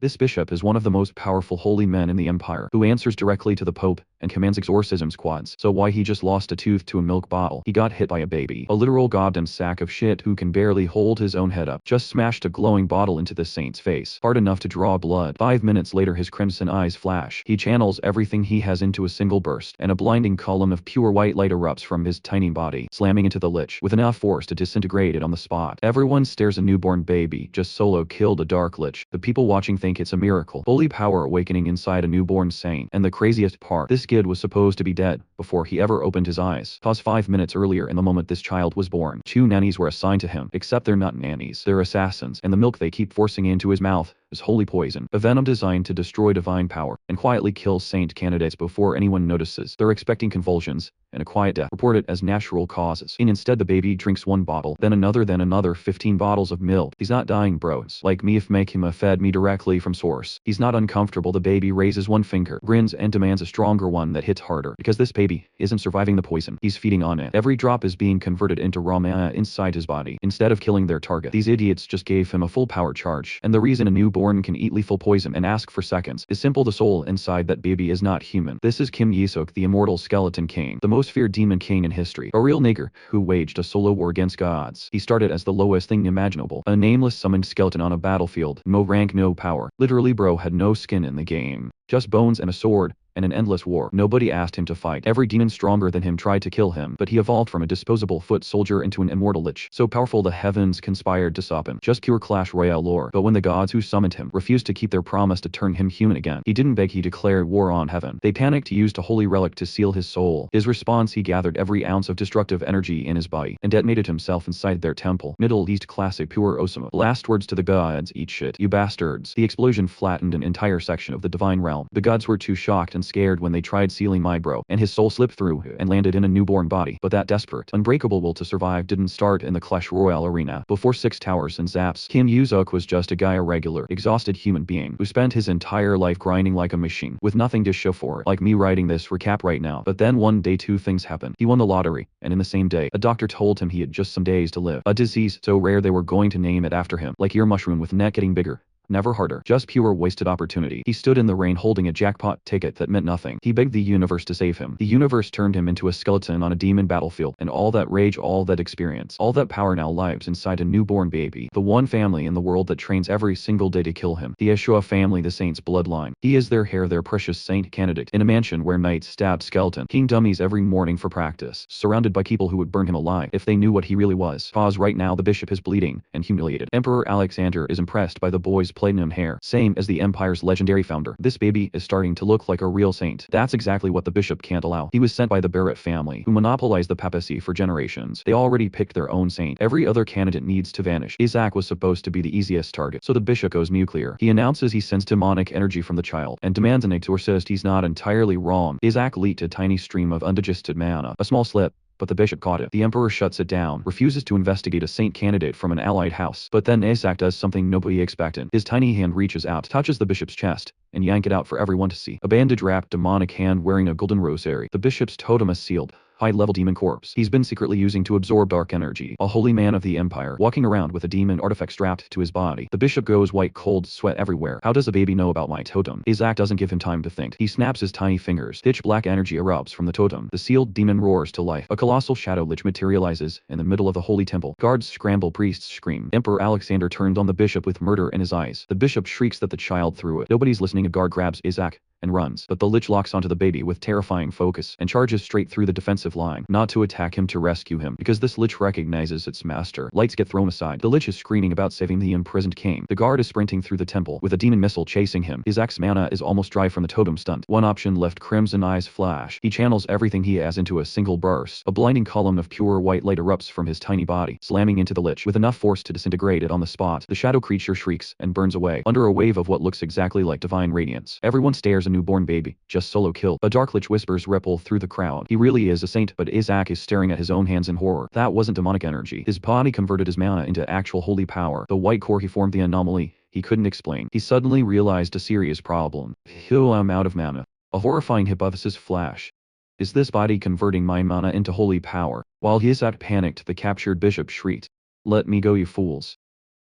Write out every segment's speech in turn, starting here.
This bishop is one of the most powerful holy men in the empire, who answers directly to the pope and commands exorcism squads. So why he just lost a tooth to a milk bottle? He got hit by a baby. A literal goddamn sack of shit who can barely hold his own head up. Just smashed a glowing bottle into the saint's face, hard enough to draw blood. 5 minutes later his crimson eyes flash. He channels everything he has into a single burst, and a blinding column of pure white light erupts from his tiny body, slamming into the lich, with enough force to disintegrate it on the spot. Everyone stares. A newborn baby just solo killed a dark lich. The people watching think it's a miracle. Holy power awakening inside a newborn saint. And the craziest part, this kid was supposed to be dead before he ever opened his eyes. Pause 5 minutes earlier in the moment this child was born. 2 nannies were assigned to him, except they're not nannies. They're assassins, and the milk they keep forcing into his mouth is holy poison, a venom designed to destroy divine power and quietly kill saint candidates before anyone notices. They're expecting convulsions and a quiet death, reported as natural causes. And instead the baby drinks 1 bottle, then another 15 bottles of milk. He's not dying, bros. Like me if Makima fed me directly from source. He's not uncomfortable. The baby raises 1 finger, grins, and demands a stronger one that hits harder, because this baby isn't surviving the poison. He's feeding on it. Every drop is being converted into raw mana inside his body. Instead of killing their target, these idiots just gave him a full power charge. And the reason a newborn can eat lethal poison and ask for seconds is simple. The soul inside that baby is not human. This is Kim Yisok, the immortal skeleton king, the most feared demon king in history, a real nigger who waged a solo war against gods. He started as the lowest thing imaginable, a nameless summoned skeleton on a battlefield, no rank, no power. Literally bro had no skin in the game, just bones and a sword, and an endless war. Nobody asked him to fight. Every demon stronger than him tried to kill him, but he evolved from a disposable foot soldier into an immortal lich, so powerful the heavens conspired to stop him. Just pure Clash Royale lore. But when the gods who summoned him refused to keep their promise to turn him human again, he didn't beg, he declared war on heaven. They panicked, used a holy relic to seal his soul. His response, he gathered every ounce of destructive energy in his body and detonated himself inside their temple. Middle East classic pure Osama. Last words to the gods: eat shit, you bastards. The explosion flattened an entire section of the divine realm. The gods were too shocked and scared when they tried sealing my bro, and his soul slipped through and landed in a newborn body. But that desperate, unbreakable will to survive didn't start in the Clash Royale arena. Before 6 towers and zaps, Kim Yuzuk was just a guy, a regular, exhausted human being who spent his entire life grinding like a machine, with nothing to show for it, like me writing this recap right now. But then one day 2 things happened. He won the lottery, and in the same day, a doctor told him he had just some days to live. A disease so rare they were going to name it after him, like ear mushroom with neck getting bigger. Never harder. Just pure wasted opportunity. He stood in the rain holding a jackpot ticket that meant nothing. He begged the universe to save him. The universe turned him into a skeleton on a demon battlefield, and all that rage, all that experience, all that power now lives inside a newborn baby. The one family in the world that trains every single day to kill him. The Asura family, the saint's bloodline. He is their heir, their precious saint candidate, in a mansion where knights stabbed skeleton king dummies every morning for practice, surrounded by people who would burn him alive if they knew what he really was. Pause right now. The bishop is bleeding and humiliated. Emperor Alexander is impressed by the boy's platinum hair, same as the empire's legendary founder. This baby is starting to look like a real saint. That's exactly what the bishop can't allow. He was sent by the Barrett family, who monopolized the papacy for generations. They already picked their own saint. Every other candidate needs to vanish. Isaac was supposed to be the easiest target, so the bishop goes nuclear. He announces he sends demonic energy from the child and demands an exorcist. He's not entirely wrong. Isaac leaked a tiny stream of undigested mana, a small slip, but the bishop caught it. The emperor shuts it down, refuses to investigate a saint candidate from an allied house. But then Isaac does something nobody expected. His tiny hand reaches out, touches the bishop's chest, and yank it out for everyone to see. A bandage-wrapped demonic hand wearing a golden rosary. The bishop's totem is sealed. High-level demon corpse he's been secretly using to absorb dark energy. A holy man of the empire, walking around with a demon artifact strapped to his body. The bishop goes white, cold sweat everywhere. How does a baby know about my totem? Isaac doesn't give him time to think. He snaps his tiny fingers. Pitch black energy erupts from the totem. The sealed demon roars to life. A colossal shadow lich materializes in the middle of the holy temple. Guards scramble, priests scream. Emperor Alexander turned on the bishop with murder in his eyes. The bishop shrieks that the child threw it. Nobody's listening. A guard grabs Isaac and runs, but the lich locks onto the baby with terrifying focus and charges straight through the defensive line, not to attack him, to rescue him, because this lich recognizes its master. Lights get thrown aside. The lich is screaming about saving the imprisoned king. The guard is sprinting through the temple with a demon missile chasing him. Isaac's mana is almost dry from the totem stunt. One option left. Crimson eyes flash. He channels everything he has into a single burst. A blinding column of pure white light erupts from his tiny body, slamming into the lich with enough force to disintegrate it on the spot. The shadow creature shrieks and burns away under a wave of what looks exactly like divine radiance. Everyone stares. A newborn baby just solo killed. A dark lich whispers ripple through the crowd. He really is a saint, but Isaac is staring at his own hands in horror. That wasn't demonic energy. His body converted his mana into actual holy power. The white core he formed, the anomaly he couldn't explain. He suddenly realized a serious problem. I'm out of mana. A horrifying hypothesis flashed. Is this body converting my mana into holy power? While Isaac panicked, the captured bishop shrieked, "Let me go, you fools."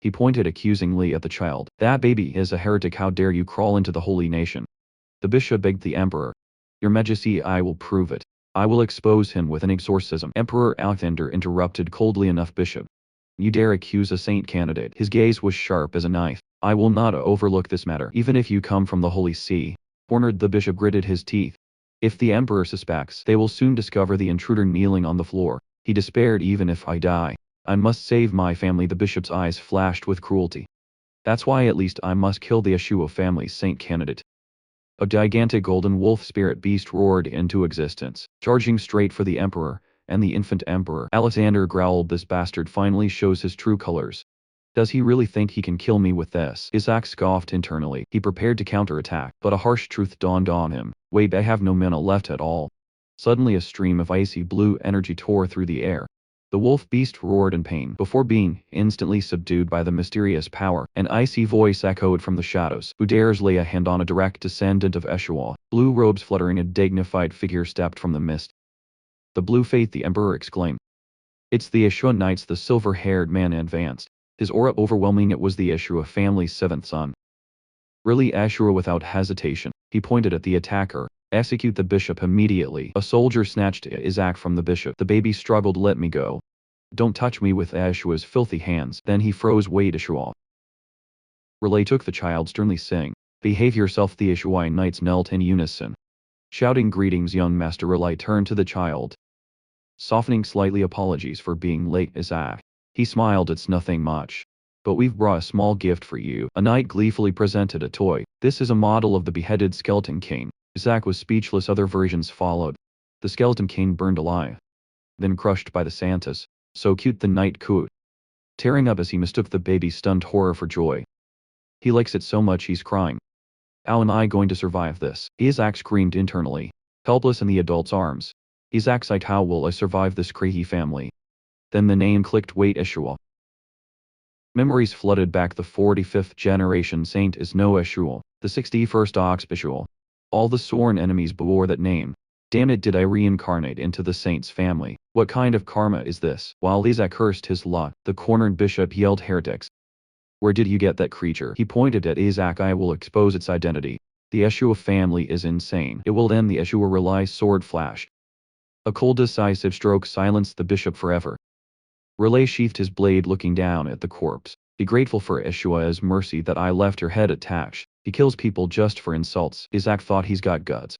He pointed accusingly at the child. That baby is a heretic. How dare you crawl into the holy nation? The bishop begged the emperor. Your Majesty, I will prove it. I will expose him with an exorcism. Emperor Alexander interrupted coldly. Enough, bishop. You dare accuse a saint candidate? His gaze was sharp as a knife. I will not overlook this matter, even if you come from the Holy See. Cornered, the bishop gritted his teeth. If the emperor suspects, they will soon discover the intruder kneeling on the floor. He despaired. Even if I die, I must save my family. The bishop's eyes flashed with cruelty. That's why at least I must kill the Asura family's saint candidate. A gigantic golden wolf spirit beast roared into existence, charging straight for the emperor and the infant emperor. Alexander growled. This bastard finally shows his true colors. Does he really think he can kill me with this? Isaac scoffed internally. He prepared to counterattack, but a harsh truth dawned on him. Wait, I have no mana left at all. Suddenly a stream of icy blue energy tore through the air. The wolf beast roared in pain before being instantly subdued by the mysterious power. An icy voice echoed from the shadows. Who dares lay a hand on a direct descendant of Asura? Blue robes fluttering, a dignified figure stepped from the mist. The blue faith, the emperor exclaimed. It's the Asura Knights. The silver-haired man advanced, his aura overwhelming. It was the Asura family's seventh son. Really, Asura? Without hesitation, he pointed at the attacker. Execute the bishop immediately. A soldier snatched Isaac from the bishop. The baby struggled. Let me go. Don't touch me with Asura's filthy hands. Then he froze. Wait, Asura. Relay took the child sternly, saying, behave yourself. The Asura knights knelt in unison, shouting greetings. Young master. Relay turned to the child, softening slightly. Apologies for being late, Isaac. He smiled. It's nothing much, but we've brought a small gift for you. A knight gleefully presented a toy. This is a model of the beheaded skeleton king. Isaac was speechless. Other versions followed. The skeleton king burned alive, then crushed by the Santas. So cute, the knight cooed, tearing up as he mistook the baby's stunned horror for joy. He likes it so much he's crying. How am I going to survive this? Isaac screamed internally, helpless in the adult's arms. Isaac sighed. How will I survive this crazy family? Then the name clicked. Wait, Asura. Memories flooded back. The 45th generation saint is no Asura. The 61st Ox Asura. All the sworn enemies bore that name. Damn it, did I reincarnate into the saint's family? What kind of karma is this? While Isaac cursed his luck, the cornered bishop yelled, heretics. Where did you get that creature? He pointed at Isaac. I will expose its identity. The Asura family is insane. It will end. The Asura Relay sword flashed. A cold decisive stroke silenced the bishop forever. Relay sheathed his blade, looking down at the corpse. Be grateful for Asura's mercy that I left your head attached. He kills people just for insults. Isaac thought he's got guts.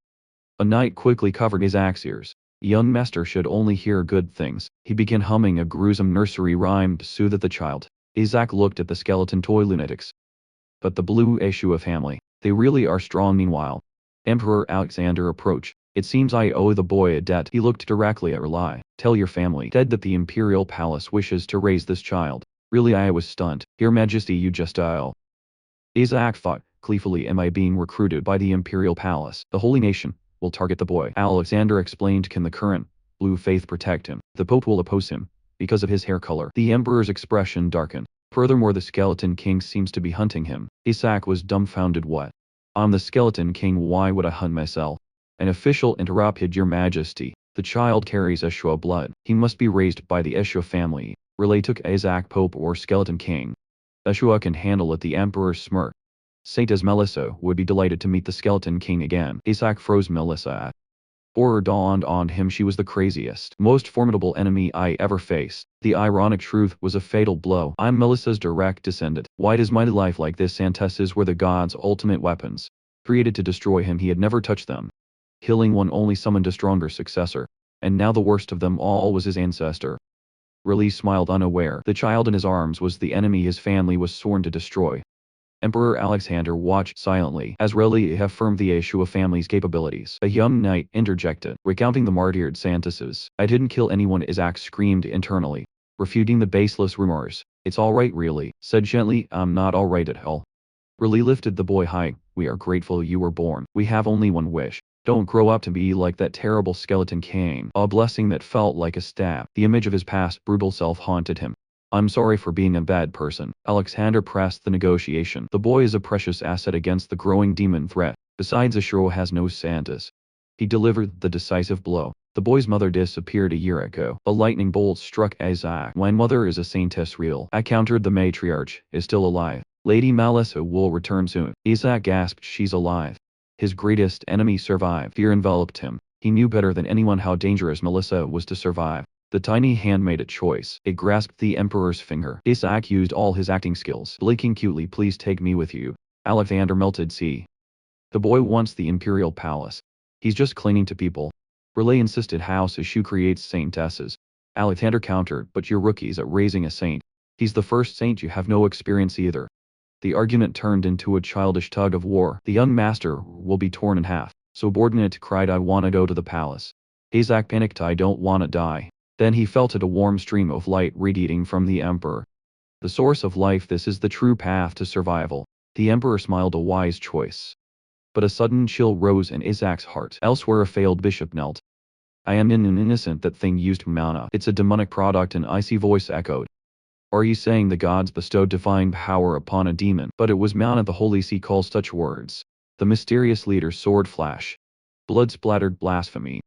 A knight quickly covered Isaac's ears. Young master should only hear good things. He began humming a gruesome nursery rhyme to soothe the child. Isaac looked at the skeleton toy lunatics. But the blue Asura family, they really are strong. Meanwhile, Emperor Alexander approached. It seems I owe the boy a debt. He looked directly at Relay. Tell your family dead that the imperial palace wishes to raise this child. Really, I was stunned. Your Majesty, you just dial. Isaac thought gleefully. Am I being recruited by the imperial palace? The holy nation will target the boy. Alexander explained. Can the current blue faith protect him? The Pope will oppose him because of his hair color. The emperor's expression darkened. Furthermore, the skeleton king seems to be hunting him. Isaac was dumbfounded. What? I'm the skeleton king. Why would I hunt myself? An official interrupted. Your Majesty, the child carries Asura blood. He must be raised by the Asura family. Relay took Isaac. Pope or skeleton king, Asura can handle it. The emperor smirked. Saint Melissa would be delighted to meet the skeleton king again. Isaac froze. Melissa. Horror dawned on him. She was the craziest, most formidable enemy I ever faced. The ironic truth was a fatal blow. I'm Melissa's direct descendant. Why does my life like this? Santeses were the god's ultimate weapons, created to destroy him. He had never touched them. Killing one only summoned a stronger successor. And now the worst of them all was his ancestor. Relay smiled, unaware the child in his arms was the enemy his family was sworn to destroy. Emperor Alexander watched silently as Relay affirmed the Asura family's capabilities. A young knight interjected, recounting the martyred Santeses. I didn't kill anyone. Isaac screamed internally, refuting the baseless rumors. It's alright, Relay said gently. I'm not alright at all. Relay lifted the boy high. We are grateful you were born. We have only one wish. Don't grow up to be like that terrible skeleton king. A blessing that felt like a stab. The image of his past brutal self haunted him. I'm sorry for being a bad person. Alexander pressed the negotiation. The boy is a precious asset against the growing demon threat. Besides, Asura has no Santas. He delivered the decisive blow. The boy's mother disappeared a year ago. A lightning bolt struck Isaac. My mother is a saintess real. I countered the matriarch, is still alive. Lady Melissa will return soon. Isaac gasped, she's alive. His greatest enemy survived. Fear enveloped him. He knew better than anyone how dangerous Melissa was to survive. The tiny hand made a choice. It grasped the Emperor's finger. Isaac used all his acting skills. Blinking cutely, please take me with you. Alexander melted see. The boy wants the Imperial Palace. He's just clinging to people. Relay insisted House Issue creates saintesses. Alexander countered, but you're rookies at raising a saint. He's the first saint, you have no experience either. The argument turned into a childish tug of war. The young master will be torn in half. Subordinate cried, I wanna go to the palace. Isaac panicked, I don't wanna die. Then he felt a warm stream of light radiating from the Emperor. The source of life, this is the true path to survival. The Emperor smiled, a wise choice. But a sudden chill rose in Isaac's heart. Elsewhere a failed bishop knelt. I am innocent, that thing used mana. It's a demonic product, an icy voice echoed. Are you saying the gods bestowed divine power upon a demon? But it was mana, the Holy See calls such words. The mysterious leader's sword flash. Blood splattered blasphemy.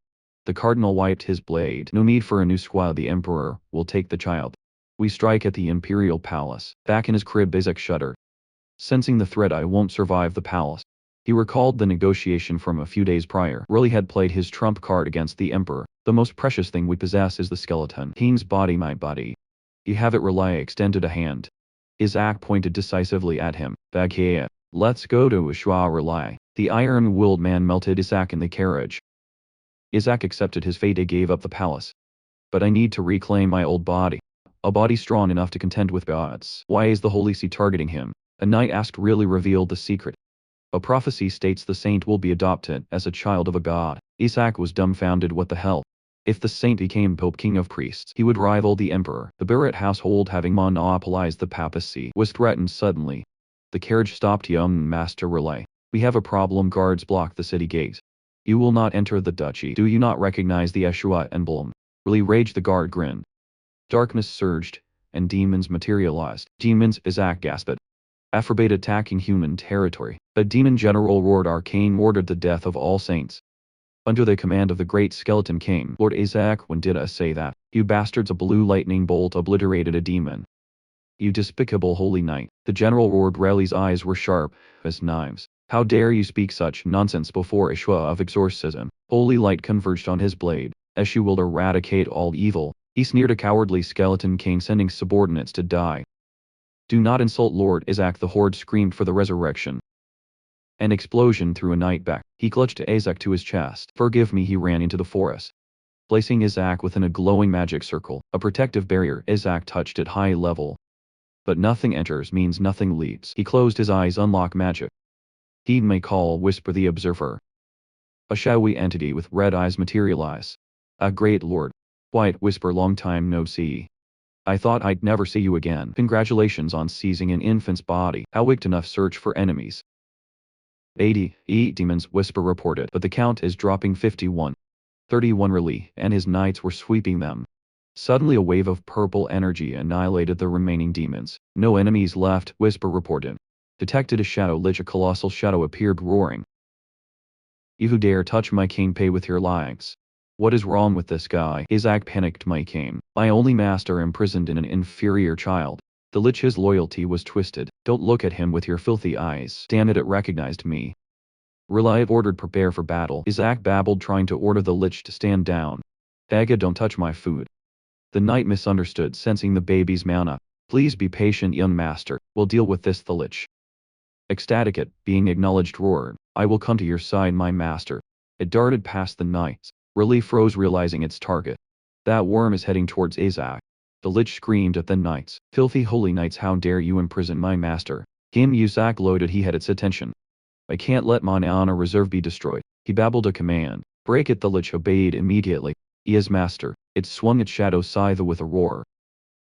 The cardinal wiped his blade. No need for a new squad, the Emperor will take the child. We strike at the Imperial Palace. Back in his crib, Isaac shuddered. Sensing the threat, I won't survive the palace. He recalled the negotiation from a few days prior. Raleigh had played his trump card against the Emperor. The most precious thing we possess is the skeleton. King's body, my body. You have it. Raleigh extended a hand. Isaac pointed decisively at him. Bagheya. Let's go to Asura. Raleigh. The iron-willed man melted Isaac in the carriage. Isaac accepted his fate. He gave up the palace. But I need to reclaim my old body. A body strong enough to contend with gods. Why is the Holy See targeting him? A knight asked. Really revealed the secret. A prophecy states the saint will be adopted as a child of a god. Isaac was dumbfounded. What the hell? If the saint became Pope King of Priests, he would rival the Emperor. The Barrett household, having monopolized the papacy, was threatened suddenly. The carriage stopped. Young Master Relay. We have a problem. Guards block the city gate. You will not enter the duchy. Do you not recognize the Asura emblem? Relay raged. The guard grinned. Darkness surged, and demons materialized. Demons, Isaac gasped. Aphrobate attacking human territory. A demon general roared. Arcane ordered the death of all saints. Under the command of the great skeleton king. Lord Isaac, when did I say that? You bastards! A blue lightning bolt obliterated a demon. You despicable holy knight. The general roared. Raleigh's eyes were sharp as knives. How dare you speak such nonsense before Ashua of exorcism? Holy light converged on his blade. Eshu will eradicate all evil. He sneered. A cowardly skeleton king sending subordinates to die. Do not insult Lord Isaac. The horde screamed for the resurrection. An explosion threw a knight back. He clutched Isaac to his chest. Forgive me. He ran into the forest. Placing Isaac within a glowing magic circle, a protective barrier, Isaac touched at high level. But nothing enters means nothing leaves. He closed his eyes. Unlock magic. He may call, whisper the observer. A shadowy entity with red eyes materialize. A great lord. Quiet whisper. Long time no see. I thought I'd never see you again. Congratulations on seizing an infant's body. How wicked enough search for enemies. 80 demons, whisper reported, but the count is dropping. 51. 31 Raleigh and his knights were sweeping them. Suddenly a wave of purple energy annihilated the remaining demons. No enemies left, whisper reported. Detected a shadow lich. A colossal shadow appeared roaring. You who dare touch my king, pay with your lives. What is wrong with this guy? Isaac panicked. My king, my only master, imprisoned in an inferior child. The lich's loyalty was twisted. Don't look at him with your filthy eyes. Damn it, it recognized me. Relay ordered. Prepare for battle. Isaac babbled, trying to order the lich to stand down. Aga, don't touch my food. The knight misunderstood, sensing the baby's mana. Please be patient, young master. We'll deal with this. The lich, ecstatic at being acknowledged, roared. I will come to your side, my master. It darted past the knights. Relay froze, realizing its target. That worm is heading towards Isaac. The lich screamed at the knights. Filthy holy knights, how dare you imprison my master? Him Isaac gloated. He had its attention. I can't let Manhwa reserve be destroyed. He babbled a command. Break it. The lich obeyed immediately. Yes, master. It swung its shadow scythe with a roar.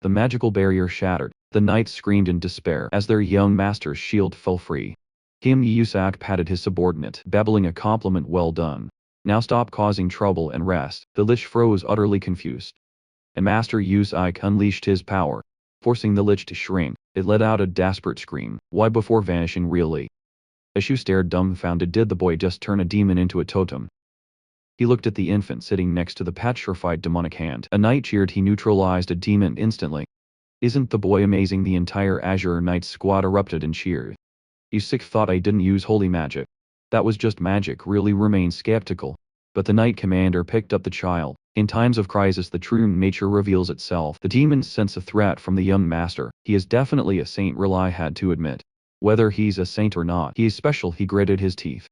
The magical barrier shattered. The knights screamed in despair as their young master's shield fell free. Him Isaac patted his subordinate, babbling a compliment. Well done. Now stop causing trouble and rest. The lich froze, utterly confused. And Master Isaac unleashed his power, forcing the lich to shrink. It let out a desperate scream. Why, before vanishing, really? Ashu stared dumbfounded. Did the boy just turn a demon into a totem? He looked at the infant sitting next to the petrified demonic hand. A knight cheered. He neutralized a demon instantly. Isn't the boy amazing? The entire Azure Knights squad erupted in cheers. You sick thought I didn't use holy magic. That was just magic. Really remained skeptical. But the knight commander picked up the child. In times of crisis the true nature reveals itself. The demons sense a threat from the young master. He is definitely a saint, Rely had to admit. Whether he's a saint or not, he is special. He gritted his teeth.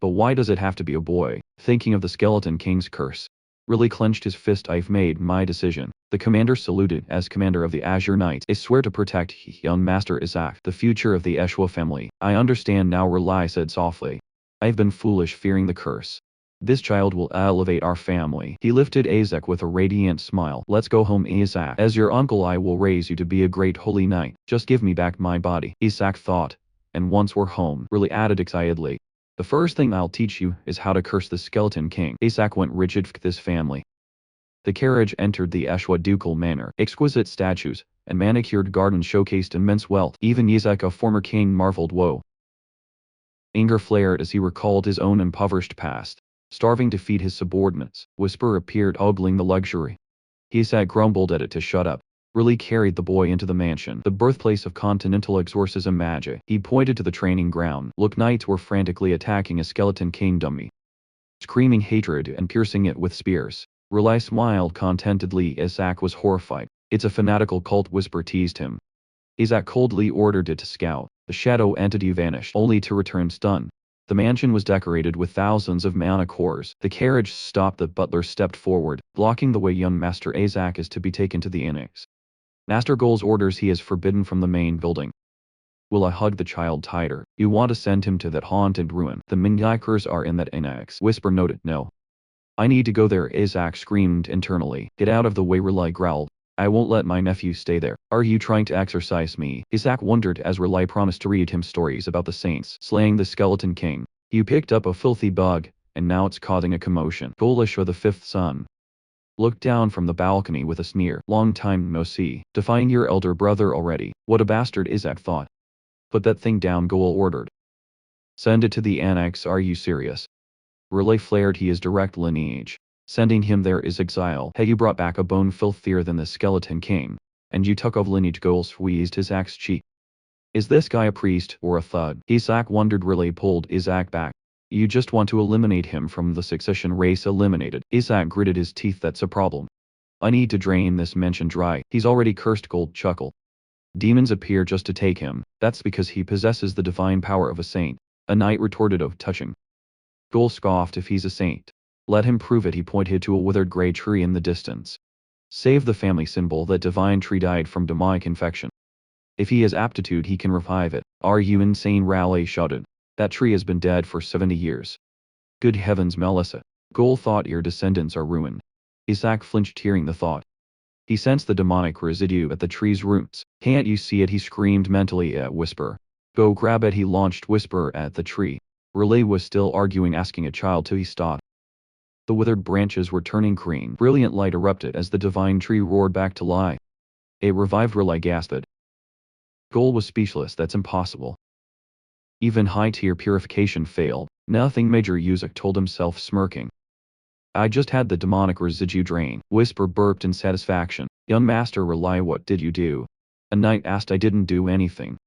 But why does it have to be a boy? Thinking of the Skeleton King's curse. Really clenched his fist. I've made my decision. The commander saluted. As commander of the Azure Knights, I swear to protect young Master Isaac, the future of the Eshwa family. I understand now, Rely said softly. I've been foolish fearing the curse. This child will elevate our family. He lifted Isaac with a radiant smile. Let's go home, Isaac. As your uncle I will raise you to be a great holy knight. Just give me back my body. Isaac thought. And once we're home, Really added excitedly. The first thing I'll teach you is how to curse the Skeleton King. Isaac went rigid. F this family. The carriage entered the Eshwa ducal manor. Exquisite statues and manicured gardens showcased immense wealth. Even Isaac, a former king, marveled. Whoa. Anger flared as he recalled his own impoverished past. Starving to feed his subordinates, Whisper appeared, ogling the luxury. Isaac grumbled at it to shut up. Really carried the boy into the mansion, the birthplace of continental exorcism magic. He pointed to the training ground. Look, knights were frantically attacking a Skeleton King dummy, screaming hatred and piercing it with spears. Rely smiled contentedly. Isaac was horrified. It's a fanatical cult, Whisper teased him. Isaac coldly ordered it to scout. The shadow entity vanished, only to return stunned. The mansion was decorated with thousands of mana cores. The carriage stopped. The butler stepped forward, blocking the way. Young Master Isaac is to be taken to the annex. Master Goal's orders. He is forbidden from the main building. Will I hug the child tighter? You want to send him to that haunted ruin. The miniatures are in that annex. Whisper noted. No. I need to go there, Isaac screamed internally. Get out of the way, Rely growled. I won't let my nephew stay there. Are you trying to exorcise me? Isaac wondered as Rely promised to read him stories about the saints slaying the Skeleton King. You picked up a filthy bug, and now it's causing a commotion. Golishwa, the fifth son, looked down from the balcony with a sneer. Long time no see. Defying your elder brother already. What a bastard, Isaac thought. Put that thing down, Goal ordered. Send it to the annex. Are you serious? Relay flared. He is direct lineage. Sending him there is exile. Hey, you brought back a bone filthier than the Skeleton King. And you took of lineage. Goal squeezed Isaac's cheek. Is this guy a priest or a thug? Isaac wondered. Relay pulled Isaac back. You just want to eliminate him from the succession race. Eliminated. Isaac gritted his teeth. That's a problem. I need to drain this mansion dry. He's already cursed. Gold chuckled. Demons appear just to take him. That's because he possesses the divine power of a saint. A knight retorted. Of touching. Goal scoffed. If he's a saint, let him prove it. He pointed to a withered gray tree in the distance. Save the family symbol. That divine tree died from demonic infection. If he has aptitude he can revive it. Are you insane? Raleigh shouted. That tree has been dead for 70 years. Good heavens, Melissa. Goal thought your descendants are ruined. Isaac flinched hearing the thought. He sensed the demonic residue at the tree's roots. Can't you see it? He screamed mentally at Whisper. Go grab it. He launched Whisper at the tree. Relay was still arguing, asking a child to stop. The withered branches were turning green. Brilliant light erupted as the divine tree roared back to life. A revived Relay gasped. Goal was speechless. That's impossible. Even high-tier purification failed. Nothing major, Isaac told himself, smirking. I just had the demonic residue drain. Whisper burped in satisfaction. Young Master Relay, what did you do? A knight asked. I didn't do anything.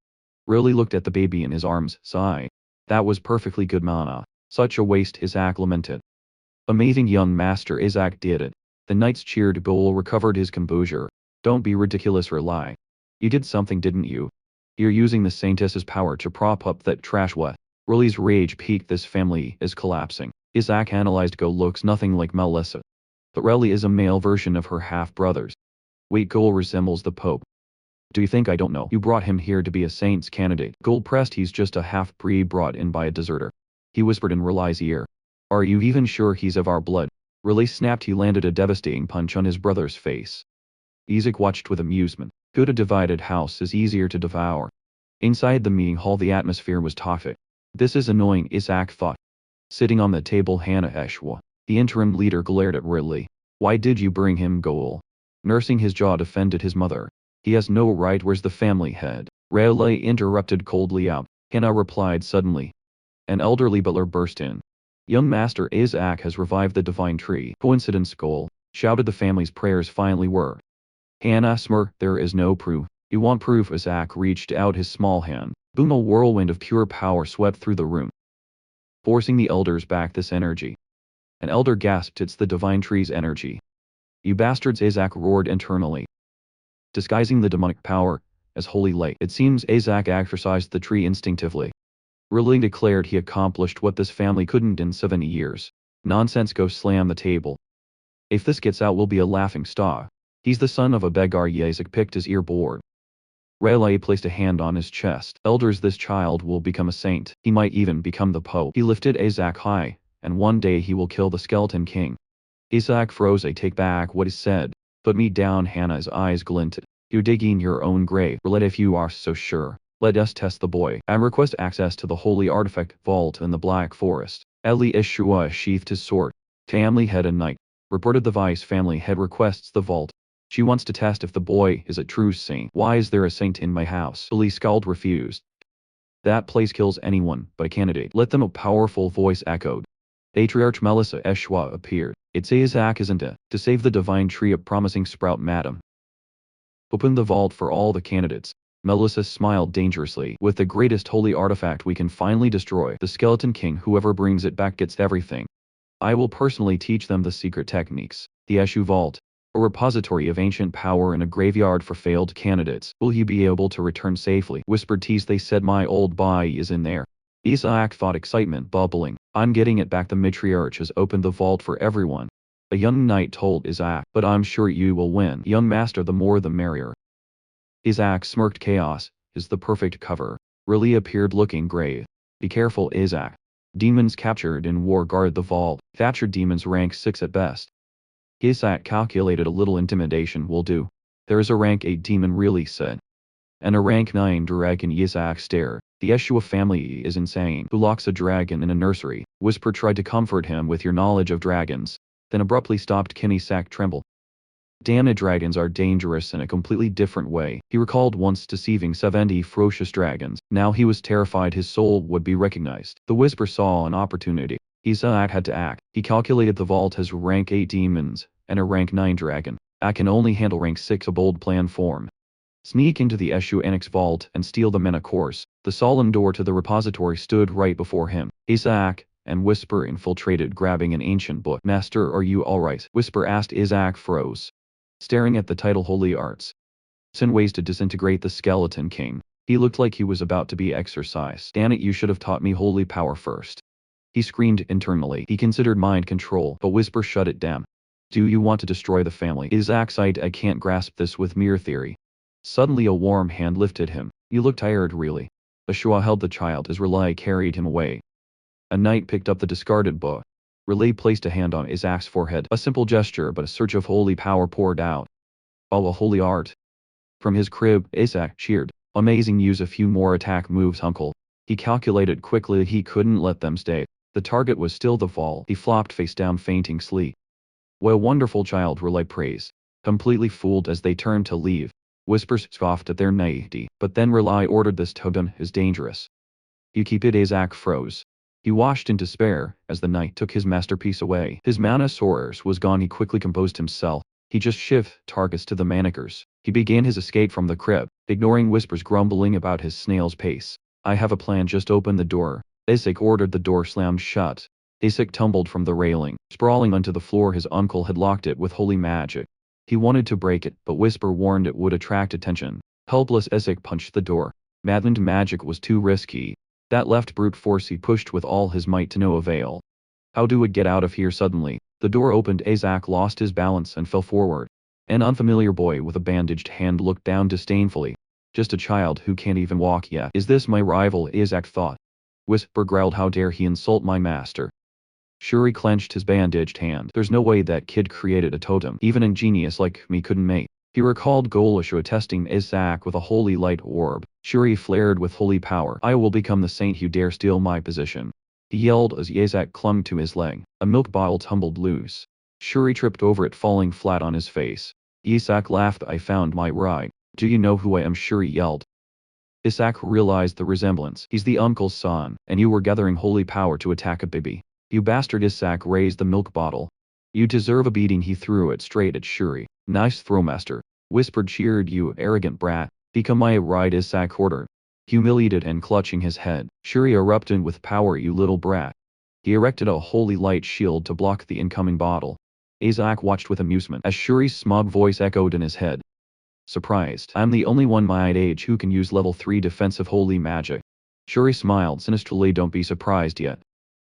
Relay looked at the baby in his arms, sighed. That was perfectly good mana. Such a waste, Isaac lamented. Amazing, young Master. Isaac did it. The knights cheered. Goal recovered his composure. Don't be ridiculous, Relay. You did something, didn't you? You're using the Saintess's power to prop up that trash. What? Relay's rage peaked. This family is collapsing. Isaac analyzed. Goal looks nothing like Melissa. But Relay is a male version of her half-brothers. Wait, Goal resembles the Pope. Do you think I don't know? You brought him here to be a saint's candidate. Goal pressed. He's just a half-breed brought in by a deserter. He whispered in Relay's ear. Are you even sure he's of our blood? Relay snapped. He landed a devastating punch on his brother's face. Isaac watched with amusement. Good, a divided house is easier to devour. Inside the meeting hall the atmosphere was toxic. This is annoying, Isaac thought. Sitting on the table, Hannah Eshwa, the interim leader, glared at Ridley. Why did you bring him? Goal, nursing his jaw, defended his mother. He has no right. Where's the family head? Ridley interrupted coldly. Out. Hannah replied suddenly. An elderly butler burst in. Young Master Isaac has revived the divine tree. Coincidence goal, shouted the family's prayers finally were. Hannah smirked, there is no proof. You want proof? Isaac reached out his small hand. Boom, a whirlwind of pure power swept through the room, forcing the elders back. This energy. An elder gasped, it's the divine tree's energy. You bastards, Isaac roared internally, disguising the demonic power as holy light. It seems Isaac exercised the tree instinctively. Really declared he accomplished what this family couldn't in 70 years. Nonsense, go slam the table. If this gets out, we'll be a laughing stock. He's the son of a beggar. Isaac picked his ear board. Relay placed a hand on his chest. Elders, this child will become a saint. He might even become the Pope. He lifted Isaac high, and one day he will kill the Skeleton King. Isaac froze. I take back what is said. Put me down. Hannah's eyes glinted. You're digging your own grave. Let if you are so sure. Let us test the boy. I request access to the holy artifact vault in the Black Forest. Eli Ishua sheathed his sword. Family head and knight. Reported the vice family head requests the vault. She wants to test if the boy is a true saint. Why is there a saint in my house? Billy scowled, refused. That place kills anyone but a candidate. Let them. A powerful voice echoed. Patriarch Melissa Eshwa appeared. It's Isaac, isn't it? To save the divine tree, a promising sprout, madam. Open the vault for all the candidates. Melissa smiled dangerously. With the greatest holy artifact we can finally destroy the Skeleton King. Whoever brings it back gets everything. I will personally teach them the secret techniques. The Eshu Vault, a repository of ancient power and a graveyard for failed candidates. Will you be able to return safely? Whispered Tease. They said my old body is in there. Isaac thought, excitement bubbling. I'm getting it back. The matriarch has opened the vault for everyone. A young knight told Isaac, but I'm sure you will win. Young master, the more the merrier. Isaac smirked. Chaos is the perfect cover. Riley appeared looking grave. Be careful, Isaac. Demons captured in war guard the vault. Thatcher demons rank 6 at best. Isaac calculated, a little intimidation will do. There is a rank 8 demon, Riley said. And a rank 9 dragon. Isaac stared. The Eshua family is insane. Who locks a dragon in a nursery? Whisper tried to comfort him with your knowledge of dragons, then abruptly stopped. Isaac trembled. Damn it, dragons are dangerous in a completely different way. He recalled once deceiving 70 ferocious dragons. Now he was terrified his soul would be recognized. The whisper saw an opportunity. Isaac had to act. He calculated the vault has rank 8 demons and a rank 9 dragon. I can only handle rank 6. A bold plan formed. Sneak into the Eshu Annex vault and steal the mana course. The solemn door to the repository stood right before him. Isaac and Whisper infiltrated, grabbing an ancient book. Master, are you alright? Whisper asked. Isaac froze, staring at the title Holy Arts. 10 ways to disintegrate the Skeleton King. He looked like he was about to be exorcised. Damn it, you should have taught me holy power first. He screamed internally. He considered mind control, but Whisper shut it down. Do you want to destroy the family? Isaac sighed. I can't grasp this with mere theory. Suddenly a warm hand lifted him. You look tired, really. Ashua held the child as Relay carried him away. A knight picked up the discarded book. Relay placed a hand on Isaac's forehead. A simple gesture, but a surge of holy power poured out. Oh, a holy art. From his crib, Isaac cheered. Amazing, use a few more attack moves, uncle. He calculated quickly he couldn't let them stay. The target was still the fall. He flopped face down, fainting sleep. What a wonderful child, Relay praised. Completely fooled as they turned to leave. Whispers scoffed at their naivety, but then Relay ordered, this totem is dangerous. You keep it. Isaac froze. He washed in despair as the knight took his masterpiece away. His mana source was gone. He quickly composed himself. He just shifted targets to the manicures. He began his escape from the crib, ignoring Whisper's grumbling about his snail's pace. I have a plan, just open the door. Isaac ordered. The door slammed shut. Isaac tumbled from the railing, sprawling onto the floor. His uncle had locked it with holy magic. He wanted to break it, but Whisper warned it would attract attention. Helpless, Isaac punched the door. Maddened, magic was too risky. That left brute force he pushed with all his might to no avail. How do we get out of here? Suddenly, the door opened. Isaac lost his balance and fell forward. An unfamiliar boy with a bandaged hand looked down disdainfully. Just a child who can't even walk yet. Is this my rival? Isaac thought. Whisper growled, how dare he insult my master. Shuri clenched his bandaged hand. There's no way that kid created a totem. Even a genius like me couldn't make. He recalled Golashua testing Isaac with a holy light orb. Shuri flared with holy power. I will become the saint who dare steal my position. He yelled as Isaac clung to his leg. A milk bottle tumbled loose. Shuri tripped over it, falling flat on his face. Isaac laughed. I found my ride. Do you know who I am? Shuri yelled. Isaac realized the resemblance. He's the uncle's son, and you were gathering holy power to attack a baby. "You bastard!" Isaac raised the milk bottle. "You deserve a beating." He threw it straight at Shuri. "Nice throw, master," whispered cheered. "You arrogant brat. Become my ride," Isaac ordered. Humiliated and clutching his head, Shuri erupted with power. "You little brat." He erected a holy light shield to block the incoming bottle. Isaac watched with amusement as Shuri's smug voice echoed in his head. Surprised, "I'm the only one my age who can use level 3 defensive holy magic." Shuri smiled sinisterly. "Don't be surprised yet."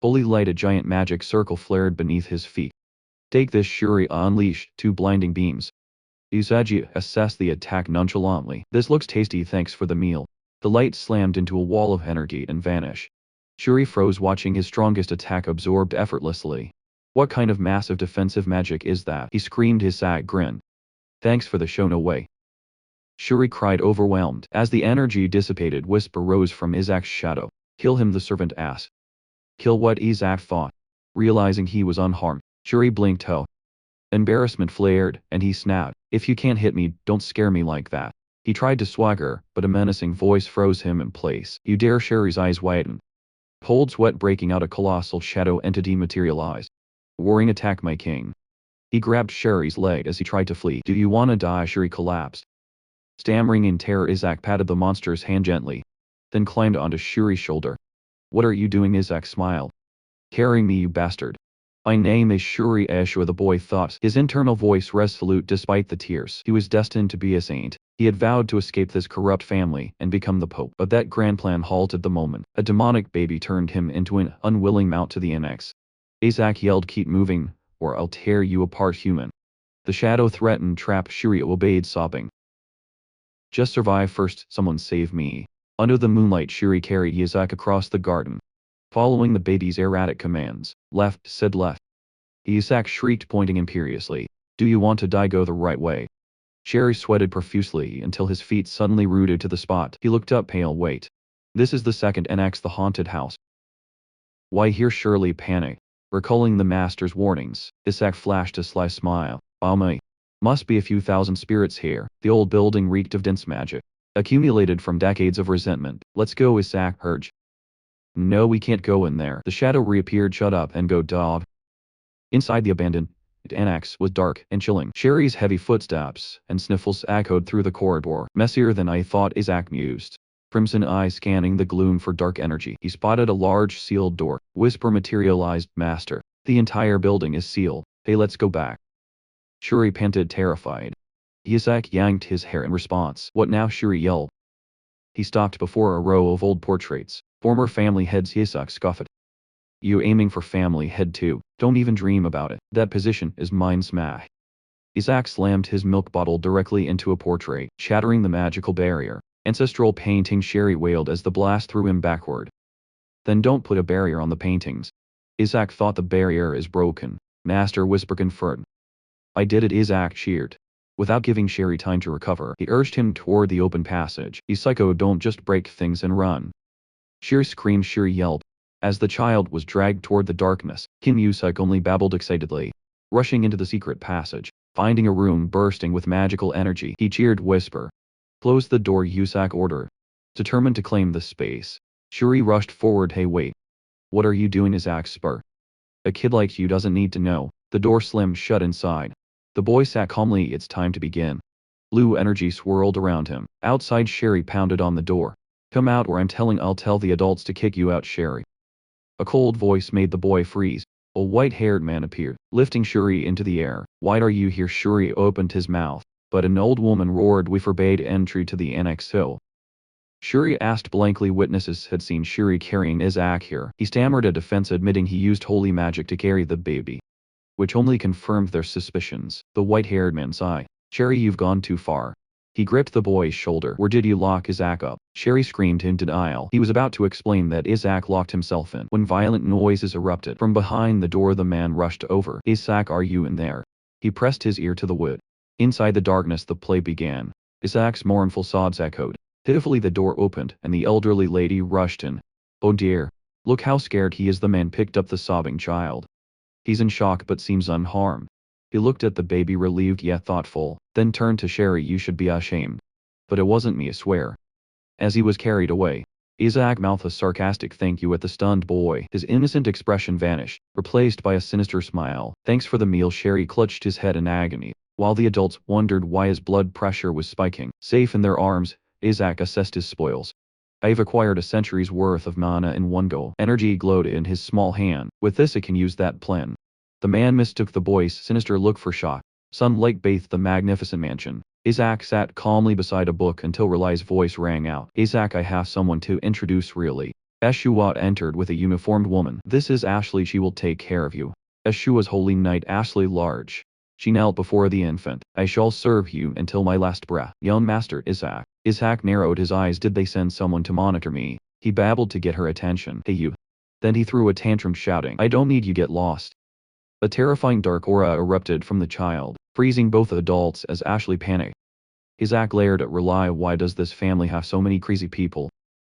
Holy light, a giant magic circle flared beneath his feet. "Take this." Shuri unleashed 2 blinding beams. Usagi assessed the attack nonchalantly. "This looks tasty, thanks for the meal." The light slammed into a wall of energy and vanished. Shuri froze, watching his strongest attack absorbed effortlessly. "What kind of massive defensive magic is that?" he screamed. Isaac grinned. "Thanks for the show, no way." Shuri cried, overwhelmed. As the energy dissipated, whisper rose from Isaac's shadow. "Kill him," the servant asked. "Kill what?" Isaac thought. Realizing he was unharmed, Shuri blinked. "Oh." Embarrassment flared, and he snapped, "If you can't hit me, don't scare me like that." He tried to swagger, but a menacing voice froze him in place. "You dare?" Shuri's eyes widened. Cold sweat breaking out, a colossal shadow entity materialized. "Warring attack, my king." He grabbed Shuri's leg as he tried to flee. "Do you wanna die?" Shuri collapsed. Stammering in terror, Isaac patted the monster's hand gently, then climbed onto Shuri's shoulder. "What are you doing?" Isaac smiled. "Carry me, you bastard." "My name is Shuri Ashua," the boy thought, his internal voice resolute despite the tears. He was destined to be a saint. He had vowed to escape this corrupt family and become the Pope. But that grand plan halted the moment a demonic baby turned him into an unwilling mount to the annex. Isaac yelled, "Keep moving, or I'll tear you apart, human." The shadow threatened trap. Shuri obeyed, sobbing. "Just survive first, someone save me." Under the moonlight, Shuri carried Isaac across the garden, following the baby's erratic commands. "Left," said left. Isaac shrieked, pointing imperiously. "Do you want to die? Go the right way." Shuri sweated profusely until his feet suddenly rooted to the spot. He looked up, pale. "Wait. This is the second annex, the haunted house." "Why here?" Shirley panicked. Recalling the master's warnings, Isaac flashed a sly smile. "Oh my. Must be a few thousand spirits here." The old building reeked of dense magic, accumulated from decades of resentment. "Let's go," Isaac urged. "No, we can't go in there." The shadow reappeared. "Shut up and go, dog." Inside the abandoned annex was dark and chilling. Shuri's heavy footsteps and sniffles echoed through the corridor. "Messier than I thought," Isaac mused. Crimson eyes scanning the gloom for dark energy. He spotted a large sealed door. Whisper materialized. "Master, the entire building is sealed." "Hey, let's go back." Shuri panted, terrified. Isaac yanked his hair in response. "What now?" Shuri yelled. He stopped before a row of old portraits. Former family heads. Isaac scoffed. "You aiming for family head too? Don't even dream about it. That position is mine." Smash. Isaac slammed his milk bottle directly into a portrait, shattering the magical barrier. "Ancestral painting," Shuri wailed as the blast threw him backward. "Then don't put a barrier on the paintings." Isaac thought. "The barrier is broken." Master whisper confirmed. "I did it," Isaac cheered. Without giving Shuri time to recover, he urged him toward the open passage. "You psycho, don't just break things and run." Shuri screamed. Shuri yelled. As the child was dragged toward the darkness, Kim Yusuk only babbled excitedly. Rushing into the secret passage, finding a room bursting with magical energy, he cheered. "Whisper. Close the door," Yusuk ordered. Determined to claim the space, Shuri rushed forward. "Hey, wait. What are you doing?" Isaac spur. "A kid like you doesn't need to know." The door slammed shut inside. The boy sat calmly. "It's time to begin." Blue energy swirled around him. Outside, Shuri pounded on the door. "Come out or I'll tell the adults to kick you out." Shuri. A cold voice made the boy freeze. A white-haired man appeared, lifting Shuri into the air. "Why are you here?" Shuri opened his mouth, but an old woman roared, "We forbade entry to the annex." "So?" Shuri asked blankly. Witnesses had seen Shuri carrying Isaac here. He stammered a defense, admitting he used holy magic to carry the baby, which only confirmed their suspicions. The white-haired man sighed. "Shuri, you've gone too far." He gripped the boy's shoulder. "Where did you lock Isaac up?" Shuri screamed in denial. He was about to explain that Isaac locked himself in, when violent noises erupted. From behind the door, the man rushed over. "Isaac, are you in there?" He pressed his ear to the wood. Inside the darkness, the play began. Isaac's mournful sobs echoed. Pitifully, the door opened, and the elderly lady rushed in. "Oh dear. Look how scared he is." The man picked up the sobbing child. "He's in shock but seems unharmed." He looked at the baby, relieved yet thoughtful, then turned to Shuri. "You should be ashamed." "But it wasn't me, I swear." As he was carried away, Isaac mouthed a sarcastic thank you at the stunned boy. His innocent expression vanished, replaced by a sinister smile. Thanks for the meal. Sherry clutched his head in agony, while the adults wondered why his blood pressure was spiking. Safe in their arms, Isaac assessed his spoils. I've acquired a century's worth of mana in one go. Energy glowed in his small hand. With this I can use that plan. The man mistook the boy's sinister look for shock. Sunlight bathed the magnificent mansion. Isaac sat calmly beside a book until Relai's voice rang out. Isaac, I have someone to introduce really. Ashuat entered with a uniformed woman. This is Ashley, she will take care of you. Ashua's holy knight Ashley large. She knelt before the infant. I shall serve you until my last breath. Young master Isaac. Isaac narrowed his eyes. Did they send someone to monitor me? He babbled to get her attention. Hey you. Then he threw a tantrum shouting. I don't need you, get lost. A terrifying dark aura erupted from the child, freezing both adults as Ashley panicked. Isaac glared at Relai. Why does this family have so many crazy people?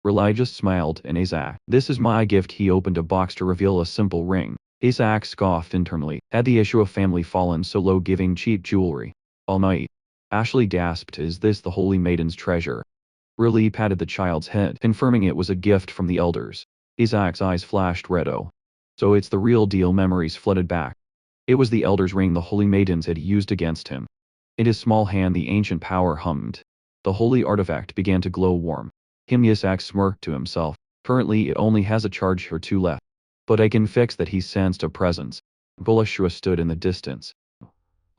Relai just smiled, and Isaac, this is my gift. He opened a box to reveal a simple ring. Isaac scoffed internally. Had the issue of family fallen so low giving cheap jewelry? All night. Ashley gasped. Is this the holy maiden's treasure? Relai patted the child's head, confirming it was a gift from the elders. Isaac's eyes flashed red. Oh. So it's the real deal. Memories flooded back. It was the elder's ring the holy maidens had used against him. In his small hand the ancient power hummed. The holy artifact began to glow warm. Isaac smirked to himself. Currently it only has a charge or two left. But I can fix that. He sensed a presence. Ashura stood in the distance.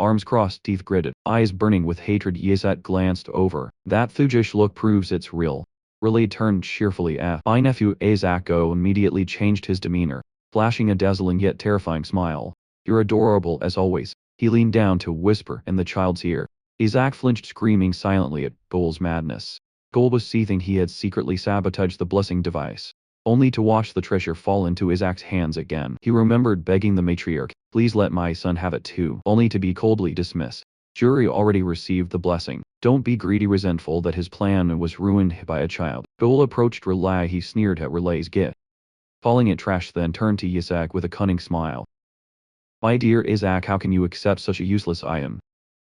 Arms crossed, teeth gritted, eyes burning with hatred. Isaac glanced over. That Fujish look proves it's real. Relay turned cheerfully at my nephew. Isaac immediately changed his demeanor, flashing a dazzling yet terrifying smile. You're adorable as always. He leaned down to whisper in the child's ear. Isaac flinched, screaming silently at Goal's madness. Goal was seething. He had secretly sabotaged the blessing device, only to watch the treasure fall into Isaac's hands again. He remembered begging the matriarch, please let my son have it too, only to be coldly dismissed. Jury already received the blessing. Don't be greedy, resentful that his plan was ruined by a child. Goal approached Relay. He sneered at Relay's gift, falling it trash, then turned to Isaac with a cunning smile. My dear Isaac, how can you accept such a useless item?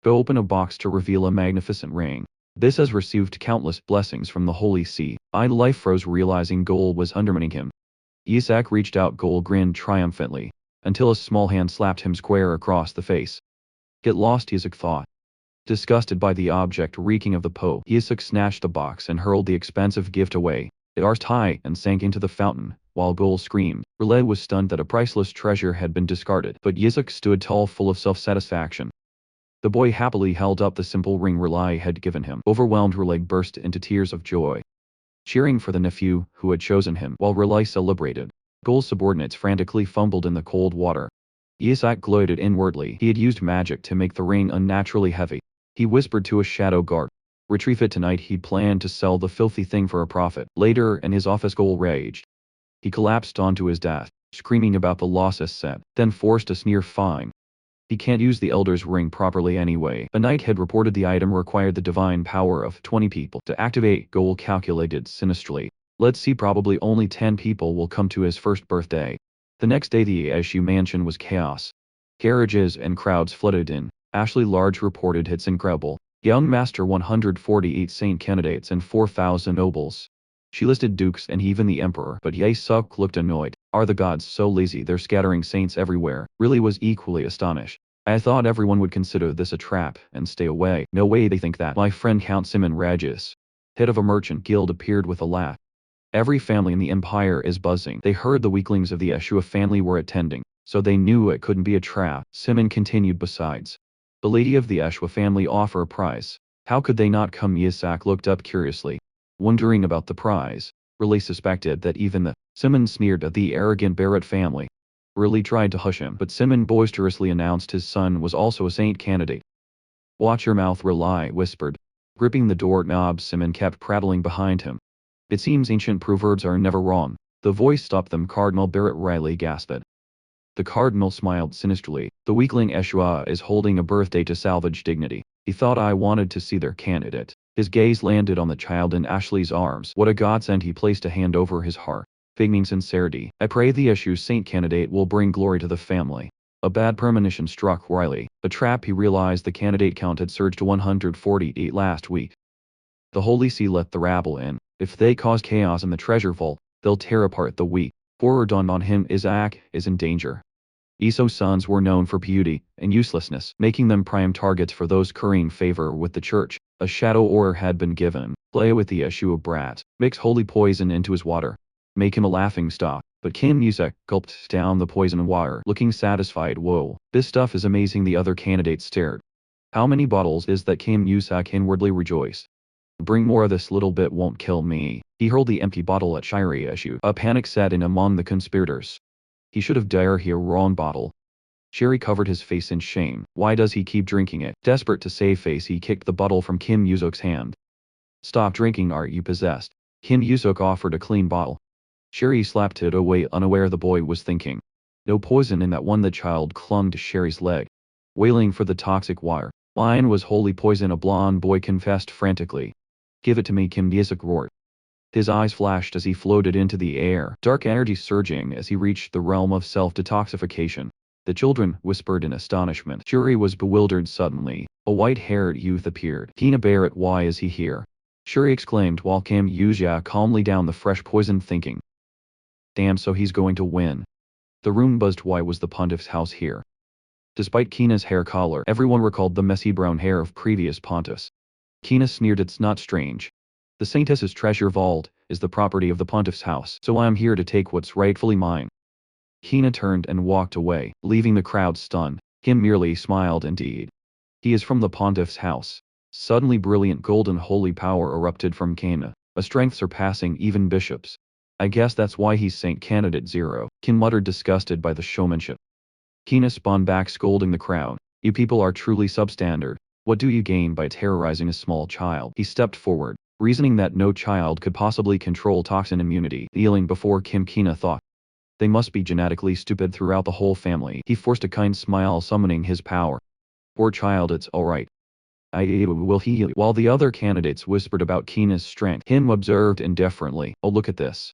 Go open a box to reveal a magnificent ring. This has received countless blessings from the Holy See. Life froze, realizing Goal was undermining him. Isaac reached out. Goal grinned triumphantly, until a small hand slapped him square across the face. Get lost, Isaac thought. Disgusted by the object reeking of the Pope, Isaac snatched the box and hurled the expensive gift away. It arced high and sank into the fountain, while Goal screamed. Relay was stunned that a priceless treasure had been discarded, but Isaac stood tall, full of self-satisfaction. The boy happily held up the simple ring Relay had given him. Overwhelmed, Relay burst into tears of joy, cheering for the nephew who had chosen him, while Relay celebrated. Goal's subordinates frantically fumbled in the cold water. Isaac gloated inwardly. He had used magic to make the ring unnaturally heavy. He whispered to a shadow guard, retrieve it tonight. He planned to sell the filthy thing for a profit. Later, in his office, Goal raged. He collapsed onto his desk, screaming about the losses set, then forced a sneer. Fine. He can't use the Elder's ring properly anyway. A knight had reported the item required the divine power of 20 people to activate. Goal calculated sinisterly. Let's see, probably only 10 people will come to his first birthday. The next day the Ashu mansion was chaos. Carriages and crowds flooded in. Ashley Large reported hits incredible. Young Master 148 saint candidates and 4,000 nobles. She listed dukes and even the emperor, but Ye-suk looked annoyed. Are the gods so lazy they're scattering saints everywhere? Really was equally astonished. I thought everyone would consider this a trap and stay away. No way they think that. My friend Count Simon Regis, head of a merchant guild, appeared with a laugh. Every family in the empire is buzzing. They heard the weaklings of the Ashua family were attending, so they knew it couldn't be a trap. Simon continued, besides, the lady of the Ashua family offer a prize. How could they not come? Isaac looked up curiously, wondering about the prize. Relay suspected that even the Simon sneered at the arrogant Barrett family. Relay tried to hush him, but Simon boisterously announced his son was also a saint candidate. Watch your mouth, Relay whispered. Gripping the doorknob, Simon kept prattling behind him. It seems ancient proverbs are never wrong. The voice stopped them. Cardinal Barrett Riley gasped. The cardinal smiled sinisterly. The weakling Eshua is holding a birthday to salvage dignity. He thought I wanted to see their candidate. His gaze landed on the child in Ashley's arms. What a godsend. He placed a hand over his heart, feigning sincerity. I pray the Eshu's saint candidate will bring glory to the family. A bad premonition struck Riley. A trap. He realized the candidate count had surged to 148 last week. The Holy See let the rabble in. If they cause chaos in the treasure vault, they'll tear apart the weak. Horror dawned on him. Isaac is in danger. Esau's sons were known for beauty and uselessness, making them prime targets for those currying favor with the church. A shadow order had been given. Play with the Yeshua brat. Mix holy poison into his water. Make him a laughingstock. But Kim Yusek gulped down the poison water, looking satisfied. Whoa, this stuff is amazing. The other candidates stared. How many bottles is that? Kim Yusek inwardly rejoiced. Bring more of this, little bit won't kill me. He hurled the empty bottle at Shiri Eshu. A panic set in among the conspirators. He should have dared here. Wrong bottle. Shiri covered his face in shame. Why does he keep drinking it? Desperate to save face, he kicked the bottle from Kim Yusok's hand. Stop drinking, are you possessed? Kim Yusok offered a clean bottle. Shiri slapped it away, unaware the boy was thinking. No poison in that one. The child clung to Shiri's leg, wailing for the toxic wire. Mine was holy poison, a blonde boy confessed frantically. Give it to me, Kim Yusok roared. His eyes flashed as he floated into the air, dark energy surging as he reached the realm of self-detoxification. The children whispered in astonishment. Shuri was bewildered. Suddenly, a white-haired youth appeared. Tina Barrett, why is he here? Shuri exclaimed while Kim Yuzha calmly downed the fresh poison, thinking. Damn, so he's going to win. The room buzzed. Why was the pontiff's house here? Despite Kina's hair color, everyone recalled the messy brown hair of previous pontiffs. Kina sneered. It's not strange. The Saintess's treasure vault is the property of the pontiff's house, so I'm here to take what's rightfully mine. Kina turned and walked away, leaving the crowd stunned. Kim merely smiled. Indeed. He is from the pontiff's house. Suddenly brilliant golden holy power erupted from Kina, a strength surpassing even bishops. I guess that's why he's Saint Candidate Zero, Kim muttered, disgusted by the showmanship. Kina spun back, scolding the crowd. You people are truly substandard. What do you gain by terrorizing a small child? He stepped forward, reasoning that no child could possibly control toxin immunity. Kneeling before Kim, Kina thought. They must be genetically stupid throughout the whole family. He forced a kind smile, summoning his power. Poor child, it's alright. I will heal you. While the other candidates whispered about Kina's strength, Kim observed indifferently. Oh, look at this.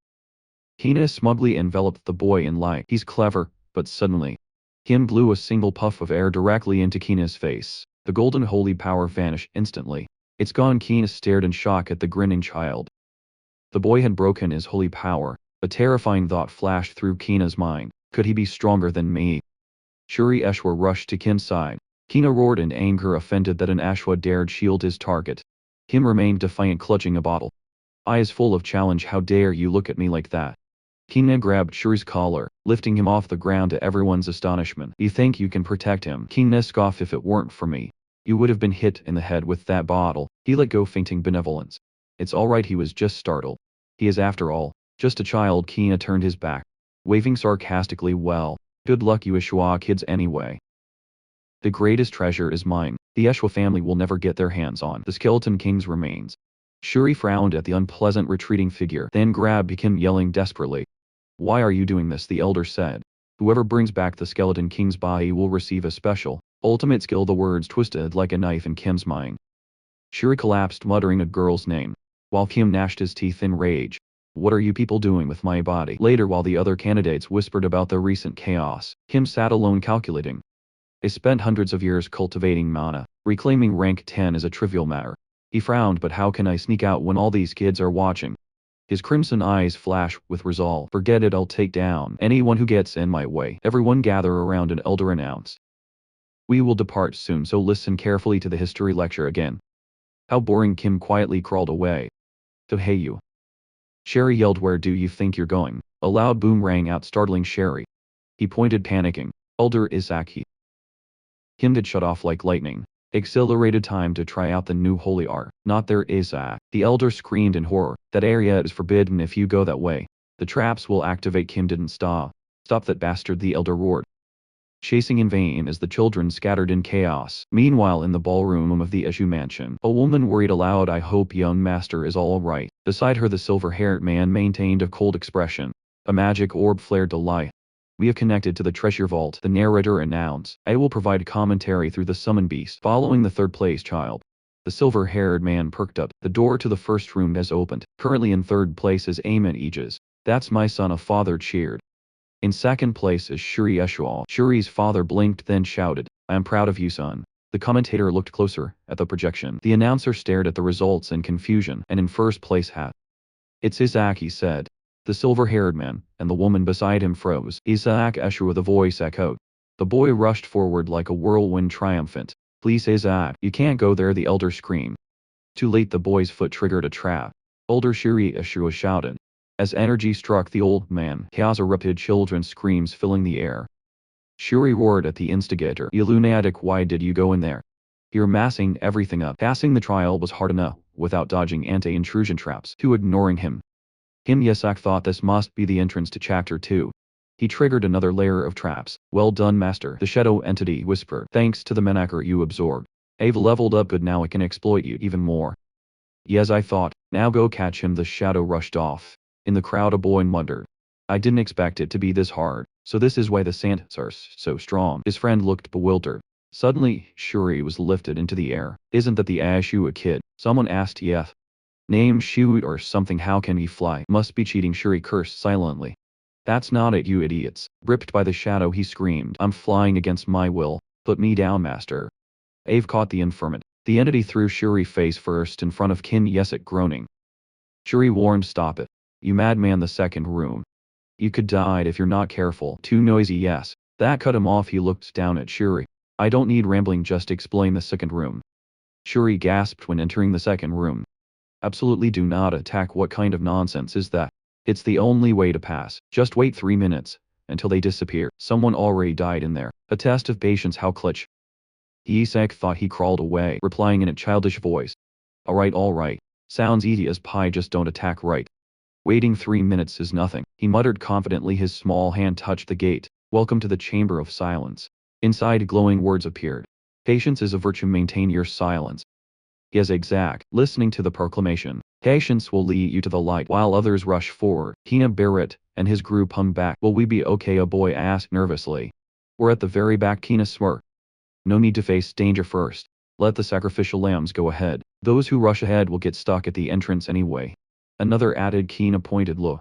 Kina smugly enveloped the boy in light. He's clever, but suddenly, Kim blew a single puff of air directly into Kina's face. The golden holy power vanished instantly. It's gone. Kina stared in shock at the grinning child. The boy had broken his holy power. A terrifying thought flashed through Kina's mind. Could he be stronger than me? Shuri Eshwa rushed to Kim's side. Kina roared in anger, offended that an Ashwa dared shield his target. Kim remained defiant, clutching a bottle. Eyes full of challenge. How dare you look at me like that? Kina grabbed Shuri's collar, lifting him off the ground to everyone's astonishment. You think you can protect him? Kina scoffed. If it weren't for me, you would have been hit in the head with that bottle. He let go, fainting benevolence. It's alright, he was just startled. He is, after all, just a child. Kina turned his back, waving sarcastically. Well, good luck, you Ishwa kids, anyway. The greatest treasure is mine. The Eshwa family will never get their hands on the Skeleton King's remains. Shuri frowned at the unpleasant retreating figure, then grabbed Kim, yelling desperately. Why are you doing this? The elder said. Whoever brings back the Skeleton King's body will receive a special, ultimate skill. The words twisted like a knife in Kim's mind. Shuri collapsed, muttering a girl's name, while Kim gnashed his teeth in rage. What are you people doing with my body? Later, while the other candidates whispered about the recent chaos, Kim sat alone, calculating. I spent hundreds of years cultivating mana. Reclaiming rank 10 is a trivial matter. He frowned. But how can I sneak out when all these kids are watching? His crimson eyes flashed with resolve. Forget it, I'll take down anyone who gets in my way. Everyone gather around, an elder announced. We will depart soon, so listen carefully to the history lecture again. How boring. Kim quietly crawled away. So hey you. Sherry yelled. Where do you think you're going? A loud boom rang out, startling Sherry. He pointed, panicking. Elder Isaki. Kim did shut off like lightning. Accelerated time to try out the new holy art. Not there, Isaac. The elder screamed in horror. That area is forbidden. If you go that way, the traps will activate. Kim didn't stop. Stop that bastard, the elder roared. Chasing in vain as the children scattered in chaos. Meanwhile, in the ballroom of the Eshu mansion, a woman worried aloud. I hope young master is all right. Beside her, the silver-haired man maintained a cold expression. A magic orb flared to light. We have connected to the treasure vault, the narrator announced. I will provide commentary through the summon beast. Following the third place child. The silver-haired man perked up. The door to the first room has opened. Currently in third place is Amen Aegis. That's my son, a father cheered. In second place is Shuri Eshwal. Shuri's father blinked, then shouted, I am proud of you, son. The commentator looked closer at the projection. The announcer stared at the results in confusion, and in first place had It's Isaac, he said. The silver-haired man, and the woman beside him froze. Isaac Ashura, the voice echoed. The boy rushed forward like a whirlwind triumphant. Please Isaac, you can't go there, the elder screamed. Too late, the boy's foot triggered a trap. Older Shuri Ashura shouted. As energy struck the old man, chaos erupted, children's screams filling the air. Shuri roared at the instigator. You lunatic, why did you go in there? You're massing everything up. Passing the trial was hard enough, without dodging anti-intrusion traps, to ignoring him. Kim Yesak thought this must be the entrance to Chapter 2. He triggered another layer of traps. Well done, Master, the shadow entity whispered. Thanks to the Menakar you absorbed. I've leveled up good, now I can exploit you even more. Yes, I thought. Now go catch him, the shadow rushed off. In the crowd a boy muttered. I didn't expect it to be this hard, so this is why the Sands are so strong. His friend looked bewildered. Suddenly, Shuri was lifted into the air. Isn't that the Ashua kid? Someone asked. Yes. Name Shu or something, how can he fly? Must be cheating, Shuri cursed silently. That's not it, you idiots. Ripped by the shadow he screamed. I'm flying against my will. Put me down, Master. I've caught the informant. The entity threw Shuri face first in front of Kim Yesek, groaning. Shuri warned, stop it. You madman, the second room. You could die if you're not careful. Too noisy, yes. That cut him off. He looked down at Shuri. I don't need rambling, just explain the second room. Shuri gasped when entering the second room. Absolutely do not attack. What kind of nonsense is that? It's the only way to pass. Just wait 3 minutes, until they disappear. Someone already died in there. A test of patience, how clutch. Isaac thought. He crawled away, replying in a childish voice. Alright. Sounds easy as pie, just don't attack right. Waiting 3 minutes is nothing, he muttered confidently. His small hand touched the gate. Welcome to the Chamber of Silence. Inside, glowing words appeared. Patience is a virtue, maintain your silence. Yes, exact. Listening to the proclamation. Patience will lead you to the light. While others rush forward, Hina Barrett and his group hung back. Will we be okay? A boy asked nervously. We're at the very back, Kina smirked. No need to face danger first. Let the sacrificial lambs go ahead. Those who rush ahead will get stuck at the entrance anyway. Another added. Kina pointed low.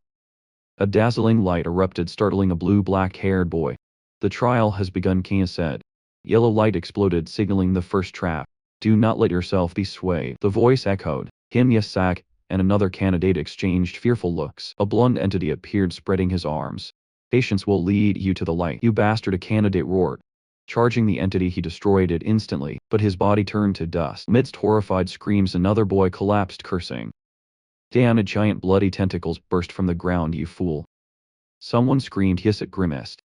A dazzling light erupted, startling a blue-black-haired boy. The trial has begun, Kina said. Yellow light exploded, signaling the first trap. Do not let yourself be swayed. The voice echoed. Kim Yesak and another candidate exchanged fearful looks. A blonde entity appeared, spreading his arms. Patience will lead you to the light, you bastard, a candidate roared. Charging the entity, he destroyed it instantly, but his body turned to dust. Amidst horrified screams, another boy collapsed, cursing. Damn, a giant bloody tentacles burst from the ground, you fool. Someone screamed. Yisak grimaced.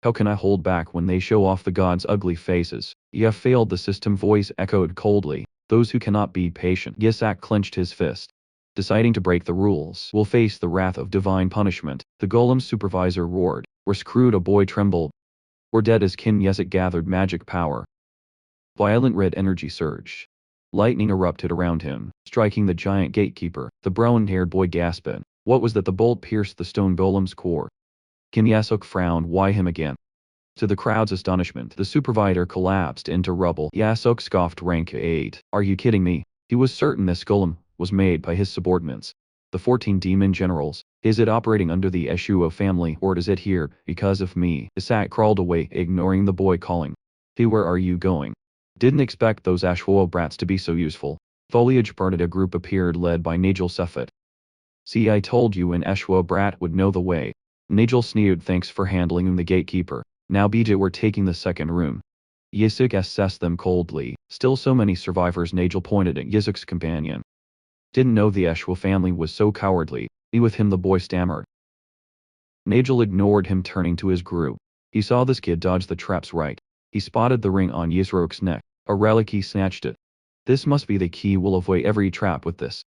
How can I hold back when they show off the gods' ugly faces? You have failed, the system voice echoed coldly. Those who cannot be patient. Yisak clenched his fist. Deciding to break the rules will face the wrath of divine punishment. The golem's supervisor roared. We're screwed, a boy trembled. We're dead as Kim Yesak gathered magic power. Violent red energy surged. Lightning erupted around him, striking the giant gatekeeper. The brown-haired boy gasped. What was that? The bolt pierced the stone golem's core. Kim Yesok frowned. Why him again? To the crowd's astonishment, the supervisor collapsed into rubble. Yasok scoffed. Rank 8. Are you kidding me? He was certain this golem was made by his subordinates. The 14 demon generals. Is it operating under the Eshuo family, or is it here because of me? Isak crawled away, ignoring the boy calling. Hey, where are you going? Didn't expect those Ashwo brats to be so useful. Foliage parted. A group appeared, led by Nigel Sefet. See, I told you an Ashwo brat would know the way. Nigel sneered. Thanks for handling the gatekeeper. Now BJ, we're taking the second room. Yisuk assessed them coldly. Still so many survivors. Nigel pointed at Yisuk's companion. Didn't know the Ashwo family was so cowardly. Be with him, the boy stammered. Nigel ignored him, turning to his group. He saw this kid dodge the traps right. He spotted the ring on Yisrok's neck. A relic, he snatched it. This must be the key, we'll avoid every trap with this.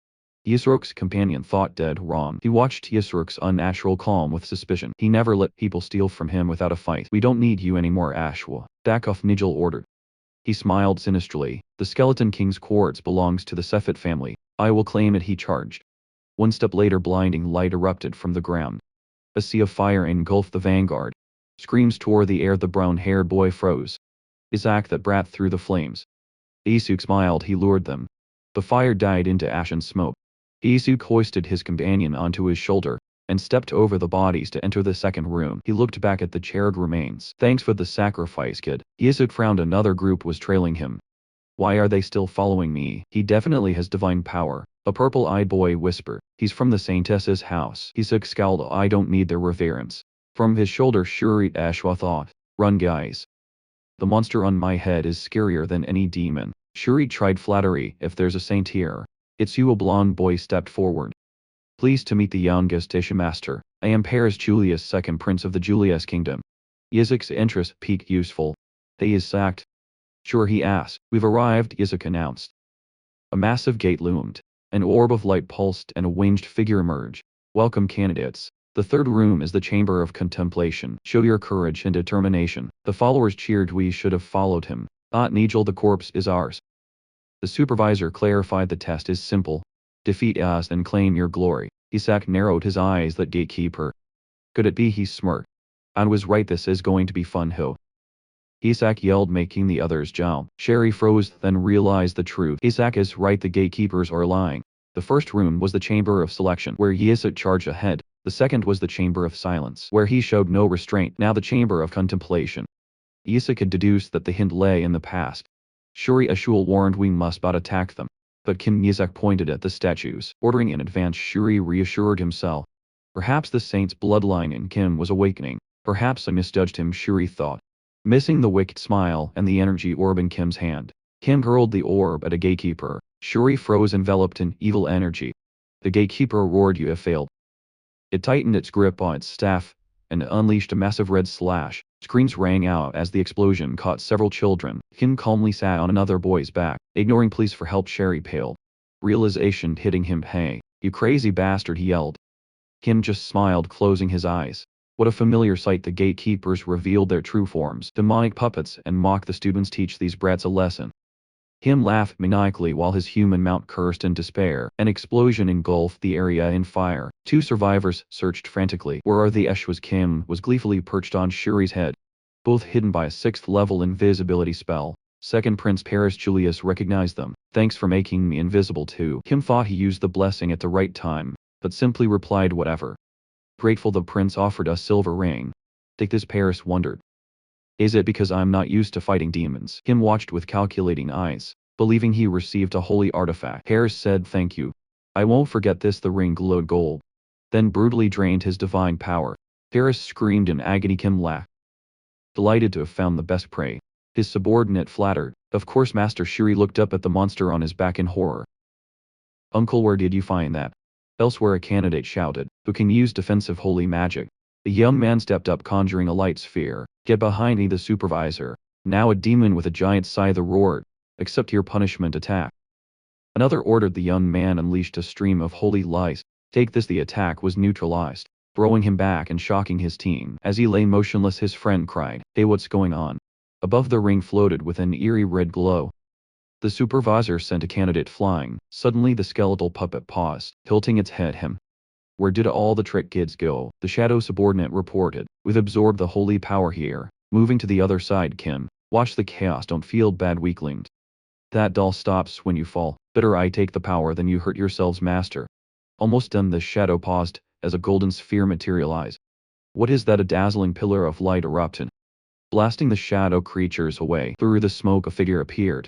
Yisrok's companion thought dead wrong. He watched Yisrok's unnatural calm with suspicion. He never let people steal from him without a fight. We don't need you anymore, Ashwa. Back off, Nigel ordered. He smiled sinisterly. The Skeleton King's quartz belongs to the Sefet family. I will claim it, he charged. One step later, blinding light erupted from the ground. A sea of fire engulfed the vanguard. Screams tore the air. The brown-haired boy froze. Isaac, that brat, through the flames. Isuk smiled. He lured them. The fire died into ash and smoke. Isuk hoisted his companion onto his shoulder, and stepped over the bodies to enter the second room. He looked back at the charred remains. Thanks for the sacrifice, kid. Isuk frowned. Another group was trailing him. Why are they still following me? He definitely has divine power. A purple-eyed boy whispered. He's from the Saintess's house. Isak scowled. I don't need their reverence. From his shoulder Shuri Ashwa thought. Run guys. The monster on my head is scarier than any demon. Shuri tried flattery. If there's a saint here. It's you. A blonde boy stepped forward. Pleased to meet the youngest Ishamaster. I am Paris Julius II, Prince of the Julius Kingdom. Isak's interest piqued. Useful. They is sacked. Sure, he asked. We've arrived, Isak announced. A massive gate loomed. An orb of light pulsed and a winged figure emerged. Welcome candidates. The third room is the chamber of contemplation. Show your courage and determination. The followers cheered. We should have followed him. Nigel, the corpse is ours. The supervisor clarified the test is simple. Defeat us and claim your glory. Isak narrowed his eyes. That gatekeeper. Could it be? He smirked. I was right, this is going to be fun ho. Isak yelled, making the others jump. Sherry froze, then realized the truth. Isak is right, the gatekeepers are lying. The first room was the chamber of selection, where Isak charged ahead. The second was the chamber of silence, where he showed no restraint. Now the chamber of contemplation. Isak had deduced that the hint lay in the past. Shuri Ashul warned we must not attack them. But Kim Isak pointed at the statues, ordering in advance. Shuri reassured himself. Perhaps the saint's bloodline in Kim was awakening. Perhaps I misjudged him, Shuri thought. Missing the wicked smile and the energy orb in Kim's hand. Kim hurled the orb at a gatekeeper. Shuri froze, enveloped in evil energy. The gatekeeper roared, you have failed. It tightened its grip on its staff, and unleashed a massive red slash. Screams rang out as the explosion caught several children. Kim calmly sat on another boy's back, ignoring pleas for help. Sherry paled. Realization hitting him. Hey, you crazy bastard, he yelled. Kim just smiled, closing his eyes. What a familiar sight. The gatekeepers revealed their true forms, demonic puppets, and mocked the students. Teach these brats a lesson. Kim laughed maniacally while his human mount cursed in despair. An explosion engulfed the area in fire. Two survivors searched frantically. Where are the Eshwas? Kim was gleefully perched on Shuri's head, both hidden by a 6th level invisibility spell. Second Prince Paris Julius recognized them. Thanks for making me invisible too. Kim thought he used the blessing at the right time, but simply replied whatever. Grateful, the prince offered a silver ring. Take this, Paris wondered. Is it because I'm not used to fighting demons? Kim watched with calculating eyes, believing he received a holy artifact. Paris said thank you. I won't forget this. The ring glowed gold, then brutally drained his divine power. Paris screamed in agony. Kim laughed, delighted to have found the best prey. His subordinate flattered. Of course, Master. Shuri looked up at the monster on his back in horror. Uncle, where did you find that? Elsewhere, a candidate shouted, who can use defensive holy magic. The young man stepped up, conjuring a light sphere. Get behind me, the supervisor. Now a demon with a giant scythe roared. Accept your punishment. Attack. Another ordered. The young man unleashed a stream of holy light. Take this. The attack was neutralized, throwing him back and shocking his team. As he lay motionless, his friend cried, hey, what's going on? Above, the ring floated with an eerie red glow. The supervisor sent a candidate flying. Suddenly the skeletal puppet paused, tilting its head. Him. Where did all the trick kids go? The shadow subordinate reported. We've absorbed the holy power here. Moving to the other side. Kim. Watch the chaos, don't feel bad, weaklings. That doll stops when you fall. Better I take the power than you hurt yourselves, master. Almost done. The shadow paused, as a golden sphere materialized. What is that? A dazzling pillar of light erupted, blasting the shadow creatures away. Through the smoke a figure appeared.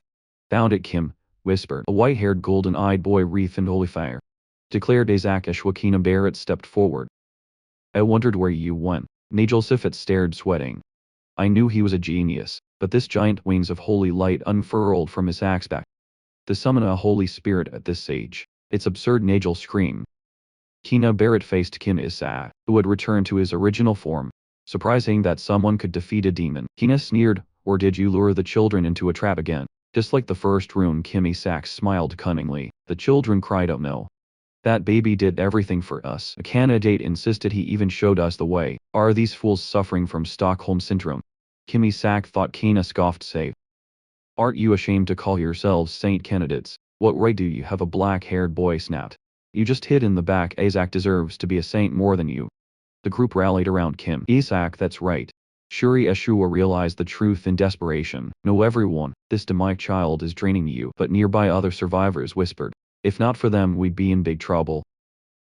Found it, Kim whispered. A white-haired, golden-eyed boy wreathed in holy fire. Declared Isaac. Ashwakina Barrett stepped forward. I wondered where you went. Nigel Sifit stared, sweating. I knew he was a genius, but this giant wings of holy light unfurled from Isaac's back. To summon a holy spirit at this age, it's absurd, Nigel screamed. Kina Barrett faced Kim Isaac, who had returned to his original form. Surprising that someone could defeat a demon. Kina sneered, or did you lure the children into a trap again? Just like the first room, Kim Isaac smiled cunningly. The children cried out no. That baby did everything for us. A candidate insisted he even showed us the way. Are these fools suffering from Stockholm Syndrome? Kim Isaac thought. Kina scoffed, save. Aren't you ashamed to call yourselves saint candidates? What right do you have? A black-haired boy snapped. You just hid in the back. Isaac deserves to be a saint more than you. The group rallied around Kim. Isaac, that's right. Shuri Ashua realized the truth in desperation. No, everyone, this demonic child is draining you. But nearby other survivors whispered. If not for them, we'd be in big trouble.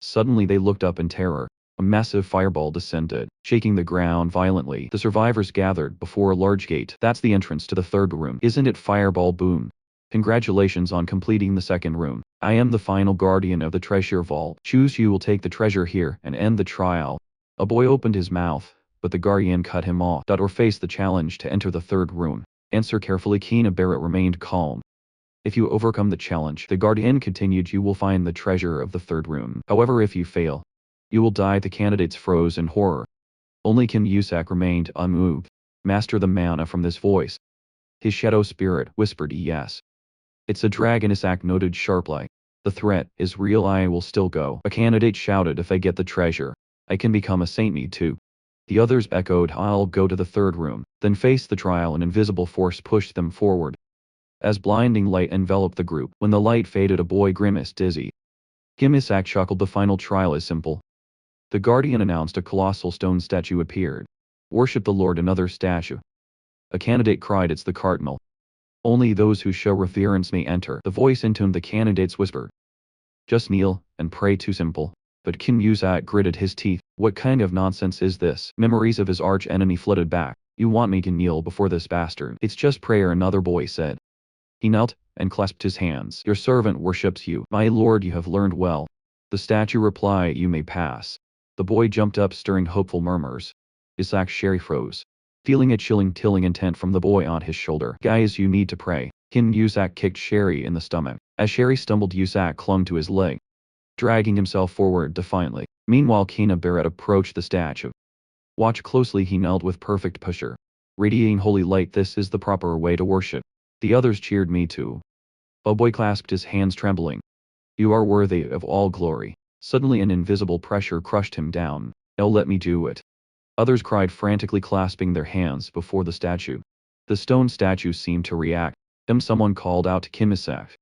Suddenly they looked up in terror. A massive fireball descended, shaking the ground violently. The survivors gathered before a large gate. That's the entrance to the third room. Isn't it? Fireball boomed. Congratulations on completing the second room. I am the final guardian of the treasure vault. Choose who will take the treasure here and end the trial. A boy opened his mouth, but the guardian cut him off. Or face the challenge to enter the third room. Answer carefully. Kina Barrett remained calm. If you overcome the challenge, the guardian continued, you will find the treasure of the third room. However, if you fail, you will die. The candidates froze in horror. Only Kim Yusak remained unmoved. Master the mana from this voice. His shadow spirit whispered yes. It's a dragon, Isak noted sharply. The threat is real. I will still go. A candidate shouted, if I get the treasure, I can become a saint. Me too. The others echoed, I'll go to the third room. Then face the trial. An invisible force pushed them forward. As blinding light enveloped the group, when the light faded, a boy grimaced dizzy. Kim Isak chuckled, the final trial is simple. The guardian announced. A colossal stone statue appeared. Worship the Lord. Another statue. A candidate cried, it's the cardinal. Only those who show reverence may enter. The voice intoned. The candidates whispered. Just kneel and pray. Too simple. But Kim Yusak gritted his teeth. What kind of nonsense is this? Memories of his arch enemy flooded back. You want me to kneel before this bastard? It's just prayer, another boy said. He knelt and clasped his hands. Your servant worships you. My lord, you have learned well. The statue replied, you may pass. The boy jumped up, stirring hopeful murmurs. Isaac Sherry froze, feeling a chilling intent from the boy on his shoulder. Guys, you need to pray. Kim Yusak kicked Sherry in the stomach. As Sherry stumbled, Yusak clung to his leg, dragging himself forward defiantly. Meanwhile, Kina Barrett approached the statue. Watch closely, he knelt with perfect posture, radiating holy light. This is the proper way to worship. The others cheered. Me too. A boy clasped his hands, trembling. You are worthy of all glory. Suddenly an invisible pressure crushed him down. Oh, let me do it. Others cried, frantically clasping their hands before the statue. The stone statue seemed to react. Someone called out to Kim Isak.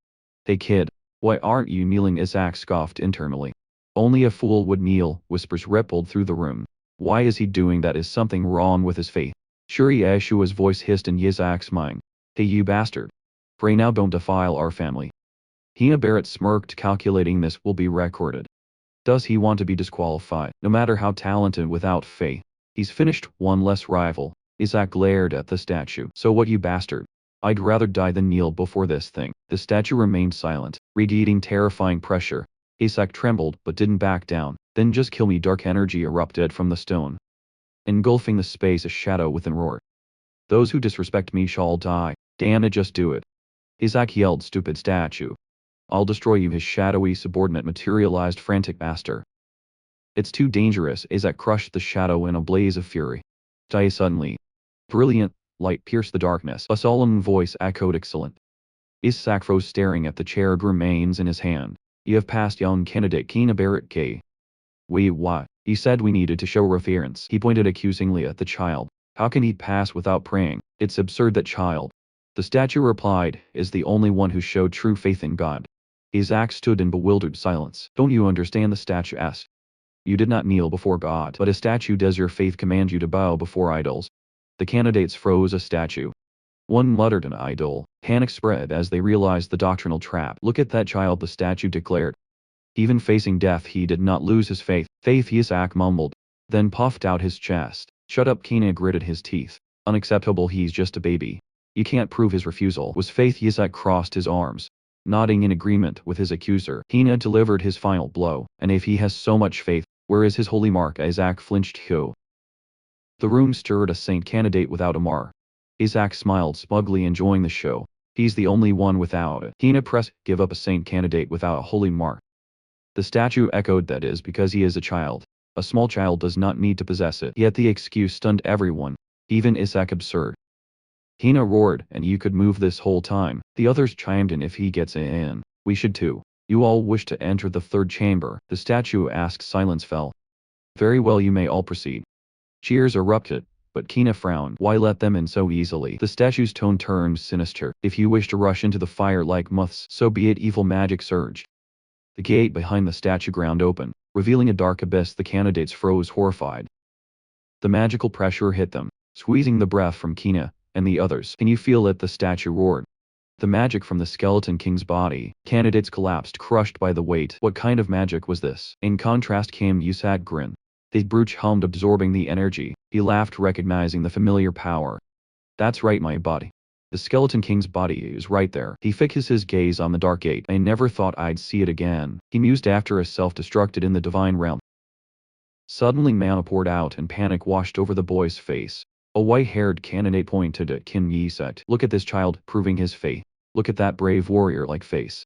Hey kid, why aren't you kneeling? Isak scoffed internally. Only a fool would kneel. Whispers rippled through the room. Why is he doing that? Is something wrong with his faith? Shuri Ashua's voice hissed in Isak's mind. Hey you bastard. Pray now, don't defile our family. Kina Barrett smirked, calculating this will be recorded. Does he want to be disqualified? No matter how talented, without faith, he's finished. One less rival. Isak glared at the statue. So what, you bastard? I'd rather die than kneel before this thing. The statue remained silent, radiating terrifying pressure. Isak trembled, but didn't back down. Then just kill me. Dark energy erupted from the stone, engulfing the space. A shadow within roared. Those who disrespect me shall die. Damn it, just do it. Isak yelled, stupid statue. I'll destroy you. His shadowy subordinate materialized, frantic. Master, it's too dangerous. Isak crushed the shadow in a blaze of fury. Die suddenly. Brilliant light pierced the darkness. A solemn voice echoed, excellent. Isak froze, staring at the charred remains in his hand. You have passed, young candidate. Kina Barrett K. Wait, what? He said we needed to show reverence. He pointed accusingly at the child. How can he pass without praying? It's absurd. That child, the statue replied, is the only one who showed true faith in God. Isak stood in bewildered silence. Don't you understand? The statue asked. You did not kneel before God, but a statue does. Your faith command you to bow before idols. The candidates froze. A statue. One muttered, an idol. Panic spread as they realized the doctrinal trap. Look at that child, the statue declared. Even facing death, he did not lose his faith. Faith, Isak mumbled, then puffed out his chest. Shut up. Kina gritted his teeth. Unacceptable, he's just a baby. You can't prove his refusal was faith. Isak crossed his arms, nodding in agreement with his accuser. Kina delivered his final blow. And if he has so much faith, where is his holy mark? Isak flinched. Who? The room stirred. A saint candidate without a mar. Isak smiled smugly, enjoying the show. He's the only one without it. Kina pressed. Give up a saint candidate without a holy mark. The statue echoed, that is because he is a child. A small child does not need to possess it. Yet the excuse stunned everyone, even Isak. Absurd. Kina roared, and you could move this whole time. The others chimed in. If he gets in, we should too. You all wish to enter the third chamber? The statue asked. Silence fell. Very well, you may all proceed. Cheers erupted, but Kina frowned. Why let them in so easily? The statue's tone turned sinister. If you wish to rush into the fire like moths, so be it. Evil magic surged. The gate behind the statue ground open, revealing a dark abyss. The candidates froze, horrified. The magical pressure hit them, squeezing the breath from Kina and the others. Can you feel it? The statue roared. The magic from the skeleton king's body. Candidates collapsed, crushed by the weight. What kind of magic was this? In contrast came Yusak grin. The brooch hummed, absorbing the energy. He laughed, recognizing the familiar power. That's right, my body. The Skeleton King's body is right there. He fixes his gaze on the dark gate. I never thought I'd see it again. He mused after a self-destructed in the divine realm. Suddenly mana poured out and panic washed over the boy's face. A white-haired candidate pointed at Kim Yi-sek. Look at this child, proving his faith. Look at that brave warrior-like face.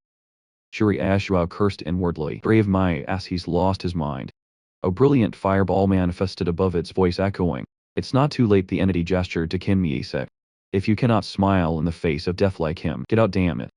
Shuri Ashura cursed inwardly. Brave my ass, he's lost his mind. A brilliant fireball manifested above its voice echoing. It's not too late, the entity gestured to Kim Yi-sek. If you cannot smile in the face of death like him, get out, damn it.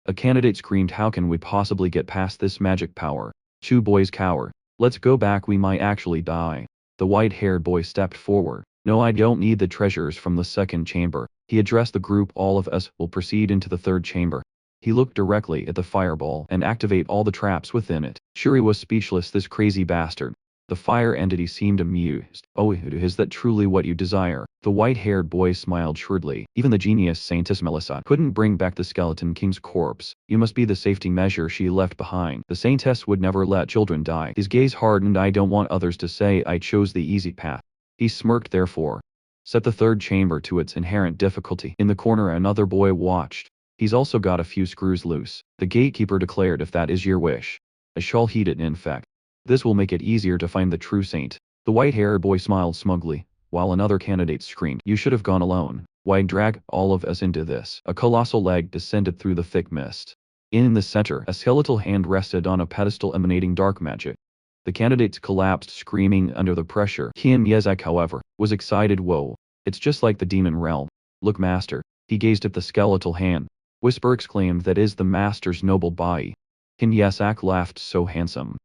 A candidate screamed, how can we possibly get past this magic power? Two boys cower. Let's go back, we might actually die. The white-haired boy stepped forward. No, I don't need the treasures from the second chamber. He addressed the group. All of us will proceed into the third chamber. He looked directly at the fireball and activate all the traps within it. Shuri was speechless. This crazy bastard. The fire entity seemed amused. Oh, is that truly what you desire? The white-haired boy smiled shrewdly. Even the genius Saintess Melissa couldn't bring back the Skeleton King's corpse. You must be the safety measure she left behind. The Saintess would never let children die. His gaze hardened. I don't want others to say I chose the easy path. He smirked. Therefore, set the third chamber to its inherent difficulty. In the corner another boy watched. He's also got a few screws loose. The gatekeeper declared, if that is your wish. I shall heed it. In fact, this will make it easier to find the true saint. The white-haired boy smiled smugly, while another candidate screamed, you should have gone alone. Why drag all of us into this? A colossal leg descended through the thick mist. In the center, a skeletal hand rested on a pedestal emanating dark magic. The candidates collapsed screaming under the pressure. Kim Yi-sek, however, was excited. Whoa, it's just like the demon realm. Look, master. He gazed at the skeletal hand. Whisper exclaimed, that is the master's noble body. Kim Yi-sek laughed, so handsome.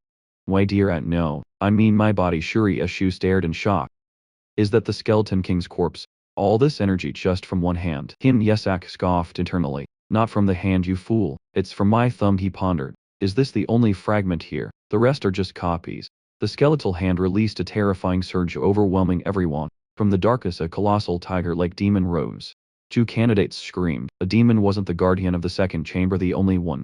Why dear, no, I mean my body. Shuri Ashu stared in shock. Is that the Skeleton King's corpse? All this energy just from one hand? Kim Yi-sek scoffed internally. Not from the hand, you fool. It's from my thumb, he pondered. Is this the only fragment here? The rest are just copies. The skeletal hand released a terrifying surge, overwhelming everyone. From the darkness a colossal tiger-like demon rose. Two candidates screamed. A demon wasn't the guardian of the second chamber, the only one.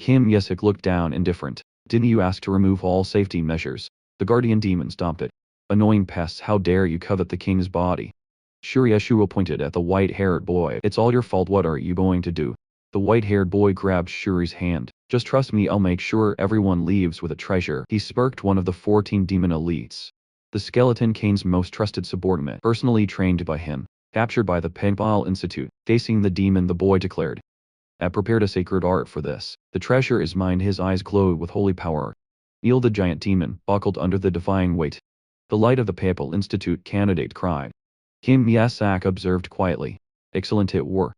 Kim Yi-sek looked down, indifferent. Didn't you ask to remove all safety measures? The guardian demon stomped it. Annoying pests, how dare you covet the king's body? Shuri Ashura pointed at the white-haired boy. It's all your fault. What are you going to do? The white-haired boy grabbed Shuri's hand. Just trust me, I'll make sure everyone leaves with a treasure. He smirked, one of the 14 demon elites. The Skeleton King's most trusted subordinate, personally trained by him. Captured by the Penpal Institute. Facing the demon, the boy declared, I prepared a sacred art for this. The treasure is mine. His eyes glowed with holy power. Neil, the giant demon, buckled under the defying weight. The light of the Papal Institute candidate cried. Kim Yi-sek observed quietly. Excellent it were.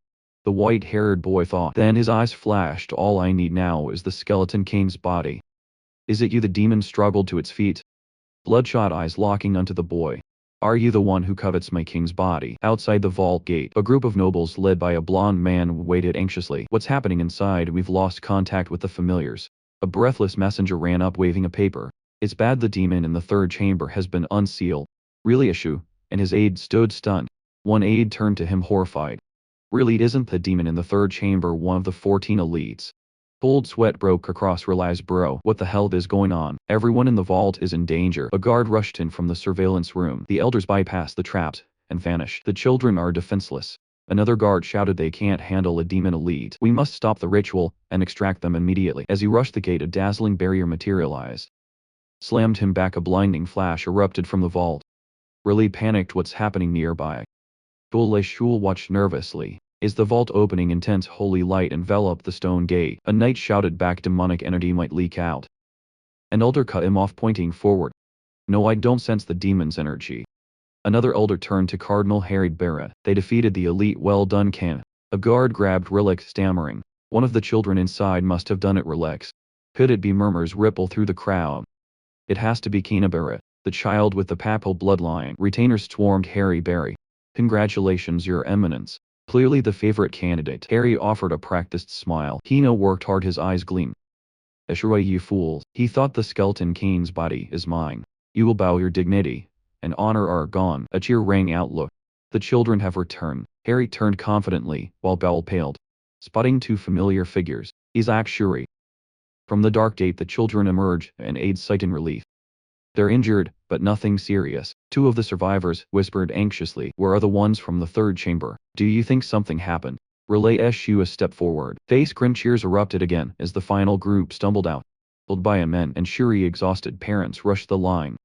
The white-haired boy thought. Then his eyes flashed. All I need now is the Skeleton King's body. Is it you? The demon struggled to its feet. Bloodshot eyes locking onto the boy. Are you the one who covets my king's body? Outside the vault gate, a group of nobles led by a blonde man waited anxiously. What's happening inside? We've lost contact with the familiars. A breathless messenger ran up waving a paper. It's bad, the demon in the third chamber has been unsealed. Really, Ashu? And his aide stood stunned. One aide turned to him horrified. Really, it isn't the demon in the third chamber, one of the 14 elites. Cold sweat broke across Reli's brow. What the hell is going on? Everyone in the vault is in danger. A guard rushed in from the surveillance room. The elders bypassed the traps and vanished. The children are defenseless. Another guard shouted, they can't handle a demon elite. We must stop the ritual and extract them immediately. As he rushed the gate, a dazzling barrier materialized. Slammed him back. A blinding flash erupted from the vault. Rili panicked. What's happening nearby? Dole Shul watched nervously. Is the vault opening? Intense holy light enveloped the stone gate. A knight shouted back, demonic energy might leak out. An elder cut him off, pointing forward. No, I don't sense the demon's energy. Another elder turned to Cardinal Harry Barrett. They defeated the elite. Well done, Ken. A guard grabbed Rilix, stammering. One of the children inside must have done it, Rilix. Could it be? Murmurs ripple through the crowd. It has to be Kina Barrett, the child with the papal bloodline. Retainers swarmed Harry Barry. Congratulations, Your Eminence. Clearly the favorite candidate. Harry offered a practiced smile. Hino worked hard, his eyes gleamed. Ashura, you fools. He thought the Skeleton King's body is mine. You will bow. Your dignity and honor are gone. A cheer rang out. Look. The children have returned. Harry turned confidently, while Bell paled. Spotting two familiar figures. Isaac, Shuri. From the dark gate the children emerged, and aids sight in relief. They're injured, but nothing serious. Two of the survivors whispered anxiously. Where are the ones from the third chamber? Do you think something happened? Relay Eshu a step forward. Face grim cheers erupted again as the final group stumbled out. Pulled by men and Shuri exhausted parents rushed the line.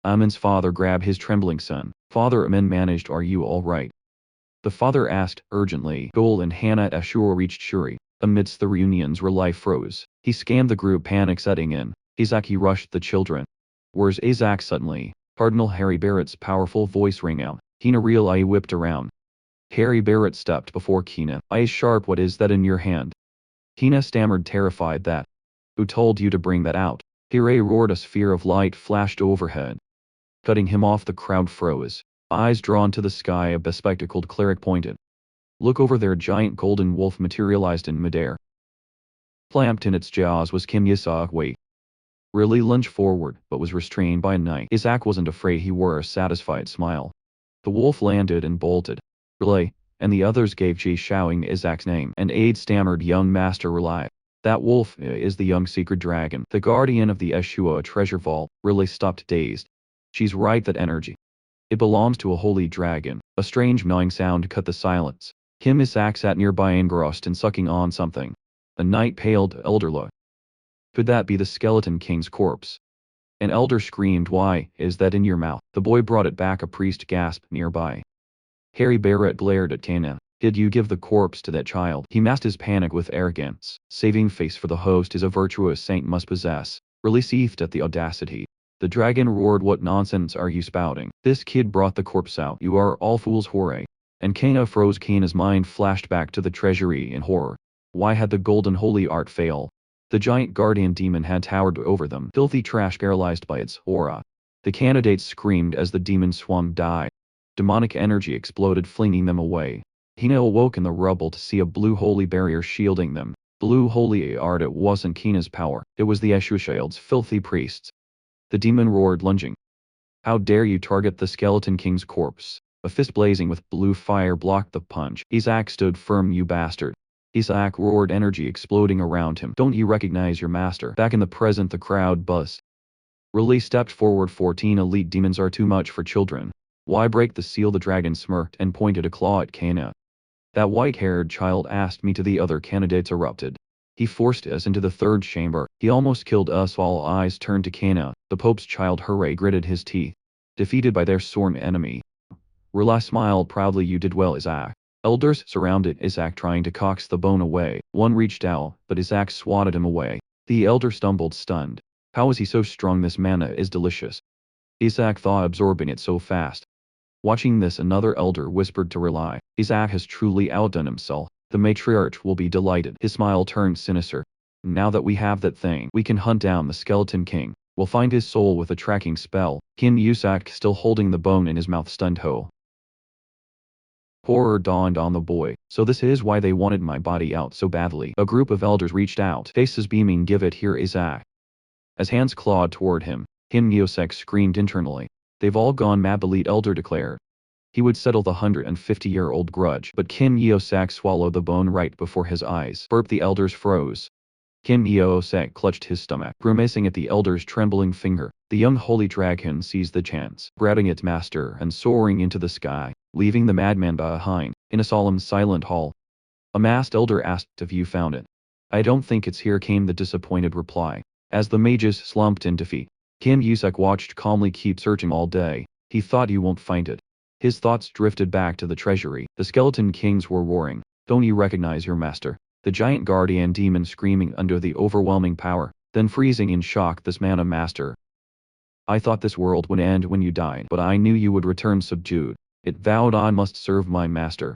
Amin's father grabbed his trembling son. Father, Amin managed, are you all right? The father asked, urgently. Goal and Hannah Ashura reached Shuri. Amidst the reunions Relay froze. He scanned the group, panic setting in. Izaki rushed the children. Where's Isaac? Suddenly, Cardinal Harry Barrett's powerful voice rang out. Hina real eye whipped around. Harry Barrett stepped before Kina. Eyes sharp. What is that in your hand? Hina stammered, terrified. That. Who told you to bring that out? Harry roared. A sphere of light flashed overhead. Cutting him off, the crowd froze. Eyes drawn to the sky, a bespectacled cleric pointed. Look over there. A giant golden wolf materialized in midair. Clamped in its jaws was Kim Yisak. Wait. Really lunged forward, but was restrained by a knight. Isaac wasn't afraid. He wore a satisfied smile. The wolf landed and bolted. Relay, and the others gave chase, shouting Isaac's name. And aide stammered, young master Relay. That wolf is the young secret dragon, the guardian of the Eshua treasure vault. Relay stopped, dazed. She's right, that energy. It belongs to a holy dragon. A strange gnawing sound cut the silence. Kim Isaac sat nearby, engrossed and sucking on something. A knight paled. Elder, look. Could that be the skeleton king's corpse? An elder screamed. Why is that in your mouth? The boy brought it back. A priest gasped nearby. Harry Barrett glared at Kana. Did you give the corpse to that child? He masked his panic with arrogance. Saving face for the host is a virtuous saint must possess. Really seethed at the audacity. The dragon roared, what nonsense are you spouting? This kid brought the corpse out. You are all fools, Hore. And Kana froze. Kana's mind flashed back to the treasury in horror. Why had the golden holy art fail? The giant guardian demon had towered over them, filthy trash paralyzed by its aura. The candidates screamed as the demon swung die. Demonic energy exploded, flinging them away. Hina awoke in the rubble to see a blue holy barrier shielding them. Blue holy art. It wasn't Kina's power, it was the Eshushield's filthy priests. The demon roared, lunging. How dare you target the skeleton king's corpse? A fist blazing with blue fire blocked the punch. Isaac stood firm. You bastard. Isaac roared, energy exploding around him. Don't you recognize your master? Back in the present, the crowd buzzed. Relay stepped forward. 14 elite demons are too much for children. Why break the seal? The dragon smirked and pointed a claw at Kana. That white-haired child asked me to. The other candidates erupted. He forced us into the third chamber. He almost killed us. All eyes turned to Kana. The Pope's child. Hooray gritted his teeth. Defeated by their sworn enemy. Relay smiled proudly. You did well, Isaac. Elders surrounded Isaac, trying to coax the bone away. One reached out, but Isaac swatted him away. The elder stumbled, stunned. How is he so strong? This mana is delicious. Isaac thought, absorbing it so fast. Watching this, another elder whispered to Relay. Isaac has truly outdone himself. The matriarch will be delighted. His smile turned sinister. Now that we have that thing, we can hunt down the skeleton king. We'll find his soul with a tracking spell. Kim Yusak, still holding the bone in his mouth, stunned. Ho. Horror dawned on the boy. So this is why they wanted my body out so badly. A group of elders reached out, faces beaming. Give it here, Isaac. As hands clawed toward him, Kim Yosek screamed internally. They've all gone mad, the lead elder declared. He would settle the 150-year-old grudge, but Kim Yosek swallowed the bone right before his eyes. Burp. The elders froze. Kim Yosek clutched his stomach, grimacing at the elder's trembling finger. The young holy dragon seized the chance, grabbing its master and soaring into the sky, leaving the madman behind. In a solemn, silent hall, a masked elder asked if you found it. I don't think it's here, came the disappointed reply. As the mages slumped in defeat, Kim Yusek watched calmly. Keep searching all day. He thought you won't find it. His thoughts drifted back to the treasury. The skeleton kings were roaring. Don't you recognize your master? The giant guardian demon screaming under the overwhelming power, then freezing in shock. This man a master. I thought this world would end when you died, but I knew you would return subdued. It vowed I must serve my master.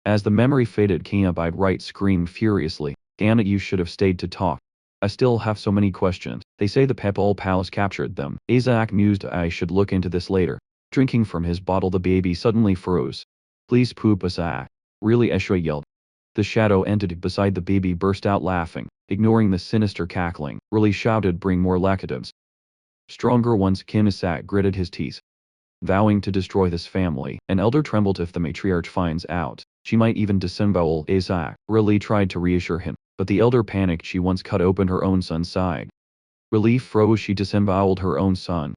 As the memory faded, Kina by right screamed furiously. Damn it, you should have stayed to talk. I still have so many questions. They say the Pepal Palace captured them. Isaac mused, I should look into this later. Drinking from his bottle, the baby suddenly froze. Please poop, Isaac. Really, Eshua yelled. The shadow entity beside the baby burst out laughing, ignoring the sinister cackling. Really shouted, bring more laxatives. Stronger ones. Kim Isaac gritted his teeth, vowing to destroy this family. An elder trembled. If the matriarch finds out, she might even disembowel Isaac. Really tried to reassure him, but the elder panicked. She once cut open her own son's side. Relief froze. She disemboweled her own son.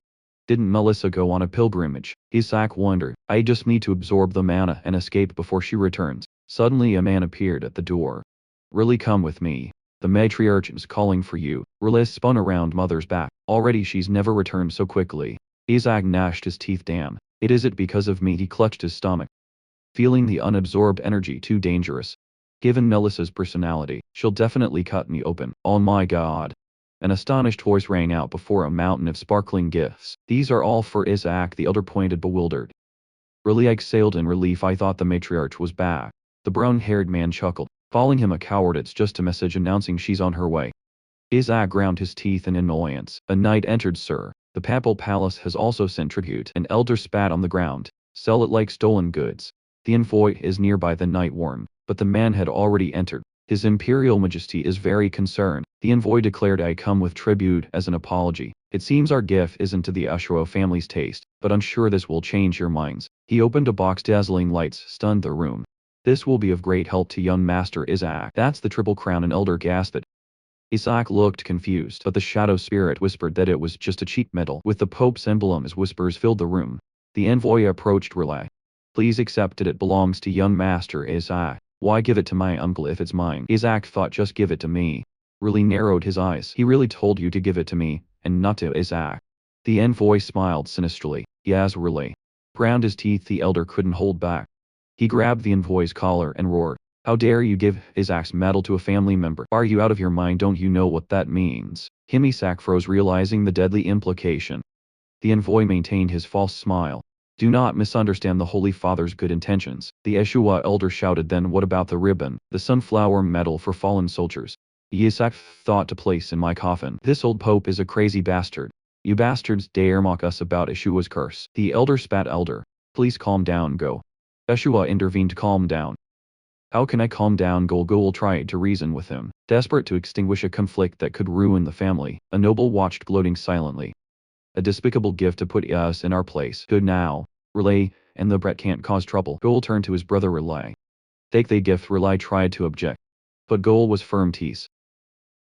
Didn't Melissa go on a pilgrimage? Isaac wondered. I just need to absorb the mana and escape before she returns. Suddenly a man appeared at the door. Really, come with me. The matriarch is calling for you. Riley spun around mother's back. Already she's never returned so quickly. Isaac gnashed his teeth. Damn. Is it because of me? He clutched his stomach, feeling the unabsorbed energy too dangerous. Given Melissa's personality, she'll definitely cut me open. Oh my god. An astonished voice rang out before a mountain of sparkling gifts. These are all for Isaac, the elder pointed, bewildered. Really exhaled in relief. I thought the matriarch was back. The brown-haired man chuckled. Calling him a coward, it's just a message announcing she's on her way. Isaac ground his teeth in annoyance. A knight entered, sir. The papal palace has also sent tribute. An elder spat on the ground. Sell it like stolen goods. The envoy is nearby, the knight warned, but the man had already entered. His Imperial Majesty is very concerned. The envoy declared, I come with tribute as an apology. It seems our gift isn't to the Asura family's taste, but I'm sure this will change your minds. He opened a box. Dazzling lights stunned the room. This will be of great help to young Master Isaac. That's the Triple Crown, an elder gasped. Isaac looked confused, but the shadow spirit whispered that it was just a cheap medal with the Pope's emblem. As whispers filled the room, the envoy approached Relay. Please accept it. It belongs to young Master Isaac. Why give it to my uncle if it's mine? Isaac thought, just give it to me. Really narrowed his eyes. He really told you to give it to me, and not to Isaac. The envoy smiled sinisterly. Yes, really. Ground his teeth. The elder couldn't hold back. He grabbed the envoy's collar and roared. How dare you give Isaac's medal to a family member? Are you out of your mind? Don't you know what that means? Isaac froze, realizing the deadly implication. The envoy maintained his false smile. Do not misunderstand the Holy Father's good intentions. The Yeshua elder shouted. Then what about the ribbon, the sunflower medal for fallen soldiers? Isaac thought to place in my coffin. This old pope is a crazy bastard. You bastards dare mock us about Yeshua's curse. The elder spat. Elder, please calm down. Go. Yeshua intervened. Calm down. How can I calm down? Golgol tried to reason with him, desperate to extinguish a conflict that could ruin the family. A noble watched, gloating silently. A despicable gift to put us in our place. Good now. Relay, and the brat can't cause trouble. Gol turned to his brother Relay. Take the gift. Relay tried to object, but Gol was firm. Tease.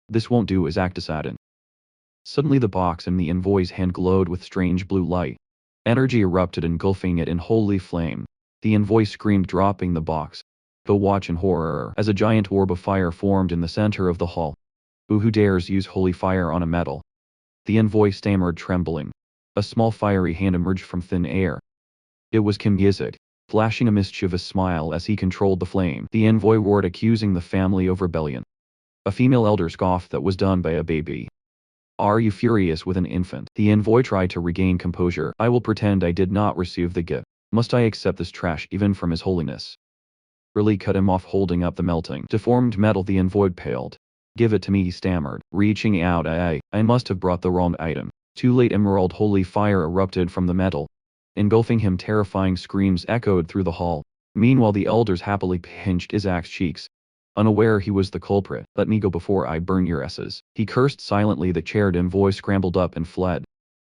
This won't do, Isaac decided. Suddenly the box in the envoy's hand glowed with strange blue light. Energy erupted, engulfing it in holy flame. The envoy screamed, dropping the box. Go watch in horror as a giant orb of fire formed in the center of the hall. Who dares use holy fire on a medal? The envoy stammered, trembling. A small fiery hand emerged from thin air. It was Kim Yizit, flashing a mischievous smile as he controlled the flame. The envoy roared, accusing the family of rebellion. A female elder scoffed, that was done by a baby. Are you furious with an infant? The envoy tried to regain composure. I will pretend I did not receive the gift. Must I accept this trash even from His Holiness? Really cut him off, holding up the melting, deformed metal. The envoy paled. Give it to me, he stammered, reaching out. I must have brought the wrong item. Too late. Emerald holy fire erupted from the metal, engulfing him. Terrifying screams echoed through the hall. Meanwhile the elders happily pinched Isaac's cheeks, unaware he was the culprit. Let me go before I burn your asses. He cursed silently. The chaired envoy scrambled up and fled,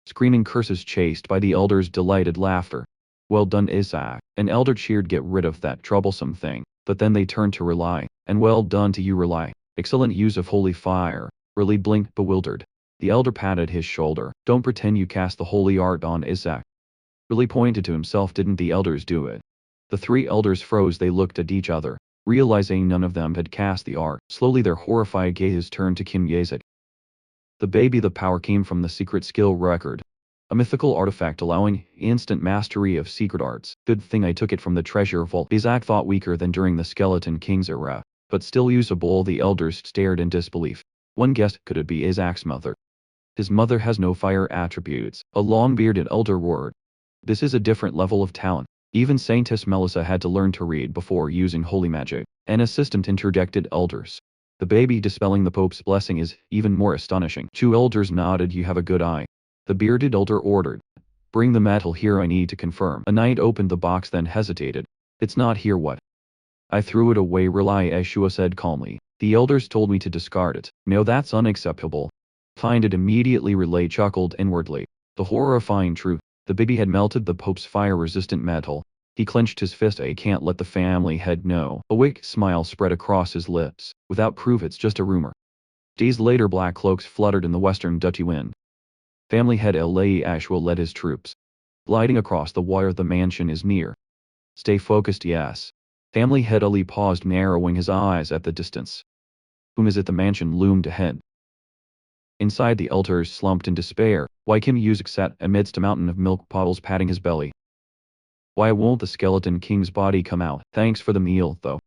screaming curses chased by the elders' delighted laughter. Well done, Isaac. An elder cheered. Get rid of that troublesome thing. But then they turned to Relay. And well done to you, Relay. Excellent use of holy fire. Relay blinked, bewildered. The elder patted his shoulder. Don't pretend you cast the holy art on Isaac. Relay pointed to himself. Didn't the elders do it? The three elders froze. They looked at each other, realizing none of them had cast the art. Slowly their horrified gaze turned to Kim Yezid. The baby. The power came from the secret skill record, a mythical artifact allowing instant mastery of secret arts. Good thing I took it from the treasure vault. Isaac thought, weaker than during the Skeleton King's era, but still usable. The elders stared in disbelief. One guessed, could it be Isaac's mother? His mother has no fire attributes. A long-bearded elder roared. This is a different level of talent. Even Saintess Melissa had to learn to read before using holy magic. An assistant interjected. Elders, the baby dispelling the Pope's blessing is even more astonishing. Two elders nodded. You have a good eye. The bearded elder ordered. Bring the metal here, I need to confirm. A knight opened the box, then hesitated. It's not here. What? I threw it away, Relay, Yeshua said calmly. The elders told me to discard it. No, that's unacceptable. Find it immediately, Relay chuckled inwardly. The horrifying truth. The baby had melted the Pope's fire-resistant metal. He clenched his fist. I can't let the family head know. A wicked smile spread across his lips. Without proof, it's just a rumor. Days later, black cloaks fluttered in the western Dutchy wind. Family head Ashua led his troops. Gliding across the water, the mansion is near. Stay focused, yes. Family head Ali paused, narrowing his eyes at the distance. Whom is it? The mansion loomed ahead. Inside, the elders slumped in despair, while Kim Yusuk sat amidst a mountain of milk bottles, patting his belly. Why won't the skeleton king's body come out? Thanks for the meal, though.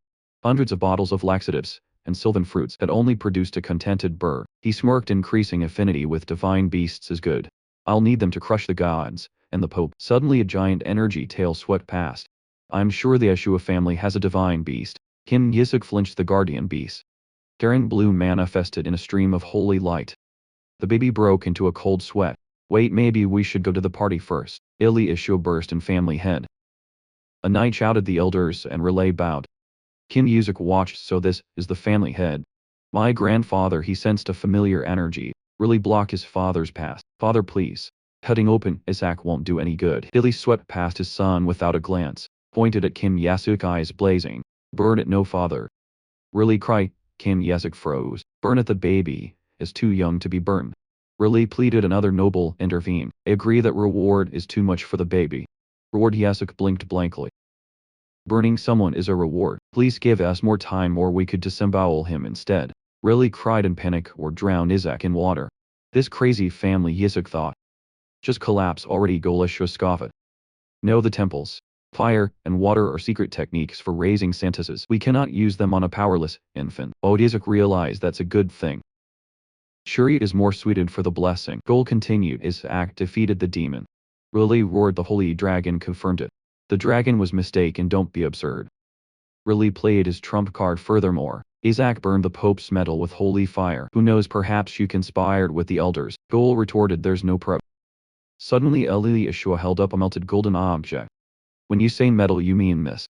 Hundreds of bottles of laxatives and sylvan fruits had only produced a contented Burr. He smirked. Increasing affinity with divine beasts is good. I'll need them to crush the gods and the Pope. Suddenly a giant energy tail swept past. I'm sure the Ashua family has a divine beast. Kim Yusuk flinched. The guardian beast. Daring blue manifested in a stream of holy light. The baby broke into a cold sweat. Wait, maybe we should go to the party first. Ili Ashua burst in family head. A knight shouted. The elders and relay bowed. Kim Yusuk watched. So this is the family head. My grandfather. He sensed a familiar energy. Really block his father's path. Father, please. Cutting open, Isaac won't do any good. Ili swept past his son without a glance. Pointed at Kim Yusuk, eyes blazing. Burn it, no father. Really cry. Kim Yusuk froze. Burn it, the baby is too young to be burned. Really pleaded. Another noble intervened. I agree that reward is too much for the baby. Reward? Yusuk blinked blankly. Burning someone is a reward. Please give us more time or we could disembowel him instead. Really cried in panic or drown Isaac in water. This crazy family, Yusuk thought. Just collapse already, Goleshua scoffed. No, the temples, fire, and water are secret techniques for raising Santuses. We cannot use them on a powerless infant. Yusuk realized that's a good thing. Shuri is more suited for the blessing. Gol continued. Isaac defeated the demon. Really roared. The holy dragon confirmed it. The dragon was mistaken. Don't be absurd. Really played his trump card. Furthermore, Isaac burned the Pope's medal with holy fire. Who knows, perhaps you conspired with the elders. Gol retorted. There's no proof. Suddenly Ili Ashua held up a melted golden object. When you say medal, you mean this.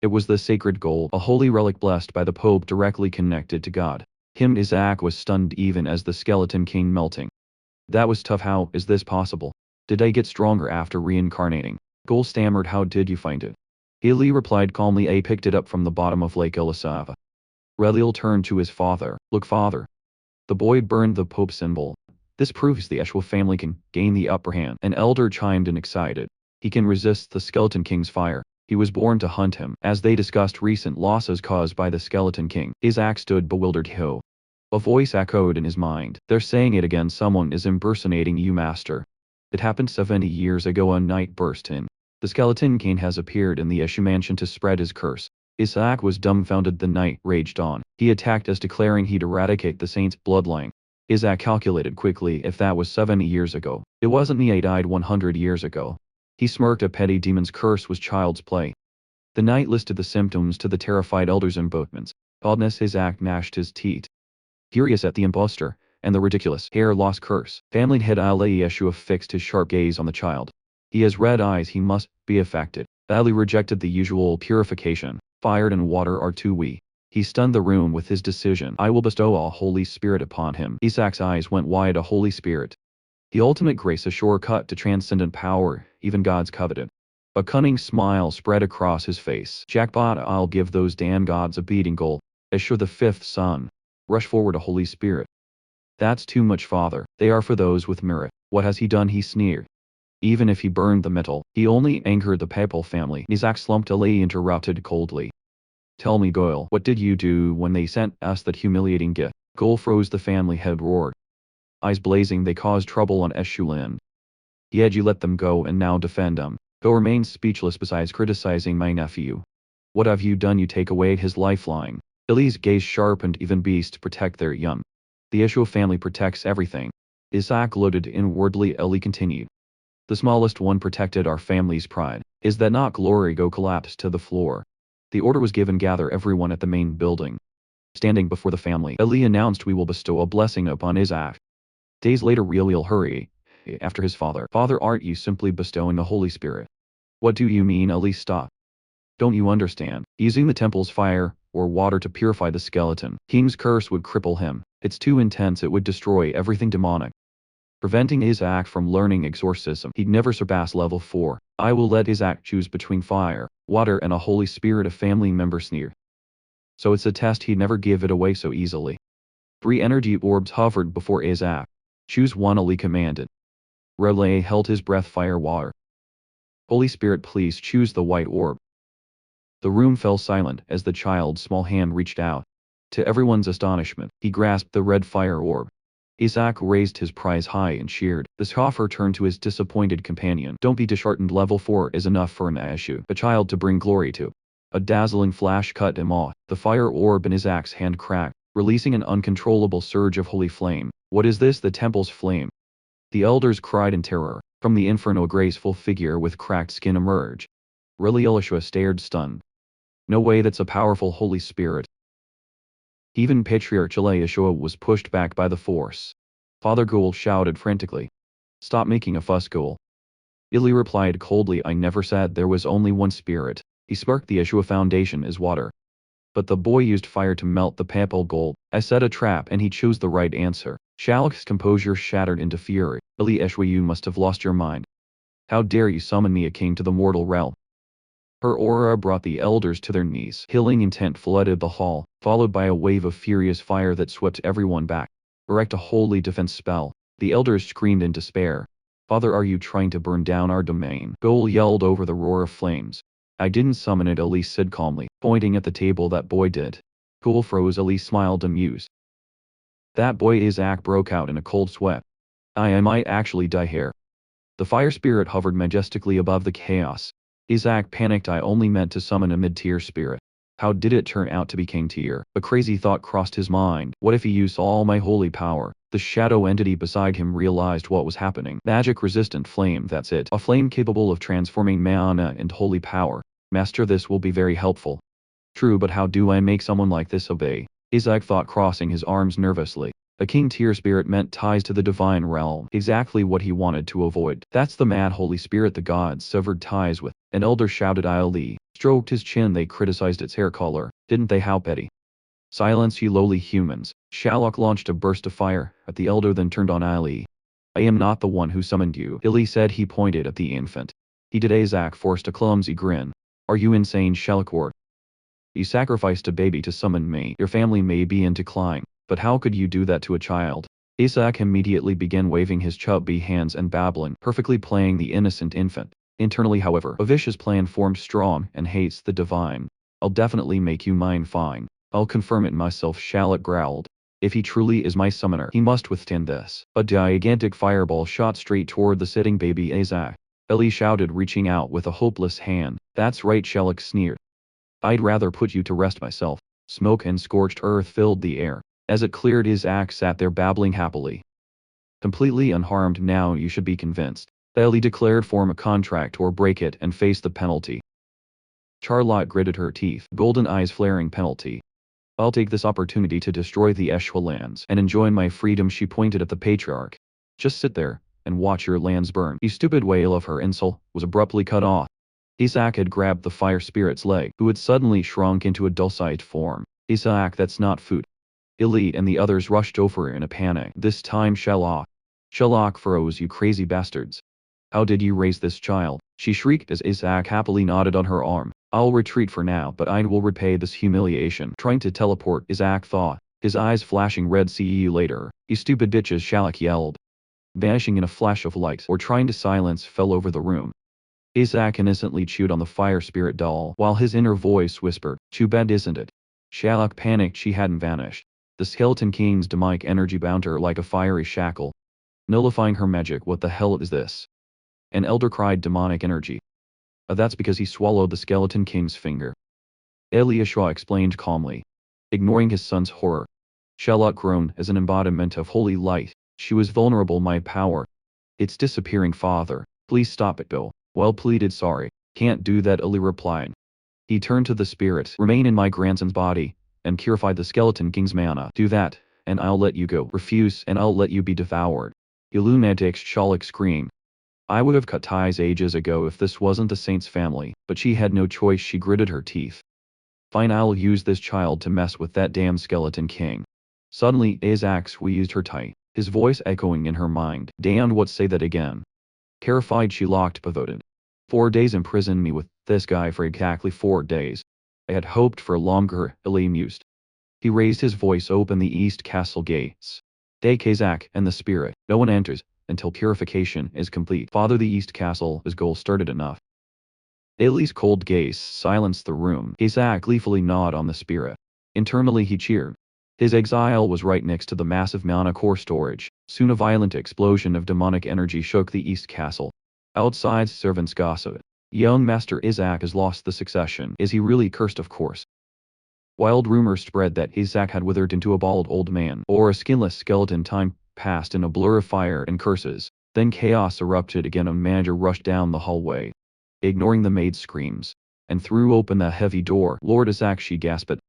It was the sacred gold, a holy relic blessed by the Pope, directly connected to God. Isaac was stunned even as the skeleton king melting. That was tough. How is this possible? Did I get stronger after reincarnating? Gol stammered. How did you find it? Ili replied calmly. I picked it up from the bottom of Lake Ilisava. Relil turned to his father. Look, father. The boy burned the Pope symbol. This proves the Ashua family can gain the upper hand. An elder chimed in, excited. He can resist the skeleton king's fire. He was born to hunt him. As they discussed recent losses caused by the skeleton king, Isaac stood bewildered. Ho. A voice echoed in his mind. They're saying it again. Someone is impersonating you, master. It happened 70 years ago. A night burst in. The skeleton king has appeared in the Ashua mansion to spread his curse. Isaac was dumbfounded. The night raged on. He attacked us, declaring he'd eradicate the saint's bloodline. Isaac calculated quickly. If that was 70 years ago, it wasn't me. I died 100 years ago. He smirked. A petty demon's curse was child's play. The knight listed the symptoms to the terrified elders and boatmen. Oddness. Isaac gnashed his teeth. Furious at the impostor and the ridiculous hair loss curse, family head Ali Yeshua fixed his sharp gaze on the child. He has red eyes. He must be affected. Ali rejected the usual purification. Fire and water are too weak. He stunned the room with his decision. I will bestow a Holy Spirit upon him. Isaac's eyes went wide. A Holy Spirit. The ultimate grace, a shortcut to transcendent power, even gods coveted. A cunning smile spread across his face. Jackpot, I'll give those damn gods a beating. Goal. Ashur the fifth son. Rush forward. A Holy Spirit. That's too much, father. They are for those with merit. What has he done? He sneered. Even if he burned the metal, he only angered the papal family. Isaac slumped. Ali interrupted coldly. Tell me, Goyle, what did you do when they sent us that humiliating gift? Goyle froze. The family head roared. Eyes blazing. They caused trouble on Eshuland. Yet you let them go and now defend them. Go remains speechless. Besides criticizing my nephew, what have you done? You take away his lifeline. Ili's gaze sharpened. Even beasts protect their young. The Ashua family protects everything. Isaac gloated inwardly. Eli continued. The smallest one protected our family's pride. Is that not glory? Go collapsed to the floor. The order was given. Gather everyone at the main building. Standing before the family, Eli announced, we will bestow a blessing upon Isaac. Days later, Real hurry after his father. Father, aren't you simply bestowing the Holy Spirit? What do you mean? Ali stopped. Don't you understand? Using the temple's fire or water to purify the skeleton king's curse would cripple him. It's too intense. It would destroy everything demonic, preventing Isaac from learning exorcism. He'd never surpass level 4. I will let Isaac choose between fire, water, and a Holy Spirit. A family member sneered. So it's a test. He'd never give it away so easily. 3 energy orbs hovered before Isaac. Choose one, Ali commanded. Relay held his breath. Fire water. Holy Spirit, please choose the white orb. The room fell silent as the child's small hand reached out. To everyone's astonishment, he grasped the red fire orb. Isaac raised his prize high and cheered. The scoffer turned to his disappointed companion. Don't be disheartened, level 4 is enough for an Ashu, a child to bring glory to. A dazzling flash cut him off. The fire orb in Isaac's hand cracked, releasing an uncontrollable surge of holy flame. What is this? The temple's flame. The elders cried in terror. From the inferno, a graceful figure with cracked skin emerged. Really, Elishua stared stunned. No way, that's a powerful Holy Spirit. Even Patriarch Yeshua was pushed back by the force. Father Ghoul shouted frantically. Stop making a fuss, Ghoul. Ili replied coldly, I never said there was only one spirit. He sparked the Yeshua foundation as water. But the boy used fire to melt the papal gold. I set a trap and he chose the right answer. Shalak's composure shattered into fury. Ili Yeshua, you must have lost your mind. How dare you summon me, a king, to the mortal realm? Her aura brought the elders to their knees. Killing intent flooded the hall, followed by a wave of furious fire that swept everyone back. Erect a holy defense spell. The elders screamed in despair. Father, are you trying to burn down our domain? Ghoul yelled over the roar of flames. I didn't summon it, Elise said calmly, pointing at the table. That boy did. Ghoul froze. Elise smiled amused. That boy? Isaac broke out in a cold sweat. I might actually die here. The fire spirit hovered majestically above the chaos. Isaac panicked. I only meant to summon a mid-tier spirit. How did it turn out to be king tier? A crazy thought crossed his mind. What if he used all my holy power? The shadow entity beside him realized what was happening. Magic-resistant flame, that's it. A flame capable of transforming mana into holy power. Master, this will be very helpful. True, but how do I make someone like this obey? Isaac thought, crossing his arms nervously. A king tier spirit meant ties to the divine realm, exactly what he wanted to avoid. That's the mad Holy Spirit the gods severed ties with. An elder shouted. Ali stroked his chin. They criticized its hair color, didn't they? How petty. Silence, you lowly humans. Shalak launched a burst of fire at the elder, then turned on Ali. I am not the one who summoned you, Ili said. He pointed at the infant. He did. Isaac forced a clumsy grin. Are you insane, Shalakor? You sacrificed a baby to summon me. Your family may be in decline, but how could you do that to a child? Isaac immediately began waving his chubby hands and babbling, perfectly playing the innocent infant. Internally, however, a vicious plan formed. Strong and hates the divine. I'll definitely make you mine. Fine. I'll confirm it myself, Shalak growled. If he truly is my summoner, he must withstand this. A gigantic fireball shot straight toward the sitting baby Isaac. Eli shouted, reaching out with a hopeless hand. That's right, Shalak sneered. I'd rather put you to rest myself. Smoke and scorched earth filled the air. As it cleared, Isaac sat there babbling happily. Completely unharmed. Now you should be convinced. Eli declared, form a contract or break it and face the penalty. Charlotte gritted her teeth, golden eyes flaring. Penalty. I'll take this opportunity to destroy the Eshwa lands and enjoy my freedom. She pointed at the patriarch. Just sit there and watch your lands burn. The stupid wail of her insult was abruptly cut off. Isaac had grabbed the fire spirit's leg, who had suddenly shrunk into a dulcite form. Isaac, that's not food. Elite and the others rushed over in a panic. This time Shalak. Shalak froze. You crazy bastards. How did you raise this child? She shrieked as Isaac happily nodded on her arm. I'll retreat for now, but I will repay this humiliation. Trying to teleport, Isaac thought, his eyes flashing red. See you later, you stupid bitches, Shalak yelled. Vanishing in a flash of light, or trying to silence, fell over the room. Isaac innocently chewed on the fire spirit doll, while his inner voice whispered, too bad, isn't it? Shalak panicked. She hadn't vanished. The Skeleton King's demonic energy bound her like a fiery shackle, nullifying her magic. What the hell is this? An elder cried. Demonic energy. That's because he swallowed the Skeleton King's finger. Eliashua explained calmly, ignoring his son's horror. Shalak groaned. As an embodiment of holy light, she was vulnerable. My power. It's disappearing, father. Please stop it, Bill. Well pleaded. Sorry. Can't do that, Eli replied. He turned to the spirit. Remain in my grandson's body and purify the Skeleton King's mana. Do that, and I'll let you go. Refuse, and I'll let you be devoured. Illuminatix, Shalak screamed. I would have cut ties ages ago if this wasn't the saint's family, but she had no choice. She gritted her teeth. Fine, I'll use this child to mess with that damn Skeleton King. Suddenly, Isaac squeezed her tight, his voice echoing in her mind. Damn, what? Say that again. Terrified, she locked, pivoted. 4 days imprisoned me with this guy for exactly 4 days. I had hoped for longer, Eli mused. He raised his voice, "Open the east castle gates. Take Isaac and the spirit. No one enters until purification is complete. Father, the east castle is goal started enough." Ailey's cold gaze silenced the room. Isaac gleefully gnawed on the spirit. Internally he cheered. His exile was right next to the massive mana core storage. Soon a violent explosion of demonic energy shook the east castle. Outside, servants gossiped. "Young Master Isaac has lost the succession. Is he really cursed? Of course." Wild rumors spread that Isaac had withered into a bald old man, or a skinless skeleton. Time passed in a blur of fire and curses. Then chaos erupted again. A manager rushed down the hallway, ignoring the maid's screams, and threw open the heavy door. "Lord Isaac," she gasped.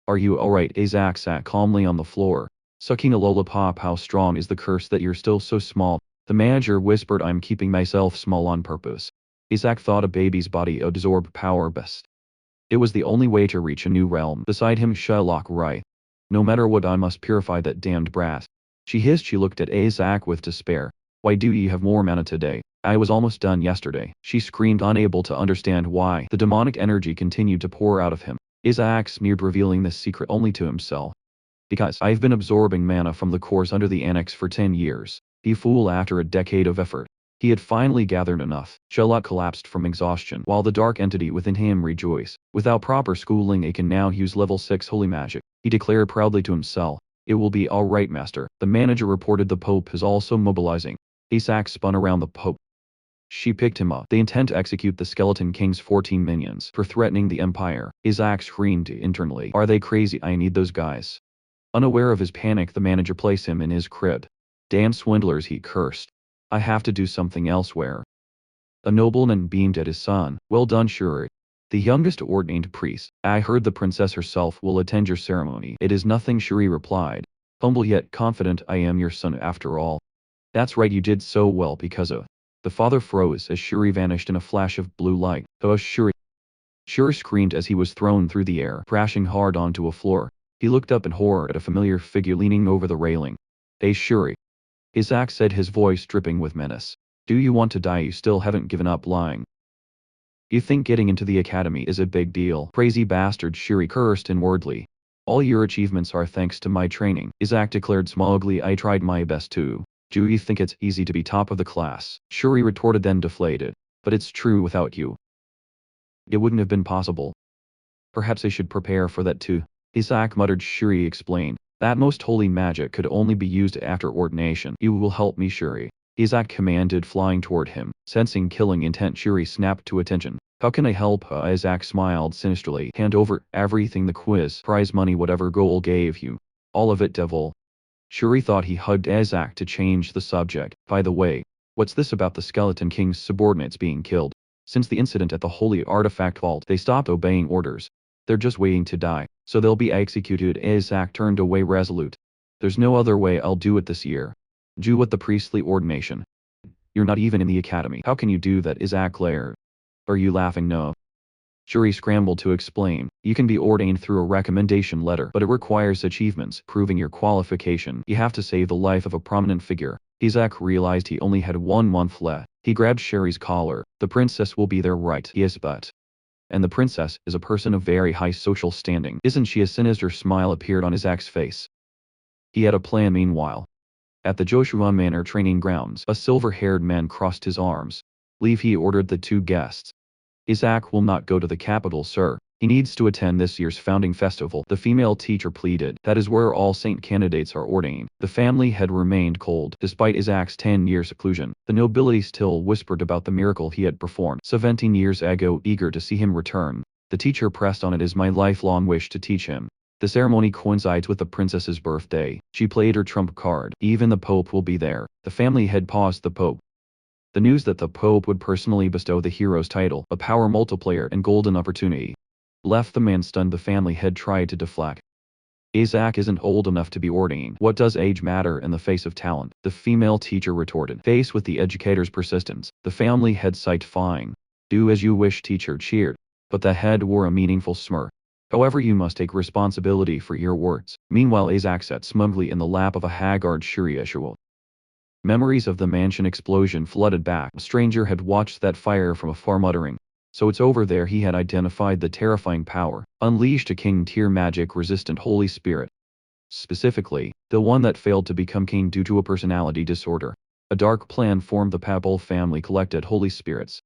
"Are you alright?" Isaac sat calmly on the floor, sucking a lollipop. "How strong is the curse that you're still so small?" The manager whispered. "I'm keeping myself small on purpose." Isaac thought a baby's body would absorb power best. It was the only way to reach a new realm. Beside him, Sherlock Wright. "No matter what, I must purify that damned brat." She hissed. She looked at Isaac with despair. "Why do you have more mana today? I was almost done yesterday." She screamed, unable to understand why. The demonic energy continued to pour out of him. Isaac sneered, revealing this secret only to himself. "Because I've been absorbing mana from the cores under the annex for 10 years. He fool, after a decade of effort. He had finally gathered enough. Sherlock collapsed from exhaustion, while the dark entity within him rejoiced. Without proper schooling, it can now use level 6 holy magic. He declared proudly to himself. "It will be all right, Master." The manager reported. "The Pope is also mobilizing." Isaac spun around the Pope. She picked him up. "They intend to execute the Skeleton King's 14 minions for threatening the Empire." Isaac screamed internally. "Are they crazy? I need those guys." Unaware of his panic, the manager placed him in his crib. "Damn swindlers," he cursed. "I have to do something elsewhere." A nobleman beamed at his son. "Well done, Shuri. The youngest ordained priest. I heard the princess herself will attend your ceremony." "It is nothing," Shuri replied. Humble yet confident. "I am your son after all." "That's right, you did so well because of..." The father froze as Shuri vanished in a flash of blue light. "Oh, Shuri!" Shuri screamed as he was thrown through the air, crashing hard onto a floor. He looked up in horror at a familiar figure leaning over the railing. "Hey, Shuri," Isaac said, his voice dripping with menace. "Do you want to die? You still haven't given up lying. You think getting into the academy is a big deal?" "Crazy bastard," Shuri cursed inwardly. "All your achievements are thanks to my training," Isaac declared smugly. "I tried my best too." "Do you think it's easy to be top of the class?" Shuri retorted, then deflated. "But it's true, without you, it wouldn't have been possible." "Perhaps I should prepare for that too," Isaac muttered. Shuri explained. "That most holy magic could only be used after ordination." "You will help me, Shuri," Isaac commanded, flying toward him. Sensing killing intent, Shuri snapped to attention. "How can I help?" Isaac smiled sinisterly. "Hand over everything, the quiz, prize money, whatever goal gave you. All of it, devil." Shuri thought. He hugged Isaac to change the subject. "By the way, what's this about the Skeleton King's subordinates being killed? Since the incident at the Holy Artifact Vault, they stopped obeying orders. They're just waiting to die, so they'll be executed." Isaac turned away resolute. "There's no other way. I'll do it this year." "Do what? The priestly ordination? You're not even in the academy. How can you do that?" Isaac glared. "Are you laughing?" "No." Shuri scrambled to explain. "You can be ordained through a recommendation letter, but it requires achievements, proving your qualification. You have to save the life of a prominent figure." Isaac realized he only had 1 month left. He grabbed Shuri's collar. "The princess will be there, right?" "Yes, but..." "And the princess is a person of very high social standing, isn't she?" A sinister smile appeared on Isaac's face. He had a plan. Meanwhile, at the Joshua Manor training grounds, a silver-haired man crossed his arms. "Leave," he ordered the 2 guests. "Isaac will not go to the capital, sir. He needs to attend this year's founding festival," the female teacher pleaded. "That is where all saint candidates are ordained." The family had remained cold. Despite Isaac's 10-year seclusion, the nobility still whispered about the miracle he had performed 17 years ago, eager to see him return. The teacher pressed on. "It is my lifelong wish to teach him. The ceremony coincides with the princess's birthday." She played her trump card. "Even the Pope will be there." The family had paused. The Pope. The news that the Pope would personally bestow the hero's title, a power multiplier and golden opportunity, left the man stunned. The family had tried to deflect. "Isaac isn't old enough to be ordained. What does age matter in the face of talent?" the female teacher retorted. Faced with the educator's persistence, the family head sighed. "Fine. Do as you wish," teacher cheered. But the head wore a meaningful smirk. "However, you must take responsibility for your words." Meanwhile, Isaac sat smugly in the lap of a haggard Shuri. Memories of the mansion explosion flooded back. A stranger had watched that fire from afar, muttering, So it's over there he had identified the terrifying power, unleashed a king-tier magic-resistant holy spirit. Specifically, the one that failed to become king due to a personality disorder. A dark plan formed. The papal family collected holy spirits.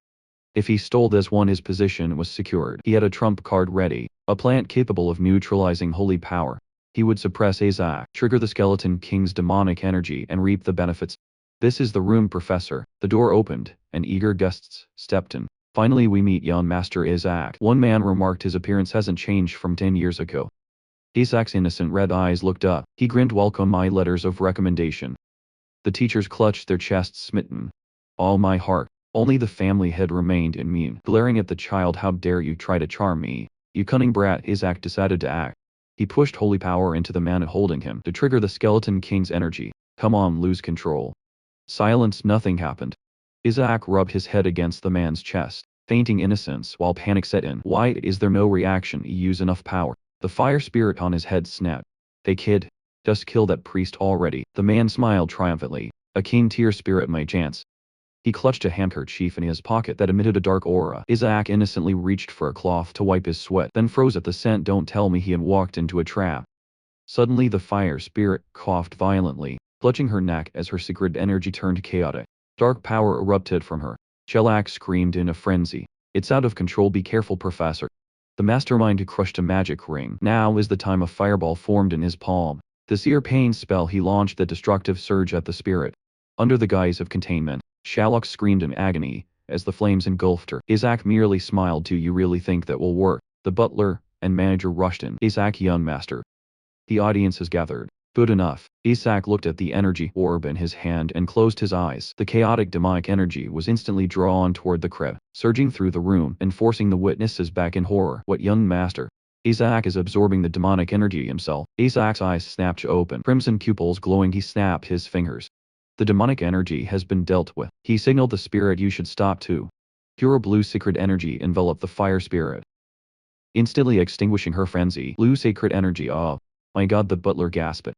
If he stole this one, his position was secured. He had a trump card ready, a plant capable of neutralizing holy power. He would suppress Isaac, trigger the Skeleton King's demonic energy, and reap the benefits. This is the room, Professor. The door opened, and eager guests stepped in. Finally we meet young Master Isaac. One man remarked his appearance hasn't changed from 10 years ago. Isaac's innocent red eyes looked up. He grinned, welcome my letters of recommendation. The teachers clutched their chests, smitten. All my heart. Only the family had remained immune, glaring at the child. How dare you try to charm me, you cunning brat. Isaac decided to act. He pushed holy power into the man holding him to trigger the Skeleton King's energy. Come on, lose control. Silence. Nothing happened. Isaac rubbed his head against the man's chest, fainting innocence while panic set in. Why is there no reaction? Use enough power. The fire spirit on his head snapped. Hey kid, just kill that priest already. The man smiled triumphantly. A king-tier spirit, my chance. He clutched a handkerchief in his pocket that emitted a dark aura. Isaac innocently reached for a cloth to wipe his sweat, then froze at the scent. Don't tell me he had walked into a trap. Suddenly the fire spirit coughed violently, clutching her neck as her secret energy turned chaotic. Dark power erupted from her. Shellac screamed in a frenzy. It's out of control. Be careful, Professor. The mastermind who crushed a magic ring. Now is the time. A fireball formed in his palm. The sear pain spell he launched, the destructive surge at the spirit. Under the guise of containment, Sherlock screamed in agony as the flames engulfed her. Isaac merely smiled. Do you really think that will work? The butler and manager rushed in. Isaac, young master. The audience has gathered. Good enough. Isaac looked at the energy orb in his hand and closed his eyes. The chaotic demonic energy was instantly drawn toward the crib, surging through the room and forcing the witnesses back in horror. What, young master? Isaac is absorbing the demonic energy himself. Isaac's eyes snapped open, crimson pupils glowing. He snapped his fingers. The demonic energy has been dealt with. He signaled the spirit, you should stop too. Pure blue sacred energy enveloped the fire spirit, instantly extinguishing her frenzy. Blue sacred energy. Oh my god, the butler gasped.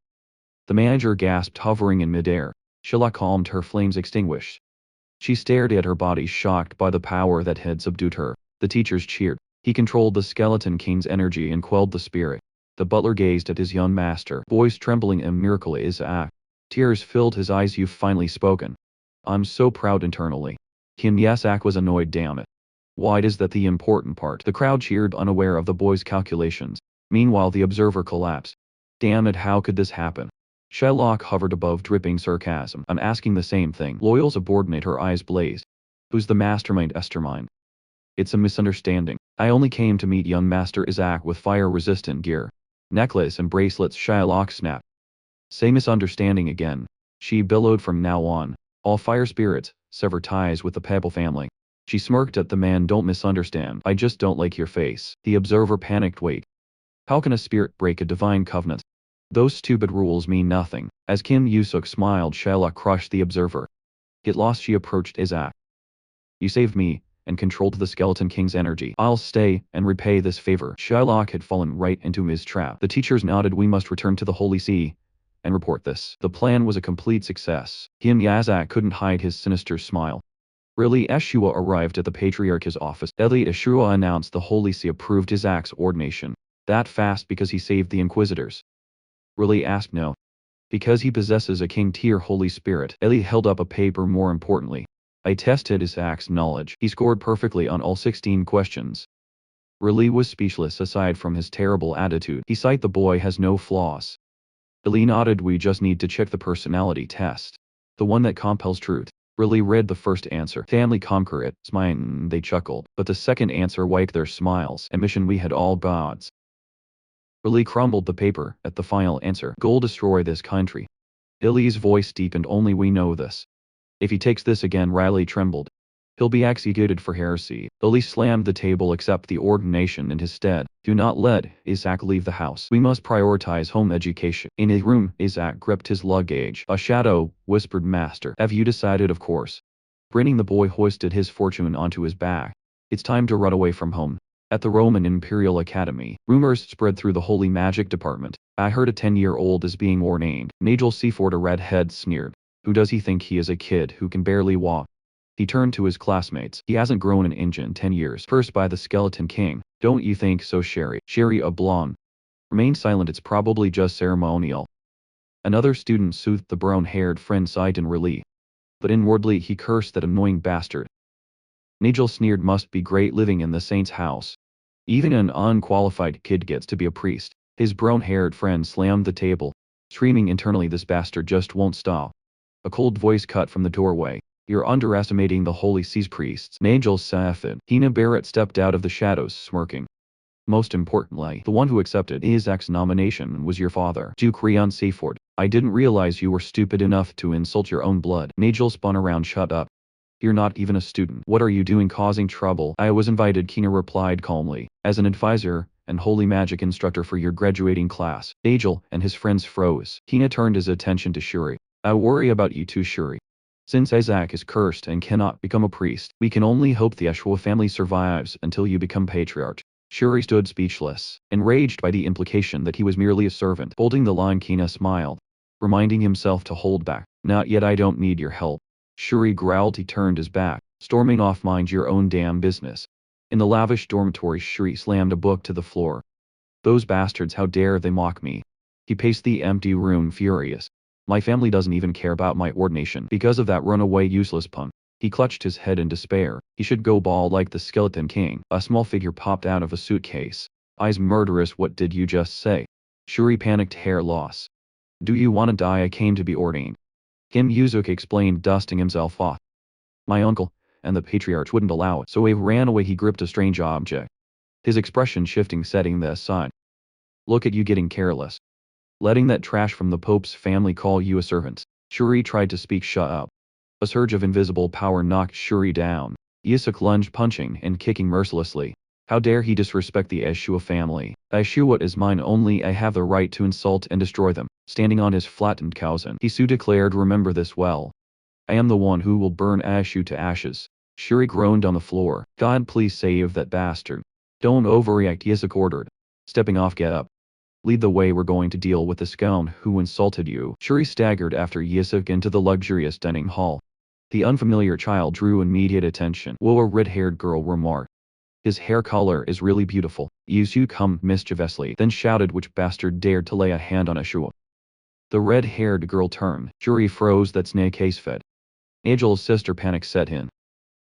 The manager gasped, hovering in midair. Sheila calmed, her flames extinguished. She stared at her body, shocked by the power that had subdued her. The teachers cheered. He controlled the Skeleton King's energy and quelled the spirit. The butler gazed at his young master, voice trembling. A miracle, Isaac. Tears filled his eyes. You've finally spoken. I'm so proud internally. Isaac was annoyed. Damn it. Why is that the important part? The crowd cheered, unaware of the boy's calculations. Meanwhile the observer collapsed. Damn it, how could this happen? Shylock hovered above, dripping sarcasm. I'm asking the same thing. Loyal subordinate, her eyes blazed. Who's the mastermind? Estermind. It's a misunderstanding. I only came to meet young Master Isaac with fire-resistant gear. Necklace and bracelets. Shylock snapped. Say misunderstanding again. She bellowed. From now on, all fire spirits, sever ties with the Pebble family. She smirked at the man. Don't misunderstand. I just don't like your face. The observer panicked. Wait. How can a spirit break a divine covenant? Those stupid rules mean nothing. As Kim Yusuk smiled, Shylock crushed the observer. Get lost. She approached Isaac. You saved me, and controlled the Skeleton King's energy. I'll stay and repay this favor. Shylock had fallen right into his trap. The teachers nodded. We must return to the Holy See and report this. The plan was a complete success. Isaac couldn't hide his sinister smile. Really? Asura arrived at the Patriarch's office. Asura announced the Holy See approved Isaac's ordination. That fast because he saved the Inquisitors? Really? Asked. No. Because he possesses a king-tier Holy Spirit. Eli held up a paper. More importantly, I tested Isaac's knowledge. He scored perfectly on all 16 questions. Really was speechless. Aside from his terrible attitude, he cited the boy has no flaws. Eli nodded. We just need to check the personality test. The one that compels truth. Really read the first answer. Family conquer it. Smiling, they chuckled. But the second answer wiped their smiles. Admission, we had all gods. Really crumbled the paper at the final answer. Goal, destroy this country. Ili's voice deepened. Only we know this. If he takes this again, Riley trembled. He'll be executed for heresy. Ili slammed the table. Accept the ordination in his stead. Do not let Isaac leave the house. We must prioritize home education. In a room, Isaac gripped his luggage. A shadow whispered, Master. Have you decided? Of course. Grinning, the boy hoisted his fortune onto his back. It's time to run away from home. At the Roman Imperial Academy, rumors spread through the Holy Magic Department. I heard a 10-year-old is being ordained. Nigel Seaford, a redhead, sneered. Who does he think he is? A kid who can barely walk. He turned to his classmates. He hasn't grown an inch in 10 years. Cursed by the Skeleton King. Don't you think so, Sherry? Sherry Oblong. Remain silent, it's probably just ceremonial. Another student soothed the brown-haired friend sighed in relief. But inwardly he cursed that annoying bastard. Nigel sneered, must be great living in the saint's house. Even an unqualified kid gets to be a priest. His brown-haired friend slammed the table, screaming internally, this bastard just won't stop. A cold voice cut from the doorway. You're underestimating the Holy See's priests. Nigel saffed. Hina Barrett stepped out of the shadows, smirking. Most importantly, the one who accepted Isaac's nomination was your father, Duke Rion Seaford. I didn't realize you were stupid enough to insult your own blood. Nigel spun around. Shut up. You're not even a student. What are you doing causing trouble? I was invited, Kina replied calmly, as an advisor and holy magic instructor for your graduating class. Nigel and his friends froze. Kina turned his attention to Shuri. I worry about you too, Shuri. Since Isaac is cursed and cannot become a priest, we can only hope the Ashua family survives until you become patriarch. Shuri stood speechless, enraged by the implication that he was merely a servant. Holding the line, Kina smiled, reminding himself to hold back. Not yet, I don't need your help. Shuri growled. He turned his back, storming off. Mind your own damn business. In the lavish dormitory, Shuri slammed a book to the floor. Those bastards, how dare they mock me? He paced the empty room, furious. My family doesn't even care about my ordination because of that runaway useless punk. He clutched his head in despair. He should go bald like the Skeleton King. A small figure popped out of a suitcase. Eyes murderous. What did you just say? Shuri panicked. Hair loss. Do you want to die? I came to be ordained. Kim Yuzuki explained, dusting himself off. My uncle and the patriarch wouldn't allow it, so he ran away. He gripped a strange object, his expression shifting, setting that aside. Look at you getting careless. Letting that trash from the Pope's family call you a servant. Shuri tried to speak. Shut up. A surge of invisible power knocked Shuri down. Yusuk lunged, punching and kicking mercilessly. How dare he disrespect the Ashua family? Ashua is mine only. I have the right to insult and destroy them. Standing on his flattened Kausen, Hisu declared, remember this well. I am the one who will burn Ashu to ashes. Shuri groaned on the floor. God, please save that bastard. Don't overreact, Yusuk ordered. Stepping off, get up. Lead the way, we're going to deal with the scoundrel who insulted you. Shuri staggered after Yusuk into the luxurious dining hall. The unfamiliar child drew immediate attention. Whoa, a red-haired girl remarked. His hair color is really beautiful. Yusuk hummed mischievously, then shouted, which bastard dared to lay a hand on Ashua? The red-haired girl turned. Shuri froze. That's Nake's fed. Nigel's sister panic set in.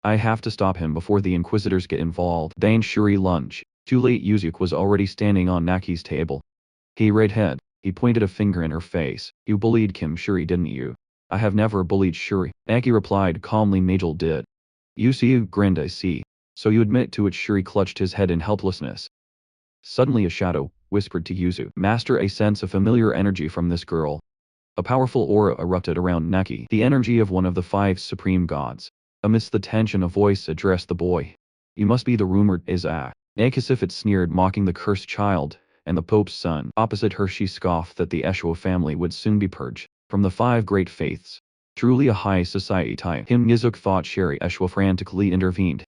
I have to stop him before the Inquisitors get involved. Bang! Shuri lunged. Too late. Yusuk was already standing on Naki's table. He redhead. He pointed a finger in her face. You bullied Kim, Shuri, didn't you? I have never bullied Shuri. Naki replied calmly. Nigel did. You grinned. I see. So you admit to it. Shuri clutched his head in helplessness. Suddenly a shadow whispered to Yuzu. Master, a sense of familiar energy from this girl. A powerful aura erupted around Naki, the energy of one of the 5 supreme gods. Amidst the tension, a voice addressed the boy. You must be the rumored Isaac. Nakasifit sneered, mocking the cursed child and the Pope's son. Opposite her she scoffed that the Ashua family would soon be purged from the 5 great faiths. Truly a high society type. Him Yizuk thought. Sherry Ashua frantically intervened.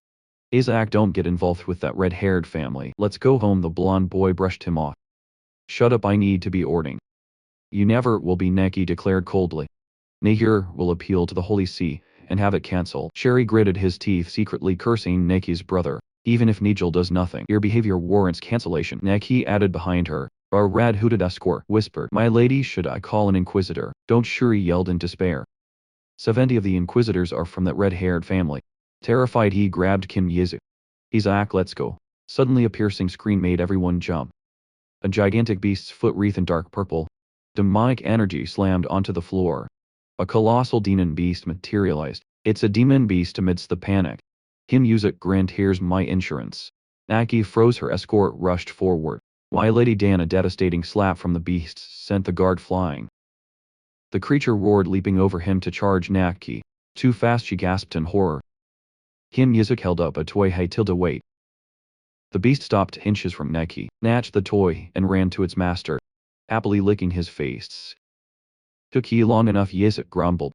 Isaac, don't get involved with that red-haired family. Let's go home. The blonde boy brushed him off. Shut up, I need to be ordained. You never will be, Neki declared coldly. Nahir will appeal to the Holy See and have it cancelled. Sherry gritted his teeth, secretly cursing Neki's brother. Even if Nigel does nothing, your behavior warrants cancellation. Neki added behind her. Our rad-hooted escort whispered, my lady, should I call an inquisitor? Don't, Shuri yelled in despair. 70 of the inquisitors are from that red-haired family. Terrified, he grabbed Kim Yizu. Isaac, let's go. Suddenly a piercing scream made everyone jump. A gigantic beast's foot wreathed in dark purple. Demonic energy slammed onto the floor. A colossal demon beast materialized. It's a demon beast. Amidst the panic, Kim Yuzuk grinned, here's my insurance. Naki froze. Her escort rushed forward. My Lady Dan, a devastating slap from the beast sent the guard flying. The creature roared, leaping over him to charge Naki. Too fast, she gasped in horror. Kim Yuzuk held up a toy. Hey Tilda, wait. The beast stopped inches from Naki, snatched the toy, and ran to its master, happily licking his face. Took ye long enough, Yuzuk grumbled.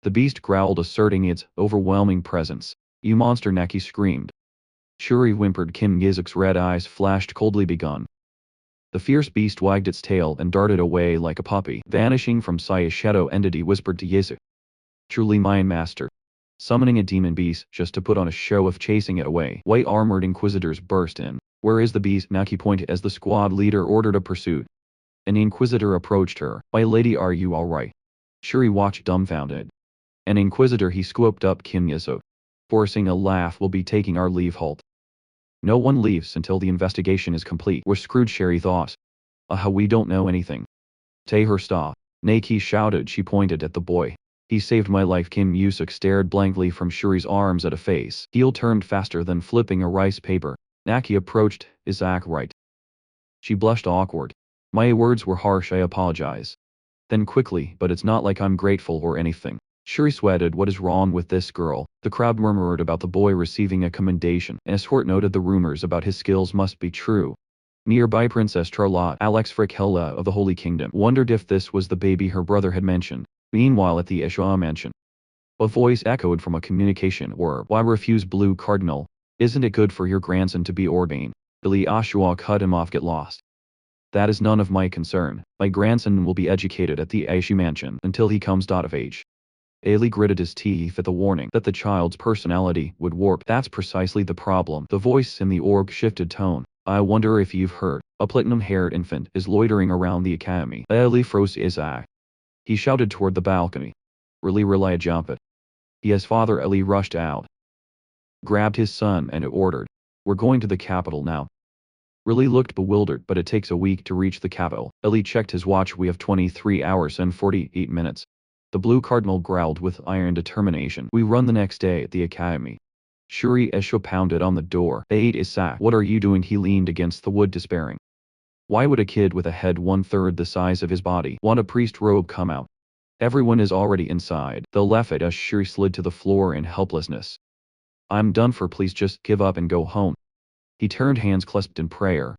The beast growled, asserting its overwhelming presence. You monster, Naki screamed. Shuri whimpered. Kim Yuzuk's red eyes flashed coldly. Begone. The fierce beast wagged its tail and darted away like a puppy, vanishing from sight. A shadow entity whispered to Yuzuk. Truly mine, master. summoning a demon beast just to put on a show of chasing it away. White armored inquisitors burst in. Where is the beast? Naki pointed as the squad leader ordered a pursuit. An inquisitor approached her. My lady, are you alright? Shuri watched dumbfounded. An inquisitor, he scooped up Kim Yusuk. Forcing a laugh, will be taking our leave. Halt. No one leaves until the investigation is complete. We're screwed, Shuri thought. We don't know anything. Taeher, stop. Naki shouted. She pointed at the boy. He saved my life. Kim Yusuk stared blankly from Shuri's arms at a face. Heel turned faster than flipping a rice paper. Naki approached. Is Zach right? She blushed awkward. My words were harsh, I apologize. Then quickly, but it's not like I'm grateful or anything. Shuri sweated. What is wrong with this girl? The crowd murmured about the boy receiving a commendation. Escort noted the rumors about his skills must be true. Nearby Princess Charlotte, Alex Frickhella of the Holy Kingdom, wondered if this was the baby her brother had mentioned. Meanwhile, at the Ashua mansion, a voice echoed from a communication orb. Why refuse, Blue Cardinal? Isn't it good for your grandson to be ordained? Billy Ashua cut him off. Get lost. That is none of my concern. My grandson will be educated at the Ashu mansion until he comes of age. Ali gritted his teeth at the warning that the child's personality would warp. That's precisely the problem. The voice in the orb shifted tone. I wonder if you've heard. A platinum-haired infant is loitering around the academy. Ali froze his eye. He shouted toward the balcony. Really jump it. Yes, Father. Ali rushed out. Grabbed his son and ordered. We're going to the capital now. Really looked bewildered, but it takes a week to reach the capital. Ali checked his watch. We have 23 hours and 48 minutes. The Blue Cardinal growled with iron determination. We run the next day at the academy. Shuri Esho pounded on the door. Aid Isak, what are you doing? He leaned against the wood despairing. Why would a kid with a head 1/3 the size of his body want a priest robe come out? Everyone is already inside. They'll laugh at us. Shuri slid to the floor in helplessness. I'm done for. Please just give up and go home. He turned, hands clasped in prayer.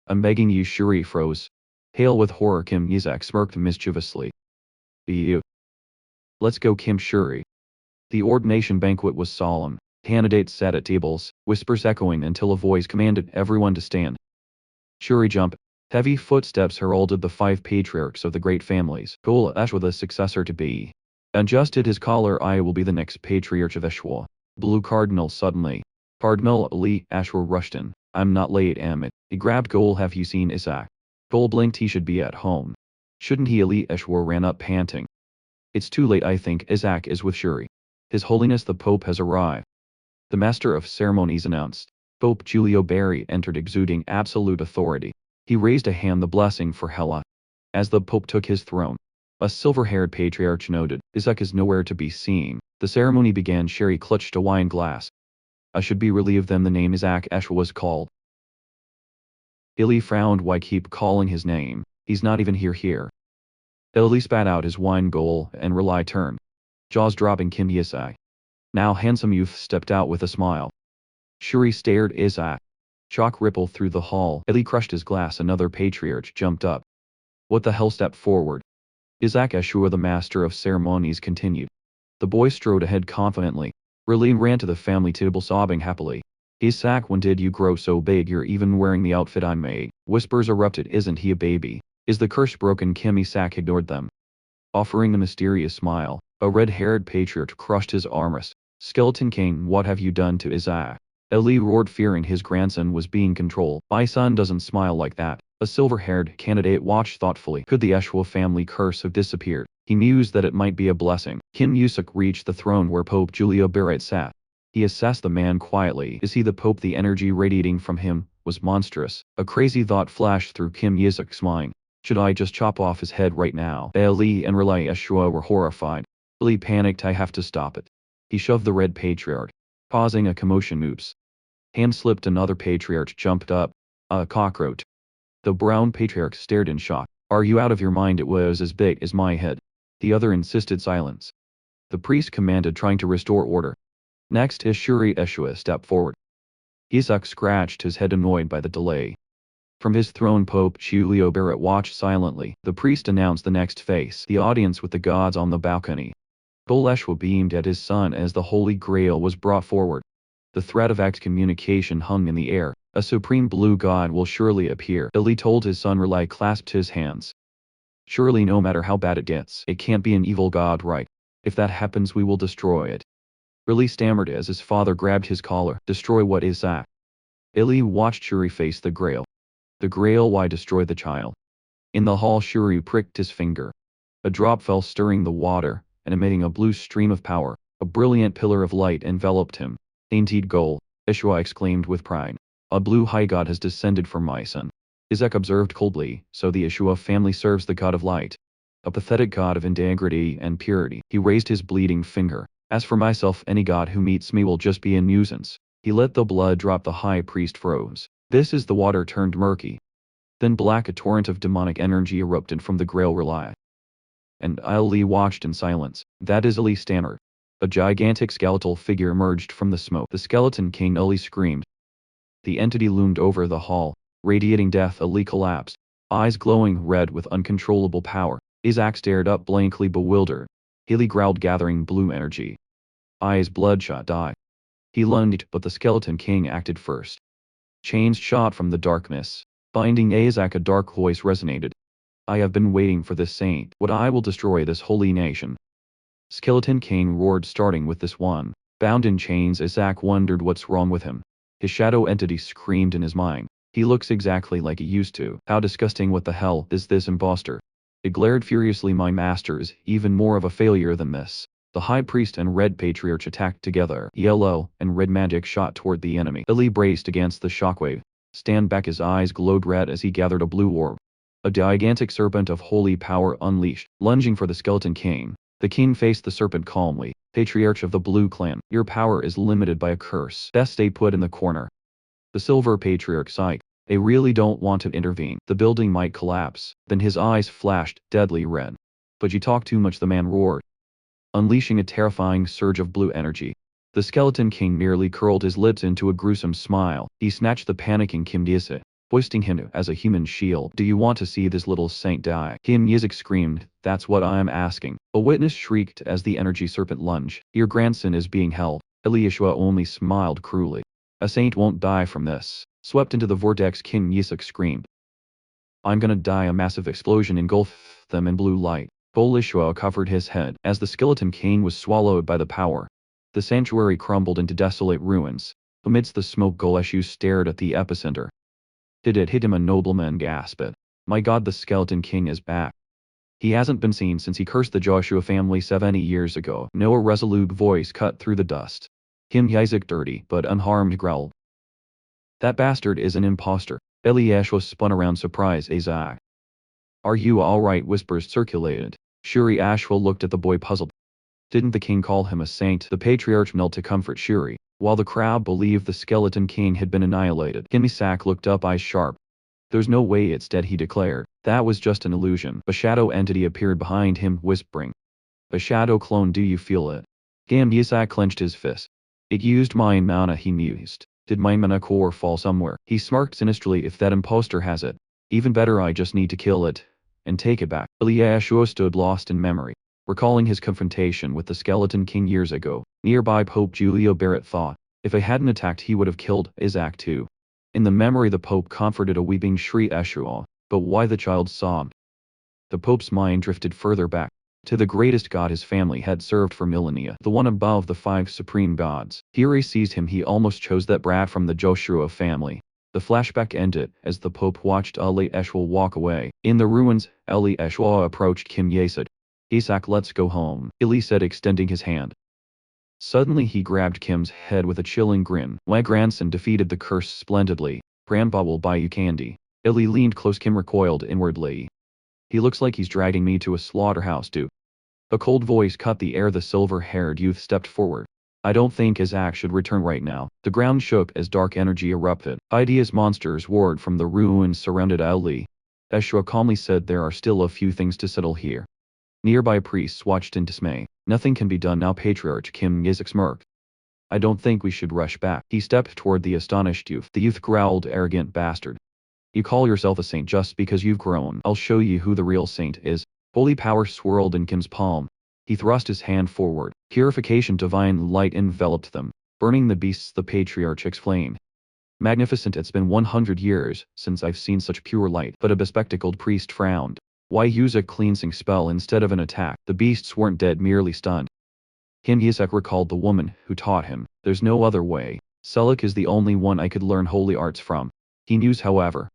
I'm begging you. Shuri froze. Pale with horror, Kim Yizak smirked mischievously. Be you. Let's go, Kim. Shuri. The ordination banquet was solemn. Candidates sat at tables, whispers echoing until a voice commanded everyone to stand. Shuri jumped. Heavy footsteps heralded the 5 patriarchs of the great families. Kola Ashwa, the successor to be. Adjusted his collar. I will be the next patriarch of Ashwa. Blue Cardinal suddenly. Cardinal Ali. Ashwa rushed in. I'm not late, am it? He grabbed Gol. Have you seen Isaac? Gol blinked. He should be at home. Shouldn't he? Ali. Ashwa ran up panting. It's too late. I think Isaac is with Shuri. His Holiness the Pope has arrived. The Master of Ceremonies announced. Pope Giulio Berry entered, exuding absolute authority. He raised a hand, the blessing for Hela. As the Pope took his throne, a silver-haired patriarch noted, Isaac is nowhere to be seen. The ceremony began. Shuri clutched a wine glass. I should be relieved then the name Isaac Eshwa was called. Ili frowned. Why keep calling his name? He's not even here. Ili spat out his wine goal and Rely turned. Jaws dropping. Kim Yisai. Now handsome youth stepped out with a smile. Shuri stared. Isaac. Shock rippled through the hall. Ili crushed his glass. Another patriarch jumped up. What the hell? Stepped forward. Isaac Ashua, the Master of Ceremonies, continued. The boy strode ahead confidently. Raleigh ran to the family table sobbing happily. Isaac, when did you grow so big you're even wearing the outfit I made? Whispers erupted. Isn't he a baby? Is the curse broken? Kim Isaac ignored them. Offering a mysterious smile, a red-haired patriarch crushed his armrest. Skeleton King, what have you done to Isaac? Eli roared, fearing his grandson was being controlled. My son doesn't smile like that. A silver-haired candidate watched thoughtfully. Could the Eshwa family curse have disappeared? He mused that it might be a blessing. Kim Yusuk reached the throne where Pope Giulio Barrett sat. He assessed the man quietly. Is he the Pope? The energy radiating from him was monstrous. A crazy thought flashed through Kim Yusuk's mind. Should I just chop off his head right now? Ali and Relay Eshwa were horrified. Billy panicked. I have to stop it. He shoved the red patriarch, causing a commotion. Oops. Hand slipped. Another patriarch jumped up. A cockroach. The brown patriarch stared in shock. Are you out of your mind? It was as big as my head. The other insisted silence. The priest commanded, trying to restore order. Next, Shuri Eshua stepped forward. Isaac scratched his head, annoyed by the delay. From his throne, Pope Giulio Barrett watched silently. The priest announced the next phase, the audience with the gods on the balcony. Gol Eshwa beamed at his son as the Holy Grail was brought forward. The threat of excommunication hung in the air. A supreme blue god will surely appear. Ili told his son. Relay clasped his hands. Surely, no matter how bad it gets, it can't be an evil god, right? If that happens, we will destroy it. Really stammered as his father grabbed his collar. Destroy what is that? Illy watched Shuri face the Grail. The Grail, why destroy the child? In the hall, Shuri pricked his finger. A drop fell, stirring the water, and emitting a blue stream of power. A brilliant pillar of light enveloped him. Indeed goal, Ishua exclaimed with pride. A blue high god has descended from my son. Isaac observed coldly, so the Ishua family serves the god of light. A pathetic god of integrity and purity. He raised his bleeding finger. As for myself, any god who meets me will just be a nuisance. He let the blood drop. The high priest froze. This is the water turned murky. Then black, a torrent of demonic energy erupted from the Grail Relay. And Ali watched in silence. That is Ali stammered. A gigantic skeletal figure emerged from the smoke. The skeleton king, Ali screamed. The entity loomed over the hall, radiating death. Ali collapsed, eyes glowing red with uncontrollable power. Isaac stared up blankly, bewildered. Hilly growled, gathering blue energy. Eyes bloodshot, die. He lunged, but the skeleton king acted first. Chains shot from the darkness, binding Isaac. A dark voice resonated. I have been waiting for this saint. What I will destroy this holy nation. Skeleton King roared, starting with this one. Bound in chains, Isaac wondered what's wrong with him. His shadow entity screamed in his mind. He looks exactly like he used to. How disgusting, what the hell is this imposter? It glared furiously. My master is even more of a failure than this. The High Priest and Red Patriarch attacked together. Yellow and red magic shot toward the enemy. Billy braced against the shockwave. Stand back, his eyes glowed red as he gathered a blue orb. A gigantic serpent of holy power unleashed, lunging for the Skeleton King. The king faced the serpent calmly. Patriarch of the Blue Clan, your power is limited by a curse. Best stay put in the corner. The Silver Patriarch sighed. They really don't want to intervene. The building might collapse. Then his eyes flashed deadly red. But you talk too much, the man roared, unleashing a terrifying surge of blue energy. The Skeleton King merely curled his lips into a gruesome smile. He snatched the panicking Kim Yisik, hoisting him as a human shield. Do you want to see this little saint die? Kim Yisik screamed. That's what I am asking. A witness shrieked as the energy serpent lunged. Your grandson is being held. Eliashua only smiled cruelly. A saint won't die from this. Swept into the vortex, Kim Yisik screamed. I'm gonna die. A massive explosion engulfed them in blue light. Bolishua covered his head as the Skeleton King was swallowed by the power. The sanctuary crumbled into desolate ruins. Amidst the smoke, Goleshu stared at the epicenter. Did it hit him? A nobleman gasped. My god, the Skeleton King is back. He hasn't been seen since he cursed the Joshua family 70 years ago. No, a resolute voice cut through the dust. Kim Yisik, dirty but unharmed, growled. That bastard is an imposter. Eliashua spun around, surprised. Isaac. Are you alright? Whispers circulated. Shuri Ashwa looked at the boy, puzzled. Didn't the king call him a saint? The patriarch knelt to comfort Shuri, while the crowd believed the Skeleton King had been annihilated. Kimisak looked up, eyes sharp. There's no way it's dead, he declared. That was just an illusion. A shadow entity appeared behind him, whispering. A shadow clone, do you feel it? Kimisak clenched his fist. It used my mana, he mused. Did my mana core fall somewhere? He smirked sinisterly. If that imposter has it, even better, I just need to kill it and take it back. Eliashua stood lost in memory, recalling his confrontation with the Skeleton King years ago. Nearby, Pope Giulio Barrett thought, if I hadn't attacked, he would have killed Isaac too. In the memory, the Pope comforted a weeping Shri Ashua, but why the child sobbed? The Pope's mind drifted further back, to the greatest god his family had served for millennia, the one above the 5 supreme gods. Fury seized him. He almost chose that brat from the Joshua family. The flashback ended as the Pope watched Ali Eshwal walk away. In the ruins, Ali Eshwal approached Kim Yesed. Isaac, let's go home, Ili said, extending his hand. Suddenly he grabbed Kim's head with a chilling grin. My grandson defeated the curse splendidly. Grandpa will buy you candy. Ili leaned close. Kim recoiled inwardly. He looks like he's dragging me to a slaughterhouse too. A cold voice cut the air. The silver-haired youth stepped forward. I don't think Isaac should return right now. The ground shook as dark energy erupted. Ideas monsters roared from the ruins surrounded Ali. Eshwa calmly said, there are still a few things to settle here. Nearby priests watched in dismay. Nothing can be done now. Patriarch Kim Yisik smirked. I don't think we should rush back. He stepped toward the astonished youth. The youth growled, arrogant bastard. You call yourself a saint just because you've grown. I'll show you who the real saint is. Holy power swirled in Kim's palm. He thrust his hand forward. Purification, divine light enveloped them, burning the beasts. The patriarch explained. Magnificent, it's been 100 years since I've seen such pure light. But a bespectacled priest frowned. Why use a cleansing spell instead of an attack? The beasts weren't dead, merely stunned. Isaac recalled the woman who taught him. There's no other way. Seluk is the only one I could learn holy arts from. He knew, however.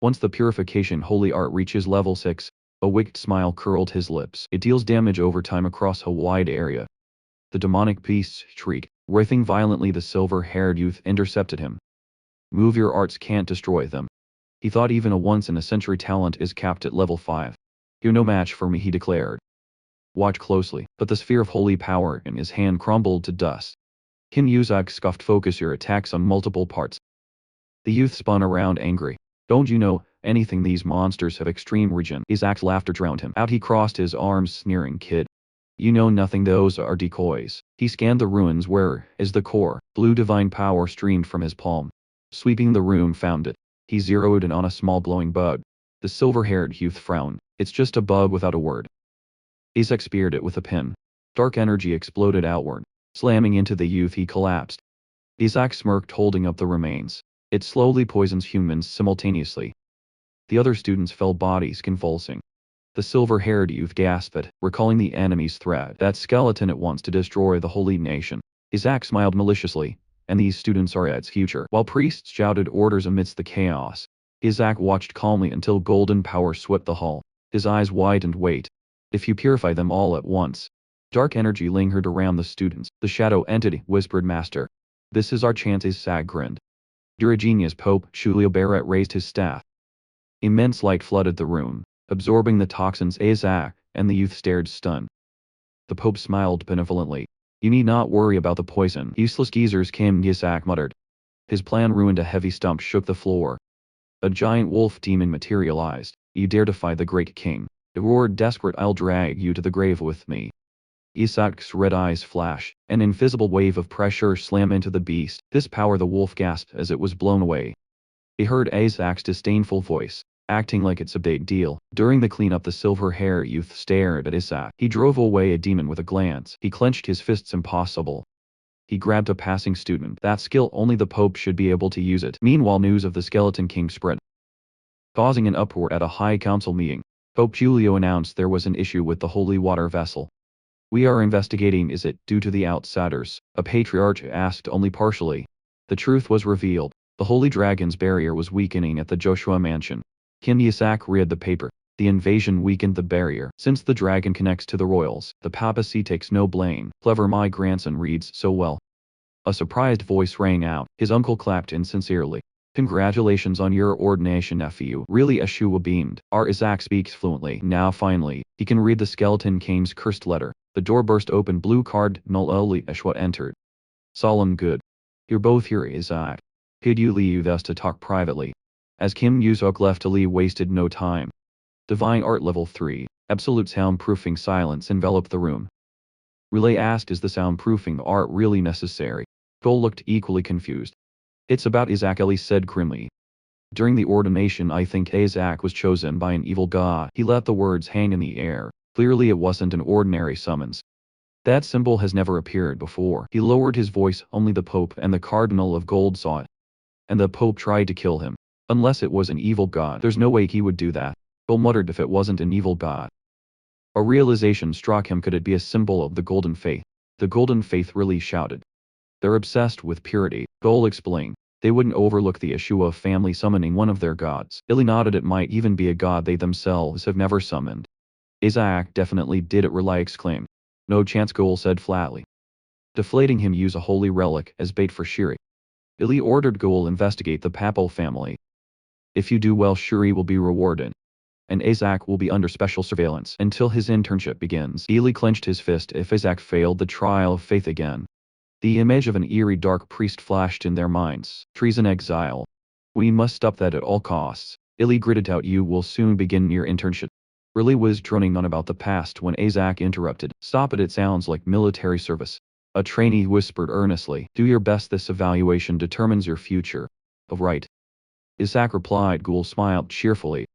Once the purification holy art reaches level 6, a wicked smile curled his lips. It deals damage over time across a wide area. The demonic beasts shrieked. Writhing violently, the silver-haired youth intercepted him. Move your arts can't destroy them. He thought even a once-in-a-century talent is capped at level 5. You're no match for me, he declared. Watch closely. But the sphere of holy power in his hand crumbled to dust. Isaac scoffed. Focus your attacks on multiple parts. The youth spun around angry. Don't you know anything? These monsters have extreme regen. Isaac's laughter drowned him out. He crossed his arms, sneering. Kid. You know nothing, those are decoys. He scanned the ruins. Where is the core? Blue divine power streamed from his palm. Sweeping the room, found it. He zeroed in on a small glowing bug. The silver-haired youth frowned. It's just a bug without a word. Isaac speared it with a pin. Dark energy exploded outward. Slamming into the youth, he collapsed. Isaac smirked, holding up the remains. It slowly poisons humans simultaneously. The other students fell, bodies convulsing. The silver-haired youth gasped, recalling the enemy's threat. That skeleton it wants to destroy the holy nation. Isaac smiled maliciously. And these students are its future. While priests shouted orders amidst the chaos, Isaac watched calmly until golden power swept the hall. His eyes widened. Wait. If you purify them all at once. Dark energy lingered around the students. The shadow entity whispered, Master. This is our chance. Isaac grinned. You're a genius, Pope. Julio Barrett raised his staff. Immense light flooded the room, absorbing the toxins. Isaac and the youth stared, stunned. The Pope smiled benevolently. You need not worry about the poison. Useless geezers, Isaac muttered. His plan ruined. A heavy stump shook the floor. A giant wolf demon materialized. You dare defy the great king? It roared, desperate. I'll drag you to the grave with me. Isaac's red eyes flashed. An invisible wave of pressure slammed into the beast. This power, the wolf gasped as it was blown away. He heard Isaac's disdainful voice, acting like it's a big deal. During the cleanup, the silver-haired youth stared at Isaac. He drove away a demon with a glance. He clenched his fists. Impossible. He grabbed a passing student. That skill, only the Pope should be able to use it. Meanwhile, news of the Skeleton King spread, causing an uproar at a high council meeting. Pope Julio announced there was an issue with the holy water vessel. We are investigating. Is it due to the outsiders? A patriarch asked, only partially. The truth was revealed. The holy dragon's barrier was weakening at the Joshua mansion. Isaac read the paper. The invasion weakened the barrier. Since the dragon connects to the royals, the papacy takes no blame. Clever, my grandson reads so well. A surprised voice rang out. His uncle clapped insincerely. Congratulations on your ordination, nephew. Really? Ashua beamed. Our Isaac speaks fluently. Now finally, he can read the Skeleton King's cursed letter. The door burst open. Blue card, Null Uli Ashwa entered. Solemn good. You're both here, Isaac. Could you leave us to talk privately? As Kim Yusuk left, Ali wasted no time. Divine Art Level 3. Absolute soundproofing. Silence enveloped the room. Relay asked, is the soundproofing art really necessary? Cole looked equally confused. It's about Isaac, Ali said grimly. During the ordination, I think Isaac was chosen by an evil god. He let the words hang in the air. Clearly it wasn't an ordinary summons. That symbol has never appeared before. He lowered his voice. Only the Pope and the Cardinal of Gold saw it. And the Pope tried to kill him. Unless it was an evil god. There's no way he would do that. Cole muttered, if it wasn't an evil god. A realization struck him. Could it be a symbol of the Golden Faith? The Golden Faith, really shouted. They're obsessed with purity, Cole explained. They wouldn't overlook the issue of family summoning one of their gods. Illy nodded. It might even be a god they themselves have never summoned. Isaac definitely did it, Relay exclaimed. No chance, Cole said flatly. Deflating him, use a holy relic as bait for Shiri. Illy ordered Cole investigate the papal family. If you do well, Shiri will be rewarded. And Isaac will be under special surveillance until his internship begins. Illy clenched his fist. If Isaac failed the trial of faith again. The image of an eerie dark priest flashed in their minds. Treason, exile. We must stop that at all costs. Illy gritted out, you will soon begin your internship. Riley was droning on about the past when Isaac interrupted. Stop it sounds like military service. A trainee whispered earnestly. Do your best, this evaluation determines your future. Oh, right. Isaac replied. Ghoul smiled cheerfully.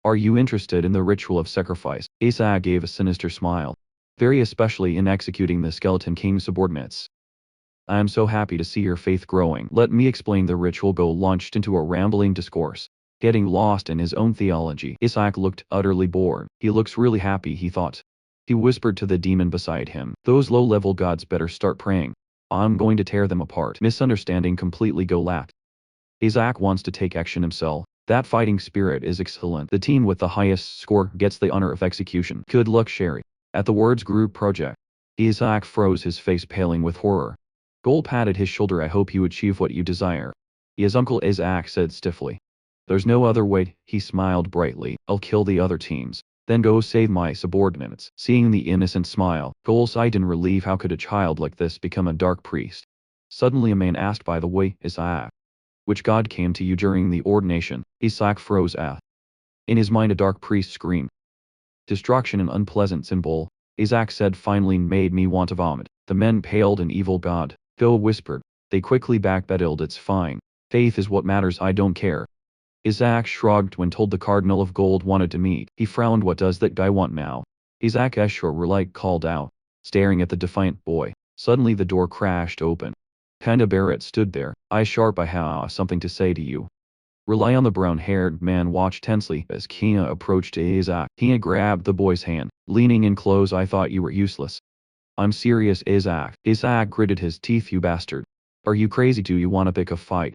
Are you interested in the ritual of sacrifice? Isaac gave a sinister smile. Very, especially in executing the Skeleton King's subordinates. I am so happy to see your faith growing. Let me explain the ritual. Ghoul launched into a rambling discourse. Getting lost in his own theology, Isaac looked utterly bored. He looks really happy, he thought. He whispered to the demon beside him. Those low-level gods better start praying. I'm going to tear them apart. Misunderstanding completely go lack. Isaac wants to take action himself. That fighting spirit is excellent. The team with the highest score gets the honor of execution. Good luck, Sherry. At the words group project, Isaac froze, his face paling with horror. Gold patted his shoulder. I hope you achieve what you desire. Yes, Uncle, Isaac said stiffly. There's no other way, he smiled brightly. I'll kill the other teams. Then go save my subordinates. Seeing the innocent smile, Goal sighed in relief. How could a child like this become a dark priest? Suddenly a man asked, by the way, Isaac, which god came to you during the ordination? Isaac froze. In his mind a dark priest screamed. Destruction, an unpleasant symbol, Isaac said finally, made me want to vomit. The men paled. An evil god. Go whispered. They quickly backpedaled. It's fine. Faith is what matters, I don't care. Isaac shrugged when told the Cardinal of Gold wanted to meet. He frowned. What does that guy want now? Isaac Escher called out, staring at the defiant boy. Suddenly the door crashed open. Kinda Barrett stood there, eyes sharp. I have something to say to you. Rely on the brown-haired man watched tensely as Kina approached Isaac. Kina grabbed the boy's hand, leaning in close. I thought you were useless. I'm serious, Isaac. Isaac gritted his teeth. You bastard. Are you crazy? Do you want to pick a fight?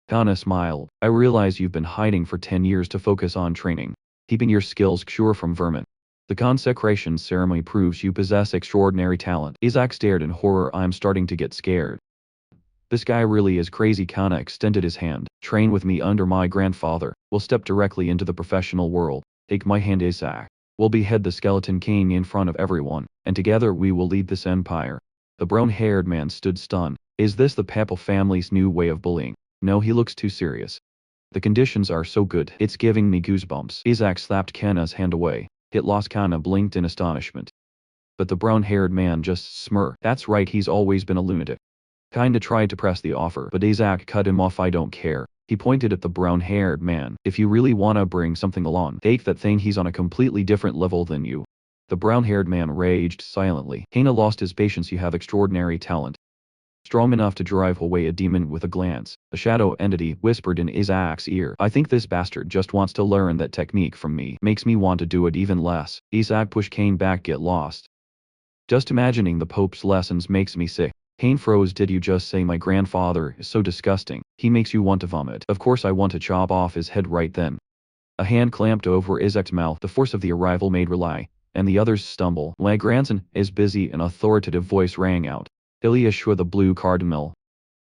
Kana smiled. I realize you've been hiding for 10 years to focus on training, keeping your skills pure from vermin. The consecration ceremony proves you possess extraordinary talent. Isaac stared in horror. I'm starting to get scared. This guy really is crazy. Kana extended his hand. Train with me under my grandfather. We'll step directly into the professional world. Take my hand, Isaac. We'll behead the skeleton king in front of everyone, and together we will lead this empire. The brown-haired man stood stunned. Is this the Papal family's new way of bullying? No, he looks too serious. The conditions are so good, it's giving me goosebumps. Isaac slapped Kana's hand away. It lost. Kana blinked in astonishment. But the brown-haired man just smirked. That's right, he's always been a lunatic. Kinda tried to press the offer, but Isaac cut him off. I don't care. He pointed at the brown-haired man. If you really wanna bring something along, take that thing. He's on a completely different level than you. The brown-haired man raged silently. Kana lost his patience. You have extraordinary talent. Strong enough to drive away a demon with a glance. A shadow entity whispered in Isaac's ear. I think this bastard just wants to learn that technique from me. Makes me want to do it even less. Isaac pushed Kane back. Get lost. Just imagining the Pope's lessons makes me sick. Kane froze. Did you just say my grandfather is so disgusting? He makes you want to vomit. Of course I want to chop off his head right then. A hand clamped over Isaac's mouth. The force of the arrival made Rely and the others stumble. My grandson is busy. An authoritative voice rang out. Ilyashua the Blue Cardinal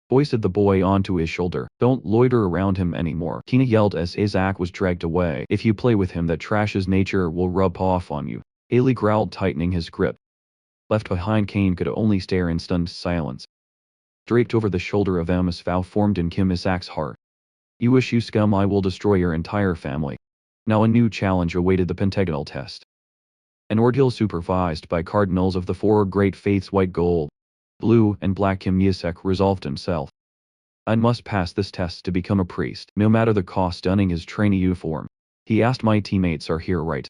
hoisted the boy onto his shoulder. Don't loiter around him anymore. Kina yelled as Isaac was dragged away. If you play with him, that trash's nature will rub off on you. Eli growled, tightening his grip. Left behind, Kane could only stare in stunned silence. Draped over the shoulder of Amos, vow formed in Kim Isaac's heart. You wish, you scum, I will destroy your entire family. Now a new challenge awaited the pentagonal test. An ordeal supervised by cardinals of the four great faiths: white, gold, blue, and black. Kim Isaac resolved himself. I must pass this test to become a priest, no matter the cost. Donning his trainee uniform, he asked, my teammates are here, right?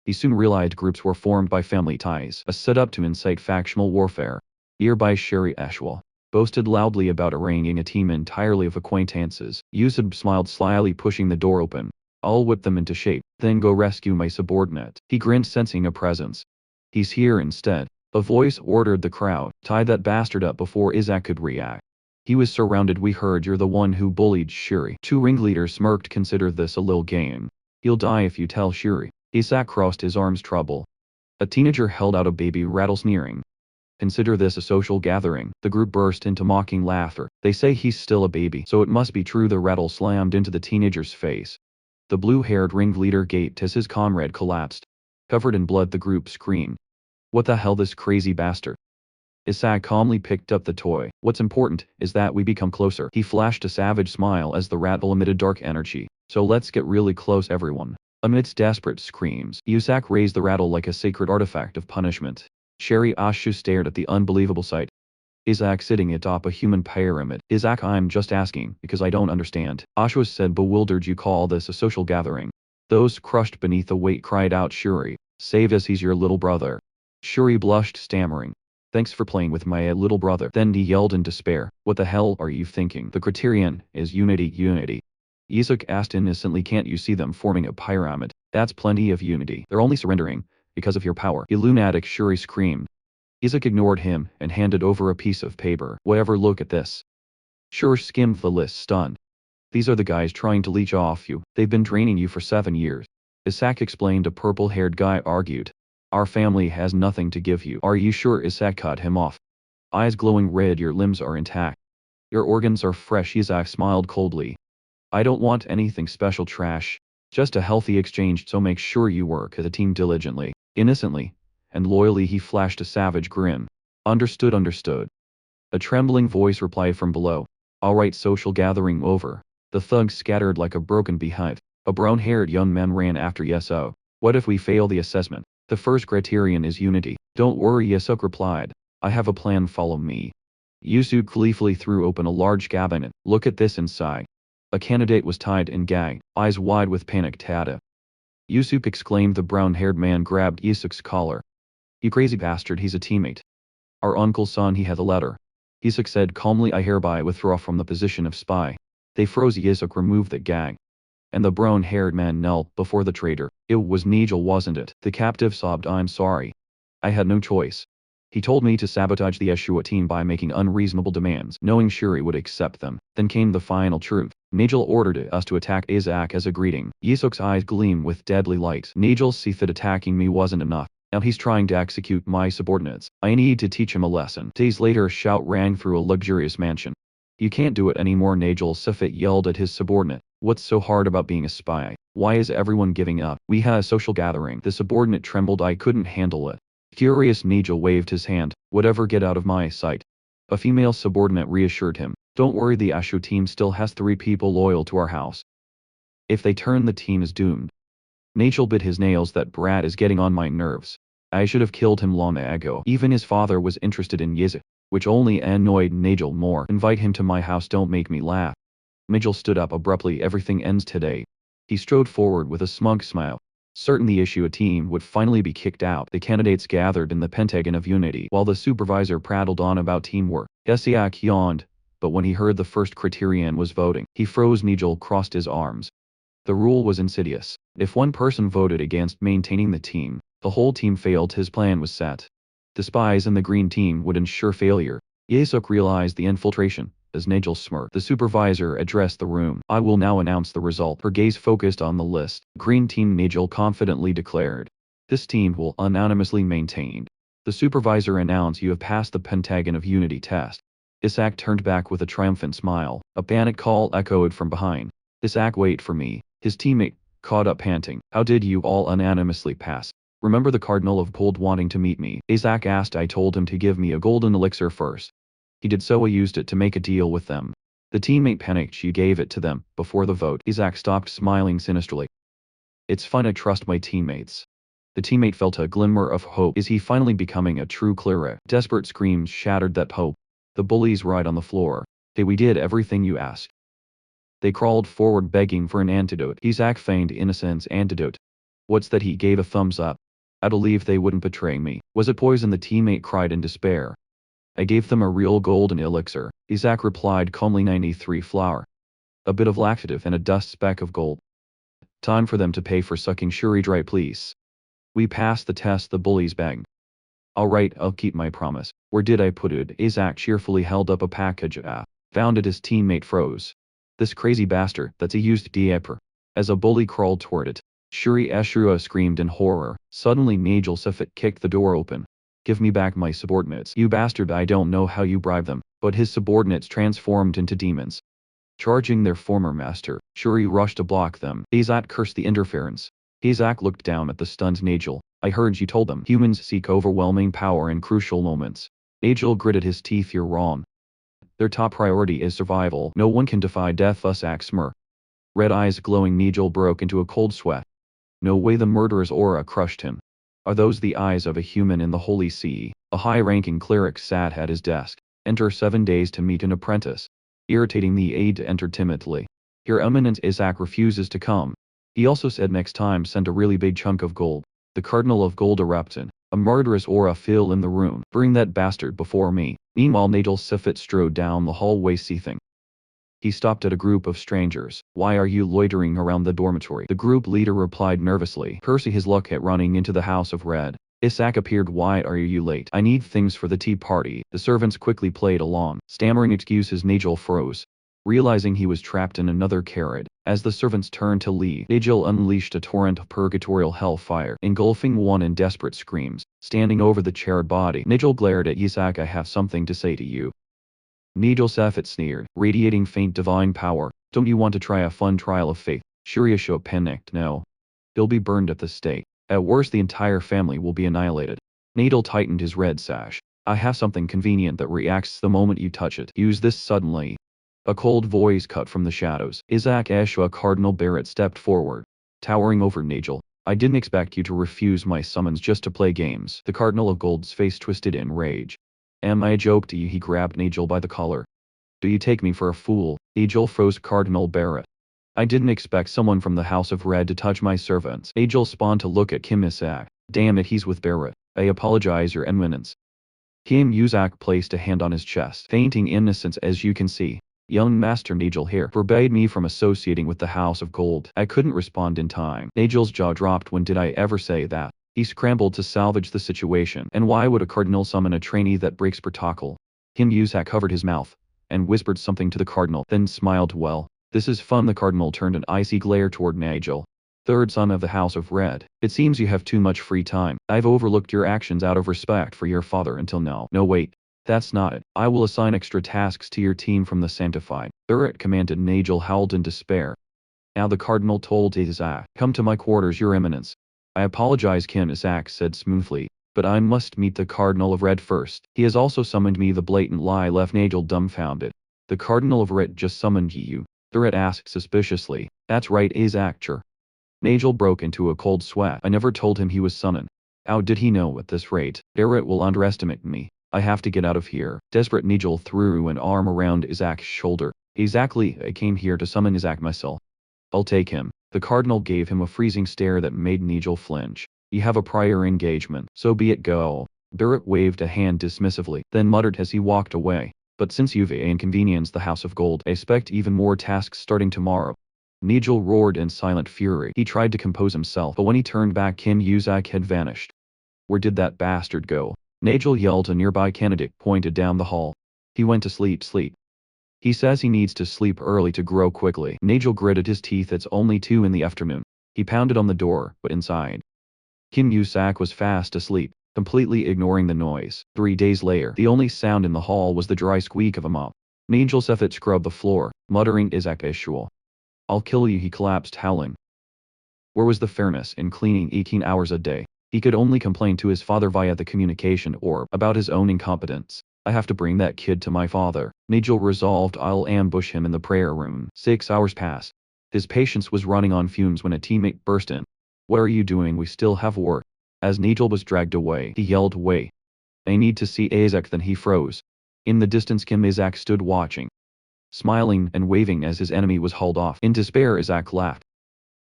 He soon realized groups were formed by family ties, a setup to incite factional warfare. Nearby Sherry Ashwell boasted loudly about arranging a team entirely of acquaintances. Yusub smiled slyly, pushing the door open. I'll whip them into shape, then go rescue my subordinate. He grinned, sensing a presence. He's here instead. A voice ordered the crowd. Tie that bastard up before Isaac could react. He was surrounded. We heard you're the one who bullied Shuri. Two ringleaders smirked. Consider this a little game. He'll die if you tell Shuri. Isaac crossed his arms. Trouble. A teenager held out a baby rattle, sneering. Consider this a social gathering. The group burst into mocking laughter. They say he's still a baby, so it must be true. The rattle slammed into the teenager's face. The blue-haired ringleader gaped as his comrade collapsed. Covered in blood, the group screamed. What the hell, this crazy bastard? Isaac calmly picked up the toy. What's important is that we become closer. He flashed a savage smile as the rattle emitted dark energy. So let's get really close, everyone. Amidst desperate screams, Isaac raised the rattle like a sacred artifact of punishment. Sherry Ashu stared at the unbelievable sight. Isaac sitting atop a human pyramid. Isaac, I'm just asking, because I don't understand. Ashu said, bewildered. You call this a social gathering? Those crushed beneath the weight cried out, Shuri, save us, he's your little brother. Shuri blushed, stammering. Thanks for playing with my little brother. Then he yelled in despair. What the hell are you thinking? The criterion is unity, unity. Isaac asked innocently, can't you see them forming a pyramid? That's plenty of unity. They're only surrendering because of your power. You lunatic, Shuri screamed. Isaac ignored him and handed over a piece of paper. Whatever, look at this. Shuri skimmed the list, stunned. These are the guys trying to leech off you. They've been draining you for 7 years. Isaac explained. A purple-haired guy argued. Our family has nothing to give you. Are you sure? Isaac cut him off. Eyes glowing red. Your limbs are intact. Your organs are fresh. Isaac smiled coldly. I don't want anything special, trash. Just a healthy exchange, so make sure you work as a team diligently, innocently, and loyally. He flashed a savage grin. Understood, understood. A trembling voice replied from below. All right, social gathering over. The thugs scattered like a broken beehive. A brown-haired young man ran after Yeso. What if we fail the assessment? The first criterion is unity. Don't worry, Yesuk replied. I have a plan, follow me. Yusu gleefully threw open a large cabinet. Look at this inside. A candidate was tied and gagged, eyes wide with panic. Tada. Yusuke exclaimed. The brown-haired man grabbed Yusuk's collar. You crazy bastard, he's a teammate. Our uncle's son, he had a letter. Yusuk said calmly. I hereby withdraw from the position of spy. They froze. Yusuk removed the gag. And the brown-haired man knelt before the traitor. It was Nigel, wasn't it? The captive sobbed. I'm sorry. I had no choice. He told me to sabotage the Asura team by making unreasonable demands, knowing Shuri would accept them. Then came the final truth. Nigel ordered us to attack Isaac as a greeting. Yusuk's eyes gleamed with deadly light. Nigel see that attacking me wasn't enough. Now he's trying to execute my subordinates. I need to teach him a lesson. Days later, a shout rang through a luxurious mansion. You can't do it anymore, Nigel Sifit yelled at his subordinate. What's so hard about being a spy? Why is everyone giving up? We had a social gathering. The subordinate trembled. I couldn't handle it. Furious, Nigel waved his hand. Whatever, get out of my sight. A female subordinate reassured him. Don't worry, the Ashu team still has 3 people loyal to our house. If they turn, the team is doomed. Nigel bit his nails. That brat is getting on my nerves. I should have killed him long ago. Even his father was interested in Yizik, which only annoyed Nigel more. Invite him to my house, don't make me laugh. Nigel stood up abruptly. Everything ends today. He strode forward with a smug smile. Certain the Asura team would finally be kicked out. The candidates gathered in the Pentagon of Unity, while the supervisor prattled on about teamwork. Isaac yawned, but when he heard the first criterion was voting, he froze. Nigel crossed his arms. The rule was insidious. If one person voted against maintaining the team, the whole team failed. His plan was set. The spies in the green team would ensure failure. Yesuk realized the infiltration. As Nigel smirked, the supervisor addressed the room. I will now announce the result. Her gaze focused on the list. Green team, Nigel confidently declared. This team will unanimously maintained. The supervisor announced, you have passed the Pentagon of Unity test. Isaac turned back with a triumphant smile. A panic call echoed from behind. Isaac, wait for me. His teammate caught up, panting. How did you all unanimously pass? Remember the Cardinal of Gold wanting to meet me? Isaac asked. I told him to give me a golden elixir first. He did so. I used it to make a deal with them. The teammate panicked. She gave it to them before the vote. Isaac stopped, smiling sinisterly. It's fine, I trust my teammates. The teammate felt a glimmer of hope. Is he finally becoming a true cleric? Desperate screams shattered that hope. The bullies right on the floor. Hey, we did everything you asked. They crawled forward begging for an antidote. Isaac feigned innocence. Antidote. What's that? He gave a thumbs up. I believe they wouldn't betray me. Was it poison? The teammate cried in despair. I gave them a real golden elixir. Isaac replied calmly. 93 flour. A bit of laxative and a dust speck of gold. Time for them to pay for sucking Shuri dry, please. We passed the test, the bullies begged. Alright, I'll keep my promise. Where did I put it? Isaac cheerfully held up a package. Found it. His teammate froze. This crazy bastard, that's a used diaper. As a bully crawled toward it, Shuri Asura screamed in horror. Suddenly Nigel Sifit kicked the door open. Give me back my subordinates. You bastard, I don't know how you bribed them, but his subordinates transformed into demons. Charging their former master, Shuri rushed to block them. Isaac cursed the interference. Isaac looked down at the stunned Nigel. I heard you told them humans seek overwhelming power in crucial moments. Nigel gritted his teeth. You're wrong. Their top priority is survival. No one can defy death. Isaac smirked. Red eyes glowing, Nigel broke into a cold sweat. No way. The murderer's aura crushed him. Are those the eyes of a human in the Holy See? A high-ranking cleric sat at his desk. Enter 7 days to meet an apprentice. Irritating, the aide entered timidly. Your Eminence. Isaac refuses to come. He also said next time send a really big chunk of gold. The Cardinal of Gold erupted. A murderous aura filled in the room. Bring that bastard before me. Meanwhile, Nigel Sifit strode down the hallway seething. He stopped at a group of strangers. "Why are you loitering around the dormitory?" The group leader replied nervously, cursing his luck at running into the House of Red. Isaac appeared. "Why are you late?" "I need things for the tea party." The servants quickly played along. Stammering excuses, Nigel froze, realizing he was trapped in another carrot. As the servants turned to leave, Nigel unleashed a torrent of purgatorial hellfire, engulfing one in desperate screams. Standing over the charred body, Nigel glared at Isaac. "I have something to say to you." Nigel Safet sneered, radiating faint divine power. "Don't you want to try a fun trial of faith?" Shuriasho panicked. "No. He'll be burned at the stake. At worst the entire family will be annihilated." Nigel tightened his red sash. "I have something convenient that reacts the moment you touch it. Use this suddenly." A cold voice cut from the shadows. Isaac Eshua. Cardinal Barrett stepped forward, towering over Nigel. "I didn't expect you to refuse my summons just to play games." The Cardinal of Gold's face twisted in rage. "Am I a joke to you?" He grabbed Nigel by the collar. "Do you take me for a fool?" Nigel froze. "Cardinal Barrett, I didn't expect someone from the House of Red to touch my servants." Nigel spawned to look at Kim Isaac. "Damn it, he's with Barrett. I apologize, Your Eminence." Kim Isaac placed a hand on his chest, feigning innocence. "As you can see, young Master Nigel here forbade me from associating with the House of Gold." I couldn't respond in time. Nigel's jaw dropped. "When did I ever say that?" He scrambled to salvage the situation. "And why would a cardinal summon a trainee that breaks protocol?" Kim Yusak covered his mouth and whispered something to the cardinal, then smiled. "Well, this is fun." The cardinal turned an icy glare toward Nigel. "Third son of the House of Red, it seems you have too much free time. I've overlooked your actions out of respect for your father until now." "No, wait. That's not it. I will assign extra tasks to your team from the Sanctified." Barrett commanded. Nigel howled in despair. Now the cardinal told Isaac, "Come to my quarters, Your Eminence." "I apologize," Kim Isaac said smoothly, "but I must meet the Cardinal of Red first. He has also summoned me." The blatant lie left Nigel dumbfounded. "The Cardinal of Red just summoned you?" Barrett asked suspiciously. "That's right, Isaac. Sure." Nigel broke into a cold sweat. "I never told him he was summoned. How did he know? At this rate, Barrett will underestimate me. I have to get out of here." Desperate, Nigel threw an arm around Isaac's shoulder. "Exactly, I came here to summon Isaac myself. I'll take him." The cardinal gave him a freezing stare that made Nigel flinch. "You have a prior engagement. So be it, go." Barrett waved a hand dismissively, then muttered as he walked away. "But since you've inconvenienced the House of Gold, I expect even more tasks starting tomorrow." Nigel roared in silent fury. He tried to compose himself, but when he turned back, Kim Isaac had vanished. "Where did that bastard go?" Nigel yelled. A nearby candidate pointed down the hall. "He went to sleep. He says he needs to sleep early to grow quickly." Nigel gritted his teeth. "It's only 2 in the afternoon." He pounded on the door, but inside, Kim Yusak was fast asleep, completely ignoring the noise. 3 days later, the only sound in the hall was the dry squeak of a mop. Nigel Sefit scrubbed the floor, muttering, "Isaac Ishul, I'll kill you." He collapsed, howling. Where was the fairness in cleaning 18 hours a day? He could only complain to his father via the communication orb about his own incompetence. "I have to bring that kid to my father." Nigel resolved. "I'll ambush him in the prayer room." 6 hours passed. His patience was running on fumes when a teammate burst in. "What are you doing? We still have work." As Nigel was dragged away, he yelled, "Wait. I need to see Isaac." Then he froze. In the distance, Kim Isaac stood watching, smiling and waving as his enemy was hauled off. In despair, Isaac laughed.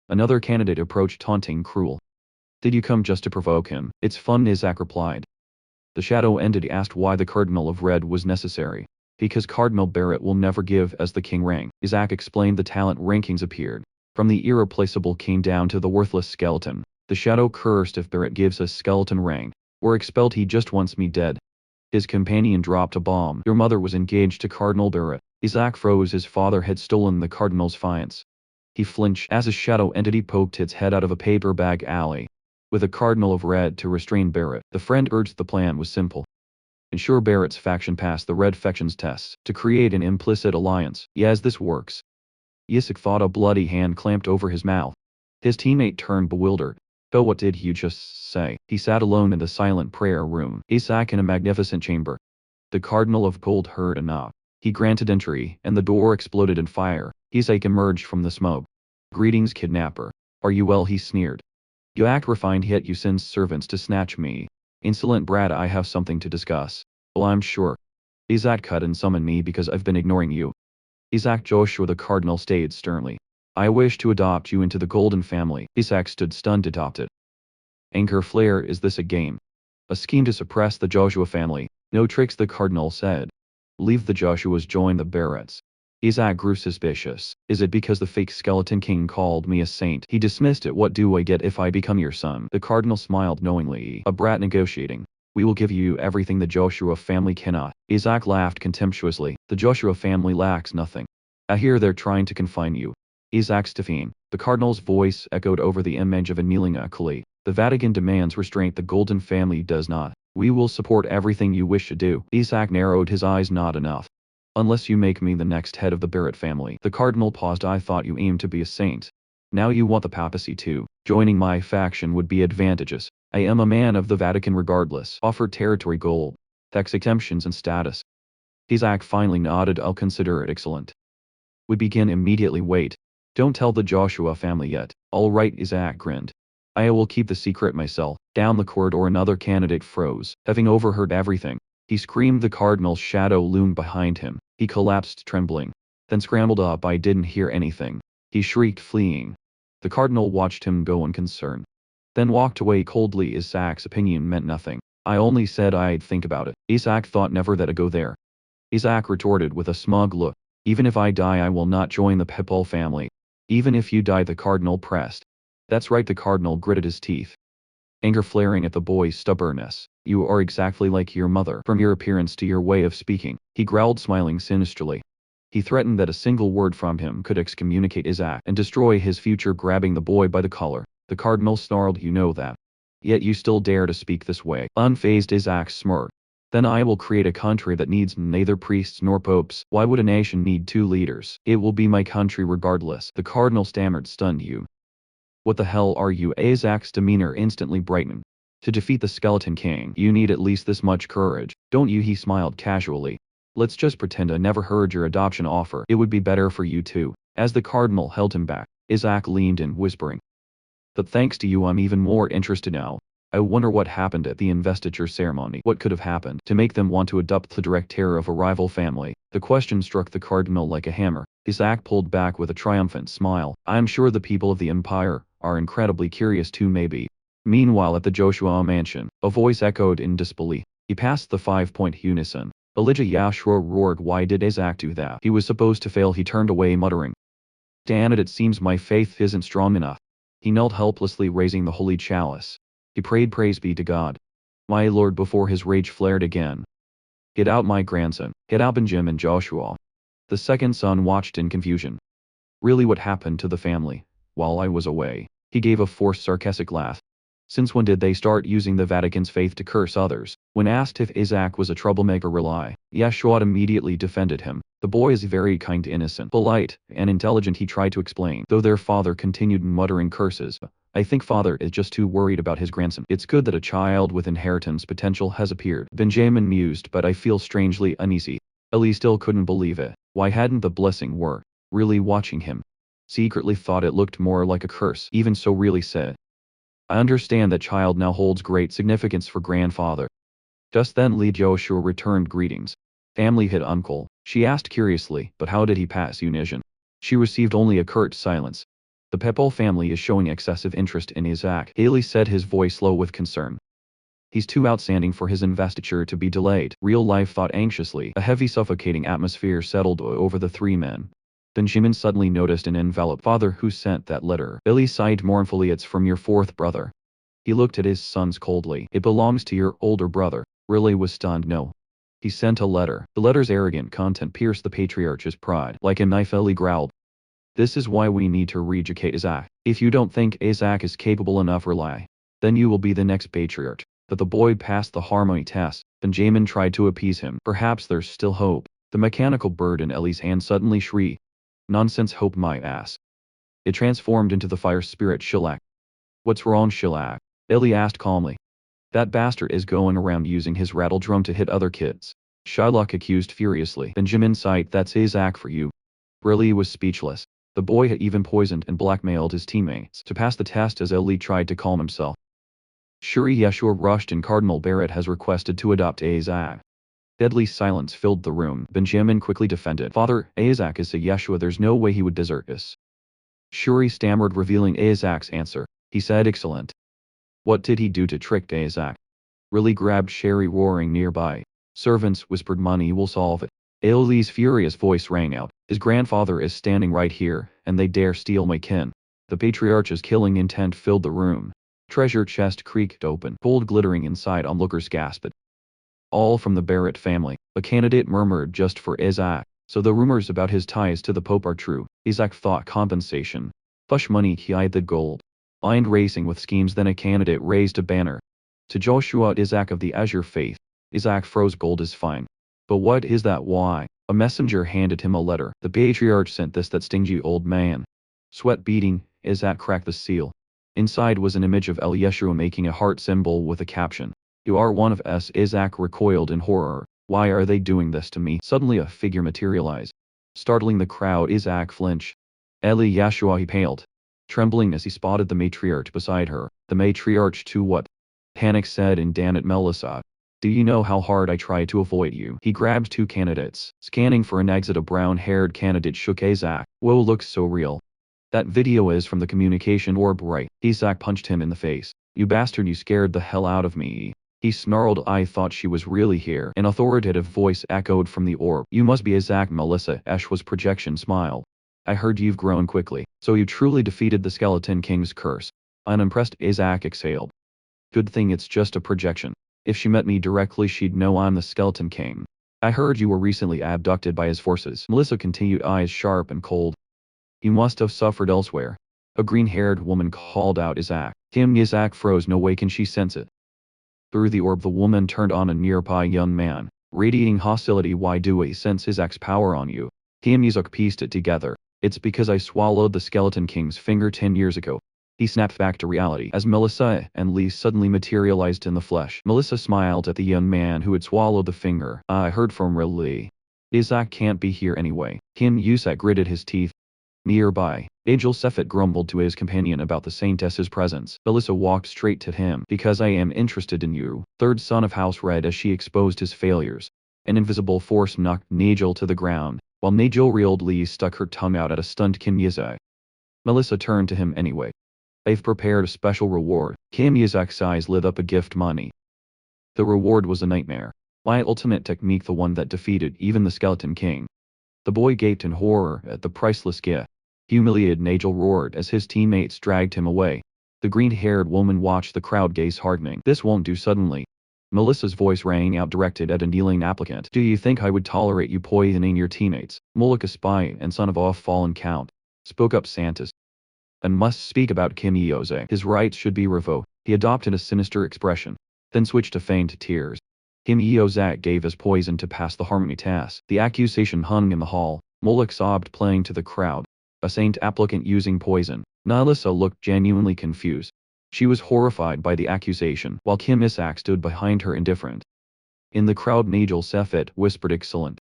Another candidate approached, taunting, "Cruel. Did you come just to provoke him?" "It's fun," Isaac replied. The shadow entity asked why the Cardinal of Red was necessary. "Because Cardinal Barrett will never give us the king rank." Isaac explained. The talent rankings appeared, from the irreplaceable king down to the worthless skeleton. The shadow cursed. "If Barrett gives us skeleton rank, we're expelled. He just wants me dead." His companion dropped a bomb. "Your mother was engaged to Cardinal Barrett." Isaac froze. His father had stolen the Cardinal's fiance. He flinched as a shadow entity poked its head out of a paper bag alley. With a Cardinal of Red to restrain Barrett, the friend urged. The plan was simple. Ensure Barrett's faction passed the Red faction's tests, to create an implicit alliance. "Yes, this works." Isaac thought. A bloody hand clamped over his mouth. His teammate turned bewildered. "But what did you just say?" He sat alone in the silent prayer room. Isaac in a magnificent chamber. The Cardinal of Gold heard enough. He granted entry, and the door exploded in fire. Isaac emerged from the smoke. "Greetings, kidnapper. Are you well?" he sneered. "You act refined, yet you send servants to snatch me. Insolent brat, I have something to discuss." "Well, I'm sure." "Isaac cut and summoned me because I've been ignoring you." Isaac Joshua. The cardinal stayed sternly. "I wish to adopt you into the golden family." Isaac stood stunned. "Adopted? Anchor flare, is this a game? A scheme to suppress the Joshua family?" "No tricks," the cardinal said. "Leave the Joshuas, join the Barretts. Isaac grew suspicious. Is it because the fake skeleton king called me a saint? He dismissed it. What do I get if I become your son? The cardinal smiled knowingly. A brat negotiating. We will give you everything the Joshua family cannot. Isaac laughed contemptuously. The Joshua family lacks nothing. I hear they're trying to confine you. Isaac Stephane. The cardinal's voice echoed over the image of a kneeling Akali. The Vatican demands restraint, the Golden family does not. We will support everything you wish to do. Isaac narrowed his eyes. Not enough. Unless you make me the next head of the Barrett family. The cardinal paused. I thought you aimed to be a saint. Now you want the papacy too. Joining my faction would be advantageous. I am a man of the Vatican regardless. Offered territory, gold, tax exemptions and status. Isaac finally nodded. I'll consider it. Excellent. We begin immediately. Wait. Don't tell the Joshua family yet. All right, Isaac grinned. I will keep the secret myself. Down the corridor another candidate froze, having overheard everything. He screamed. The cardinal's shadow loomed behind him. He collapsed trembling. Then scrambled up. I didn't hear anything. He shrieked, fleeing. The cardinal watched him go in concern. Then walked away coldly. Isaac's opinion meant nothing. I only said I'd think about it. Isaac thought never that I'd go there. Isaac retorted with a smug look. Even if I die I will not join the Pepol family. Even if you die, the cardinal pressed. That's right, the cardinal gritted his teeth. Anger flaring at the boy's stubbornness. You are exactly like your mother, from your appearance to your way of speaking, he growled, smiling sinisterly. He threatened that a single word from him could excommunicate Isaac and destroy his future. Grabbing the boy by the collar, the cardinal snarled, you know that. Yet you still dare to speak this way. Unfazed, Isaac smirked. Then I will create a country that needs neither priests nor popes. Why would a nation need two leaders? It will be my country regardless. The cardinal stammered, stunned. You. What the hell are you? Isaac's demeanor instantly brightened. To defeat the skeleton king, you need at least this much courage, don't you? He smiled casually. Let's just pretend I never heard your adoption offer. It would be better for you too. As the cardinal held him back, Isaac leaned in, whispering. But thanks to you I'm even more interested now. I wonder what happened at the investiture ceremony. What could have happened to make them want to adopt the direct heir of a rival family? The question struck the cardinal like a hammer. Isaac pulled back with a triumphant smile. I'm sure the people of the empire are incredibly curious too, maybe. Meanwhile at the Joshua mansion, a voice echoed in disbelief. He passed the 5-point unison. Elijah Yashua roared. Why did Isaac do that? He was supposed to fail. He turned away muttering. Damn it, it seems my faith isn't strong enough. He knelt helplessly, raising the holy chalice. He prayed, praise be to God. My Lord, before his rage flared again. Get out, my grandson. Get out, Benjamin Joshua. The second son watched in confusion. Really, what happened to the family while I was away? He gave a forced sarcastic laugh. Since when did they start using the Vatican's faith to curse others? When asked if Isaac was a troublemaker, Yeshua immediately defended him. The boy is very kind, innocent, polite, and intelligent, he tried to explain, though their father continued muttering curses. I think father is just too worried about his grandson. It's good that a child with inheritance potential has appeared. Benjamin mused, but I feel strangely uneasy. Ellie still couldn't believe it. Why hadn't the blessing worked? Really watching him. Secretly thought it looked more like a curse. Even so, really said. I understand that child now holds great significance for grandfather. Just then Li Joshua returned greetings. Family hit uncle, she asked curiously, but how did he pass Unisian? She received only a curt silence. The Pepol family is showing excessive interest in Isaac, Haley said, his voice low with concern. He's too outstanding for his investiture to be delayed. Real life thought anxiously. A heavy suffocating atmosphere settled over the three men. Benjamin suddenly noticed an envelope. Father, who sent that letter? Billy sighed mournfully. It's from your fourth brother. He looked at his sons coldly. It belongs to your older brother. Riley was stunned. No. He sent a letter. The letter's arrogant content pierced the patriarch's pride. Like a knife, Ellie growled. This is why we need to re-educate Isaac. If you don't think Isaac is capable enough, rely. Then you will be the next patriarch. But the boy passed the harmony test. Benjamin tried to appease him. Perhaps there's still hope. The mechanical bird in Ellie's hand suddenly shrieked. Nonsense, hope my ass. It transformed into the fire spirit Shellac. What's wrong, Shellac? Ellie asked calmly. That bastard is going around using his rattle drum to hit other kids. Shylock accused furiously. Benjamin sighed. That's Isaac for you. Riley was speechless. The boy had even poisoned and blackmailed his teammates to pass the test as Ellie tried to calm himself. Shuri Yeshua rushed in. Cardinal Barrett has requested to adopt Isaac. Deadly silence filled the room. Benjamin quickly defended. Father, Isaac is a Yeshua. There's no way he would desert us. Shuri stammered, revealing Isaac's answer. He said, excellent. What did he do to trick Isaac? Riley grabbed Sherry, roaring nearby. Servants whispered, money will solve it. Li's furious voice rang out. His grandfather is standing right here, and they dare steal my kin. The patriarch's killing intent filled the room. Treasure chest creaked open, gold glittering inside. Onlookers gasped. All from the Barrett family, a candidate murmured just for Isaac. So the rumors about his ties to the Pope are true. Isaac thought compensation. Push money, he eyed the gold. Mind racing with schemes. Then a candidate raised a banner. To Joshua Isaac of the Azure faith. Isaac froze. Gold is fine. But what is that? Why? A messenger handed him a letter. The patriarch sent this. That stingy old man. Sweat beading, Isaac cracked the seal. Inside was an image of El Yeshua making a heart symbol with a caption. You are one of us. Isaac recoiled in horror. Why are they doing this to me? Suddenly a figure materialized. Startling the crowd, Isaac flinched. Eli Yeshua, he paled. Trembling as he spotted the matriarch beside her. The matriarch too. What? Panic said in Dan at Melissa. Do you know how hard I tried to avoid you? He grabbed two candidates. Scanning for an exit, a brown-haired candidate shook Isaac. Whoa, looks so real. That video is from the communication orb, right? Isaac punched him in the face. You bastard, you scared the hell out of me. He snarled. I thought she was really here. An authoritative voice echoed from the orb. You must be Isaac. Melissa Eshwa's projection smiled. I heard you've grown quickly. So you truly defeated the Skeleton King's curse. Unimpressed, Isaac exhaled. Good thing it's just a projection. If she met me directly, she'd know I'm the Skeleton King. I heard you were recently abducted by his forces. Melissa continued, eyes sharp and cold. You must have suffered elsewhere. A green-haired woman called out Isaac. Isaac froze. No way can she sense it. Through the orb, the woman turned on a nearby young man, radiating hostility. Why do I sense Isaac's power on you? Isaac pieced it together. It's because I swallowed the Skeleton King's finger 10 years ago. He snapped back to reality as Melissa and Lee suddenly materialized in the flesh. Melissa smiled at the young man who had swallowed the finger. I heard from Lee. Isaac can't be here anyway. Isaac gritted his teeth. Nearby, Angel Sephet grumbled to his companion about the Saintess's presence. Melissa walked straight to him. Because I am interested in you. Third son of House Red as she exposed his failures. An invisible force knocked Nigel to the ground. While Nigel reeled, Lee stuck her tongue out at a stunned Isaac. Melissa turned to him anyway. I've prepared a special reward. Isaac's eyes lit up. A gift money. The reward was a nightmare. My ultimate technique, the one that defeated even the Skeleton King. The boy gaped in horror at the priceless gift. Humiliated, Nigel roared as his teammates dragged him away. The green-haired woman watched the crowd gaze, hardening. This won't do. Suddenly, Melissa's voice rang out, directed at a kneeling applicant. Do you think I would tolerate you poisoning your teammates? Moloch, a spy and son of a fallen count, spoke up Santos. And must speak about Isaac. His rights should be revoked. He adopted a sinister expression, then switched to feigned tears. Isaac gave his poison to pass the harmony test. The accusation hung in the hall. Moloch sobbed, playing to the crowd. A saint applicant using poison. Melissa looked genuinely confused. She was horrified by the accusation, while Isaac stood behind her, indifferent. In the crowd, Nigel Sephet whispered, excellent.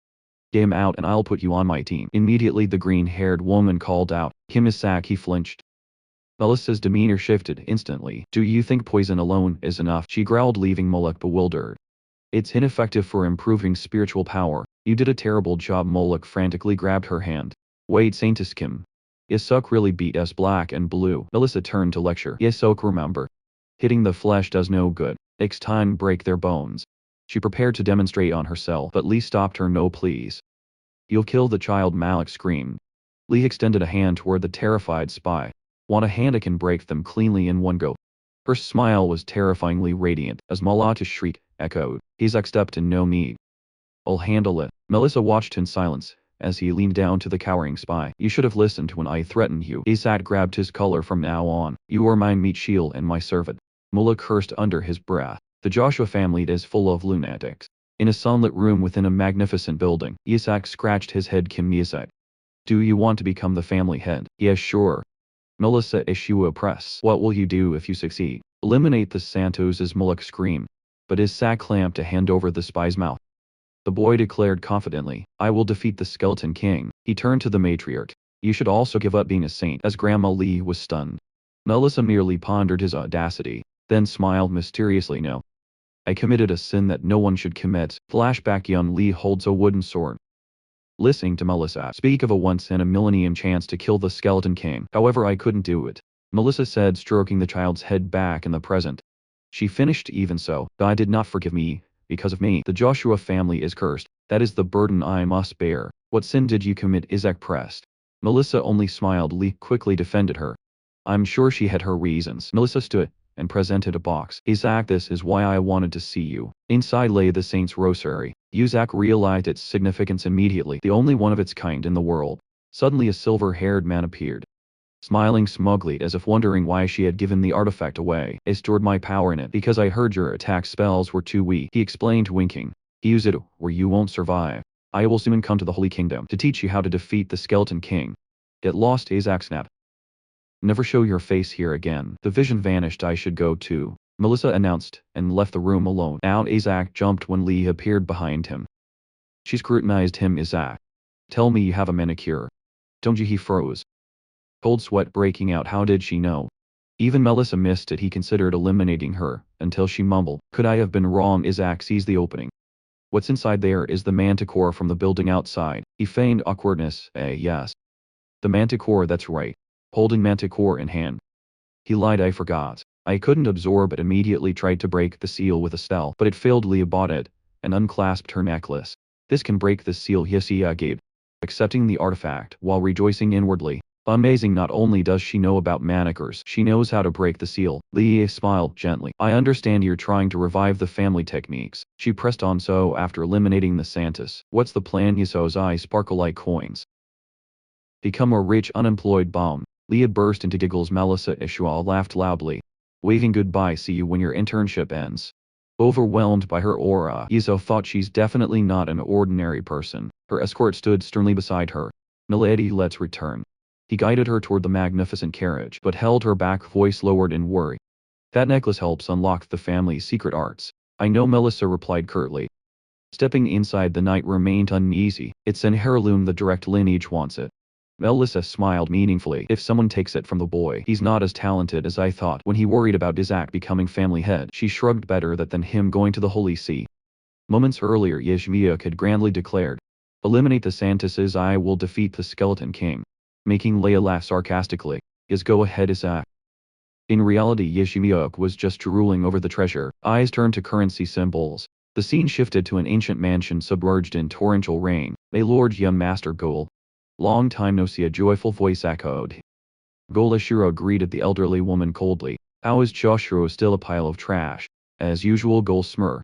Get him out and I'll put you on my team. Immediately the green-haired woman called out. Isaac, he flinched. Melissa's demeanor shifted instantly. Do you think poison alone is enough? She growled, leaving Moloch bewildered. It's ineffective for improving spiritual power. You did a terrible job. Moloch frantically grabbed her hand. Wait, Saintess Kim. Isaac really beat us black and blue. Melissa turned to lecture. Isaac, remember. Hitting the flesh does no good. Next time break their bones. She prepared to demonstrate on herself, but Lee stopped her. No, please. You'll kill the child, Malik screamed. Lee extended a hand toward the terrified spy. Want a hand? I can break them cleanly in one go. Her smile was terrifyingly radiant as Malata's shriek echoed. Isaac stepped in. No need. I'll handle it. Melissa watched in silence as he leaned down to the cowering spy. You should have listened when I threatened you. Isaac grabbed his collar. From now on, you are my meat shield and my servant. Moloch cursed under his breath. The Joshua family is full of lunatics. In a sunlit room within a magnificent building, Isaac scratched his head. Isaac. Do you want to become the family head? Yes, sure. Melissa Ishua press. What will you do if you succeed? Eliminate the Santos, Moloch screamed. But Isaac clamped a hand over the spy's mouth. The boy declared confidently, I will defeat the Skeleton King. He turned to the matriarch. You should also give up being a saint, as Grandma Lee was stunned. Melissa merely pondered his audacity, then smiled mysteriously. No. I committed a sin that no one should commit. Flashback, young Lee holds a wooden sword. Listening to Melissa speak of a once-in-a-millennium chance to kill the Skeleton King. However, I couldn't do it. Melissa said, stroking the child's head back in the present. She finished. Even so, God did not forgive me. because of me. The Joshua family is cursed. That is the burden I must bear. What sin did you commit? Isaac pressed. Melissa only smiled. Lee quickly defended her. I'm sure she had her reasons. Melissa stood and presented a box. Isaac, this is why I wanted to see you. Inside lay the saint's rosary. Isaac realized its significance immediately, the only one of its kind in the world. Suddenly a silver-haired man appeared, smiling smugly as if wondering why she had given the artifact away. I stored my power in it because I heard your attack spells were too weak, he explained, winking. Use it or you won't survive. I will soon come to the Holy Kingdom to teach you how to defeat the Skeleton King. It lost. Isaac snapped. Never show your face here again. The vision vanished. I should go too, Melissa announced, and left the room alone. Out. Isaac jumped when Lee appeared behind him. She scrutinized him. Isaac, tell me you have a manicure. Don't you? He froze, cold sweat breaking out. How did she know? Even Melissa missed it. He considered eliminating her, until she mumbled, could I have been wrong? Isaac seized the opening. What's inside there? Is the manticore from the building outside? He feigned awkwardness. Yes. The manticore, that's right. Holding manticore in hand. He lied. I forgot. I couldn't absorb it. Immediately tried to break the seal with a spell, but it failed. Leah bought it, and unclasped her necklace. This can break the seal. Yes, gave, accepting the artifact, while rejoicing inwardly. Amazing, not only does she know about manicures, she knows how to break the seal. Leah smiled gently. I understand you're trying to revive the family techniques. She pressed on. So after eliminating the Santas, what's the plan? Yiso's eyes sparkle like coins. Become a rich unemployed bum. Leah burst into giggles. Melissa Ishua laughed loudly, waving goodbye. See you when your internship ends. Overwhelmed by her aura, Yiso thought she's definitely not an ordinary person. Her escort stood sternly beside her. Milady, let's return. He guided her toward the magnificent carriage, but held her back, voice lowered in worry. That necklace helps unlock the family's secret arts. I know, Melissa replied curtly. Stepping inside, the knight remained uneasy. It's an heirloom. The direct lineage wants it. Melissa smiled meaningfully. If someone takes it from the boy, he's not as talented as I thought. When he worried about Isaac becoming family head, she shrugged. Better that than him going to the Holy See. Moments earlier, Yashmiak had grandly declared, eliminate the Santases, I will defeat the Skeleton King. Making Leia laugh sarcastically. Go ahead, Isaac. In reality, Yashmiak was just drooling over the treasure. Eyes turned to currency symbols. The scene shifted to an ancient mansion submerged in torrential rain. My lord, young master Gol. Long time no see, a joyful voice echoed. Gol Ashura greeted the elderly woman coldly. How is Joshua? Still a pile of trash. As usual, Gol smir.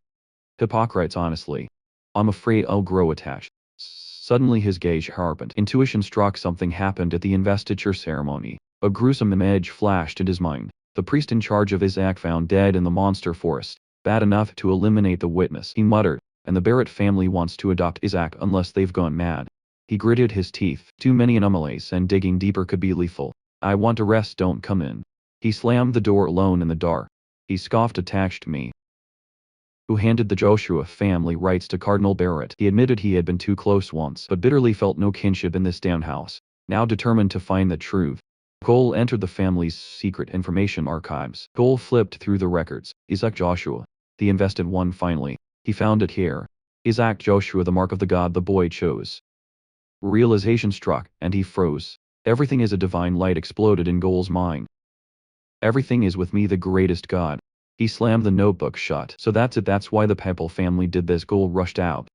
Hypocrites, honestly. I'm afraid I'll grow attached. Suddenly his gaze sharpened. Intuition struck. Something happened at the investiture ceremony. A gruesome image flashed in his mind. The priest in charge of Isaac found dead in the monster forest. Bad enough to eliminate the witness, he muttered, and the Barrett family wants to adopt Isaac unless they've gone mad. He gritted his teeth. Too many anomalies, and digging deeper could be lethal. I want to rest, don't come in. He slammed the door alone in the dark. He scoffed. Attached me. Who handed the Joshua family rights to Cardinal Barrett? He admitted he had been too close once, but bitterly felt no kinship in this damn house. Now determined to find the truth, Cole entered the family's secret information archives. Cole flipped through the records. Isaac Joshua, the invested one. Finally, he found it here. Isaac Joshua, the mark of the god the boy chose. Realization struck, and he froze. Everything is a divine light exploded in Cole's mind. Everything is with me, the greatest god. He slammed the notebook shut. So that's it, that's why the Papal family did this. Cole rushed out.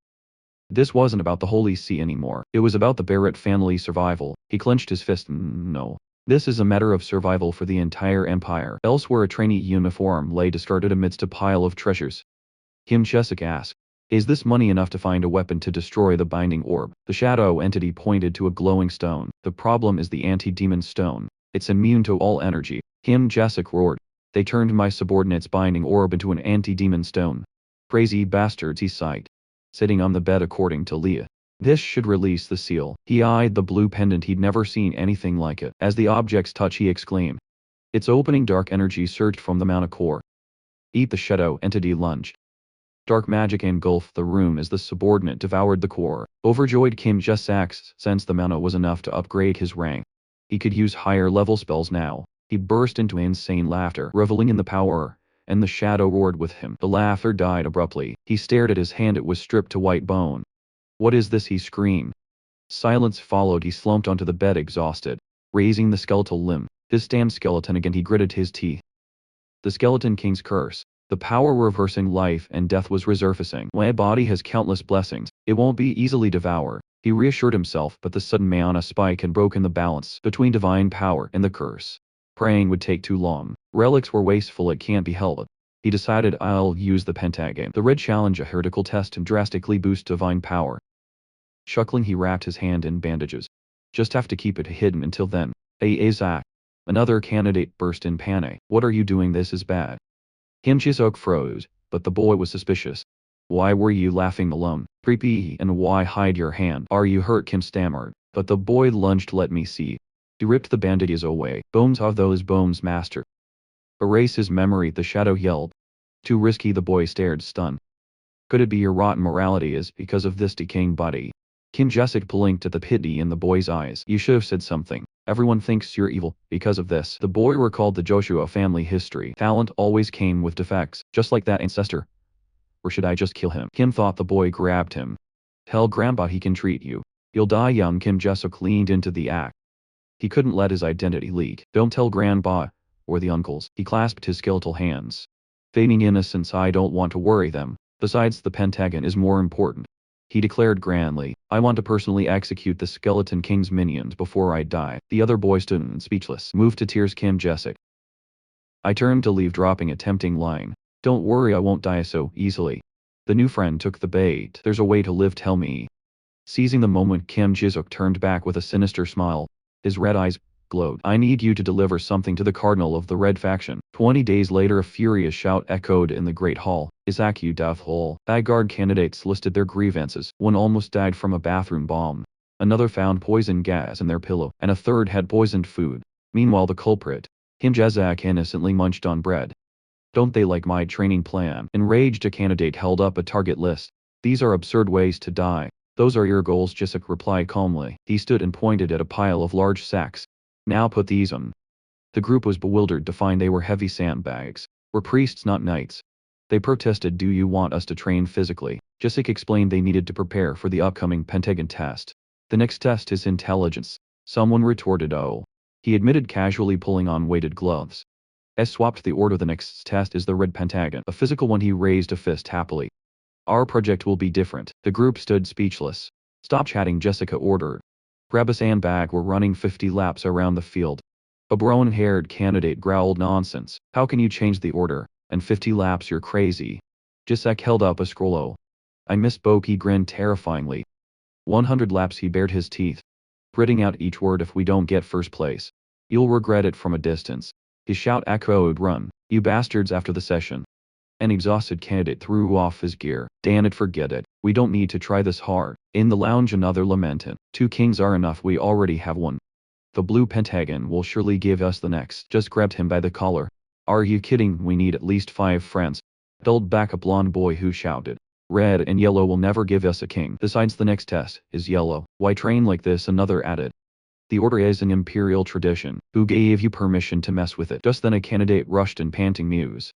This wasn't about the Holy See anymore. It was about the Barrett family survival. He clenched his fist. No. This is a matter of survival for the entire empire. Elsewhere, a trainee uniform lay discarded amidst a pile of treasures. Kim Chesak asked, is this money enough to find a weapon to destroy the binding orb? The shadow entity pointed to a glowing stone. The problem is the anti-demon stone. It's immune to all energy. Kim Chesak roared. They turned my subordinate's binding orb into an anti-demon stone. Crazy bastards, he sighed. Sitting on the bed according to Leah. This should release the seal. He eyed the blue pendant. He'd never seen anything like it. As the object's touch, he exclaimed. Its opening. Dark energy surged from the mana core. Eat the shadow entity lunged. Dark magic engulfed the room as the subordinate devoured the core. Overjoyed, Kim Chesak sensed the mana was enough to upgrade his rank. He could use higher level spells now. He burst into insane laughter, reveling in the power, and the shadow roared with him. The laughter died abruptly. He stared at his hand. It was stripped to white bone. What is this? He screamed. Silence followed. He slumped onto the bed exhausted, raising the skeletal limb. This damn skeleton again, he gritted his teeth. The Skeleton King's curse. The power reversing life and death was resurfacing. My body has countless blessings. It won't be easily devoured. He reassured himself, but the sudden mana spike had broken the balance between divine power and the curse. Praying would take too long. Relics were wasteful, it can't be helped. He decided, I'll use the pentagon. The red challenge, a heretical test, and drastically boost divine power. Chuckling, he wrapped his hand in bandages. Just have to keep it hidden until then. Hey Zach. Another candidate burst in panic. What are you doing? This is bad. Kim Jisuk froze, but the boy was suspicious. Why were you laughing alone? Creepy, and why hide your hand? Are you hurt? Kim stammered, but the boy lunged. Let me see. He ripped the bandages away. Bones of those bones, master. Erase his memory, the shadow yelled. Too risky, the boy stared stunned. Could it be your rotten morality is because of this decaying body? Kim Jessic blinked at the pity in the boy's eyes. You should have said something. Everyone thinks you're evil because of this. The boy recalled the Joshua family history. Talent always came with defects, just like that ancestor. Or should I just kill him? Kim thought. The boy grabbed him. Tell Grandpa he can treat you. You'll die young. Kim Jessic leaned into the act. He couldn't let his identity leak. Don't tell Grandpa or the uncles. He clasped his skeletal hands. Feigning innocence, I don't want to worry them. Besides, the pentagon is more important. He declared grandly, I want to personally execute the Skeleton King's minions before I die. The other boy stood speechless, moved to tears. Kim Jessic. I turned to leave, dropping a tempting line. Don't worry, I won't die so easily. The new friend took the bait. There's a way to live, tell me. Seizing the moment, Kim Jisuk turned back with a sinister smile. His red eyes glowed. I need you to deliver something to the cardinal of the Red faction. 20 days later, a furious shout echoed in the Great Hall. Isaac, you death hole. Vanguard candidates listed their grievances. One almost died from a bathroom bomb. Another found poison gas in their pillow, and a third had poisoned food. Meanwhile, the culprit, Kim Jezak, innocently munched on bread. Don't they like my training plan? Enraged, a candidate held up a target list. These are absurd ways to die. Those are your goals, Jessic replied calmly. He stood and pointed at a pile of large sacks. Now put these on. The group was bewildered to find they were heavy sandbags. We're priests, not knights. They protested. Do you want us to train physically? Jessic explained they needed to prepare for the upcoming pentagon test. The next test is intelligence. Someone retorted, oh. He admitted, casually pulling on weighted gloves. Swapped the order. The next test is the red pentagon, a physical one. He raised a fist happily. Our project will be different. The group stood speechless. Stop chatting, Jessica ordered. Grab a sandbag, we're running 50 laps around the field. A brown-haired candidate growled, nonsense. How can you change the order? And 50 laps, you're crazy. Jessica held up a scroll. I misspoke, he grinned terrifyingly. 100 laps, he bared his teeth. Gritting out each word, if we don't get first place. You'll regret it. From a distance. His shout echoed, run, you bastards, after the session. An exhausted candidate threw off his gear. Damn it, forget it. We don't need to try this hard. In the lounge, another lamented. 2 kings are enough, we already have one. The blue pentagon will surely give us the next. Just grabbed him by the collar. Are you kidding? We need at least 5 friends. Dulled back a blonde boy who shouted. Red and yellow will never give us a king. Besides, the next test is yellow. Why train like this? Another added. The order is an imperial tradition. Who gave you permission to mess with it? Just then a candidate rushed in, panting muse.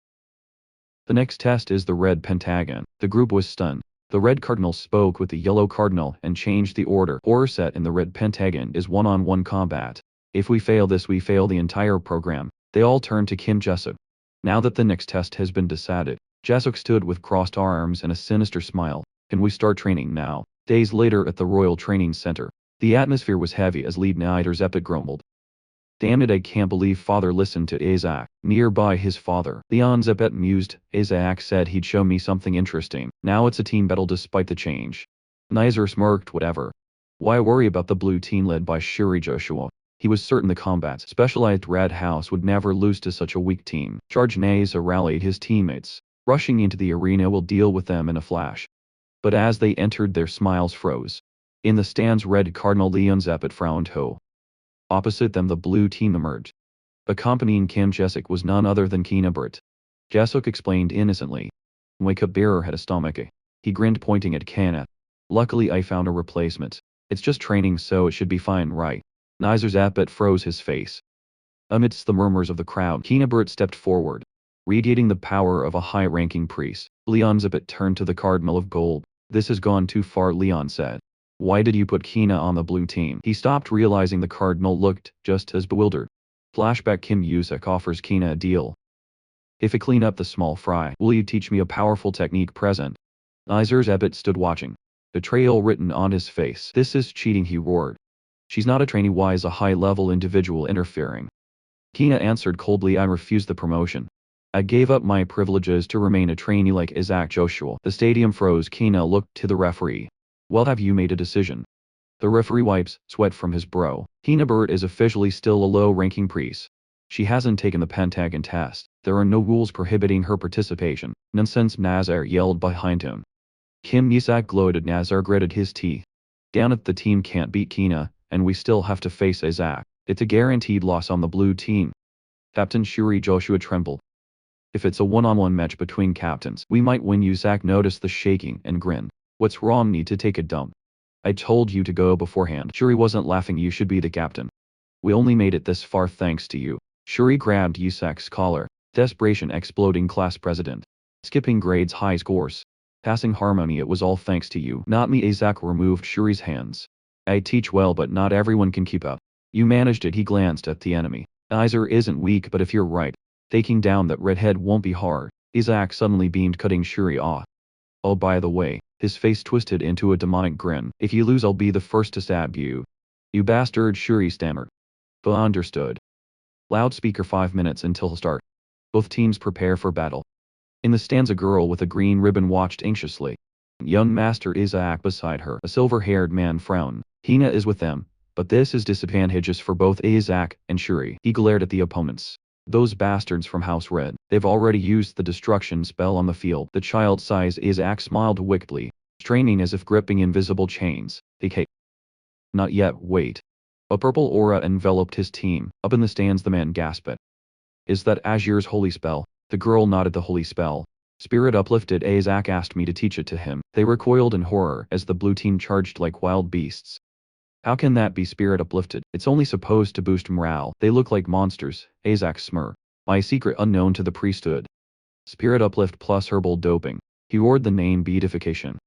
The next test is the red pentagon. The group was stunned. The red cardinal spoke with the yellow cardinal and changed the order. Order set in the red pentagon is one-on-one combat. If we fail this, we fail the entire program. They all turned to Kim Jessuk. Now that the next test has been decided, Jessuk stood with crossed arms and a sinister smile. Can we start training now? Days later at the Royal Training Center. The atmosphere was heavy as lead Nider Zepet grumbled. Damn it, I can't believe father listened to Isaac. Nearby, his father, Leon Zepet, mused. Isaac said he'd show me something interesting. Now it's a team battle despite the change. Nizer smirked, whatever. Why worry about the blue team led by Shuri Joshua? He was certain the combat's specialized Red House would never lose to such a weak team. Charge Neza rallied his teammates. Rushing into the arena, will deal with them in a flash. But as they entered, their smiles froze. In the stands, Red Cardinal Leon Zepet frowned. Ho. Opposite them, the blue team emerged. Accompanying Kim Jessic was none other than Kina Britt. Jessuk explained innocently. Wake-up bearer had a stomachache. He grinned, pointing at Kana. Luckily, I found a replacement. It's just training, so it should be fine, right? Nizer Zepet froze his face. Amidst the murmurs of the crowd, Kina Britt stepped forward. Radiating the power of a high-ranking priest, Leon Zepet turned to the Cardinal of Gold. This has gone too far, Leon said. Why did you put Kina on the blue team? He stopped, realizing the Cardinal looked just as bewildered. Flashback, Kim Yusek offers Kina a deal. If I clean up the small fry, will you teach me a powerful technique present? Nizer's Ebbet stood watching. Betrayal written on his face. This is cheating, he roared. She's not a trainee, why is a high-level individual interfering? Kina answered coldly, I refused the promotion. I gave up my privileges to remain a trainee like Isaac Joshua. The stadium froze. Kina looked to the referee. Well, have you made a decision? The referee wipes sweat from his brow. Kina Burt is officially still a low-ranking priest. She hasn't taken the Pentagon test. There are no rules prohibiting her participation. Nonsense, Nazar yelled behind him. Kim Yisak gloated. Nazar gritted his teeth. Down at the team can't beat Kina, and we still have to face Isaac. It's a guaranteed loss on the blue team. Captain Shuri Joshua trembled. If it's a one-on-one match between captains, we might win. Yusak noticed the shaking and grinned. What's wrong? Need to take a dump? I told you to go beforehand. Shuri wasn't laughing. You should be the captain. We only made it this far thanks to you. Shuri grabbed Yusak's collar. Desperation exploding. Class president. Skipping grades, high scores. Passing harmony, it was all thanks to you. Not me. Isaac removed Shuri's hands. I teach well, but not everyone can keep up. You managed it. He glanced at the enemy. Iser isn't weak, but if you're right, taking down that redhead won't be hard. Isaac suddenly beamed, cutting Shuri off. Oh, by the way, his face twisted into a demonic grin. If you lose, I'll be the first to stab you. You bastard, Shuri stammered. But understood. Loudspeaker, 5 minutes until start. Both teams prepare for battle. In the stands, a girl with a green ribbon watched anxiously. Young Master Isaac beside her, a silver-haired man frowned. Hina is with them, but this is disadvantageous for both Isaac and Shuri. He glared at the opponents. Those bastards from House Red. They've already used the destruction spell on the field. The child-sized Isaac smiled wickedly, straining as if gripping invisible chains. Hey. Not yet, wait. A purple aura enveloped his team. Up in the stands, the man gasped. Is that Azure's holy spell? The girl nodded. The holy spell. Spirit uplifted. Isaac asked me to teach it to him. They recoiled in horror as the blue team charged like wild beasts. How can that be? Spirit uplifted. It's only supposed to boost morale. They look like monsters. Isaac smirked. My secret unknown to the priesthood. Spirit uplift plus herbal doping. He roared the name beatification.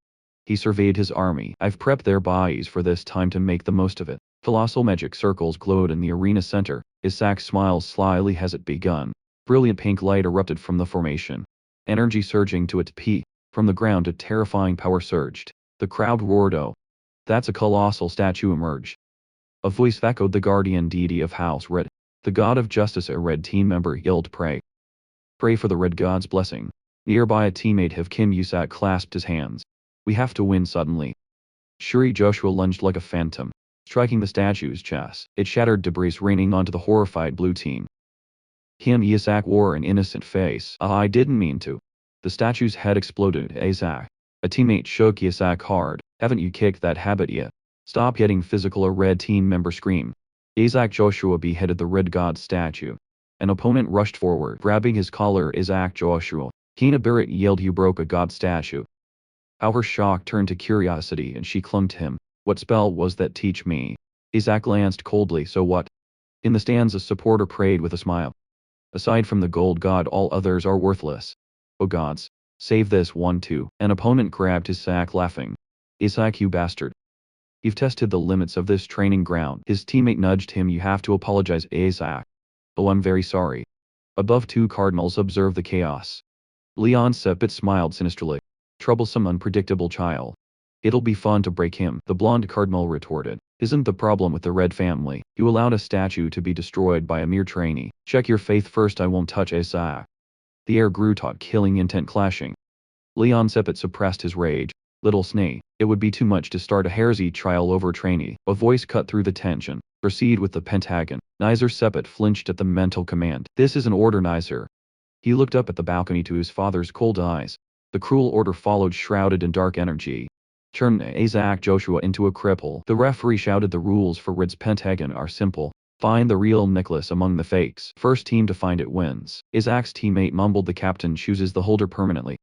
He surveyed his army. I've prepped their bodies for this time to make the most of it. Colossal magic circles glowed in the arena center. Isaac smiled slyly. Has it begun? Brilliant pink light erupted from the formation. Energy surging to its peak. From the ground, a terrifying power surged. The crowd roared, oh. That's a colossal statue emerged. A voice echoed, the guardian deity of House Red. The god of justice. A red team member yelled, pray. Pray for the red god's blessing. Nearby, a teammate of Kim Yusak clasped his hands. We have to win suddenly. Shuri Joshua lunged like a phantom, striking the statue's chest. It shattered debris raining onto the horrified blue team. Kim Yusak wore an innocent face. I didn't mean to. The statue's head exploded. Isaac. A teammate shook Yusak hard. Haven't you kicked that habit yet? Stop getting physical, a red team member screamed. Isaac Joshua beheaded the red god statue. An opponent rushed forward, grabbing his collar. Isaac Joshua. Kina Barrett yelled, you broke a god statue. Our shock turned to curiosity and she clung to him. What spell was that? Teach me. Isaac glanced coldly. So what? In the stands, a supporter prayed with a smile. Aside from the gold god, all others are worthless. Oh gods. Save this one too. An opponent grabbed his sack, laughing. Isaac, you bastard. You've tested the limits of this training ground. His teammate nudged him. You have to apologize, Isaac. Oh, I'm very sorry. Above, 2 cardinals observed the chaos. Leon Sepit smiled sinisterly. Troublesome, unpredictable child. It'll be fun to break him, the blonde cardinal retorted. Isn't the problem with the Red family? You allowed a statue to be destroyed by a mere trainee. Check your faith first. I won't touch Isaac. The air grew taut, killing intent clashing. Leon Sepet suppressed his rage. Little Snake, it would be too much to start a heresy trial over trainee. A voice cut through the tension. Proceed with the Pentagon. Nizer Sepet flinched at the mental command. This is an order, Nizer. He looked up at the balcony to his father's cold eyes. The cruel order followed, shrouded in dark energy. Turn Isaac Joshua into a cripple. The referee shouted. The rules for Red's Pentagon are simple. Find the real necklace among the fakes. First team to find it wins. Isaac's teammate mumbled. The captain chooses the holder permanently.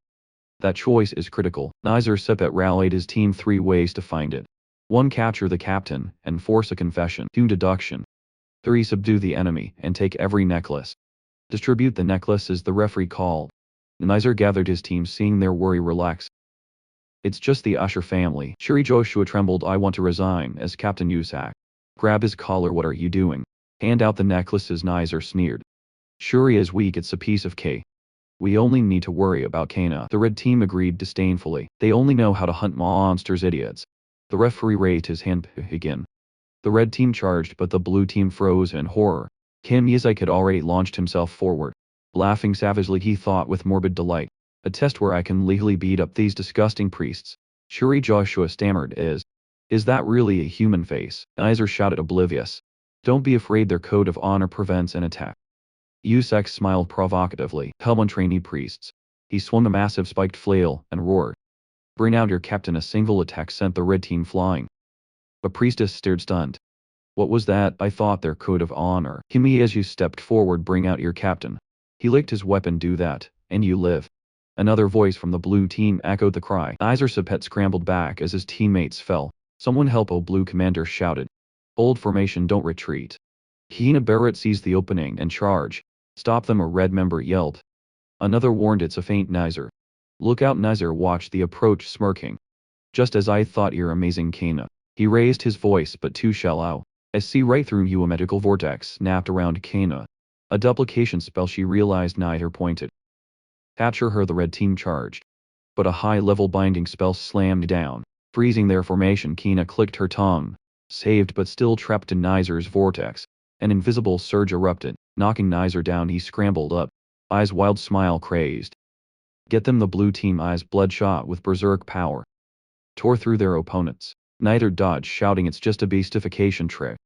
That choice is critical. Nizer Sepet rallied his team. 3 ways to find it. 1. Capture the captain and force a confession. 2. Deduction. 3. Subdue the enemy and take every necklace. Distribute the necklaces, the referee called. Nizer gathered his team, seeing their worry relax. It's just the Usher family. Shuri Joshua trembled. I want to resign as Captain Yusak. Grab his collar. What are you doing? Hand out the necklaces, Nizer sneered. Shuri is weak. It's a piece of cake. We only need to worry about Kana. The red team agreed disdainfully. They only know how to hunt monsters, idiots. The referee raised his hand again. The red team charged, but the blue team froze in horror. Kim Miyazaki had already launched himself forward. Laughing savagely, he thought with morbid delight. A test where I can legally beat up these disgusting priests. Shuri Joshua stammered, Is that really a human face? Iser shouted, oblivious. Don't be afraid, their code of honor prevents an attack. Yusek smiled provocatively. Come on, trainee priests. He swung a massive spiked flail and roared. Bring out your captain. A single attack sent the red team flying. The priestess stared stunned. What was that? I thought their code of honor. Kimiyazu stepped forward. Bring out your captain. He licked his weapon. Do that, and you live. Another voice from the blue team echoed the cry. Iser Sepet scrambled back as his teammates fell. Someone help! Oh, blue commander shouted. Hold formation, don't retreat. Hina Barrett seized the opening and charged. Stop them, a red member yelled. Another warned, it's a feint, Nizer. Look out! Nizer watched the approach, smirking. Just as I thought, you're amazing, Kana. He raised his voice, but too shallow. I see right through you. A medical vortex snapped around Kana. A duplication spell, she realized. Nizer pointed. Capture her, the red team charged. But a high-level binding spell slammed down, freezing their formation. Kana clicked her tongue. Saved, but still trapped in Nizer's vortex. An invisible surge erupted, knocking Nizer down. He scrambled up, eyes wild, smile crazed. Get them! The blue team, eyes bloodshot with berserk power, tore through their opponents. Nizer dodged, shouting, it's just a beastification trick.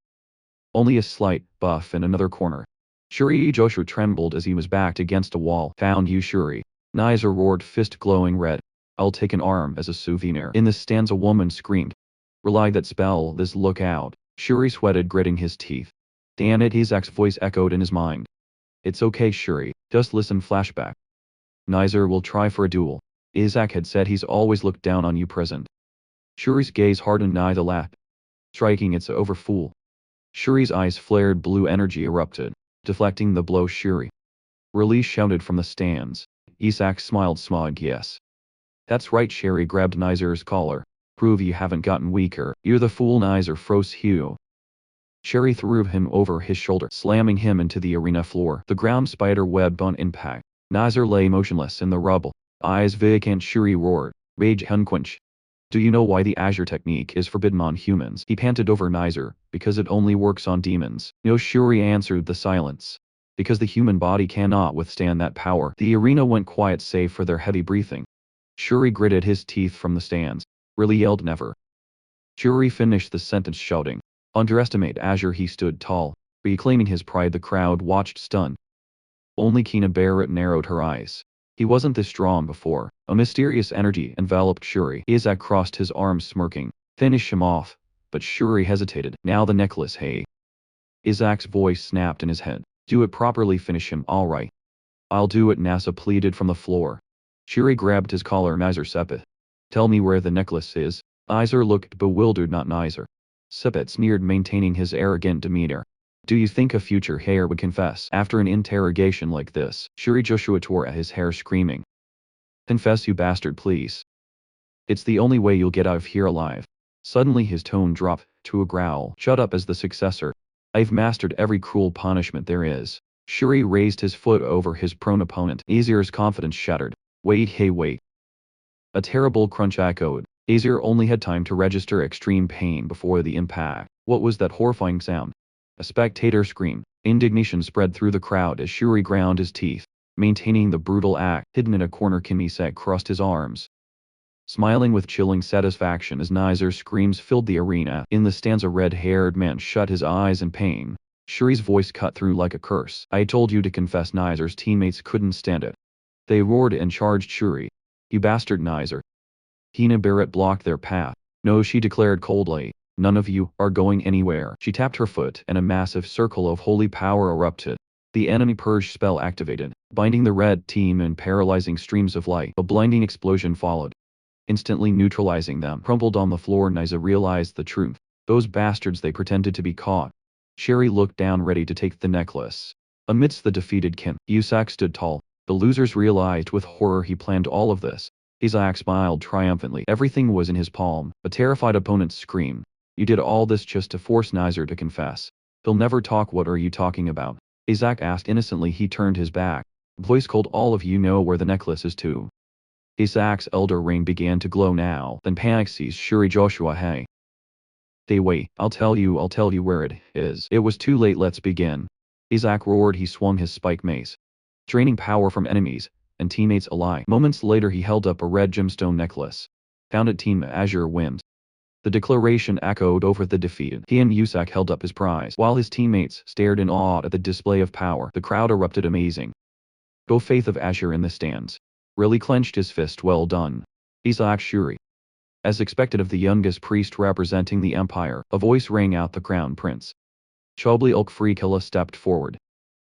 Only a slight buff in another corner. Shuri Joshua trembled as he was backed against a wall. Found you, Shuri. Nizer roared, fist glowing red. I'll take an arm as a souvenir. In the stands, a woman screamed. Rely that spell, this, look out. Shuri sweated, gritting his teeth. Damn it, Isaac's voice echoed in his mind. It's okay, Shuri, just listen. Flashback. Nizer will try for a duel. Isaac had said he's always looked down on you. Present. Shuri's gaze hardened. Nizer laughed. Striking, it's over, fool. Shuri's eyes flared, blue energy erupted, deflecting the blow. Shuri. Release, shouted from the stands. Isaac smiled, smug, yes. That's right. Shuri grabbed Nizer's collar. Prove you haven't gotten weaker. You're the fool. Nizer froze Hugh. Shuri threw him over his shoulder, slamming him into the arena floor. The ground spider webbed on impact. Nizer lay motionless in the rubble. Eyes vacant. Shuri roared. Rage unquenched. Do you know why the Azure technique is forbidden on humans? He panted over Nizer. Because it only works on demons. No, Shuri answered the silence. Because the human body cannot withstand that power. The arena went quiet save for their heavy breathing. Shuri gritted his teeth from the stands. Really yelled, never. Shuri finished the sentence shouting. Underestimate Azure. He stood tall, reclaiming his pride. The crowd watched stunned. Only Kina Barrett narrowed her eyes. He wasn't this strong before. A mysterious energy enveloped Shuri. Isaac crossed his arms, smirking. Finish him off. But Shuri hesitated. Now the necklace, hey. Isaac's voice snapped in his head. Do it properly. Finish him. All right. I'll do it. Nasa pleaded from the floor. Shuri grabbed his collar. Nizer Sepet. Tell me where the necklace is. Iser looked bewildered. Not Nizer. Sepet sneered, maintaining his arrogant demeanor. Do you think a future heir would confess after an interrogation like this? Shuri Joshua tore at his hair, screaming. Confess, you bastard, please. It's the only way you'll get out of here alive. Suddenly his tone dropped to a growl. Shut up. As the successor, I've mastered every cruel punishment there is. Shuri raised his foot over his prone opponent. Azir's confidence shattered. Wait, hey, wait. A terrible crunch echoed. Azir only had time to register extreme pain before the impact. What was that horrifying sound? A spectator screamed. Indignation spread through the crowd as Shuri ground his teeth, maintaining the brutal act. Hidden in a corner, Kimisek crossed his arms, smiling with chilling satisfaction as Nizer's screams filled the arena. In the stands, a red-haired man shut his eyes in pain. Shuri's voice cut through like a curse. I told you to confess. Nizer's teammates couldn't stand it. They roared and charged Shuri. You bastard, Nizer. Hina Barrett blocked their path. No, she declared coldly. None of you are going anywhere. She tapped her foot and a massive circle of holy power erupted. The enemy purge spell activated, binding the red team in paralyzing streams of light. A blinding explosion followed, instantly neutralizing them. Crumpled on the floor, Niza realized the truth. Those bastards, they pretended to be caught. Shuri looked down, ready to take the necklace. Amidst the defeated Kim, Yusak stood tall. The losers realized with horror he planned all of this. Isaac smiled triumphantly. Everything was in his palm. A terrified opponent screamed. You did all this just to force Nizer to confess. He'll never talk. What are you talking about? Isaac asked innocently. He turned his back, Voice cold, all of you know where the necklace is to. Isaac's elder ring began to glow now, then panic seized Shuri Joshua. Hey. Stay wait, I'll tell you where it is. It was too late, let's begin. Isaac roared. He swung his spike mace, draining power from enemies and teammates alike. Moments later he held up a red gemstone necklace. Found it, Team Azure wins. The declaration echoed over the defeated. He and Yusak held up his prize, while his teammates stared in awe at the display of power. The crowd erupted. Amazing. Go Faith of Azure in the stands. Really clenched his fist. Well done. Isaac Shuri. As expected of the youngest priest representing the Empire, a voice rang out. The Crown Prince. Chobli Ulkfrikilla stepped forward.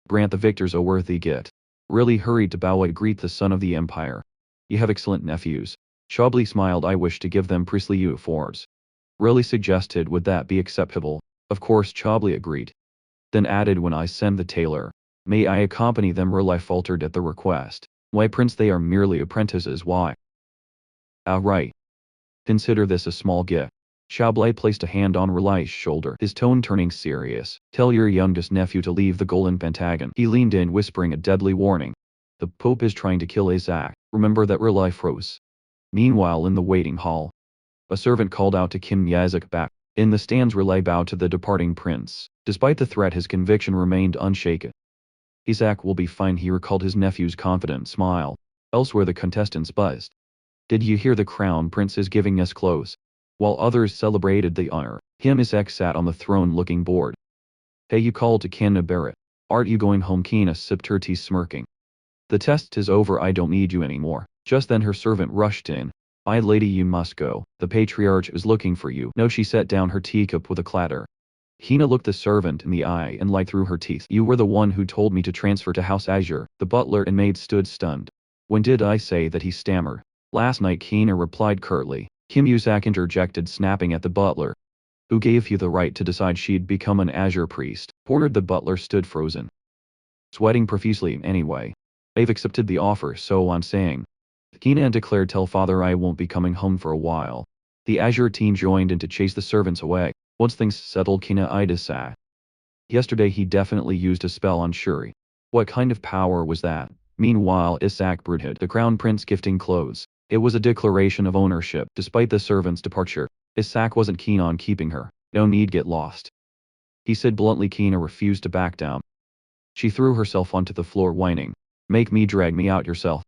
Grant the victors a worthy gift. Really hurried to bow and greet the son of the Empire. You have excellent nephews. Chobli smiled. I wish to give them priestly uniforms. Really suggested, would that be acceptable? Of course, Chobli agreed. Then added, when I send the tailor, may I accompany them? Really faltered at the request. Why, Prince, they are merely apprentices. Why? Ah, right. Consider this a small gift. Chobli placed a hand on Relai's shoulder, his tone turning serious. Tell your youngest nephew to leave the golden pentagon. He leaned in, whispering a deadly warning. The Pope is trying to kill Isaac. Remember that. Relai froze. Meanwhile, in the waiting hall, a servant called out to Kim Yazak back. In the stands, Relai bowed to the departing prince. Despite the threat, his conviction remained unshaken. Isaac will be fine, he recalled his nephew's confident smile. Elsewhere the contestants buzzed. Did you hear? The crown prince is giving us clothes. While others celebrated the honor, Isaac sat on the throne looking bored. Hey, you called to Kina Barrett. Aren't you going home? Kina sipped her tea, smirking. The test is over, I don't need you anymore. Just then her servant rushed in. Aye, lady, you must go. The patriarch is looking for you. No, she set down her teacup with a clatter. Hina looked the servant in the eye and lied through her teeth. You were the one who told me to transfer to House Azure. The butler and maid stood stunned. When did I say that? He stammered. Last night, Hina replied curtly. Kim Yusak interjected, snapping at the butler. Who gave you the right to decide she'd become an Azure priest? Porter. The butler stood frozen, sweating profusely. Anyway, I've accepted the offer, so I'm saying. Hina declared, tell father I won't be coming home for a while. The Azure team joined in to chase the servants away. Once things settled, Kina eyed Isaac. Yesterday he definitely used a spell on Shuri. What kind of power was that? Meanwhile, Isaac brooded. The crown prince gifting clothes. It was a declaration of ownership. Despite the servant's departure, Isaac wasn't keen on keeping her. No need get lost, he said bluntly. Kina refused to back down. She threw herself onto the floor, whining. Make me drag me out yourself.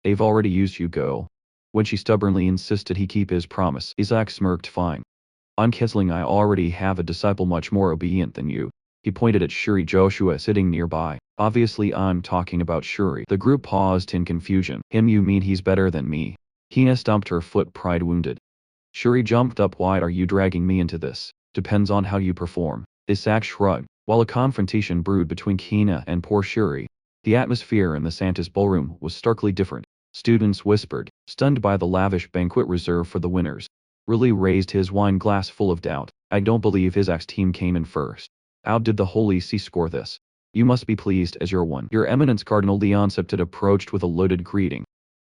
They've already used you, go. When she stubbornly insisted he keep his promise, Isaac smirked. Fine. I'm canceling. I already have a disciple much more obedient than you. He pointed at Shuri Joshua sitting nearby. Obviously I'm talking about Shuri. The group paused in confusion. Him? You mean he's better than me? Hina stomped her foot, pride wounded. Shuri jumped up. Why are you dragging me into this? Depends on how you perform. Isaac shrugged. While a confrontation brewed between Hina and poor Shuri, the atmosphere in the Santa's ballroom was starkly different. Students whispered, stunned by the lavish banquet reserved for the winners. Really raised his wine glass full of doubt. I don't believe Isaac's team came in first. How did the Holy See score this? You must be pleased as you're one. Your Eminence Cardinal Leon Septet approached with a loaded greeting.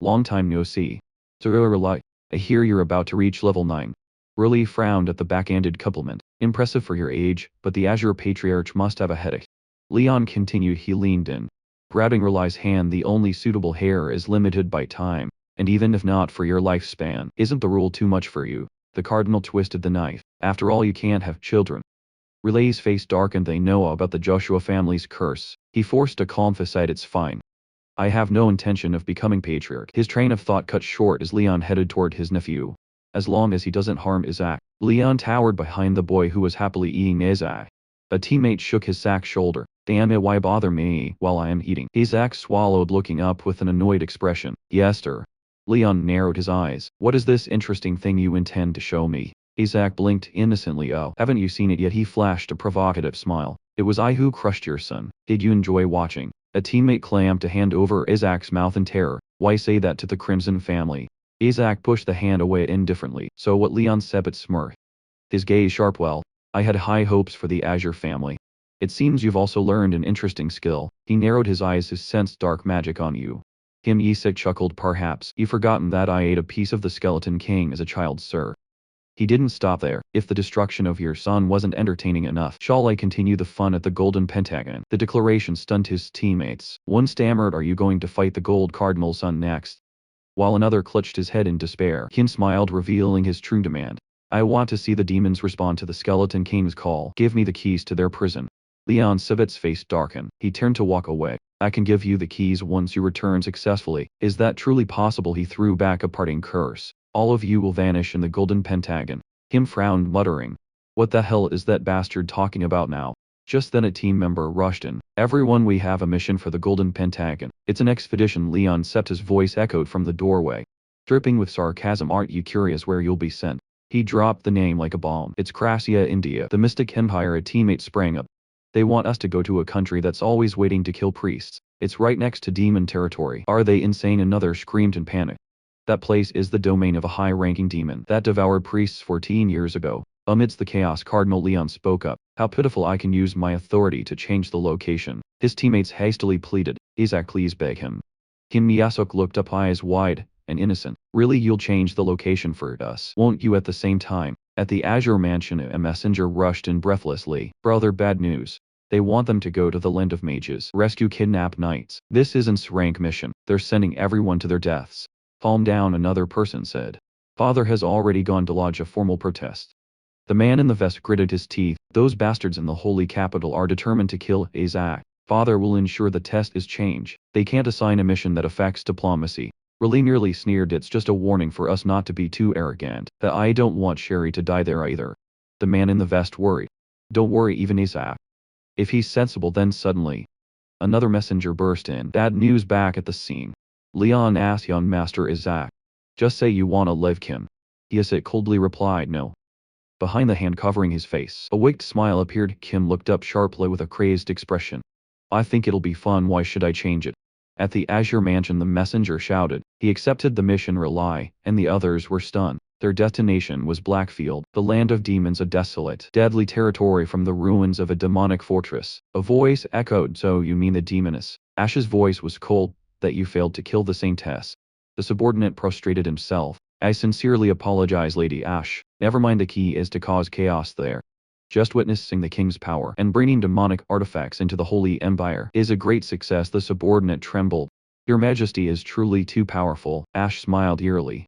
Long time no see. Sir, I hear you're about to reach level 9. Really frowned at the backhanded compliment. Impressive for your age, but the Azure Patriarch must have a headache. Leon continued. He leaned in, grabbing Relai's hand. The only suitable heir is limited by time, and even if not for your lifespan, isn't the rule too much for you? The Cardinal twisted the knife. After all, you can't have children. Relai's face darkened. They know about the Joshua family's curse. He forced a calm facade. It's fine. I have no intention of becoming patriarch. His train of thought cut short as Leon headed toward his nephew. As long as he doesn't harm Isaac. Leon towered behind the boy who was happily eating Isaac. A teammate shook his sack shoulder. Damn it, why bother me while I am eating? Isaac swallowed, looking up with an annoyed expression. Yes, sir. Leon narrowed his eyes. What is this interesting thing you intend to show me? Isaac blinked innocently. Oh, haven't you seen it yet? He flashed a provocative smile. It was I who crushed your son. Did you enjoy watching? A teammate clamped a hand over Isaac's mouth in terror. Why say that to the Crimson family? Isaac pushed the hand away indifferently. So what? Leon Sepet smirked, his gaze sharp. Well, I had high hopes for the Azure family. It seems you've also learned an interesting skill. He narrowed his eyes. His sensed dark magic on you. Him? Isaac chuckled. Perhaps you've forgotten that I ate a piece of the Skeleton King as a child, sir. He didn't stop there. If the destruction of your son wasn't entertaining enough, shall I continue the fun at the Golden Pentagon? The declaration stunned his teammates. One stammered, "Are you going to fight the Gold Cardinal's son next?" While another clutched his head in despair. Kim smiled, revealing his true demand. "I want to see the demons respond to the Skeleton King's call. Give me the keys to their prison." Leon Civit's face darkened. He turned to walk away. "I can give you the keys once you return successfully." "Is that truly possible?" He threw back a parting curse. "All of you will vanish in the Golden Pentagon." Kim frowned, muttering, "What the hell is that bastard talking about now?" Just then a team member rushed in. "Everyone, we have a mission for the Golden Pentagon. It's an expedition." Leon Septa's voice echoed from the doorway, dripping with sarcasm. "Aren't you curious where you'll be sent?" He dropped the name like a bomb. "It's Krasia, India, the Mystic Empire." A teammate sprang up. "They want us to go to a country that's always waiting to kill priests. It's right next to demon territory." "Are they insane?" Another screamed in panic. "That place is the domain of a high-ranking demon that devoured priests 14 years ago." Amidst the chaos, Cardinal Leon spoke up. "How pitiful! I can use my authority to change the location." His teammates hastily pleaded. "Isaac, please beg him." Kim Miyasuk looked up, eyes wide and innocent. "Really, you'll change the location for us, won't you?" At the same time, at the Azure Mansion, a messenger rushed in breathlessly. "Brother, bad news. They want them to go to the Land of Mages, rescue kidnapped knights. This isn't a rank mission. They're sending everyone to their deaths." "Calm down," another person said. "Father has already gone to lodge a formal protest." The man in the vest gritted his teeth. "Those bastards in the holy capital are determined to kill Isaac. Father will ensure the test is changed. They can't assign a mission that affects diplomacy." Really nearly sneered. "It's just a warning for us not to be too arrogant. That I don't want Sherry to die there either." The man in the vest worried. "Don't worry, even Isaac. If he's sensible." Then suddenly, another messenger burst in. "Bad news." Back at the scene, Leon asked young Master Isaac, "Just say you wanna live, Kim." Isaac coldly replied, "No." Behind the hand covering his face, a wicked smile appeared. Kim looked up sharply with a crazed expression. "I think it'll be fun. Why should I change it?" At the Azure Mansion, the messenger shouted. He accepted the mission. Rely, and the others were stunned. Their destination was Blackfield, the land of demons, a desolate, deadly territory from the ruins of a demonic fortress. A voice echoed, "So you mean the demoness?" Ash's voice was cold. "That you failed to kill the Saintess." The subordinate prostrated himself. "I sincerely apologize, Lady Ash. Never mind, the key is to cause chaos there. Just witnessing the king's power and bringing demonic artifacts into the Holy Empire is a great success." The subordinate trembled. "Your Majesty is truly too powerful." Ash smiled eerily.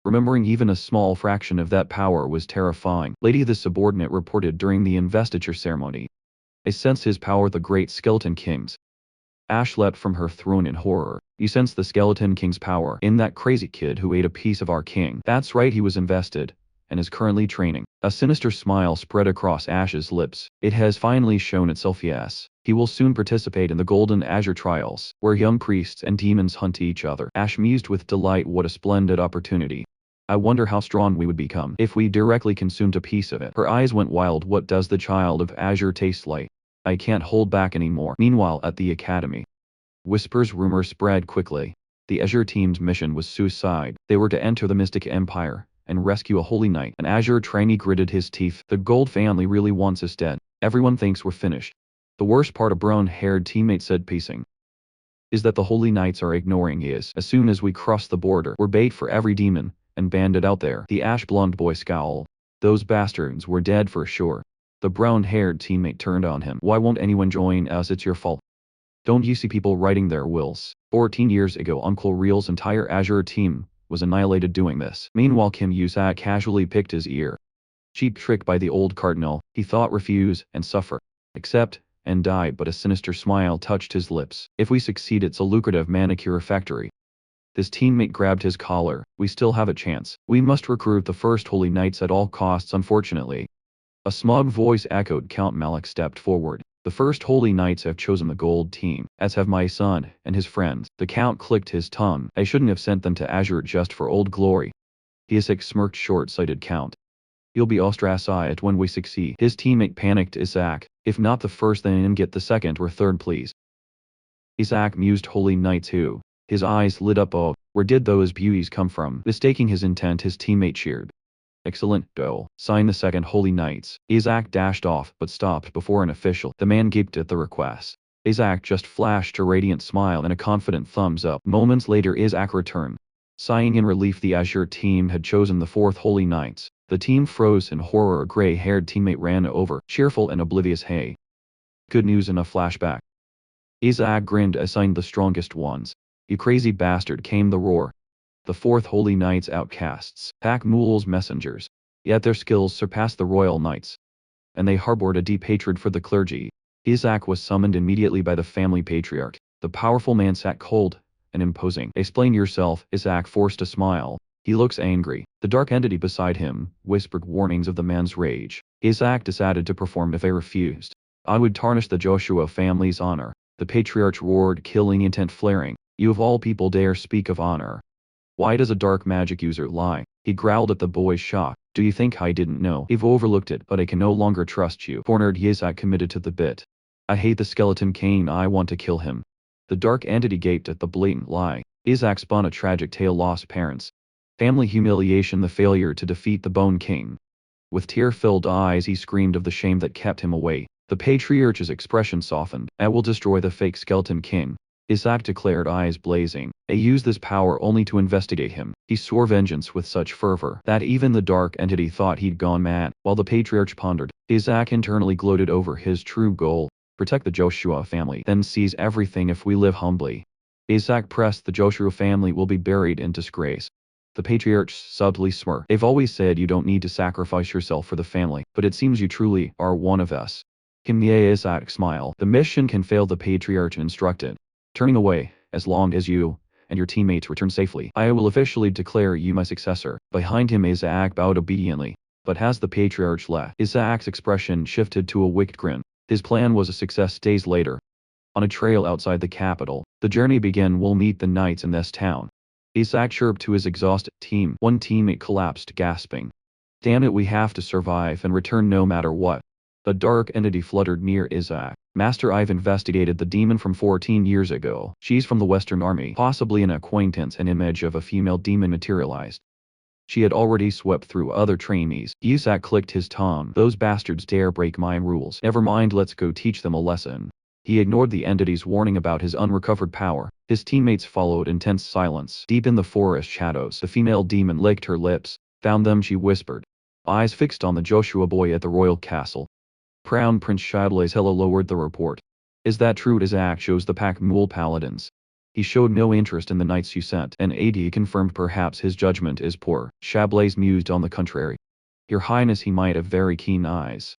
Remembering even a small fraction of that power was terrifying. "Lady," the subordinate reported during the investiture ceremony, "I sense his power, the great Skeleton King's." Ash leapt from her throne in horror. "You sense the Skeleton King's power in that crazy kid who ate a piece of our king?" "That's right, he was invested, and is currently training." A sinister smile spread across Ash's lips. "It has finally shown itself, yes. He will soon participate in the Golden Azure Trials, where young priests and demons hunt each other." Ash mused with delight. What a splendid opportunity. "I wonder how strong we would become if we directly consumed a piece of it." Her eyes went wild. "What does the child of Azure taste like? I can't hold back anymore." Meanwhile, at the academy, rumors spread quickly. The Azure team's mission was suicide. They were to enter the Mystic Empire and rescue a holy knight. An Azure trainee gritted his teeth. "The Gold family really wants us dead. Everyone thinks we're finished." "The worst part," a brown-haired teammate said, pacing, "is that the holy knights are ignoring us. As soon as we cross the border, we're bait for every demon and bandit out there." The ash-blonde boy scowled. "Those bastards were dead for sure." The brown-haired teammate turned on him. "Why won't anyone join us? It's your fault. Don't you see people writing their wills? 14 years ago, Uncle Real's entire Azure team was annihilated doing this." Meanwhile, Kim Yusak casually picked his ear. "Cheap trick by the old cardinal. He thought refuse and suffer, accept and die." But a sinister smile touched his lips. "If we succeed, it's a lucrative manicure factory." This teammate grabbed his collar. "We still have a chance. We must recruit the first holy knights at all costs." Unfortunately, a smug voice echoed. Count Malik stepped forward. "The first holy knights have chosen the gold team, as have my son and his friends." The count clicked his tongue. "I shouldn't have sent them to Azure just for old glory." Isaac smirked. "Short-sighted count. You'll be ostracized when we succeed." His teammate panicked. "Isaac, if not the first, then get the second or third, please." Isaac mused. "Holy knights who?" His eyes lit up. "Oh, where did those beauties come from?" Mistaking his intent, his teammate cheered. "Excellent, Doe. Sign the second holy knights." Isaac dashed off, but stopped before an official. The man gaped at the request. Isaac just flashed a radiant smile and a confident thumbs up. Moments later, Isaac returned. Sighing in relief, the Azure team had chosen the fourth holy knights. The team froze in horror. A gray-haired teammate ran over, cheerful and oblivious. Hey. Good news in a flashback. Isaac grinned, assigned the strongest ones. You crazy bastard, came the roar. The fourth holy knights, outcasts, pack mules, messengers. Yet their skills surpassed the royal knights. And they harbored a deep hatred for the clergy. Isaac was summoned immediately by the family patriarch. The powerful man sat cold and imposing. Explain yourself. Isaac forced a smile. He looks angry. The dark entity beside him whispered warnings of the man's rage. Isaac decided to perform if I refused. I would tarnish the Joshua family's honor. The patriarch roared, killing intent flaring. You of all people dare speak of honor. Why does a dark magic user lie? He growled at the boy's shock. Do you think I didn't know? I've overlooked it, but I can no longer trust you. Cornered, Isaac committed to the bit. I hate the skeleton king. I want to kill him. The dark entity gaped at the blatant lie. Isaac spun a tragic tale: lost parents, family humiliation, the failure to defeat the Bone King. With tear-filled eyes he screamed of the shame that kept him away. The patriarch's expression softened. I will destroy the fake skeleton king. Isaac declared, eyes blazing. I used this power only to investigate him. He swore vengeance with such fervor that even the dark entity thought he'd gone mad. While the patriarch pondered, Isaac internally gloated over his true goal: protect the Joshua family, then seize everything if we live humbly. Isaac pressed, the Joshua family will be buried in disgrace. The patriarch subtly smirked. They've always said you don't need to sacrifice yourself for the family, but it seems you truly are one of us. Isaac smiled. The mission can fail, the patriarch instructed. Turning away, as long as you and your teammates return safely, I will officially declare you my successor. Behind him Isaac bowed obediently. But as the patriarch left, Isaac's expression shifted to a wicked grin. His plan was a success. Days later, on a trail outside the capital, the journey began. We'll meet the knights in this town. Isaac chirped to his exhausted team. One teammate collapsed, gasping. Damn it, we have to survive and return no matter what. The dark entity fluttered near Isaac. Master, I've investigated the demon from 14 years ago. She's from the Western Army. Possibly an acquaintance. An image of a female demon materialized. She had already swept through other trainees. Isaac clicked his tongue. Those bastards dare break my rules. Never mind, let's go teach them a lesson. He ignored the entity's warning about his unrecovered power. His teammates followed in tense silence. Deep in the forest shadows, the female demon licked her lips. Found them, she whispered. Eyes fixed on the Joshua boy at the royal castle. Crown Prince Yahello lowered the report. Is that true? Isaac shows the pack mule paladins. He showed no interest in the knights you sent. An AD confirmed perhaps his judgment is poor. Chablis mused, on the contrary. Your Highness, he might have very keen eyes.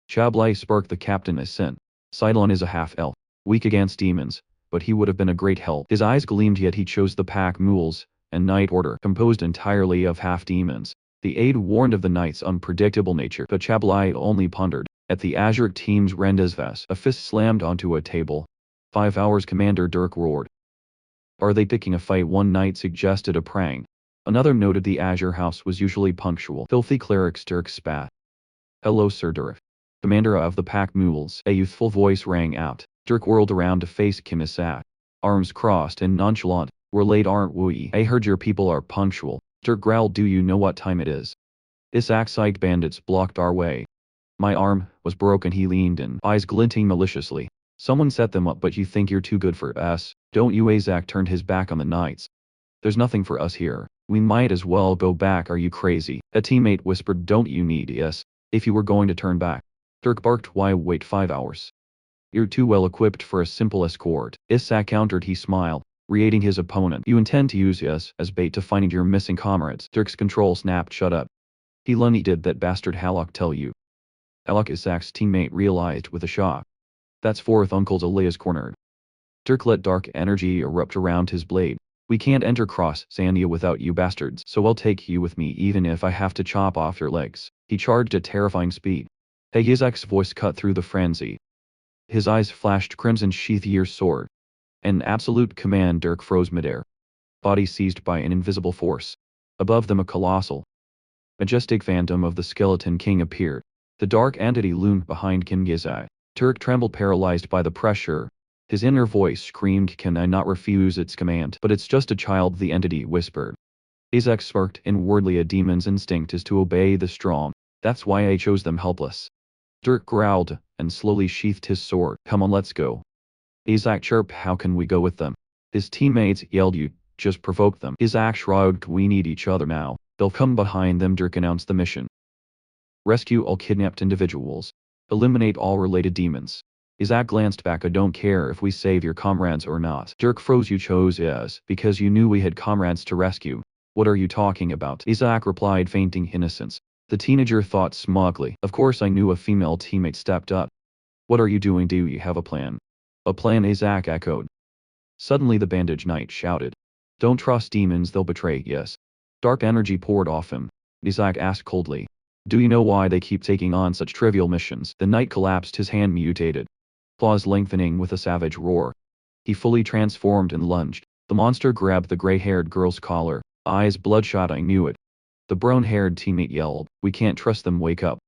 Chablis sparked, the captain assent. Sidon is a half-elf, weak against demons, but he would have been a great help. His eyes gleamed, yet he chose the pack mules, and knight order, composed entirely of half-demons. The aide warned of the knight's unpredictable nature, but Chablis only pondered. At the Azure team's rendezvous, a fist slammed onto a table. 5 hours, Commander Dirk roared. Are they picking a fight? One knight suggested a prank. Another noted the Azure house was usually punctual. Filthy clerics, Dirk spat. Hello, Sir Dirk. Commander of the pack mules, a youthful voice rang out. Dirk whirled around to face Kim Isaac. Arms crossed and nonchalant. We're late, aren't we? I heard your people are punctual. Dirk growled, do you know what time it is? Isaac sighed, bandits blocked our way. My arm was broken, he leaned in, eyes glinting maliciously. Someone set them up, but you think you're too good for us, don't you? Isaac turned his back on the knights. There's nothing for us here. We might as well go back. Are you crazy? A teammate whispered, don't you need us? If you were going to turn back. Dirk barked, why wait 5 hours? You're too well equipped for a simple escort. Isaac countered, he smiled, re-aiding his opponent. You intend to use us as bait to find your missing comrades. Dirk's control snapped, shut up. He did that bastard Halak tell you? Halak, Isaac's teammate realized with a shock. That's fourth uncle's Elias cornered. Dirk let dark energy erupt around his blade. We can't enter Cross Sandia without you bastards, so I'll take you with me even if I have to chop off your legs. He charged at terrifying speed. Hey, Isaac's voice cut through the frenzy. His eyes flashed crimson, sheath your sword. An absolute command. Dirk froze midair. Body seized by an invisible force. Above them a colossal, majestic phantom of the skeleton king appeared. The dark entity loomed behind Kim Isaac. Dirk trembled, paralyzed by the pressure. His inner voice screamed, can I not refuse its command? But it's just a child, the entity whispered. Isaac smirked, inwardly, a demon's instinct is to obey the strong. That's why I chose them, helpless. Dirk growled, and slowly sheathed his sword. Come on, let's go. Isaac chirped, how can we go with them? His teammates yelled, you just provoked them. Isaac shrugged, we need each other now. They'll come behind them. Dirk announced the mission. Rescue all kidnapped individuals. Eliminate all related demons. Isaac glanced back. I don't care if we save your comrades or not. Dirk froze. You chose us because you knew we had comrades to rescue. What are you talking about? Isaac replied, feigning innocence. The teenager thought smugly. Of course I knew. A female teammate stepped up. What are you doing? Do you have a plan? A plan? Isaac echoed. Suddenly the bandage knight shouted. Don't trust demons, they'll betray us. Dark energy poured off him. Isaac asked coldly. Do you know why they keep taking on such trivial missions? The knight collapsed, his hand mutated. Claws lengthening with a savage roar. He fully transformed and lunged. The monster grabbed the gray-haired girl's collar, eyes bloodshot. I knew it. The brown-haired teammate yelled, we can't trust them, wake up.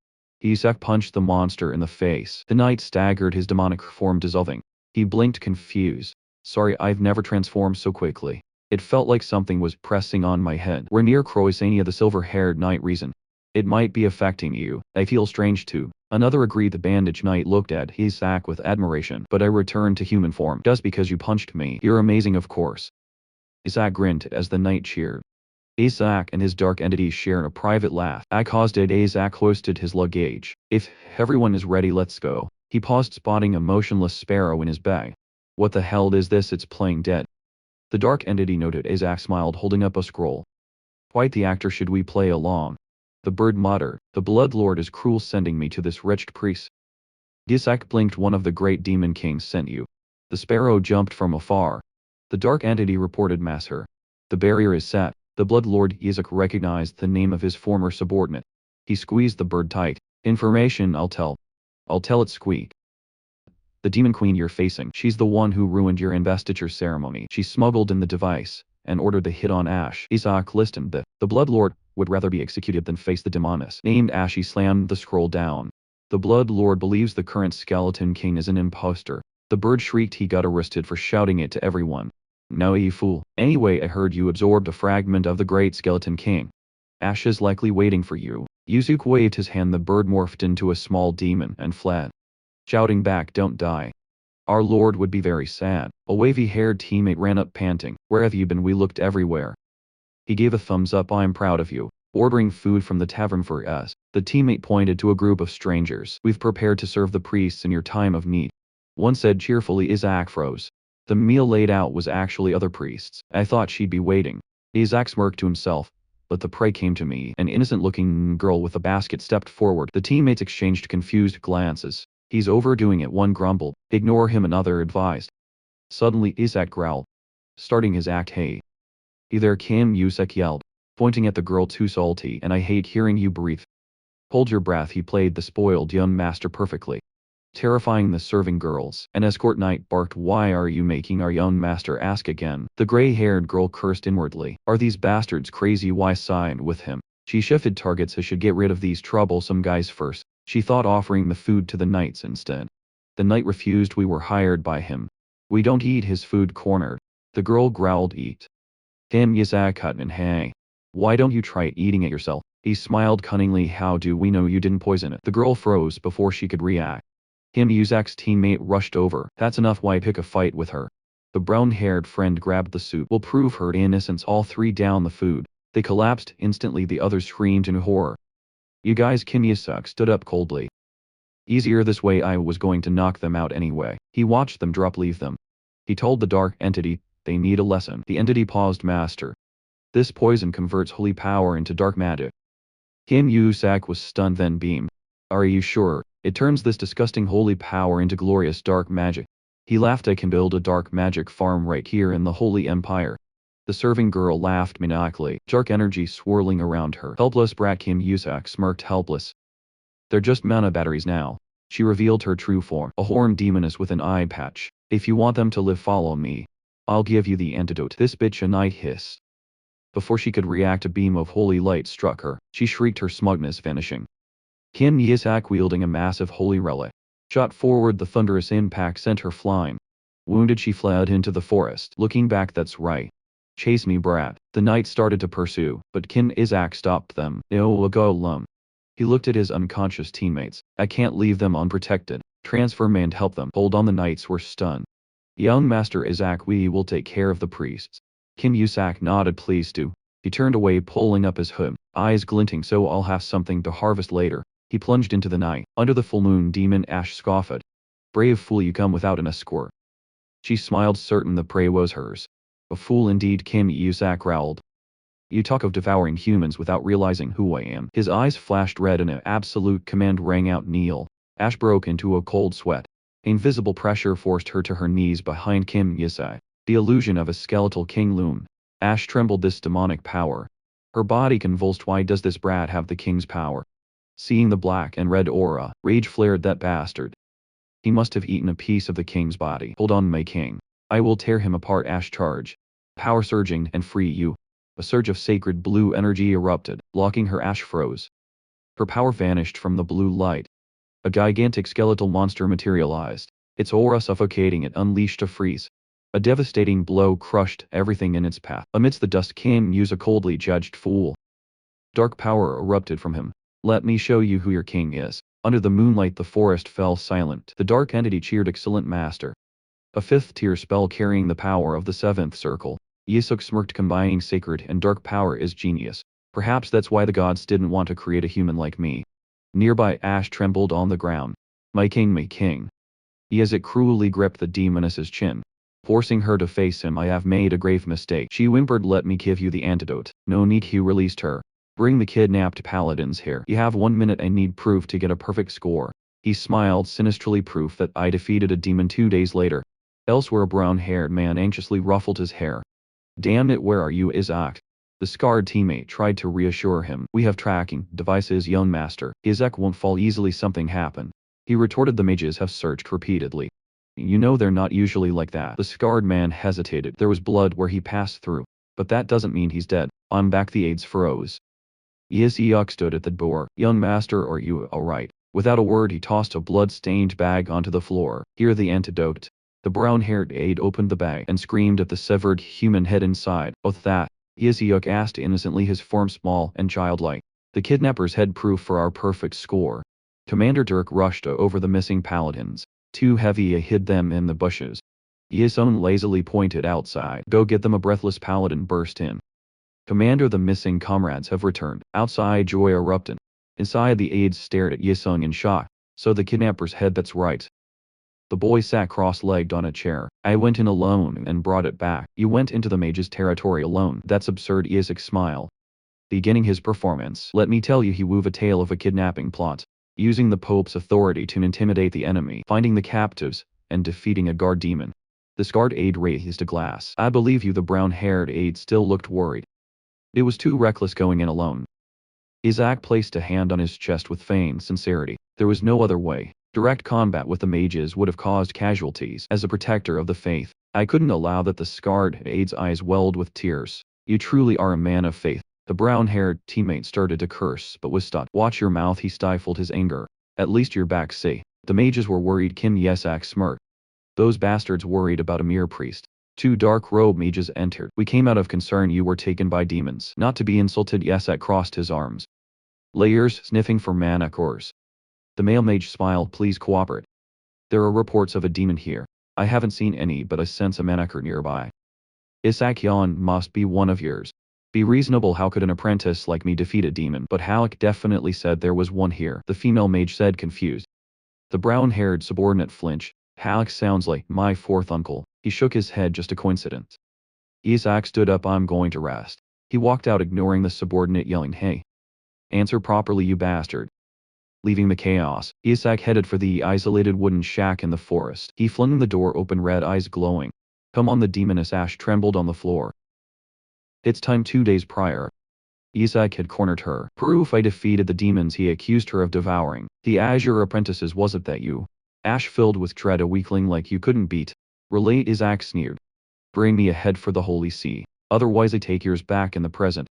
Isaac punched the monster in the face. The knight staggered, his demonic form dissolving. He blinked, confused. Sorry, I've never transformed so quickly. It felt like something was pressing on my head. We're near Croisania. The silver-haired knight reasoned. It might be affecting you. I feel strange too. Another agreed. The bandage knight looked at Isaac with admiration. But I returned to human form. Just because you punched me. You're amazing, of course. Isaac grinned as the knight cheered. Isaac and his dark entity shared a private laugh. I caused it. Isaac hoisted his luggage. If everyone is ready, let's go. He paused, spotting a motionless sparrow in his bag. What the hell is this? It's playing dead. The dark entity noted. Isaac smiled, holding up a scroll. Quite the actor. Should we play along? The bird muttered. The blood lord is cruel, sending me to this wretched priest. Isaac blinked. One of the great demon kings sent you. The sparrow jumped from afar. The dark entity reported. Master. The barrier is set. The blood lord. Isaac recognized the name of his former subordinate. He squeezed the bird tight. Information I'll tell it, squeak. The demon queen you're facing. She's the one who ruined your investiture ceremony. She smuggled in the device and ordered the hit on Ash. Isaac listened. The blood lord would rather be executed than face the demoness named Ash. He slammed the scroll down. The blood lord believes the current skeleton king is an imposter. The bird shrieked. He got arrested for shouting it to everyone. No, you fool. Anyway, I heard you absorbed a fragment of the great skeleton king. Ash is likely waiting for you. Isaac waved his hand. The bird morphed into a small demon and fled, shouting back, don't die. Our lord would be very sad. A wavy-haired teammate ran up panting. Where have you been? We looked everywhere. He gave a thumbs up. I'm proud of you. Ordering food from the tavern for us. The teammate pointed to a group of strangers. We've prepared to serve the priests in your time of need. One said cheerfully. Isaac froze. The meal laid out was actually other priests. I thought she'd be waiting. Isaac smirked to himself. But the prey came to me. An innocent-looking girl with a basket stepped forward. The teammates exchanged confused glances. He's overdoing it, one grumbled. Ignore him, another advised. Suddenly Isaac growled, starting his act. Hey there, Kim, Isaac yelled, pointing at the girl. Too salty, and I hate hearing you breathe. Hold your breath. He played the spoiled young master perfectly, terrifying the serving girls. An escort knight barked. Why are you making our young master ask again? The gray-haired girl cursed inwardly. Are these bastards crazy? Why side with him? She shifted targets. I should get rid of these troublesome guys first. She thought, offering the food to the knights instead. The knight refused. We were hired by him. We don't eat his food, cornered. The girl growled. Eat him, Isaac cut in. Hey, why don't you try eating it yourself? He smiled cunningly. How do we know you didn't poison it? The girl froze before she could react. Isaac's teammate rushed over. That's enough. Why pick a fight with her? The brown-haired friend grabbed the soup. We'll prove her innocence. All three down the food. They collapsed instantly. The others screamed in horror. You guys. Isaac stood up coldly. Easier this way. I was going to knock them out anyway. He watched them drop. Leave them. He told the dark entity. They need a lesson. The entity paused. Master. This poison converts holy power into dark magic. Isaac was stunned, then beamed. Are you sure? It turns this disgusting holy power into glorious dark magic. He laughed. I can build a dark magic farm right here in the Holy Empire. The serving girl laughed maniacally, dark energy swirling around her. Helpless brat. Isaac smirked, helpless. They're just mana batteries now. She revealed her true form, a horned demoness with an eye patch. If you want them to live, follow me. I'll give you the antidote. This bitch, a knight hissed. Before she could react, a beam of holy light struck her. She shrieked, her smugness vanishing. Isaac, wielding a massive holy relic, shot forward. The thunderous impact sent her flying. Wounded, she fled into the forest. Looking back, that's right. Chase me, brat. The knight started to pursue, but Isaac stopped them. No, go alone. He looked at his unconscious teammates. I can't leave them unprotected. Transfer me and help them. Hold on. The knights were stunned. Young Master Isaac, we will take care of the priests. Isaac nodded. Please do. He turned away, pulling up his hood, eyes glinting. So I'll have something to harvest later. He plunged into the night. Under the full moon, demon Ash scoffed. Brave fool, you come without an escort. She smiled, certain the prey was hers. A fool indeed, Kim Yusak growled. You talk of devouring humans without realizing who I am. His eyes flashed red and an absolute command rang out, kneel. Ash broke into a cold sweat. Invisible pressure forced her to her knees behind Kim Yusai. The illusion of a skeletal king loomed. Ash trembled, this demonic power. Her body convulsed. Why does this brat have the king's power? Seeing the black and red aura, rage flared, that bastard. He must have eaten a piece of the king's body. Hold on, my king. I will tear him apart. Ash charged. Power surging and free you. A surge of sacred blue energy erupted, blocking her. Ash froze. Her power vanished from the blue light. A gigantic skeletal monster materialized. Its aura suffocating it, unleashed a freeze. A devastating blow crushed everything in its path. Amidst the dust, Kim Yusa coldly judged, fool. Dark power erupted from him. Let me show you who your king is. Under the moonlight, the forest fell silent. The dark entity cheered, excellent master. A fifth-tier spell carrying the power of the seventh circle. Yusuk smirked, combining sacred and dark power is genius. Perhaps that's why the gods didn't want to create a human like me. Nearby, Ash trembled on the ground. My king, my king. Yusuk cruelly gripped the demoness's chin, forcing her to face him. I have made a grave mistake. She whimpered, let me give you the antidote. No need. He released her. Bring the kidnapped paladins here. You have 1 minute. I need proof to get a perfect score. He smiled sinisterly, proof that I defeated a demon 2 days later. Elsewhere, a brown-haired man anxiously ruffled his hair. Damn it, where are you, Isaac? The scarred teammate tried to reassure him. We have tracking devices, young master. Isaac won't fall easily. Something happened. He retorted, the mages have searched repeatedly. You know they're not usually like that. The scarred man hesitated. There was blood where he passed through. But that doesn't mean he's dead. I'm back. The aides froze. Isaac stood at the door. Young master, are you alright? Without a word, he tossed a blood-stained bag onto the floor. Here, the antidote. The brown-haired aide opened the bag and screamed at the severed human head inside. What's that? Isaac asked innocently, his form small and childlike. The kidnapper's head, proof for our perfect score. Commander Dirk rushed over the missing paladins. Too heavy, I hid them in the bushes. Yisun lazily pointed outside. Go get them. A breathless paladin burst in. Commander, the missing comrades have returned. Outside, joy erupted. Inside, the aides stared at Yisun in shock. So the kidnapper's head, that's right. The boy sat cross-legged on a chair. I went in alone and brought it back. You went into the mage's territory alone. That's absurd. Isaac smiled. Beginning his performance, let me tell you, he wove a tale of a kidnapping plot, using the Pope's authority to intimidate the enemy, finding the captives, and defeating a guard demon. The scarred aide raised a glass. I believe you. The brown-haired aide still looked worried. It was too reckless going in alone. Isaac placed a hand on his chest with feigned sincerity. There was no other way. Direct combat with the mages would have caused casualties. As a protector of the faith, I couldn't allow that. The scarred aide's eyes welled with tears. You truly are a man of faith. The brown-haired teammate started to curse but was stopped. Watch your mouth. He stifled his anger. At least you're back safe. The mages were worried. Kim Yesak smirked. Those bastards worried about a mere priest. 2 dark-robed mages entered. We came out of concern you were taken by demons. Not to be insulted, Yesak crossed his arms. Layers, sniffing for mana cores. The male mage smiled. Please cooperate. There are reports of a demon here. I haven't seen any, but I sense a manicure nearby. Isaac yawned. Must be one of yours. Be reasonable. How could an apprentice like me defeat a demon? But Halleck definitely said there was one here. The female mage said, confused. The brown-haired subordinate flinched. Halleck sounds like my fourth uncle. He shook his head. Just a coincidence. Isaac stood up. I'm going to rest. He walked out, ignoring the subordinate yelling, hey. Answer properly, you bastard. Leaving the chaos, Isaac headed for the isolated wooden shack in the forest. He flung the door open, red eyes glowing. Come on. The demoness Ash trembled on the floor. It's time. 2 days prior, Isaac had cornered her. Proof I defeated the demons he accused her of devouring. The Azure apprentices. Was it that you? Ash filled with dread. A weakling like you couldn't beat. Relate, Isaac sneered. Bring me a head for the Holy See. Otherwise I take yours back in the present.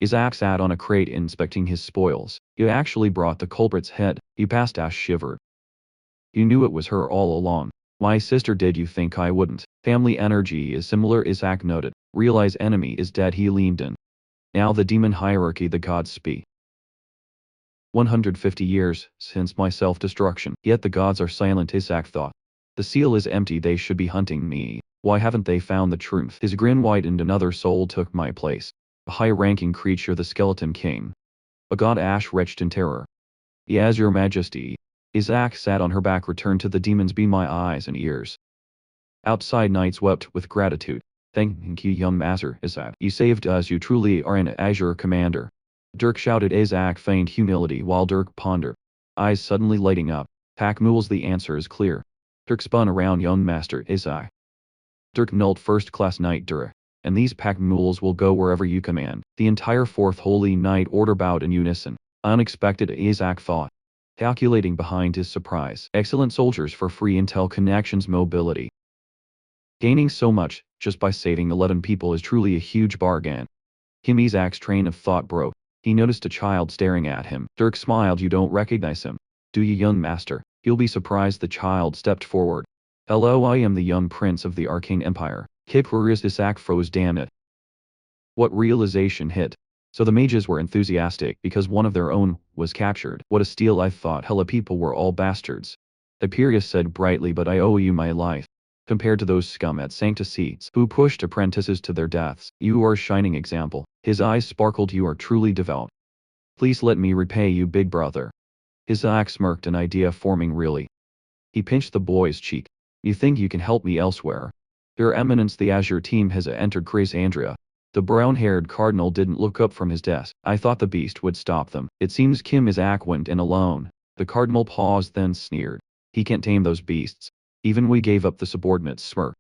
Isaac sat on a crate inspecting his spoils. You actually brought the culprit's head. You passed. Ash shivered. You knew it was her all along. My sister. Did you think I wouldn't? Family energy is similar, Isaac noted. Realize enemy is dead. He leaned in. Now the demon hierarchy. The gods speak. 150 years since my self-destruction. Yet the gods are silent, Isaac thought. The seal is empty. They should be hunting me. Why haven't they found the truth? His grin widened. Another soul took my place. A high-ranking creature, the Skeleton King. A god. Ash retched in terror. Yes, your majesty. Isaac sat on her back, returned to the demons, be my eyes and ears. Outside knights wept with gratitude. Thank you, young master Isaac. You saved us, you truly are an Azure commander. Dirk shouted. Isaac feigned humility while Dirk pondered, eyes suddenly lighting up. Pack mules, the answer is clear. Dirk spun around young master Isaac. Dirk nulled first-class knight Dirk. And these pack mules will go wherever you command. The entire fourth holy knight order bowed in unison. Unexpected, Isaac thought, calculating behind his surprise. Excellent soldiers for free intel connections mobility. Gaining so much, just by saving 11 people is truly a huge bargain. Isaac's train of thought broke. He noticed a child staring at him. Dirk smiled. You don't recognize him, do you, young master? You'll be surprised. The child stepped forward. Hello, I am the young prince of the Arcane Empire. Kipruris. Isaac froze. Damn it. What realization hit? So the mages were enthusiastic because one of their own was captured. What a steal, I thought. Hella people were all bastards. Hyperius said brightly, but I owe you my life. Compared to those scum at Sancta Seats who pushed apprentices to their deaths, you are a shining example. His eyes sparkled. You are truly devout. Please let me repay you, big brother. Isaac smirked, an idea forming. Really? He pinched the boy's cheek. You think you can help me elsewhere? Your Eminence, the Azure team has entered Chrysandria. The brown-haired cardinal didn't look up from his desk. I thought the beast would stop them. It seems Isaac went in alone. The cardinal paused, then sneered. He can't tame those beasts. Even we gave up. The subordinates smirked.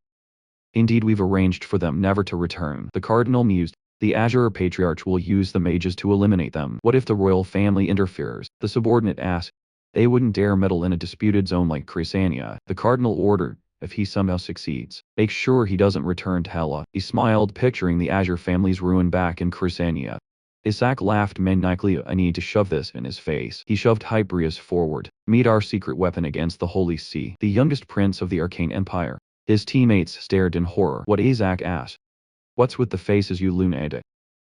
Indeed, we've arranged for them never to return. The cardinal mused. The Azure Patriarch will use the mages to eliminate them. What if the royal family interferes? The subordinate asked. They wouldn't dare meddle in a disputed zone like Chrysania. The cardinal ordered. If he somehow succeeds, make sure he doesn't return to Hela. He smiled, picturing the Azure family's ruin back in Chrysania. Isaac laughed maniacally. I need to shove this in his face. He shoved Hyperius forward. Meet our secret weapon against the Holy See, the youngest prince of the Arcane Empire. His teammates stared in horror. What? Isaac asked. What's with the faces, you lunatic?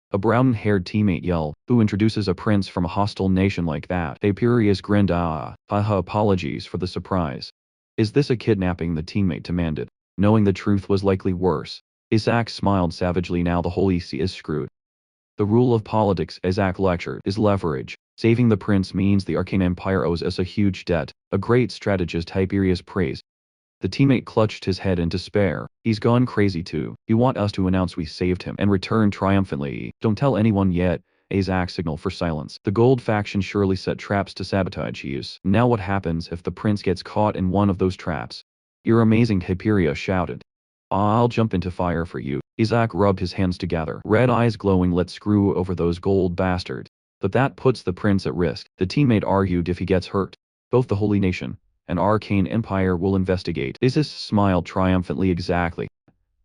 A brown-haired teammate yelled. Who introduces a prince from a hostile nation like that? Hyperius grinned. Haha, apologies for the surprise. Is this a kidnapping? The teammate demanded. Knowing the truth was likely worse. Isaac smiled savagely. Now the Holy See is screwed. The rule of politics, Isaac lectured, is leverage. Saving the prince means the Arcane Empire owes us a huge debt. A great strategist, Hyperius praised. The teammate clutched his head in despair. He's gone crazy too. You want us to announce we saved him and return triumphantly? Don't tell anyone yet. Isaac signaled for silence. The Gold faction surely set traps to sabotage us. Now what happens if the prince gets caught in one of those traps? You're amazing, Hyperius shouted. I'll jump into fire for you. Isaac rubbed his hands together, red eyes glowing. Let's screw over those gold bastards. But that puts the prince at risk. The teammate argued. If he gets hurt, both the Holy Nation and Arcane Empire will investigate. Isis smiled triumphantly. Exactly.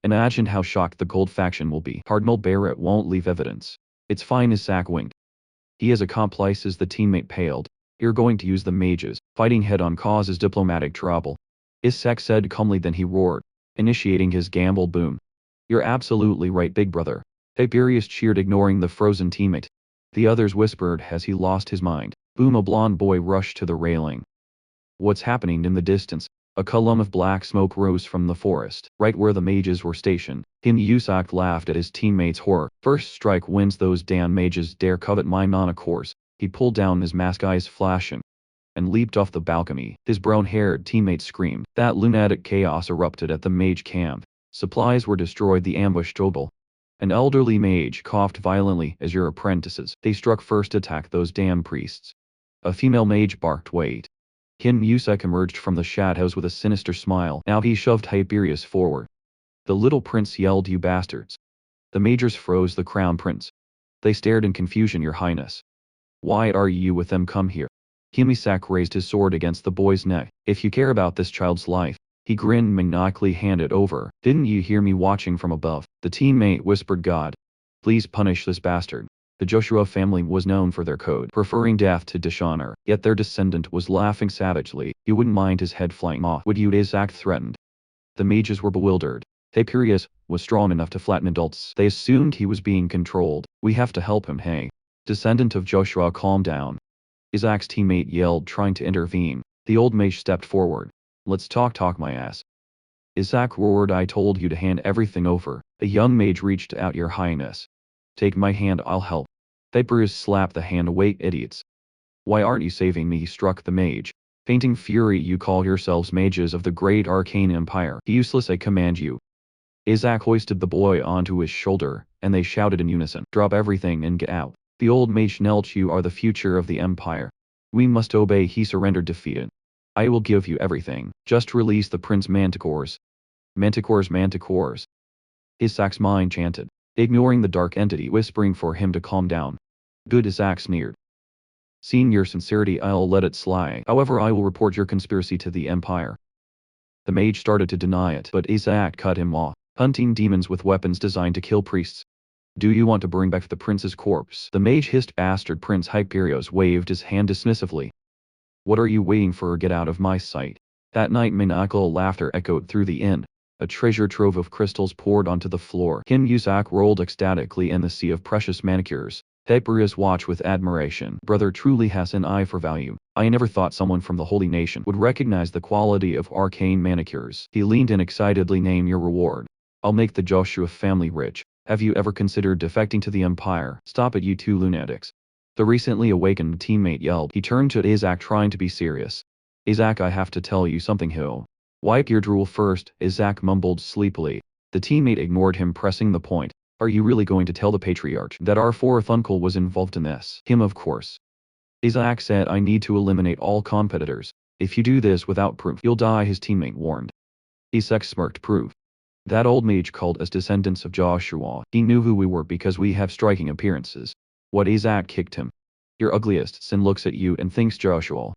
Imagine how shocked the Gold faction will be. Cardinal Barrett won't leave evidence. It's fine, Isaac winked. He is accomplices. The teammate paled. You're going to use the mages. Fighting head-on causes diplomatic trouble. Isaac said calmly, then he roared, initiating his gamble. Boom. You're absolutely right, big brother. Hyperius cheered, ignoring the frozen teammate. The others whispered as he lost his mind. Boom. A blonde boy rushed to the railing. What's happening? In the distance, a column of black smoke rose from the forest, right where the mages were stationed. Isaac laughed at his teammates' horror. First strike wins. Those damn mages dare covet my mana cores. He pulled down his mask, eyes flashing, and leaped off the balcony. His brown-haired teammate screamed. That lunatic. Chaos erupted at the mage camp. Supplies were destroyed. The ambush doubled. An elderly mage coughed violently. As your apprentices, they struck first. Attack those damn priests. A female mage barked. Wait. Isaac emerged from the shadows with a sinister smile. Now he shoved Hyperius forward. The little prince yelled, you bastards. The mages froze. The crown prince. They stared in confusion. Your highness. Why are you with them? Come here. Isaac raised his sword against the boy's neck. If you care about this child's life. He grinned maniacally. Hand it over. Didn't you hear me watching from above? The teammate whispered. God. Please punish this bastard. The Joshua family was known for their code, preferring death to dishonor, yet their descendant was laughing savagely. You wouldn't mind his head flying off, would you? Isaac threatened. The mages were bewildered. Hyperius was strong enough to flatten adults. They assumed he was being controlled. We have to help him. Hey. Descendant of Joshua, calm down. Isaac's teammate yelled, trying to intervene. The old mage stepped forward. Let's talk my ass. Isaac roared, I told you to hand everything over. A young mage reached out. Your highness. Take my hand, I'll help. Hyperius slapped the hand away. Idiots. Why aren't you saving me? Struck the mage. Fainting fury, you call yourselves mages of the great arcane empire. Useless, I command you. Isaac hoisted the boy onto his shoulder, and they shouted in unison, drop everything and get out. The old mage knelt, you are the future of the empire. We must obey. He surrendered defeated. I will give you everything, just release the prince. Manticores. Manticores, manticores. Isaac's mind chanted, ignoring the dark entity whispering for him to calm down. Good, Isaac sneered. Seeing your sincerity, I'll let it slide. However, I will report your conspiracy to the empire. The mage started to deny it, but Isaac cut him off. Hunting demons with weapons designed to kill priests. Do you want to bring back the prince's corpse? The mage hissed. Bastard. Prince Hyperios waved his hand dismissively. What are you waiting for? Get out of my sight. That night maniacal laughter echoed through the inn. A treasure trove of crystals poured onto the floor. Isaac rolled ecstatically in the sea of precious manicures. Hyperios watched with admiration. Brother truly has an eye for value. I never thought someone from the Holy Nation would recognize the quality of arcane manicures. He leaned in excitedly. Name your reward. I'll make the Joshua family rich. Have you ever considered defecting to the empire? Stop it, you two lunatics. The recently awakened teammate yelled. He turned to Isaac, trying to be serious. Isaac, I have to tell you something. He'll wipe your drool first, Isaac mumbled sleepily. The teammate ignored him, pressing the point. Are you really going to tell the patriarch that our fourth uncle was involved in this? Him, of course. Isaac said, I need to eliminate all competitors. If you do this without proof, you'll die, his teammate warned. Isaac smirked. Proof? That old mage called us descendants of Joshua. He knew who we were because we have striking appearances. What? Isaac kicked him. Your ugliest sin looks at you and thinks Joshua.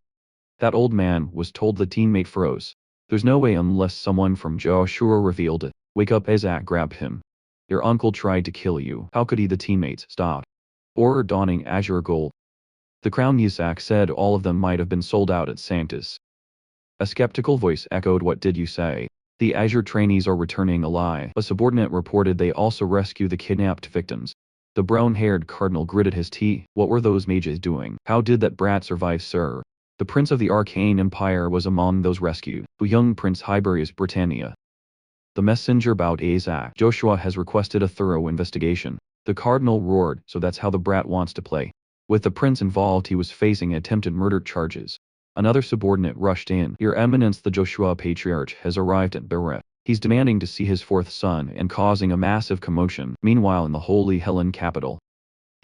That old man was told. The teammate froze. There's no way unless someone from Joshua revealed it. Wake up, Isaac grabbed him. Your uncle tried to kill you. How could he? The teammates stopped. Horror dawning. Azure gold. The crown, Isaac said. All of them might have been sold out at Sanctus. A skeptical voice echoed. What did you say? The Azure trainees are returning alive. A subordinate reported they also rescue the kidnapped victims. The brown-haired cardinal gritted his teeth. What were those mages doing? How did that brat survive, sir? The prince of the Arcane Empire was among those rescued. The young Prince Hyberius Britannia. The messenger bowed. Isaac. Joshua has requested a thorough investigation. The cardinal roared. So that's how the brat wants to play. With the prince involved, he was facing attempted murder charges. Another subordinate rushed in. Your Eminence, the Joshua Patriarch has arrived at Beret. He's demanding to see his fourth son and causing a massive commotion. Meanwhile, in the Holy Helen capital,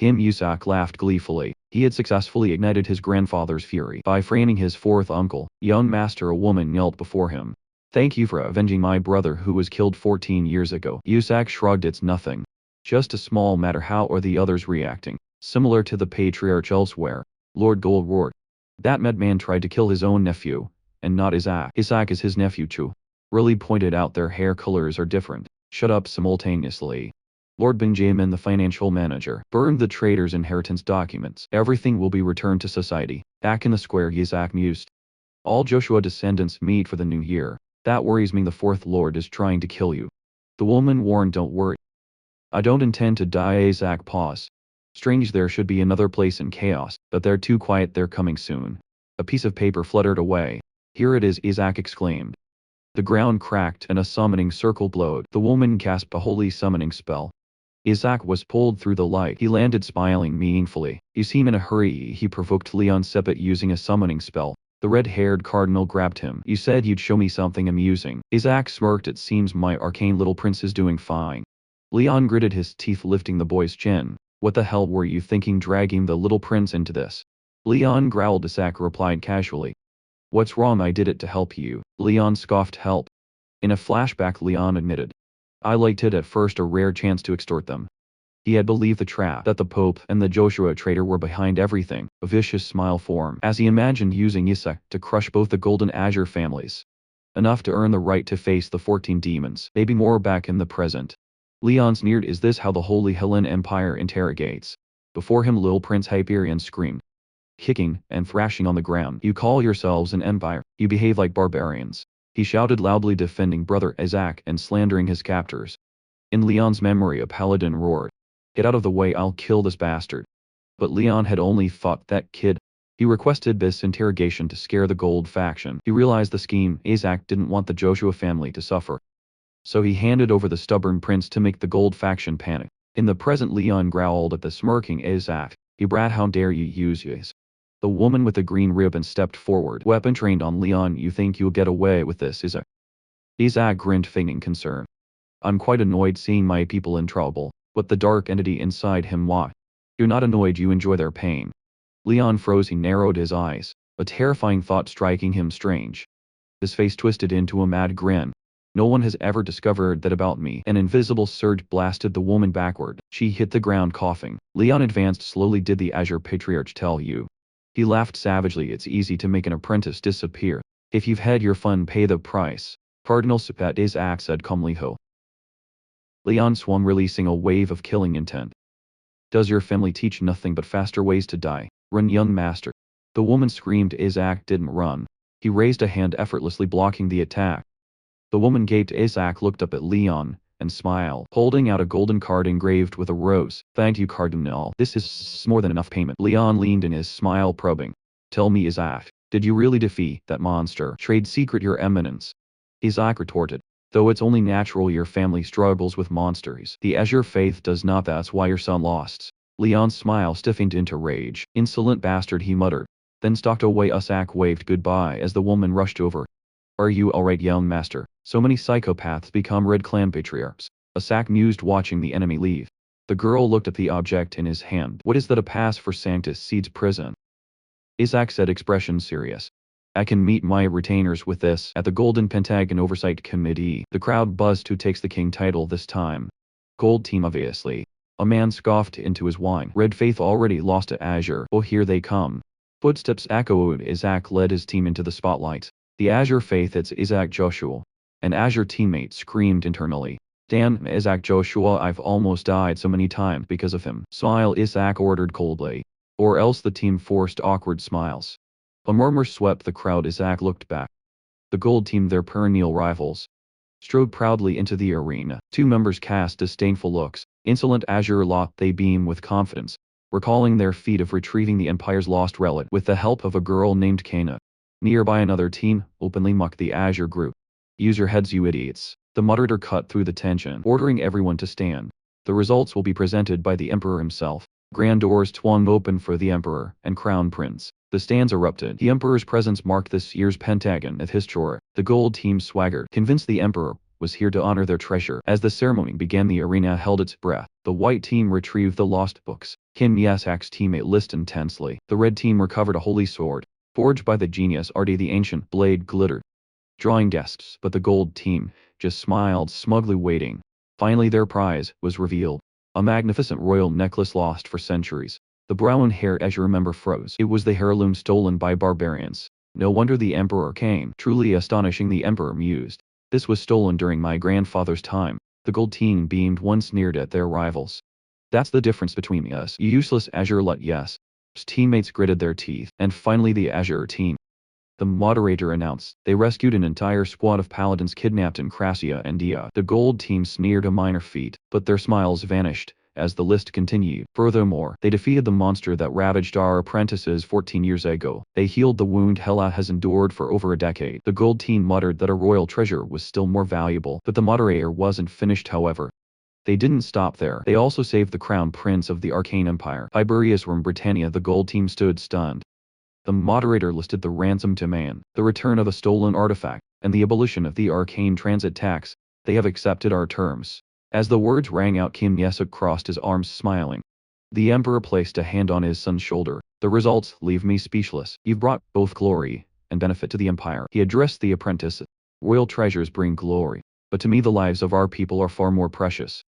Isaac laughed gleefully. He had successfully ignited his grandfather's fury by framing his fourth uncle. Young master, a woman knelt before him. Thank you for avenging my brother who was killed 14 years ago. Isaac shrugged. It's nothing. Just a small matter. How are the others reacting? Similar to the patriarch elsewhere. Lord Gold roared. That madman tried to kill his own nephew, and not Isaac. Isaac is his nephew too. Really pointed out their hair colors are different. Shut up simultaneously. Lord Benjamin, the financial manager, burned the trader's inheritance documents. Everything will be returned to society. Back in the square, Isaac mused. All Joshua descendants meet for the new year. That worries me. The fourth lord is trying to kill you. The woman warned. Don't worry. I don't intend to die. Isaac paused. Strange, there should be another place in chaos, but they're too quiet. They're coming soon. A piece of paper fluttered away. Here it is, Isaac exclaimed. The ground cracked and a summoning circle glowed. The woman cast a holy summoning spell. Isaac was pulled through the light. He landed smiling meaningfully. You seem in a hurry, he provoked Leon Sepet using a summoning spell. The red-haired cardinal grabbed him. You said you'd show me something amusing. Isaac smirked. It seems my arcane little prince is doing fine. Leon gritted his teeth, lifting the boy's chin. What the hell were you thinking dragging the little prince into this? Leon growled. Isaac replied casually. What's wrong? I did it to help you. Leon scoffed. Help? In a flashback, Leon admitted. I liked it at first, a rare chance to extort them. He had believed the trap that the Pope and the Joshua traitor were behind everything. A vicious smile formed as he imagined using Isaac to crush both the Golden Azure families. Enough to earn the right to face the 14 demons, maybe more back in the present. Leon sneered. Is this how the Holy Helen Empire interrogates? Before him, Lil Prince Hyperion screamed, kicking and thrashing on the ground. You call yourselves an empire? You behave like barbarians. He shouted loudly, defending brother Isaac and slandering his captors. In Leon's memory, a paladin roared. Get out of the way, I'll kill this bastard. But Leon had only fought that kid. He requested this interrogation to scare the Gold faction. He realized the scheme. Isaac didn't want the Joshua family to suffer. So he handed over the stubborn prince to make the Gold faction panic. In the present, Leon growled at the smirking Isaac. You brat, how dare you use his The woman with the green ribbon stepped forward. Weapon trained on Leon. You think you'll get away with this, Isaac? Isaac grinned, feigning concern. I'm quite annoyed seeing my people in trouble, but the dark entity inside him why? You're not annoyed, you enjoy their pain. Leon froze. He narrowed his eyes, a terrifying thought striking him strange. His face twisted into a mad grin. No one has ever discovered that about me. An invisible surge blasted the woman backward. She hit the ground coughing. Leon advanced slowly. Did the Azure Patriarch tell you? He laughed savagely. It's easy to make an apprentice disappear. If you've had your fun, pay the price. Cardinal Sipat Isaac said calmly. Ho. Leon swung, releasing a wave of killing intent. Does your family teach nothing but faster ways to die? Run, young master. The woman screamed. Isaac didn't run. He raised a hand, effortlessly blocking the attack. The woman gaped. Isaac looked up at Leon and smiled, holding out a golden card engraved with a rose. Thank you, Cardinal. This is more than enough payment. Leon leaned in, his smile probing. Tell me, Isaac, did you really defeat that monster? Trade secret, your eminence. Isaac retorted. Though it's only natural your family struggles with monsters. The Azure faith does not, that's why your son lost. Leon's smile stiffened into rage. Insolent bastard, he muttered, then stalked away. Isaac waved goodbye as the woman rushed over. Are you alright, young master? So many psychopaths become Red Clan patriarchs. Isaac mused, watching the enemy leave. The girl looked at the object in his hand. What is that, a pass for Sanctus Seed's prison? Isaac said, expression serious. I can meet my retainers with this. At the Golden Pentagon Oversight Committee, the crowd buzzed. Who takes the king title this time? Gold team, obviously. A man scoffed into his wine. Red faith already lost to Azure. Oh, here they come. Footsteps echoed. Isaac led his team into the spotlight. The Azure faith, it's Isaac Joshua. An Azure teammate screamed internally. Damn, Isaac Joshua, I've almost died so many times because of him. Smile, Isaac ordered coldly. Or else. The team forced awkward smiles. A murmur swept the crowd. Isaac looked back. The gold team, their perennial rivals, strode proudly into the arena. Two members cast disdainful looks. Insolent Azure lot, they beam with confidence, recalling their feat of retrieving the Empire's lost relic with the help of a girl named Kana. Nearby, another team openly mocked the Azure group. Use your heads, you idiots. The moderator cut through the tension, ordering everyone to stand. The results will be presented by the Emperor himself. Grand doors swung open for the Emperor and Crown Prince. The stands erupted. The Emperor's presence marked this year's Pentagon of history. The gold team swaggered, convinced the Emperor was here to honor their treasure. As the ceremony began, the arena held its breath. The white team retrieved the lost books. Kim Yasak's teammate listened tensely. The red team recovered a holy sword, forged by the genius Artie. The ancient blade glittered, drawing guests, but the gold team just smiled, smugly waiting. Finally, their prize was revealed. A magnificent royal necklace lost for centuries. The brown-haired Azure member froze. It was the heirloom stolen by barbarians. No wonder the Emperor came. Truly astonishing, the Emperor mused. This was stolen during my grandfather's time. The gold team beamed, once sneered at their rivals. That's the difference between us, you useless Azure lot. Yes. His teammates gritted their teeth. And finally, the Azure team. The moderator announced. They rescued an entire squad of paladins kidnapped in Crassia and Dia. The gold team sneered a minor feat, but their smiles vanished as the list continued. Furthermore, they defeated the monster that ravaged our apprentices 14 years ago. They healed the wound Hela has endured for over a decade. The gold team muttered that a royal treasure was still more valuable, but the moderator wasn't finished, however. They didn't stop there. They also saved the crown prince of the Arcane Empire, Tiberius from Britannia. The gold team stood stunned. The moderator listed the ransom demand, the return of the stolen artifact, and the abolition of the arcane transit tax. They have accepted our terms. As the words rang out, Kim Yesuk crossed his arms, smiling. The Emperor placed a hand on his son's shoulder. The results leave me speechless. You've brought both glory and benefit to the Empire. He addressed the apprentice. Royal treasures bring glory, but to me the lives of our people are far more precious.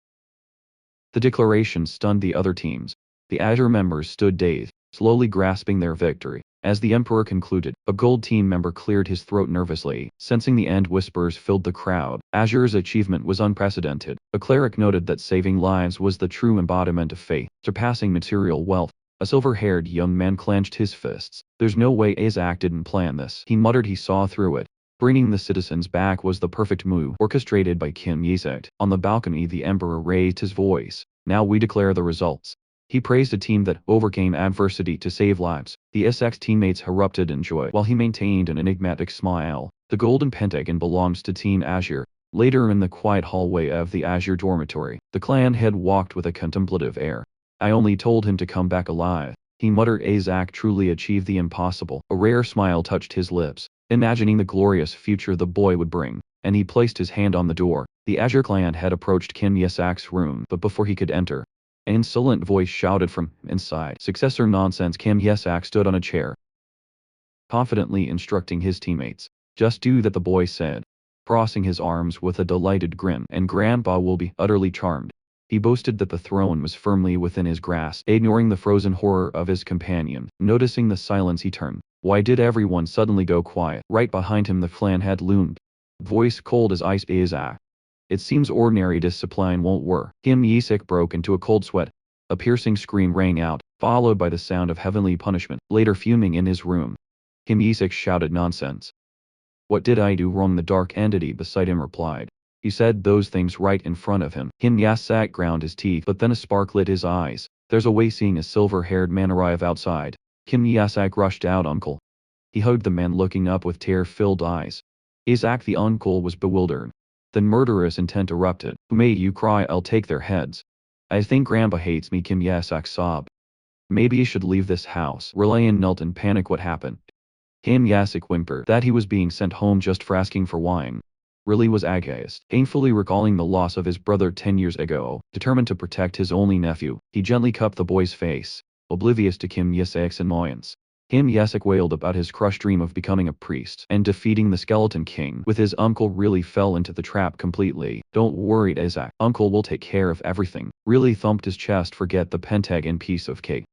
The declaration stunned the other teams. The Azure members stood dazed, slowly grasping their victory. As the Emperor concluded, a gold team member cleared his throat nervously, sensing the end. Whispers filled the crowd. Azure's achievement was unprecedented. A cleric noted that saving lives was the true embodiment of faith, surpassing material wealth. A silver-haired young man clenched his fists. There's no way Isaac didn't plan this. He muttered he saw through it. Bringing the citizens back was the perfect move, orchestrated by Kim Yesuk. On the balcony, the Emperor raised his voice. Now we declare the results. He praised a team that overcame adversity to save lives. The SX teammates erupted in joy while he maintained an enigmatic smile. The Golden Pentagon belongs to Team Azure. Later, in the quiet hallway of the Azure dormitory, the clan head walked with a contemplative air. I only told him to come back alive. He muttered, Isaac truly achieved the impossible. A rare smile touched his lips, imagining the glorious future the boy would bring, and he placed his hand on the door. The Azure clan had approached Kim Yesak's room, but before he could enter, an insolent voice shouted from inside. Successor nonsense. Kim Yesak stood on a chair, confidently instructing his teammates. Just do that, the boy said, crossing his arms with a delighted grin, and Grandpa will be utterly charmed. He boasted that the throne was firmly within his grasp, ignoring the frozen horror of his companion. Noticing the silence, he turned. Why did everyone suddenly go quiet? Right behind him the clan had loomed. Voice cold as ice. Isaac, it seems ordinary discipline won't work. Kim Yesik broke into a cold sweat. A piercing scream rang out, followed by the sound of heavenly punishment. Later, fuming in his room, Kim Yesik shouted, nonsense. What did I do wrong? The dark entity beside him replied. He said those things right in front of him. Kim Yasak ground his teeth, but then a spark lit his eyes. There's a way. Seeing a silver-haired man arrive outside, Kim Yasak rushed out. Uncle. He hugged the man, looking up with tear-filled eyes. Isaac, the uncle, was bewildered. Then murderous intent erupted. Who made you cry? I'll take their heads. I think Grandpa hates me. Kim Yasak sobbed. Maybe you should leave this house. Relayan knelt in panic. What happened? Kim Yasak whimpered that he was being sent home just for asking for wine. Really was aghast, painfully recalling the loss of his brother 10 years ago. Determined to protect his only nephew, he gently cupped the boy's face, oblivious to Kim Yesak's annoyance. Kim Yesak wailed about his crushed dream of becoming a priest and defeating the Skeleton King. With his uncle, really fell into the trap completely. Don't worry, Isaac. Uncle will take care of everything. Really thumped his chest. Forget the pentagon piece of cake.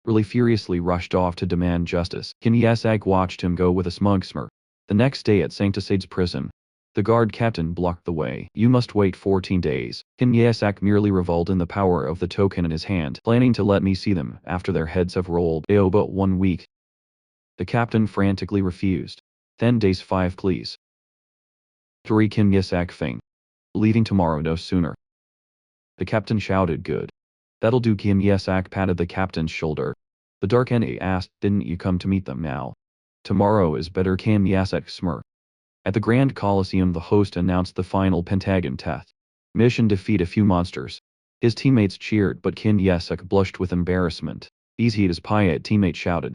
Really furiously rushed off to demand justice. Kim Yesak watched him go with a smug smirk. The next day at Sanctisade's prison, the guard captain blocked the way. You must wait 14 days. Kim Yesak merely reveled in the power of the token in his hand, planning to let me see them after their heads have rolled. But 1 week. The captain frantically refused. 10 days, 5 please. 3. Kim Yesak faint. Leaving tomorrow, no sooner. The captain shouted. Good. That'll do. Kim Yesak patted the captain's shoulder. The dark entity asked, didn't you come to meet them now? Tomorrow is better. Kim Yesak smirked. At the Grand Coliseum, the host announced the final Pentagon test. Mission: defeat a few monsters. His teammates cheered, but Kim Yesak blushed with embarrassment. Easy as pie, a teammate shouted.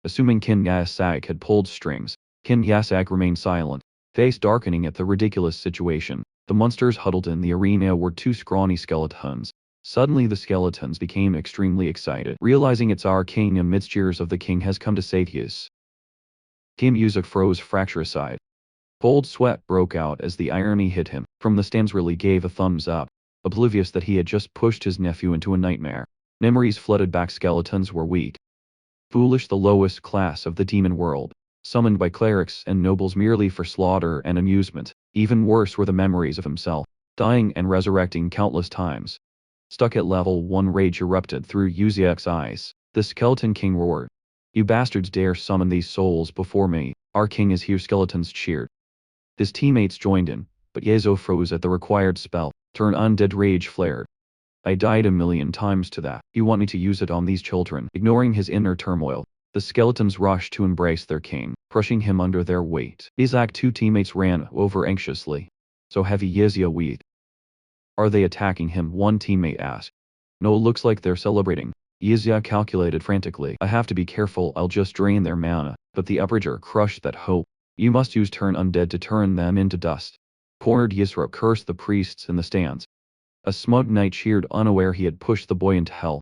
Assuming Kim Yesak had pulled strings, Kim Yesak remained silent, face darkening at the ridiculous situation. The monsters huddled in the arena were 2 scrawny skeletons. Suddenly the skeletons became extremely excited, realizing it's our king amidst cheers of the king has come to save us. Kim Yesak froze, fracture aside. Cold sweat broke out as the irony hit him. From the stands, really gave a thumbs up, oblivious that he had just pushed his nephew into a nightmare. Memories flooded back. Skeletons were weak, foolish, the lowest class of the demon world, summoned by clerics and nobles merely for slaughter and amusement. Even worse were the memories of himself, dying and resurrecting countless times. Stuck at level 1, rage erupted through Yuzak's eyes. The Skeleton King roared. You bastards dare summon these souls before me. Our king is here. Skeletons cheered. His teammates joined in, but Yezo froze at the required spell. Turn undead. Rage flared. I died 1,000,000 times to that. You want me to use it on these children? Ignoring his inner turmoil, the skeletons rushed to embrace their king, crushing him under their weight. Isaac, 2 teammates ran over anxiously. So heavy, Yezia weed. Are they attacking him? One teammate asked. No, looks like they're celebrating. Yezia calculated frantically. I have to be careful, I'll just drain their mana. But the uprager crushed that hope. You must use turn undead to turn them into dust. Cornered Yisro cursed the priests in the stands. A smug knight cheered, unaware he had pushed the boy into hell.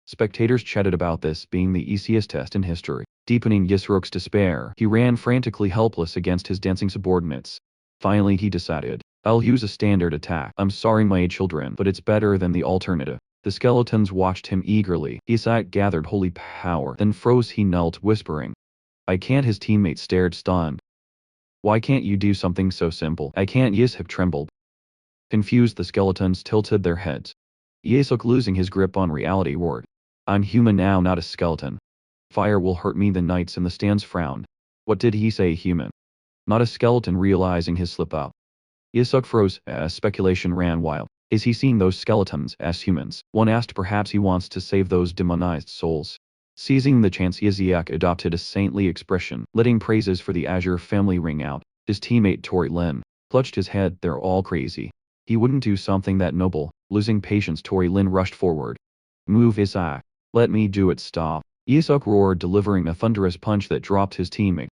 Spectators chatted about this being the easiest test in history. Deepening Yisro's despair, he ran frantically, helpless against his dancing subordinates. Finally he decided, I'll use a standard attack. I'm sorry my children, but it's better than the alternative. The skeletons watched him eagerly. Isaac gathered holy power, then froze. He knelt, whispering, I can't. His teammates stared, stunned. Why can't you do something so simple? I can't. Yiship trembled. Confused, the skeletons tilted their heads. Yesuk, losing his grip on reality, roared. I'm human now, not a skeleton. Fire will hurt me. The knights in the stands frowned. What did he say? Human? Not a skeleton. Realizing his slip-up, Yesuk froze. Speculation ran wild. Is he seeing those skeletons as humans? One asked. Perhaps he wants to save those demonized souls. Seizing the chance, Yiziak adopted a saintly expression, letting praises for the Azure family ring out. His teammate Tori Lin clutched his head. They're all crazy. He wouldn't do something that noble. Losing patience, Tori Lin rushed forward. Move, Isaac. Let me do it, stop. Isuk roared, delivering a thunderous punch that dropped his teammate.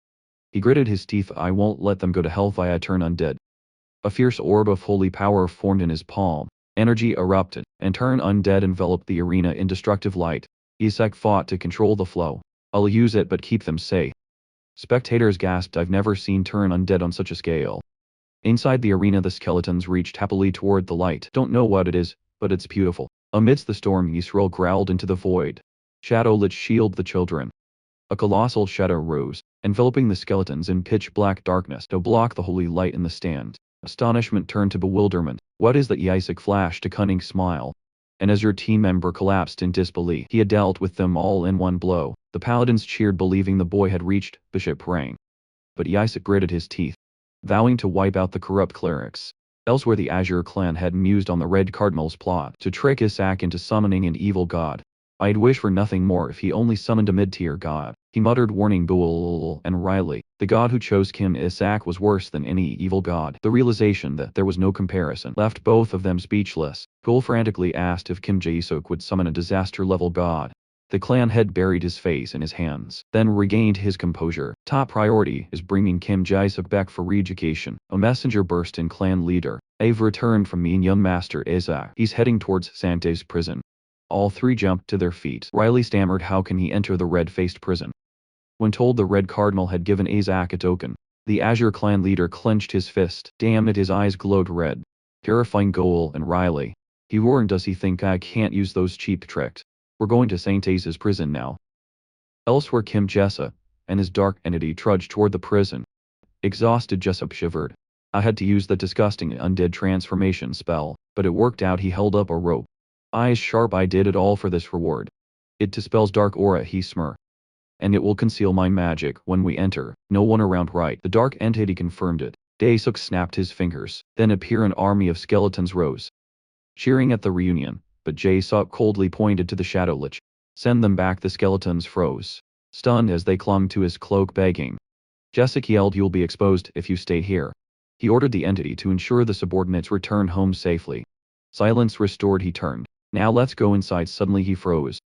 He gritted his teeth. I won't let them go to hell if I turn undead. A fierce orb of holy power formed in his palm. Energy erupted, and turned undead enveloped the arena in destructive light. Isaac fought to control the flow. I'll use it but keep them safe. Spectators gasped. I've never seen turn undead on such a scale. Inside the arena the skeletons reached happily toward the light. Don't know what it is, but it's beautiful. Amidst the storm Yisrael growled into the void. Shadow lit shield the children. A colossal shadow rose, enveloping the skeletons in pitch-black darkness to block the holy light in the stand. Astonishment turned to bewilderment. What is that? Isaac flashed a cunning smile. And as your team member collapsed in disbelief, he had dealt with them all in one blow. The paladins cheered, believing the boy had reached bishop rank. But Isaac gritted his teeth, vowing to wipe out the corrupt clerics. Elsewhere the Azure clan had mused on the Red Cardinal's plot to trick Isaac into summoning an evil god. I'd wish for nothing more if he only summoned a mid-tier god, he muttered, warning Bull and Riley. The god who chose Kim Isaac was worse than any evil god. The realization that there was no comparison left both of them speechless. Bull frantically asked if Kim Jae-suk would summon a disaster-level god. The clan head buried his face in his hands, then regained his composure. Top priority is bringing Kim Jae-suk back for re-education. A messenger burst in. Clan leader, I've returned from me and young master Isaac. He's heading towards Sante's prison. All three jumped to their feet. Riley stammered, how can he enter the red-faced prison? When told the Red Cardinal had given Isaac a token, the Azure clan leader clenched his fist. Damn it, his eyes glowed red. Terrifying Goal and Riley. He roared, does he think I can't use those cheap tricks? We're going to Saint Ace's prison now. Elsewhere Kim Jessa and his dark entity trudged toward the prison. Exhausted, Jessup shivered. I had to use the disgusting undead transformation spell, but it worked out. He held up a rope. Eyes sharp, I did it all for this reward. It dispels dark aura, he smirked. And it will conceal my magic when we enter. No one around, right? The dark entity confirmed it. Daesuk snapped his fingers. Then an army of skeletons rose, cheering at the reunion, but Jae-suk coldly pointed to the Shadow Lich. Send them back. The skeletons froze, stunned as they clung to his cloak, begging. Jessica yelled, you'll be exposed if you stay here. He ordered the entity to ensure the subordinates returned home safely. Silence restored, he turned. Now let's go inside. Suddenly he froze.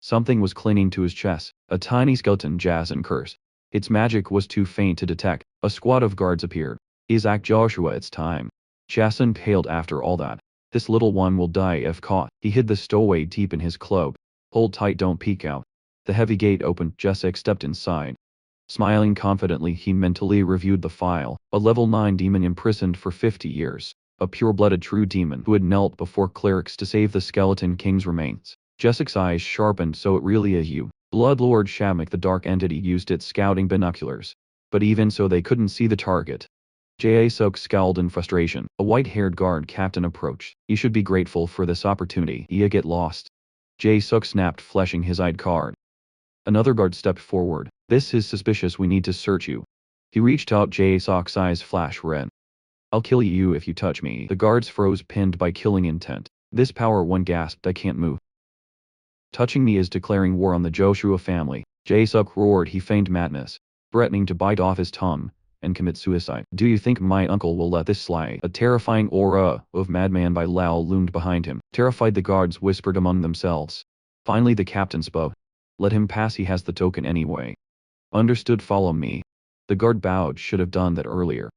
Something was clinging to his chest, a tiny skeleton. Jason cursed. Its magic was too faint to detect. A squad of guards appeared. Isaac, Joshua, it's time. Jason paled. After all that, this little one will die if caught. He hid the stowaway deep in his cloak. Hold tight, don't peek out. The heavy gate opened. Jessica stepped inside. Smiling confidently, he mentally reviewed the file. A level 9 demon imprisoned for 50 years. A pure-blooded true demon who had knelt before clerics to save the Skeleton King's remains. Jessica's eyes sharpened. So it really is you. Bloodlord Shamak. The dark entity used its scouting binoculars. But even so they couldn't see the target. Jae-suk scowled in frustration. A white-haired guard captain approached. You should be grateful for this opportunity. You get lost. Jae-suk snapped, flashing his ID card. Another guard stepped forward. This is suspicious. We need to search you. He reached out. Jae-suk's eyes flashed red. I'll kill you if you touch me. The guards froze, pinned by killing intent. This power, one gasped. I can't move. Touching me is declaring war on the Joshua family. Jae-suk roared. He feigned madness, threatening to bite off his tongue and commit suicide. Do you think my uncle will let this slide? A terrifying aura of madman by Lao loomed behind him. Terrified, the guards whispered among themselves. Finally the captain spoke. Let him pass, he has the token anyway. Understood, follow me. The guard bowed. Should have done that earlier.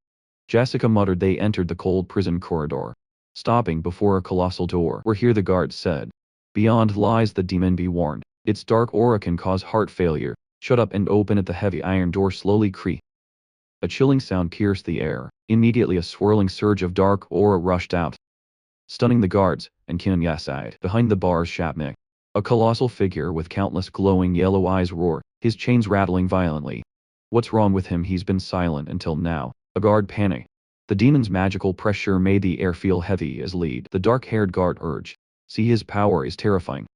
Jessica muttered. They entered the cold prison corridor, stopping before a colossal door. We're here, the guard said. Beyond lies the demon, be warned. Its dark aura can cause heart failure. Shut up and open it. The heavy iron door slowly creaked. A chilling sound pierced the air. Immediately a swirling surge of dark aura rushed out, stunning the guards, and Kim Yaside. Behind the bars Shapnik, a colossal figure with countless glowing yellow eyes, roared, his chains rattling violently. What's wrong with him? He's been silent until now. A guard panicked. The demon's magical pressure made the air feel heavy as lead. The dark-haired guard urged. See, his power is terrifying.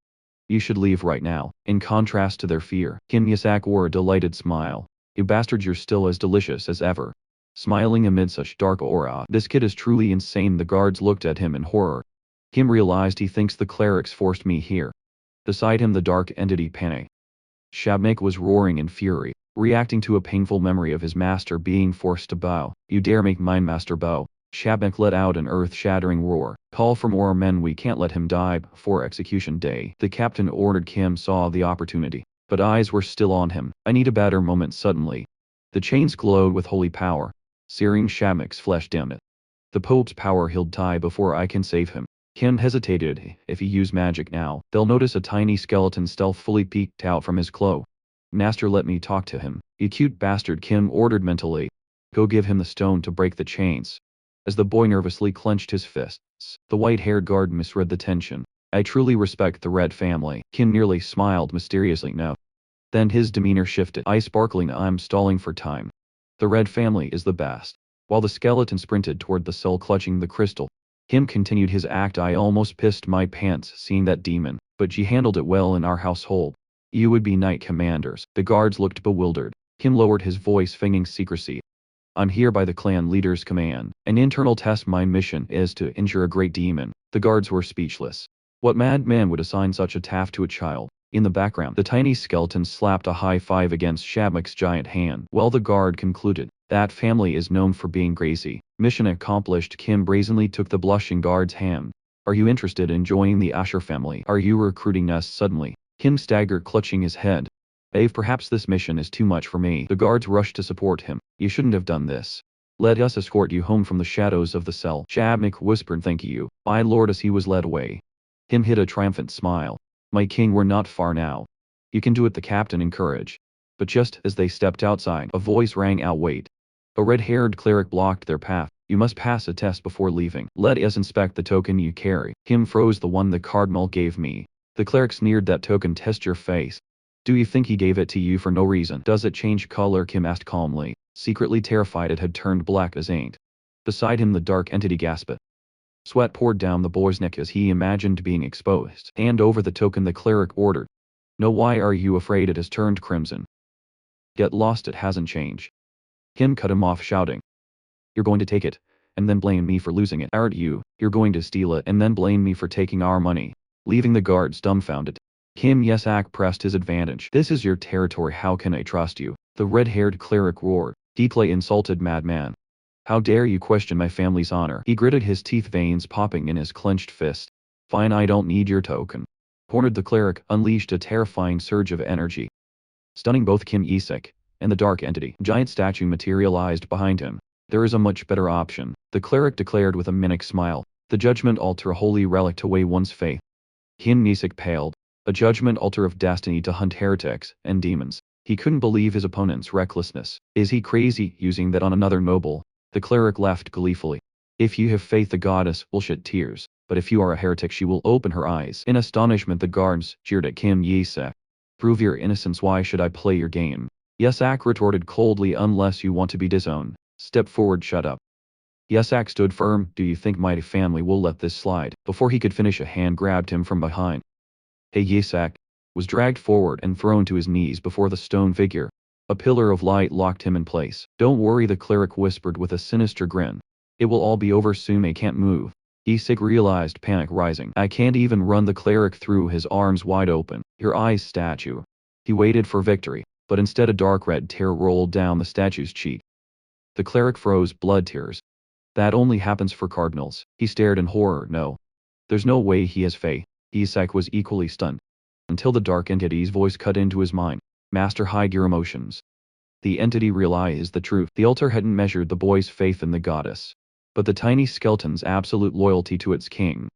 You should leave right now. In contrast to their fear, Kim Yasak wore a delighted smile. You bastards, you're still as delicious as ever. Smiling amid such dark aura. This kid is truly insane. The guards looked at him in horror. Kim realized he thinks the clerics forced me here. Beside him the dark entity panicked. Shabnik was roaring in fury, reacting to a painful memory of his master being forced to bow. You dare make my master bow? Shabak let out an earth-shattering roar. Call for more men, we can't let him die before execution day. The captain ordered. Kim saw the opportunity, but eyes were still on him. I need a better moment suddenly. The chains glowed with holy power, searing Shabak's flesh. Damn it. The Pope's power. He'll die before I can save him. Kim hesitated. If he used magic now, they'll notice a tiny skeleton stealthily peeked out from his cloak. Master, let me talk to him. You cute bastard, Kim ordered mentally. Go give him the stone to break the chains. As the boy nervously clenched his fists, the white-haired guard misread the tension. I truly respect the Red family. Kim nearly smiled mysteriously. No. Then his demeanor shifted. I sparkling. I'm stalling for time. The Red family is the best. While the skeleton sprinted toward the cell clutching the crystal, Kim continued his act. I almost pissed my pants seeing that demon, but she handled it well in our household. You would be knight commanders. The guards looked bewildered. Kim lowered his voice, feigning secrecy. I'm here by the clan leader's command. An internal test. My mission is to injure a great demon. The guards were speechless. What madman would assign such a task to a child? In the background, the tiny skeleton slapped a high five against Shabak's giant hand. Well, the guard concluded, that family is known for being crazy. Mission accomplished. Kim brazenly took the blushing guard's hand. Are you interested in joining the Asher family? Are you recruiting us suddenly? Kim staggered, clutching his head. Ave, perhaps this mission is too much for me. The guards rushed to support him. You shouldn't have done this. Let us escort you home from the shadows of the cell. Shabak whispered. Thank you, my lord, as he was led away. Kim hid a triumphant smile. My king, we're not far now. You can do it, the captain encouraged. But just as they stepped outside, a voice rang out. Wait. A red-haired cleric blocked their path. You must pass a test before leaving. Let us inspect the token you carry. Kim froze. The one the cardinal gave me. The cleric sneered. That token? Test your face. Do you think he gave it to you for no reason? Does it change color? Kim asked calmly, secretly terrified it had turned black as ink. Beside him, the dark entity gasped. Sweat poured down the boy's neck as he imagined being exposed. Hand over the token, the cleric ordered. No, why are you afraid? It has turned crimson. Get lost, it hasn't changed. Kim cut him off, shouting. You're going to take it, and then blame me for losing it, aren't you? You're going to steal it and then blame me for taking our money, leaving the guards dumbfounded. Kim Yesak pressed his advantage. This is your territory. How can I trust you? The red-haired cleric roared. Deeply insulted, madman. How dare you question my family's honor? He gritted his teeth, veins popping in his clenched fist. Fine, I don't need your token. Cornered, the cleric unleashed a terrifying surge of energy, stunning both Kim Yesak and the dark entity. Giant statue materialized behind him. There is a much better option, the cleric declared with a mimic smile. The judgment altar, a holy relic to weigh one's faith. Kim Yesak paled. A judgment altar of destiny to hunt heretics and demons. He couldn't believe his opponent's recklessness. Is he crazy, using that on another noble? The cleric laughed gleefully. If you have faith, the goddess will shed tears, but if you are a heretic, she will open her eyes. In astonishment, the guards jeered at Kim Yesak. Prove your innocence. Why should I play your game? Yesak retorted coldly. Unless you want to be disowned, step forward. Shut up. Yesak stood firm. Do you think my family will let this slide? Before he could finish, a hand grabbed him from behind. Hey, Yesak was dragged forward and thrown to his knees before the stone figure. A pillar of light locked him in place. Don't worry, the cleric whispered with a sinister grin. It will all be over soon. I can't move. Yesak realized, panic rising. I can't even run. The cleric threw his arms wide open. Your eyes, statue. He waited for victory, but instead a dark red tear rolled down the statue's cheek. The cleric froze, blood tears. That only happens for cardinals. He stared in horror. No. There's no way he has faith. Yesak was equally stunned. Until the dark entity's voice cut into his mind. Master, hide your emotions. The entity realized the truth. The altar hadn't measured the boy's faith in the goddess, but the tiny skeleton's absolute loyalty to its king.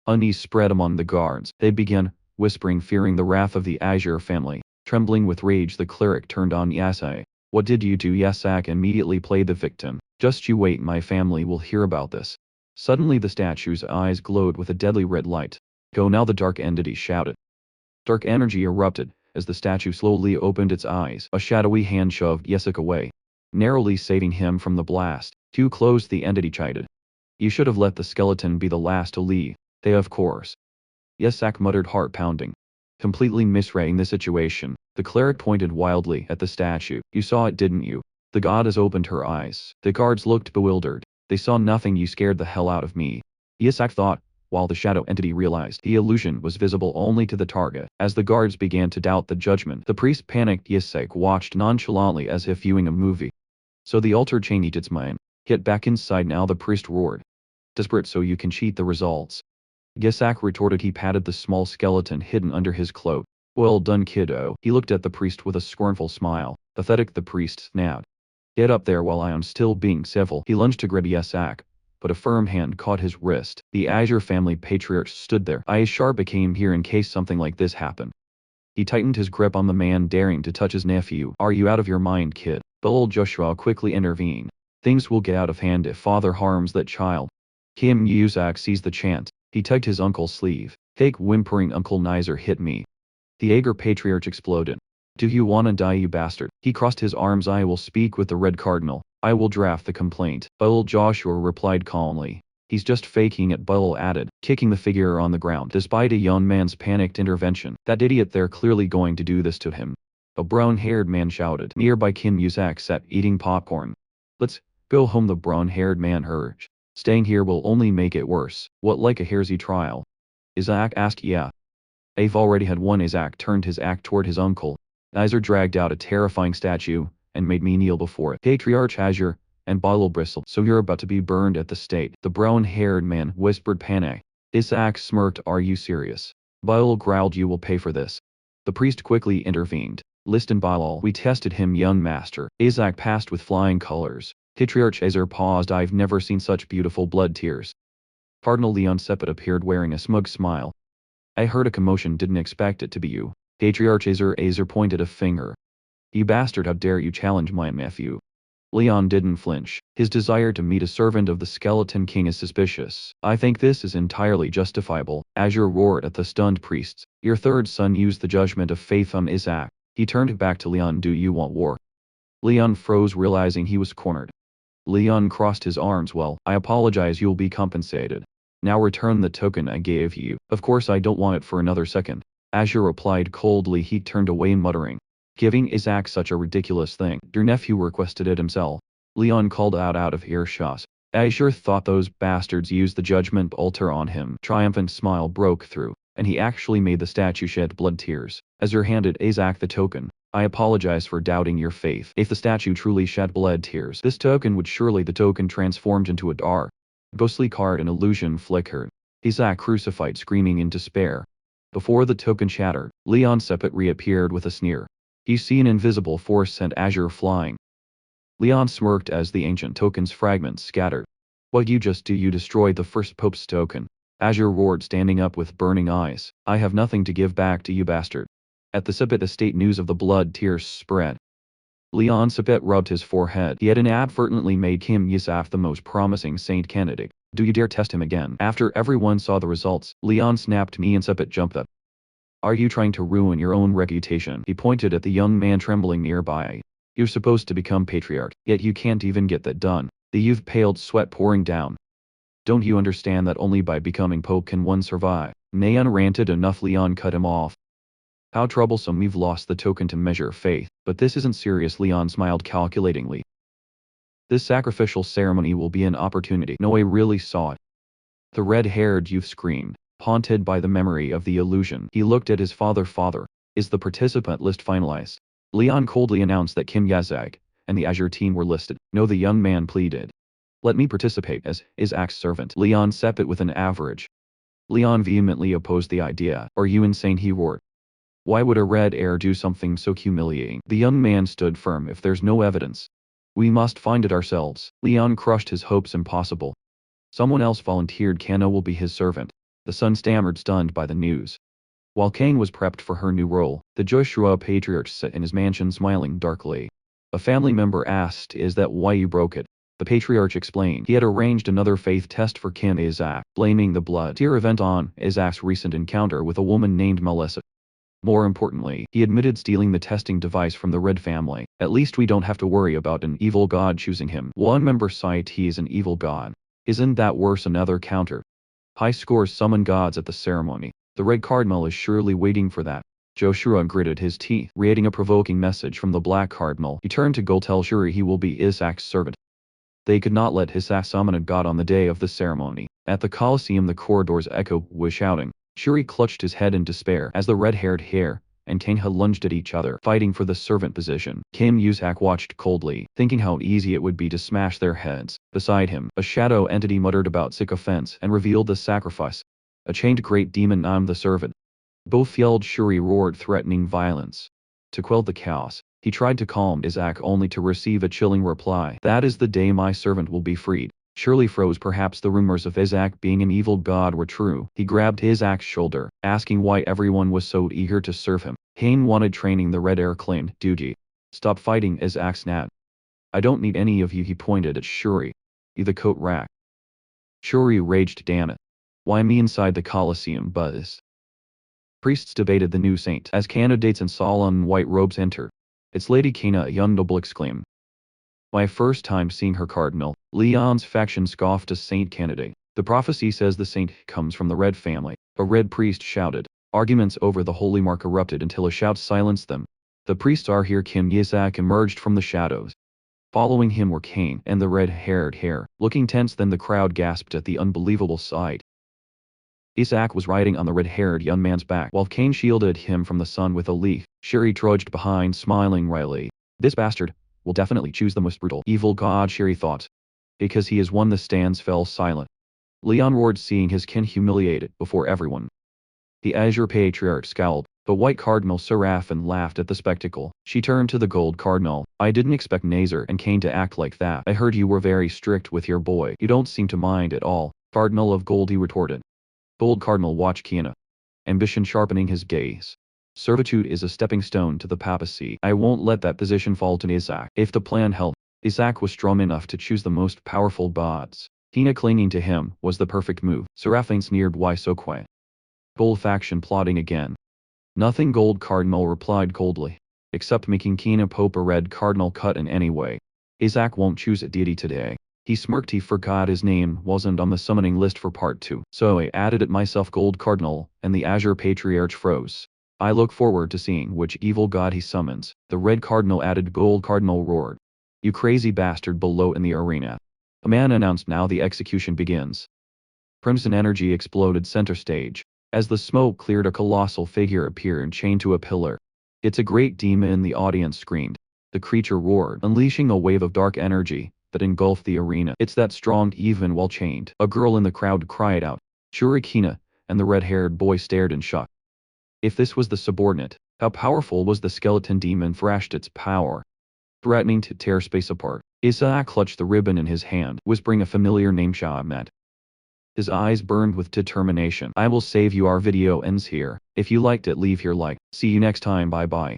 Unease spread among the guards. They began whispering, fearing the wrath of the Azure family. Trembling with rage, the cleric turned on Yesak. What did you do? Yesak immediately played the victim. Just you wait, my family will hear about this. Suddenly the statue's eyes glowed with a deadly red light. Go now, the dark entity shouted. Dark energy erupted as the statue slowly opened its eyes. A shadowy hand shoved Yesak away, narrowly saving him from the blast. Too close, the entity chided. You should have let the skeleton be the last to leave. They, of course. Yesak muttered, heart pounding. Completely misreading the situation, the cleric pointed wildly at the statue. You saw it, didn't you? The goddess opened her eyes. The guards looked bewildered. They saw nothing. You scared the hell out of me, Yesak thought, while the shadow entity realized the illusion was visible only to the target. As the guards began to doubt the judgment, the priest panicked. Yesak watched nonchalantly as if viewing a movie. So the altar changed its mind. Get back inside now, the priest roared. Desperate so you can cheat the results. Isaac retorted. He patted the small skeleton hidden under his cloak. Well done, kiddo. He looked at the priest with a scornful smile. Pathetic, the priest snapped. Get up there while I am still being civil. He lunged to grab Isaac, but a firm hand caught his wrist. The Azure family patriarch stood there. Eyes sharp. Came here in case something like this happened. He tightened his grip on the man daring to touch his nephew. Are you out of your mind, kid? But old Joshua quickly intervened. Things will get out of hand if father harms that child. Kim Isaac seized the chance. He tugged his uncle's sleeve. Fake whimpering Uncle Nizer hit me. The Ager patriarch exploded. Do you wanna die, you bastard? He crossed his arms. I will speak with the Red Cardinal. I will draft the complaint. But old Joshua replied calmly. He's just faking it, Bull added, kicking the figure on the ground. Despite a young man's panicked intervention, that idiot, they're clearly going to do this to him. A brown-haired man shouted. Nearby, Kim Isaac sat eating popcorn. Let's go home, the brown-haired man urged. Staying here will only make it worse. What, like a heresy trial? Isaac asked. Yeah. I've already had one. Isaac turned his act toward his uncle. Nizer dragged out a terrifying statue and made me kneel before it. Patriarch Azure and Bottle bristled. So you're about to be burned at the stake. The brown-haired man whispered, panic. Isaac smirked. Are you serious? Bottle growled. You will pay for this. The priest quickly intervened. Listen, Bottle, we tested him, young master. Isaac passed with flying colors. Patriarch Azure paused. I've never seen such beautiful blood tears. Cardinal Leon Sepet appeared wearing a smug smile. I heard a commotion, didn't expect it to be you. Patriarch Azure pointed a finger. You bastard, how dare you challenge my nephew? Leon didn't flinch. His desire to meet a servant of the Skeleton King is suspicious. I think this is entirely justifiable. Azure roared at the stunned priests. Your third son used the judgment of faith on Isaac. He turned back to Leon. Do you want war? Leon froze, realizing he was cornered. Leon crossed his arms. Well, I apologize, you'll be compensated. Now return the token I gave you. Of course I don't want it for another second. Azure replied coldly. He turned away, muttering. Giving Isaac such a ridiculous thing. Your nephew requested it himself. Leon called out of earshot. Azure thought those bastards used the judgment altar on him. Triumphant smile broke through, and he actually made the statue shed blood tears. Azure handed Isaac the token. I apologize for doubting your faith. If the statue truly shed blood tears, this token would surely. The token transformed into a dark, ghostly card. An illusion flickered. Isaac crucified, screaming in despair. Before the token shattered, Leon Sepet reappeared with a sneer. You see an invisible force sent Azure flying. Leon smirked as the ancient token's fragments scattered. What'd you just do? You destroyed the first Pope's token. Azure roared, standing up with burning eyes. I have nothing to give back to you, bastard. At the Sepet estate, news of the blood tears spread. Leon Sepet rubbed his forehead. He had inadvertently made Kim Isaac the most promising saint candidate. Do you dare test him again? After everyone saw the results, Leon snapped. Me and Sepet jumped up. Are you trying to ruin your own reputation? He pointed at the young man trembling nearby. You're supposed to become patriarch, yet you can't even get that done. The youth paled, sweat pouring down. Don't you understand that only by becoming pope can one survive? Nayan ranted. Enough. Leon cut him off. How troublesome. We've lost the token to measure faith, but this isn't serious. Leon smiled calculatingly. This sacrificial ceremony will be an opportunity. No, I really saw it. The red-haired youth screamed, haunted by the memory of the illusion. He looked at his father. Father, is the participant list finalized? Leon coldly announced that Kim Isaac and the Azure team were listed. No, the young man pleaded. Let me participate as Isaac's servant. Leon Sepet with an average. Leon vehemently opposed the idea. Are you insane? He roared. Why would a red heir do something so humiliating? The young man stood firm. If there's no evidence, we must find it ourselves. Leon crushed his hopes. Impossible. Someone else volunteered. Kana will be his servant. The son stammered, stunned by the news. While Kang was prepped for her new role, the Joshua patriarch sat in his mansion smiling darkly. A family member asked, is that why you broke it? The patriarch explained he had arranged another faith test for Kim Isaac, blaming the blood tear event on Isaac's recent encounter with a woman named Melissa. More importantly, he admitted stealing the testing device from the Red family. At least we don't have to worry about an evil god choosing him. One member sighed. He's an evil god. Isn't that worse? Another countered. High scores summon gods at the ceremony. The Red Cardinal is surely waiting for that. Joshua gritted his teeth, reading a provoking message from the Black Cardinal. He turned to go tell Shuri he will be Isaac's servant. They could not let Isaac summon a god on the day of the ceremony. At the Colosseum, the corridors echoed with shouting. Shuri clutched his head in despair as the red-haired hair and Kang had lunged at each other, fighting for the servant position. Kim Yusak watched coldly, thinking how easy it would be to smash their heads. Beside him, a shadow entity muttered about sycophants and revealed the sacrifice. A chained great demon, I'm the servant. Both yelled. Shuri roared, threatening violence. To quell the chaos, he tried to calm Isaac only to receive a chilling reply. That is the day my servant will be freed. Shirley froze. Perhaps the rumors of Isaac being an evil god were true. He grabbed Isaac's shoulder, asking why everyone was so eager to serve him. Hain wanted training, the Red Air claimed. Duty. Stop fighting, Isaac snapped. I don't need any of you, he pointed at Shuri. You the coat rack. Shuri raged, damn it. Why me inside the Colosseum? Buzz. Priests debated the new saint as candidates in solemn white robes entered. It's Lady Kina, a young noble exclaimed. My first time seeing her, Cardinal. Leon's faction scoffed a saint candidate. The prophecy says the saint comes from the red family. A red priest shouted. Arguments over the holy mark erupted until a shout silenced them. The priests are here. Kim Yisak emerged from the shadows. Following him were Kane and the red-haired hare. Looking tense, then the crowd gasped at the unbelievable sight. Isaac was riding on the red-haired young man's back, while Kane shielded him from the sun with a leaf. Shuri trudged behind, smiling wryly. This bastard will definitely choose the most brutal, evil god, Shuri thought. Because he is one. The stands fell silent. Leon roared, seeing his kin humiliated before everyone. The Azure Patriarch scowled. The White Cardinal Seraphin laughed at the spectacle. She turned to the Gold Cardinal. I didn't expect Nazar and Kane to act like that. I heard you were very strict with your boy. You don't seem to mind at all. Cardinal of Gold, he retorted. Gold Cardinal watched Kiana. Ambition sharpening his gaze. Servitude is a stepping stone to the papacy. I won't let that position fall to Isaac. If the plan held, Isaac was strong enough to choose the most powerful gods. Tina clinging to him was the perfect move. Seraphin sneered, why so quiet? Gold faction plotting again. Nothing, Gold Cardinal replied coldly. Except making Kina Pope a red cardinal cut in any way. Isaac won't choose a deity today. He smirked. He forgot his name wasn't on the summoning list for part 2. So I added it myself. Gold Cardinal and the Azure Patriarch froze. I look forward to seeing which evil god he summons. The Red Cardinal added. Gold Cardinal roared. You crazy bastard. Below in the arena, a man announced, now the execution begins. Crimson energy exploded center stage. As the smoke cleared, a colossal figure appeared chained to a pillar. It's a great demon, the audience screamed. The creature roared, unleashing a wave of dark energy that engulfed the arena. It's that strong even while chained. A girl in the crowd cried out. Shurikina and the red-haired boy stared in shock. If this was the subordinate, how powerful was the skeleton demon? Thrashed its power, threatening to tear space apart. Isaac clutched the ribbon in his hand, whispering a familiar name, Shahmet. His eyes burned with determination. I will save you. Our video ends here. If you liked it, leave your like. See you next time. Bye bye.